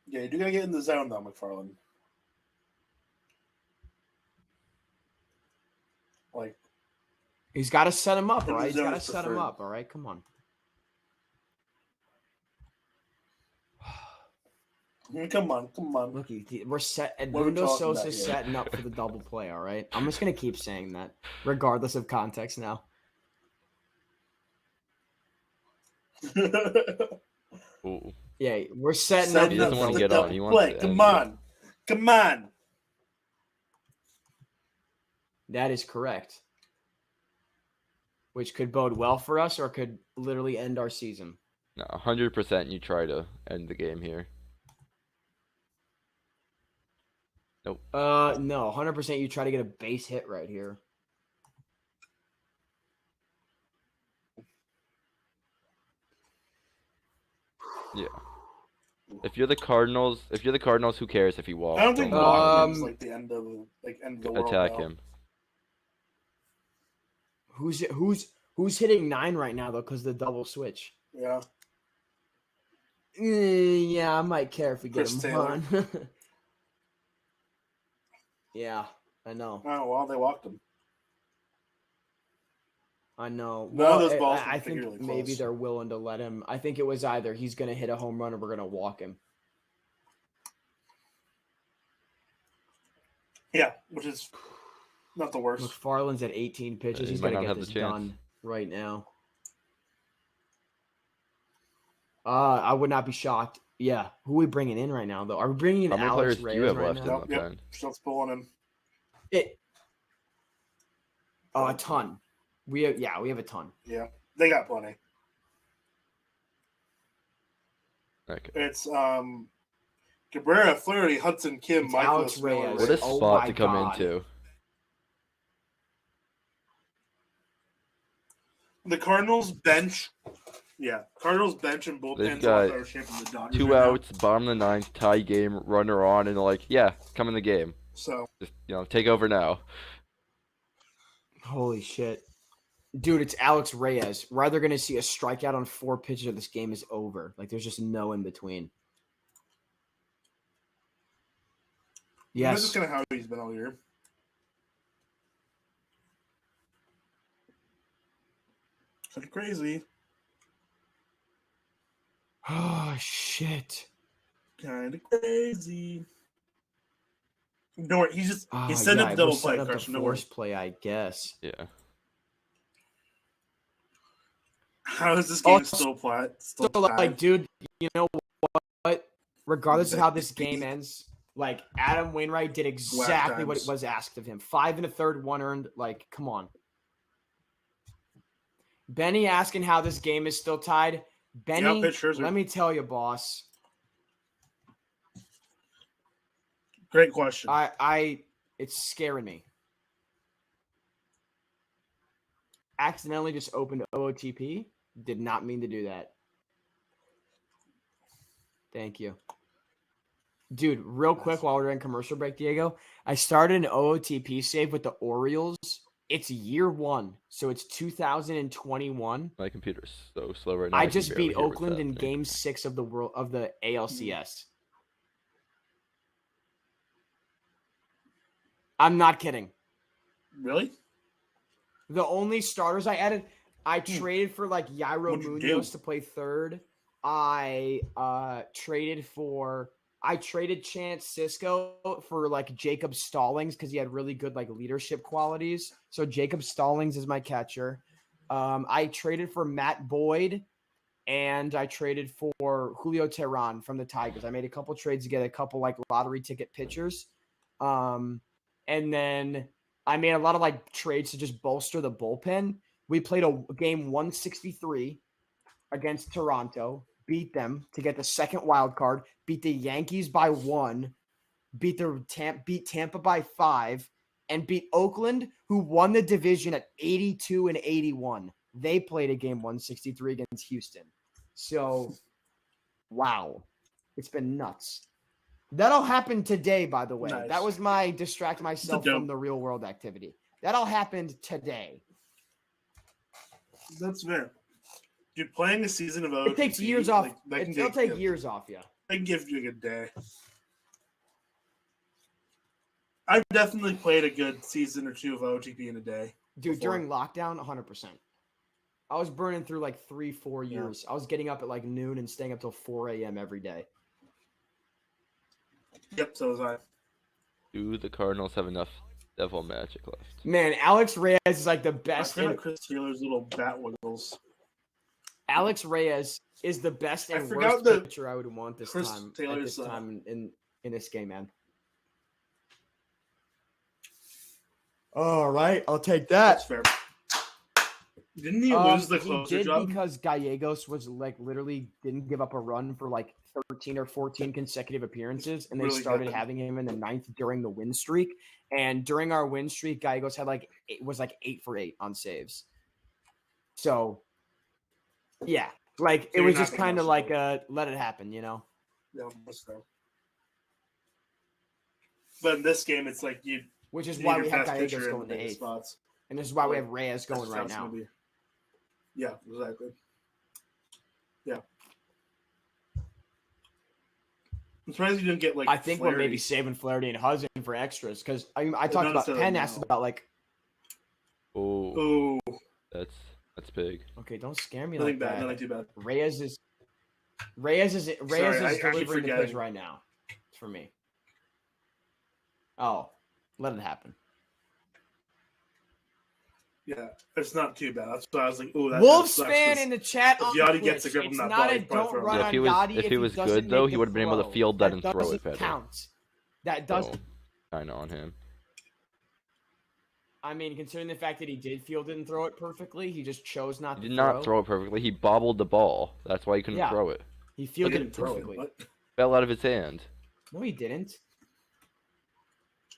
Yeah, you do gotta get in the zone though, McFarland. Like, He's got to set him up, And all right? the He's got zone to is set him preferred. up, all right? Come on. come on. Look, we're set. What are we Edmundo talking Sosa's about here? setting up for the double play, all right? I'm just going to keep saying that, regardless of context now. Ooh. Yeah, we're setting Setting up. He doesn't up want for to the get on. double He wants play. to Come end on. Come on. That is correct. Which could bode well for us or could literally end our season. No, 100% you try to end the game here. Nope. No, 100% you try to get a base hit right here. Yeah. If you're the Cardinals, who cares if he walks? I don't think Don't walking is Um, like the end of the world. attack though. him. Who's hitting 9 right now though because the double switch? Yeah. Yeah, I might care if we get Chris him Taylor. on. Yeah, I know. Oh, well, they walked him. I know. None Well, of those balls were I think particularly maybe close. they're willing to let him. I think it was either he's going to hit a home run or we're going to walk him. Yeah, which is not the worst. McFarland's at 18 pitches. He He's might going to not get have the this chance. done right now. I would not be shocked. Yeah. Who are we bringing in right now, though? Are we bringing in How many Alex players do you Reyes have right left now? in the Yep. pen? Schultz pulling him. A ton. We have a ton. Yeah, they got plenty. Okay. It's Cabrera, Flaherty, Hudson, Kim, It's Michaelis, Alex Miller, Reyes. What a Oh spot my to come God. into. The Cardinals bench. Yeah, Cardinals bench and They've bullpen's a got lot better shape than the Dodgers 2 right now. outs, bottom of the ninth, tie game, runner on, and they're like, yeah, come in the game. So Just take over now. Holy shit. Dude, it's Alex Reyes. We're either going to see a strikeout on 4 pitches or this game is over. Like, there's just no in between. that's Yes. just kind of how he's been all year. Kind of crazy. Oh, shit. Kind of crazy. Don't worry, he's setting yeah, up the double we're play, setting up the Carson. Don't worry. force play, I guess. Yeah. How is this game Also, still flat? So, Still like, tied? dude, you know what? Regardless of how this game ends, like, Adam Wainwright did exactly what times. was asked of him. 5 1/3, 1 earned. Like, come on. Benny asking how this game is still tied. Benny, pitch Scherzer. let me tell you, boss. Great question. It's scaring me. Accidentally just opened OOTP. Did not mean to do that. Thank you. Dude, real quick while we're in commercial break, Diego, I started an OOTP save with the Orioles. It's year 1, so it's 2021. My computer's so slow right now. I can just barely beat hear what's Oakland in happening. Game 6 of the ALCS. I'm not kidding. Really? The only starters I added, I traded for like Yairo What'd you Munoz do? to play third. I traded Chance Cisco for like Jacob Stallings because he had really good like leadership qualities. So Jacob Stallings is my catcher. I traded for Matt Boyd and I traded for Julio Teheran from the Tigers. I made a couple trades to get a couple like lottery ticket pitchers. And then I made a lot of like trades to just bolster the bullpen. We played a game 163 against Toronto, beat them to get the second wild card, beat the Yankees by 1, beat Tampa by 5, and beat Oakland, who won the division at 82 and 81. They played a game 163 against Houston. So, wow. It's been nuts. That all happened today, by the way. Nice. That was my distract myself dope. from the real world activity. That all happened today. That's fair. Dude, playing a season of OTP, It takes years off. It'll take years. years off you. They can give you a good day. I've definitely played a good season or 2 of OTP in a day. Dude, before. during lockdown, 100%. I was burning through like 3-4 years. I was getting up at like noon and staying up till 4 a.m. every day. Yep, so was I. Do the Cardinals have enough devil magic left? Man, Alex Reyes is like the I best. feel like Chris Taylor's little bat wiggles. Alex Reyes is the best I and forgot worst that pitcher I would want this Chris time. At Taylor's, this time in this game, man. All right, I'll take that. That's fair. Didn't he lose the closer He did job? because Gallegos was like literally didn't give up a run for like 13 or 14 consecutive appearances, and they Really started good. having him in the 9th during the win streak. And during our win streak, Gallegos had like 8 for 8 on saves. So, yeah, like So it you're was not just gonna kind of rush like it. let it happen, you know. Yeah, that's fair. But in this game, it's like you Which is need why your we have best Gallegos pitcher in going the to biggest 8th, spots. and this is why we Like, have Reyes going That's right how it's now. gonna be. Yeah, exactly. Yeah. I'm surprised you didn't get like. I think we're maybe Flaherty. saving Flaherty and Hudson for extras because I talked Not about necessarily Penn asked now. about like. Oh, Oh, that's big. Okay, don't scare me nothing like bad. that. Nothing too bad. Reyes is Sorry, I actually delivering the pitch forgetting. right now for me. Oh, let it happen. Yeah, it's not too bad. That's why I was like, "Oh, that Wolves sucks, fan 'cause in the chat if on Yachty gets Twitch. a grip on It's that not ball, a he's probably don't throwing run it. on If he was Yachty if he was doesn't good though, make he the would have been able to throw. field that and throw it doesn't better. count. That does. So, kind of on him. I mean, considering the fact that he did field it and throw it perfectly, he just chose not He to did not throw it perfectly. He bobbled the ball. That's why he couldn't Yeah. throw it. He He fielded didn't it throw it. perfectly. What? Fell out of his hand. No, he didn't.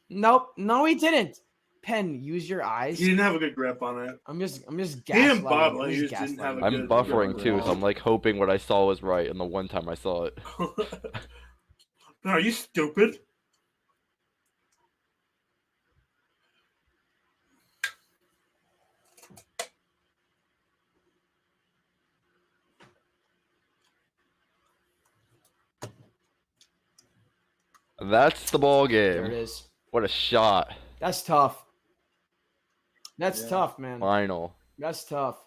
Nope. No, he didn't. Penn, use your eyes. He didn't have a good grip on it. I'm just didn't gaslighting. bobble, I'm he just just didn't have a gaslighting. I'm good buffering grip too, on so it. I'm like hoping what I saw was right, and the one time I saw it. No, are you stupid? That's the ball There it game. is. What a shot. That's tough. That's Yeah. tough, man. Final. That's tough.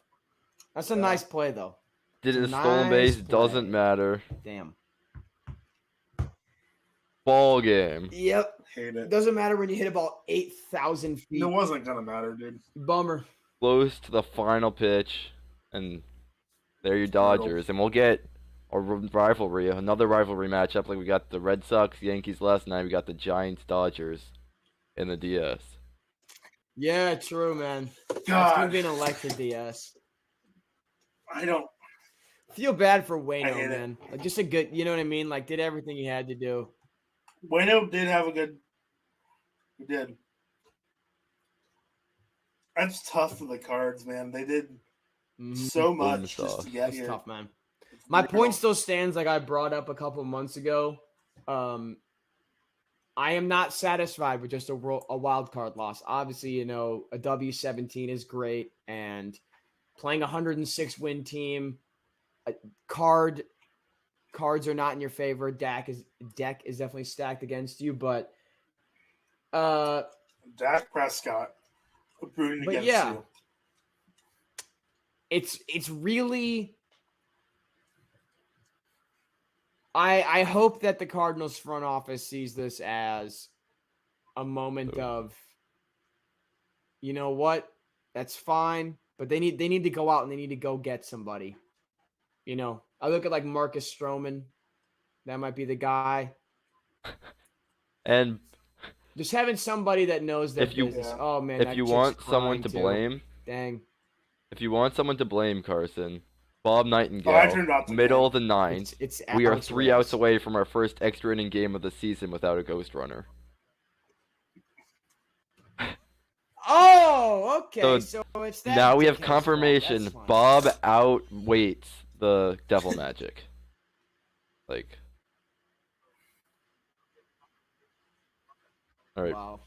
That's a Yeah. nice play, though. Did it It's a a stolen nice base? Doesn't play. matter. Damn. Ball game. Yep. Hate it. Doesn't matter when you hit about 8,000 feet. It wasn't gonna matter, dude. Bummer. Close to the final pitch, and there your Dodgers, and we'll get a rivalry, another rivalry matchup like we got the Red Sox, Yankees last night. We got the Giants, Dodgers in the DS. Yeah, true, man. That's God, gonna be an electric DS. I don't. Feel bad for I Wayno, hate it. man. Like, just a good, you know what I mean? Like, did everything he had to do. Bueno did have a good. He did. That's tough for the Cards, man. They did Mhm. so much just to get That's here. tough, man. My Brutal. point still stands, like I brought up a couple months ago. I am not satisfied with just a wild card loss. Obviously, you know, a W-17 is great, and playing a 106 win team, cards are not in your favor. Deck is definitely stacked against you, but Dak Prescott rooting But against yeah. you. it's really. I hope that the Cardinals front office sees this as a moment of, you know what, that's fine, but they need to go out and they need to go get somebody. You know, I look at like Marcus Stroman, that might be the guy. And Just having somebody that knows their If you- business. Yeah. Oh man, if that you chick's want someone crying to too. blame, Dang, Carson, Bob Oh, I Nightingale, turned off the middle game. of the ninth. it's We are Alex 3 Reyes. outs away from our first extra inning game of the season without a ghost runner. Oh, okay. So So it's that. Now we have dickhead's fault. confirmation. That's fine. Bob outweights the Devil Magic. Like, all right. Wow.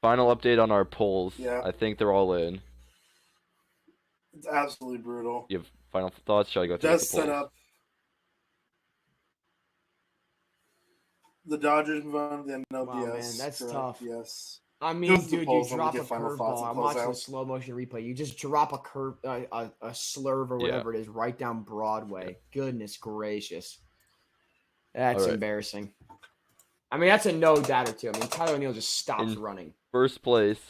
Final update on our polls. Yeah. I think they're all in. It's absolutely brutal. You have final thoughts? Shall I go through Does the set polls? up the Dodgers move on to the NLDS. Wow, man, that's correct, tough. Yes. I Go mean, through the dude, you polls when we drop get a final thoughts curveball. and I'm close watching out. the slow motion replay. You just drop a a slurve or Yeah. whatever it is right down Broadway. Goodness gracious. That's All right. embarrassing. I mean, that's a no doubter too. I mean, Tyler O'Neill just stops In- running. First place,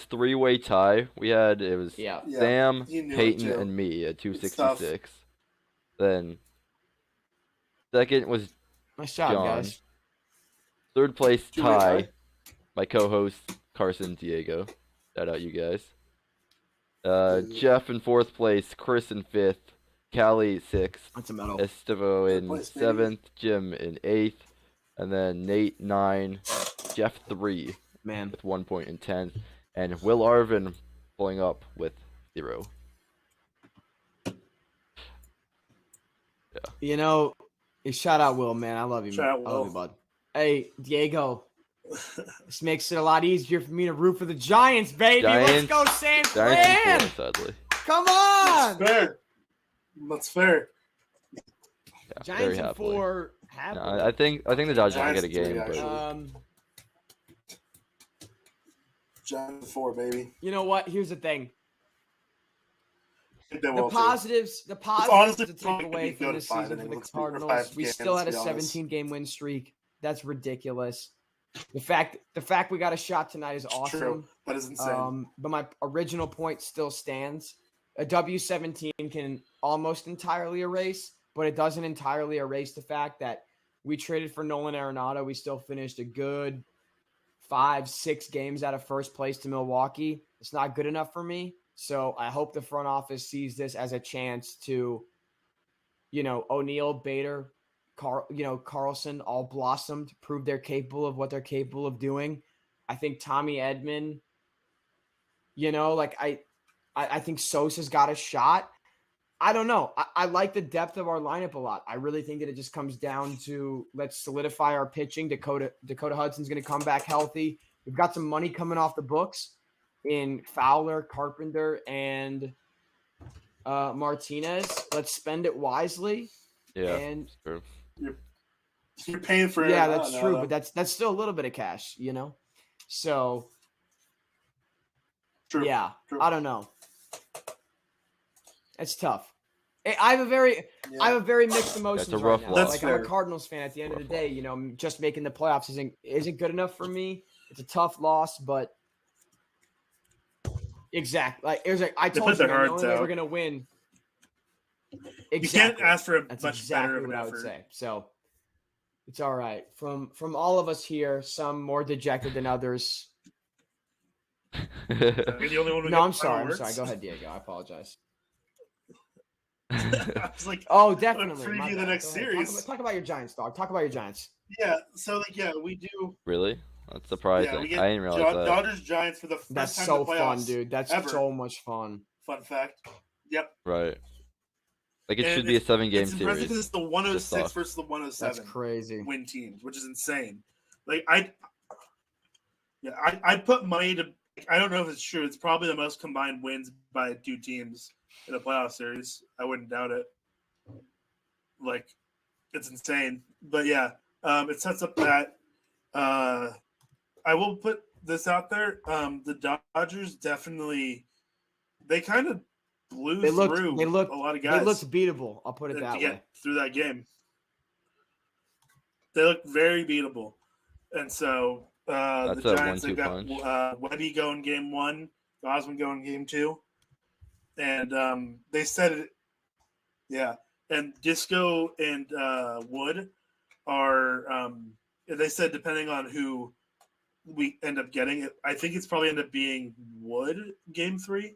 three-way tie. It was Yeah. Yeah, Sam, you knew it, Peyton, too. and me at tough. 266. Then second was Nice job, John. guys. third place Two-way tie. tie? My co-host Carson Diego. Shout out you guys. Ooh. Jeff in fourth place, Chris in fifth, Callie sixth, That's a medal. Estevo Third in place, baby. seventh, Jim in eighth, and then Nate 9, Jeff 3 Man. with 1 point in 10th, and Will Arvin pulling up with 0. You know, shout out Will, man. I love you, Shout man. out I love Will. you, bud. Hey, Diego. This makes it a lot easier for me to root for the Giants, baby. Let's Giants- go, San Giants Fran. in 4, sadly. Come That's on. fair. That's fair. Yeah, very Giants in happily. 4 No, Happily. I think the Dodgers will get a Giants three, game, but actually. Giants 4, baby. You know what? Here's the thing. I think they The will, too. positives honestly to take probably away gonna from go this to 5 season for the innings, or Cardinals, 5 we games, still had to a be honest. 17-game win streak. That's ridiculous. The fact we got a shot tonight is awesome. True. That is insane. But my original point still stands. A W-17 can almost entirely erase, but it doesn't entirely erase the fact that we traded for Nolan Arenado. We still finished a good 5-6 games out of first place to Milwaukee. It's not good enough for me. So I hope the front office sees this as a chance to, O'Neal, Bader, Carlson all blossomed, prove they're capable of what they're capable of doing. I think Tommy Edman, I think Sosa's got a shot. I don't know. I like the depth of our lineup a lot. I really think that it just comes down to let's solidify our pitching. Dakota Hudson's going to come back healthy. We've got some money coming off the books in Fowler, Carpenter, and Martinez. Let's spend it wisely. yeah, And true. You're paying for it. yeah, that's true, but that's still a little bit of cash, So True. yeah, True. I don't know. It's tough. I have a very mixed emotions a rough right now. loss. Like, I'm a Cardinals fan. At the end of the day, just making the playoffs isn't good enough for me. It's a tough loss, but exactly. I told you, their man, hearts they were out. going to win. You Exactly. can't ask for a That's much exactly better of an what I would effort. say. So it's all right. From all of us here, some more dejected than others. You're the only one who No, I'm gets final sorry. words? Go ahead, Diego. I apologize. I was like, Oh, definitely. preview My the bad. next Go ahead. series. Talk about your Giants, dog. Talk about your Giants. yeah. So we do. Really? That's surprising. Yeah, we get I didn't realize that. Dodgers Giants for the first That's time so in the playoffs. fun, dude. That's ever. so much fun. Fun fact. Yep. Right. Like, it And should be a 7-game It's impressive series. because it's the Just 106 sucks. versus the That's 107 crazy. win teams, which is insane. Like I put money to. I don't know if it's true. It's probably the most combined wins by two teams in a playoff series. I wouldn't doubt it. Like, it's insane. But yeah, it sets up that. I will put this out there. The Dodgers definitely. They kind of blew through a lot of guys. They looked beatable. I'll put it to that get way. through that game. They look very beatable, and so the That's a Giants have 1-2 punch. got Webby going game 1, Gosman going game 2, and they said it. Yeah, and Disco and Wood are. They said depending on who we end up getting, I think it's probably end up being Wood game 3,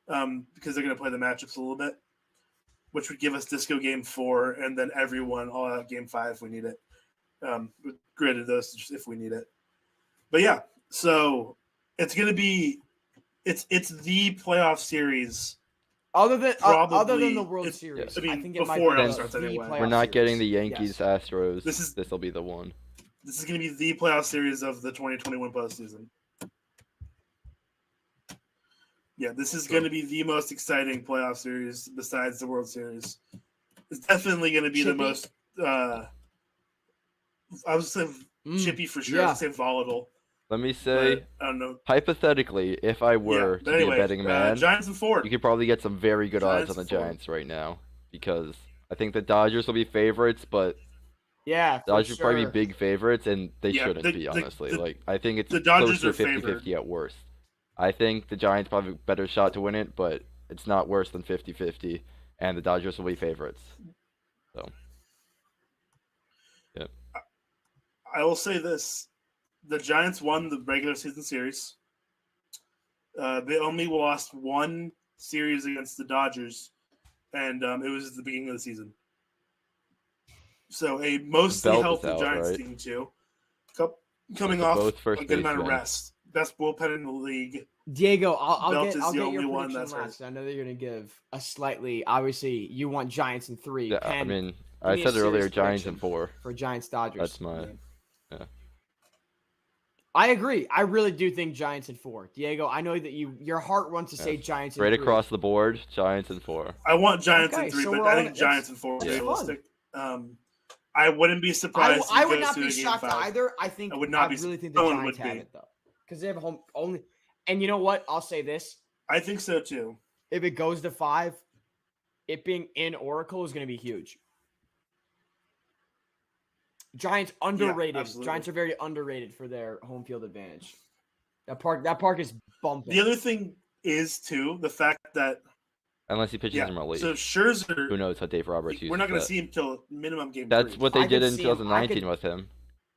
because they're going to play the matchups a little bit, which would give us Disco game 4, and then everyone all out game 5 if we need it. With grid of those if we need it. But yeah, so it's going to be it's the playoff series. Other than Probably- the World it's- Series, I mean, I think it might before be it the starts anyway. playoff We're not getting the series. Yankees, Yes. Astros. This This will be the one. This is going to be the playoff series of the 2021 postseason. Yeah, this is going to be the most exciting playoff series besides the World Series. It's definitely going to be the Chippy? most. I would say chippy for sure. I yeah. would say volatile. Let me say, But I don't know. hypothetically, if I were Yeah, to but anyway, be a betting man, Giants and 4. you could probably get some very good odds Giants on the forward. Giants right now, because I think the Dodgers will be favorites, but Yeah, for Dodgers sure. would probably be big favorites, and they Yeah, shouldn't the- be, the- honestly. the- Like, I think it's the Dodgers close to are 50-50 at worst. I think the Giants probably have a better shot to win it, but it's not worse than 50-50, and the Dodgers will be favorites. So, yeah. I will say this: the Giants won the regular season series. They only lost one series against the Dodgers, and it was at the beginning of the season. So a mostly Belt is healthy out, Giants right? team too, coming So off both a first good amount of basemen. rest. Best bullpen in the league. Diego, I'll Belt get is I'll the get only your one prediction that's last. hurt. I know that you're gonna give a slightly. Obviously, you want Giants in 3. Yeah, I Pen, mean, give I me a said earlier serious Giants prediction in 4. for Giants Dodgers. That's my... Yeah. I agree. I really do think Giants in 4. Diego, I know that your heart wants to say Giants in Straight 3. across the board, Giants in 4. I want Giants Okay, in 3, so but we're I all- think Giants in 4 is that's realistic. I wouldn't be surprised. I if it would goes not to be a game shocked 5. either. I think I would not be. really think the Someone Giants would have be. it though, because they have home only. And you know what? I'll say this: I think so too. if it goes to 5, it being in Oracle is going to be huge. Giants underrated. absolutely. Giants are very underrated for their home field advantage. That park is bumping. The other thing is too the fact that Unless he pitches in relief. so Scherzer, Who knows how Dave Roberts uses we're not going to that. see him till minimum game That's 3. what they I did could in see him- 2019 with him.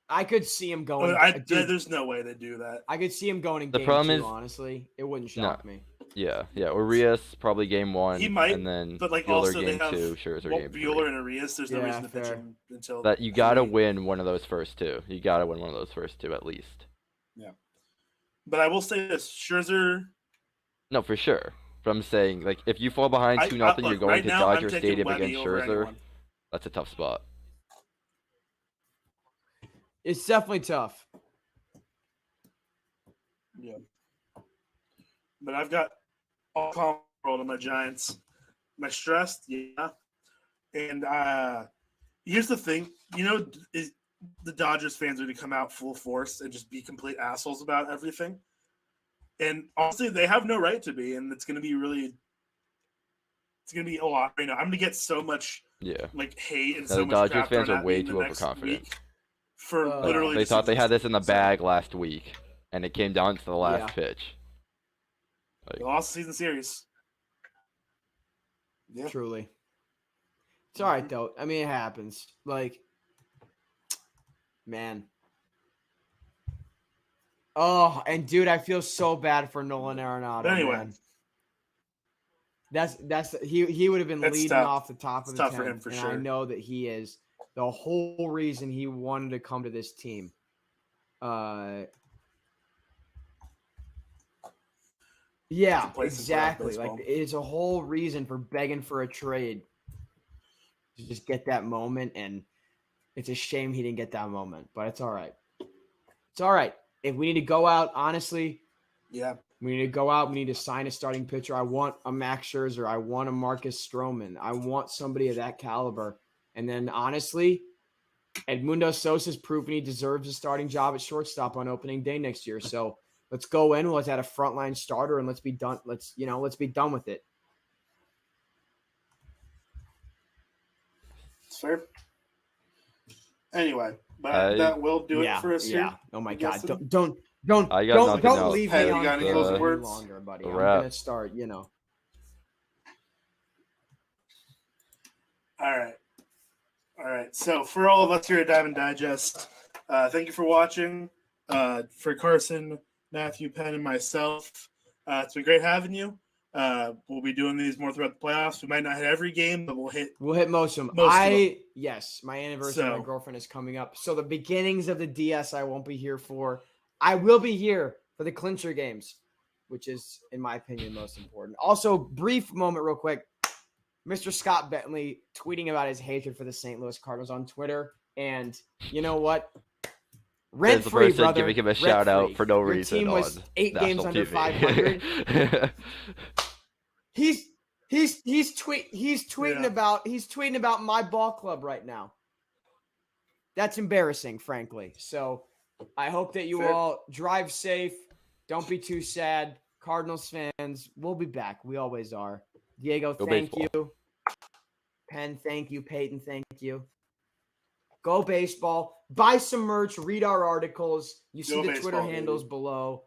I could see him going. Dude, There's no way they do that. I could see him going in The game problem 2, is- honestly. It wouldn't shock me. Yeah. Urias probably game 1. He might, and then but like Bueller also they game have 2, Scherzer game 3. Bueller and Arias. There's no Yeah, reason to pitch fair. him until That you gotta 3. win one of those first 2. You gotta win one of those first 2 at least. But I will say this: Scherzer. No, for sure. But I'm saying, like, if you fall behind 2-0, you're look, going right to now, I'm Dodger taking Stadium Webby against over Scherzer. anyone. That's a tough spot. It's definitely tough. Yeah. But I've got all calm world on my Giants. Am I stressed? Yeah. And here's the thing, is the Dodgers fans are going to come out full force and just be complete assholes about everything. And honestly, they have no right to be, and it's going to be a lot. I'm going to get so much hate and Now, so the much Dodgers crap fans thrown are at way me in too the next overconfident. week for Like, literally. They just thought they had this in the existing. bag last week, and it came down to the last Yeah. pitch. They lost the season series. Yeah. Truly. It's all right, though. I mean, it happens. Like, man. Oh, and dude, I feel so bad for Nolan Arenado. But anyway. Man. He would have been That's leading tough. off the top It's of the tough for 10th, him, for and sure. I know that he is the whole reason he wanted to come to this team. Yeah, Play some exactly. playoff Like, baseball. it's a whole reason for begging for a trade to just get that moment, and it's a shame he didn't get that moment, but it's all right. It's all right. If we need to go out, honestly, Yeah. we need to go out. We need to sign a starting pitcher. I want a Max Scherzer. I want a Marcus Stroman. I want somebody of that caliber. And then, honestly, Edmundo Sosa's proven he deserves a starting job at shortstop on opening day next year. So let's go in. Let's add a frontline starter, and let's be done. Let's be done with it. It's fair. Anyway, but that will do it for us here. Yeah. Oh my I God. guess Don't I got nothing else. leave Hey, me you on got any the closing any words? longer, buddy. A I'm wrap. gonna start. All right. So for all of us here at Diamond Digest, thank you for watching. For Carson, Matthew, Penn, and myself, it's been great having you. We'll be doing these more throughout the playoffs. We might not hit every game, but we'll hit. We'll hit most of them. Most of them. Yes, my anniversary of So- my girlfriend is coming up. So the beginnings of the DS I won't be here for. I will be here for the clincher games, which is, in my opinion, most important. Also, brief moment real quick. Mr. Scott Bentley tweeting about his hatred for the St. Louis Cardinals on Twitter. And you know what? There's the Rent-free, person brother. giving him a shout out Rent-free. for no Your reason team was on 8 games national under TV. 500. He's tweeting about my ball club right now. That's embarrassing, frankly. So I hope that you Fair. all drive safe. Don't be too sad. Cardinals fans, we'll be back. We always are. Diego, Go thank baseball. you. Penn, thank you. Peyton, thank you. Go baseball. Buy some merch. Read our articles. You see Go the baseball, Twitter baby. handles below.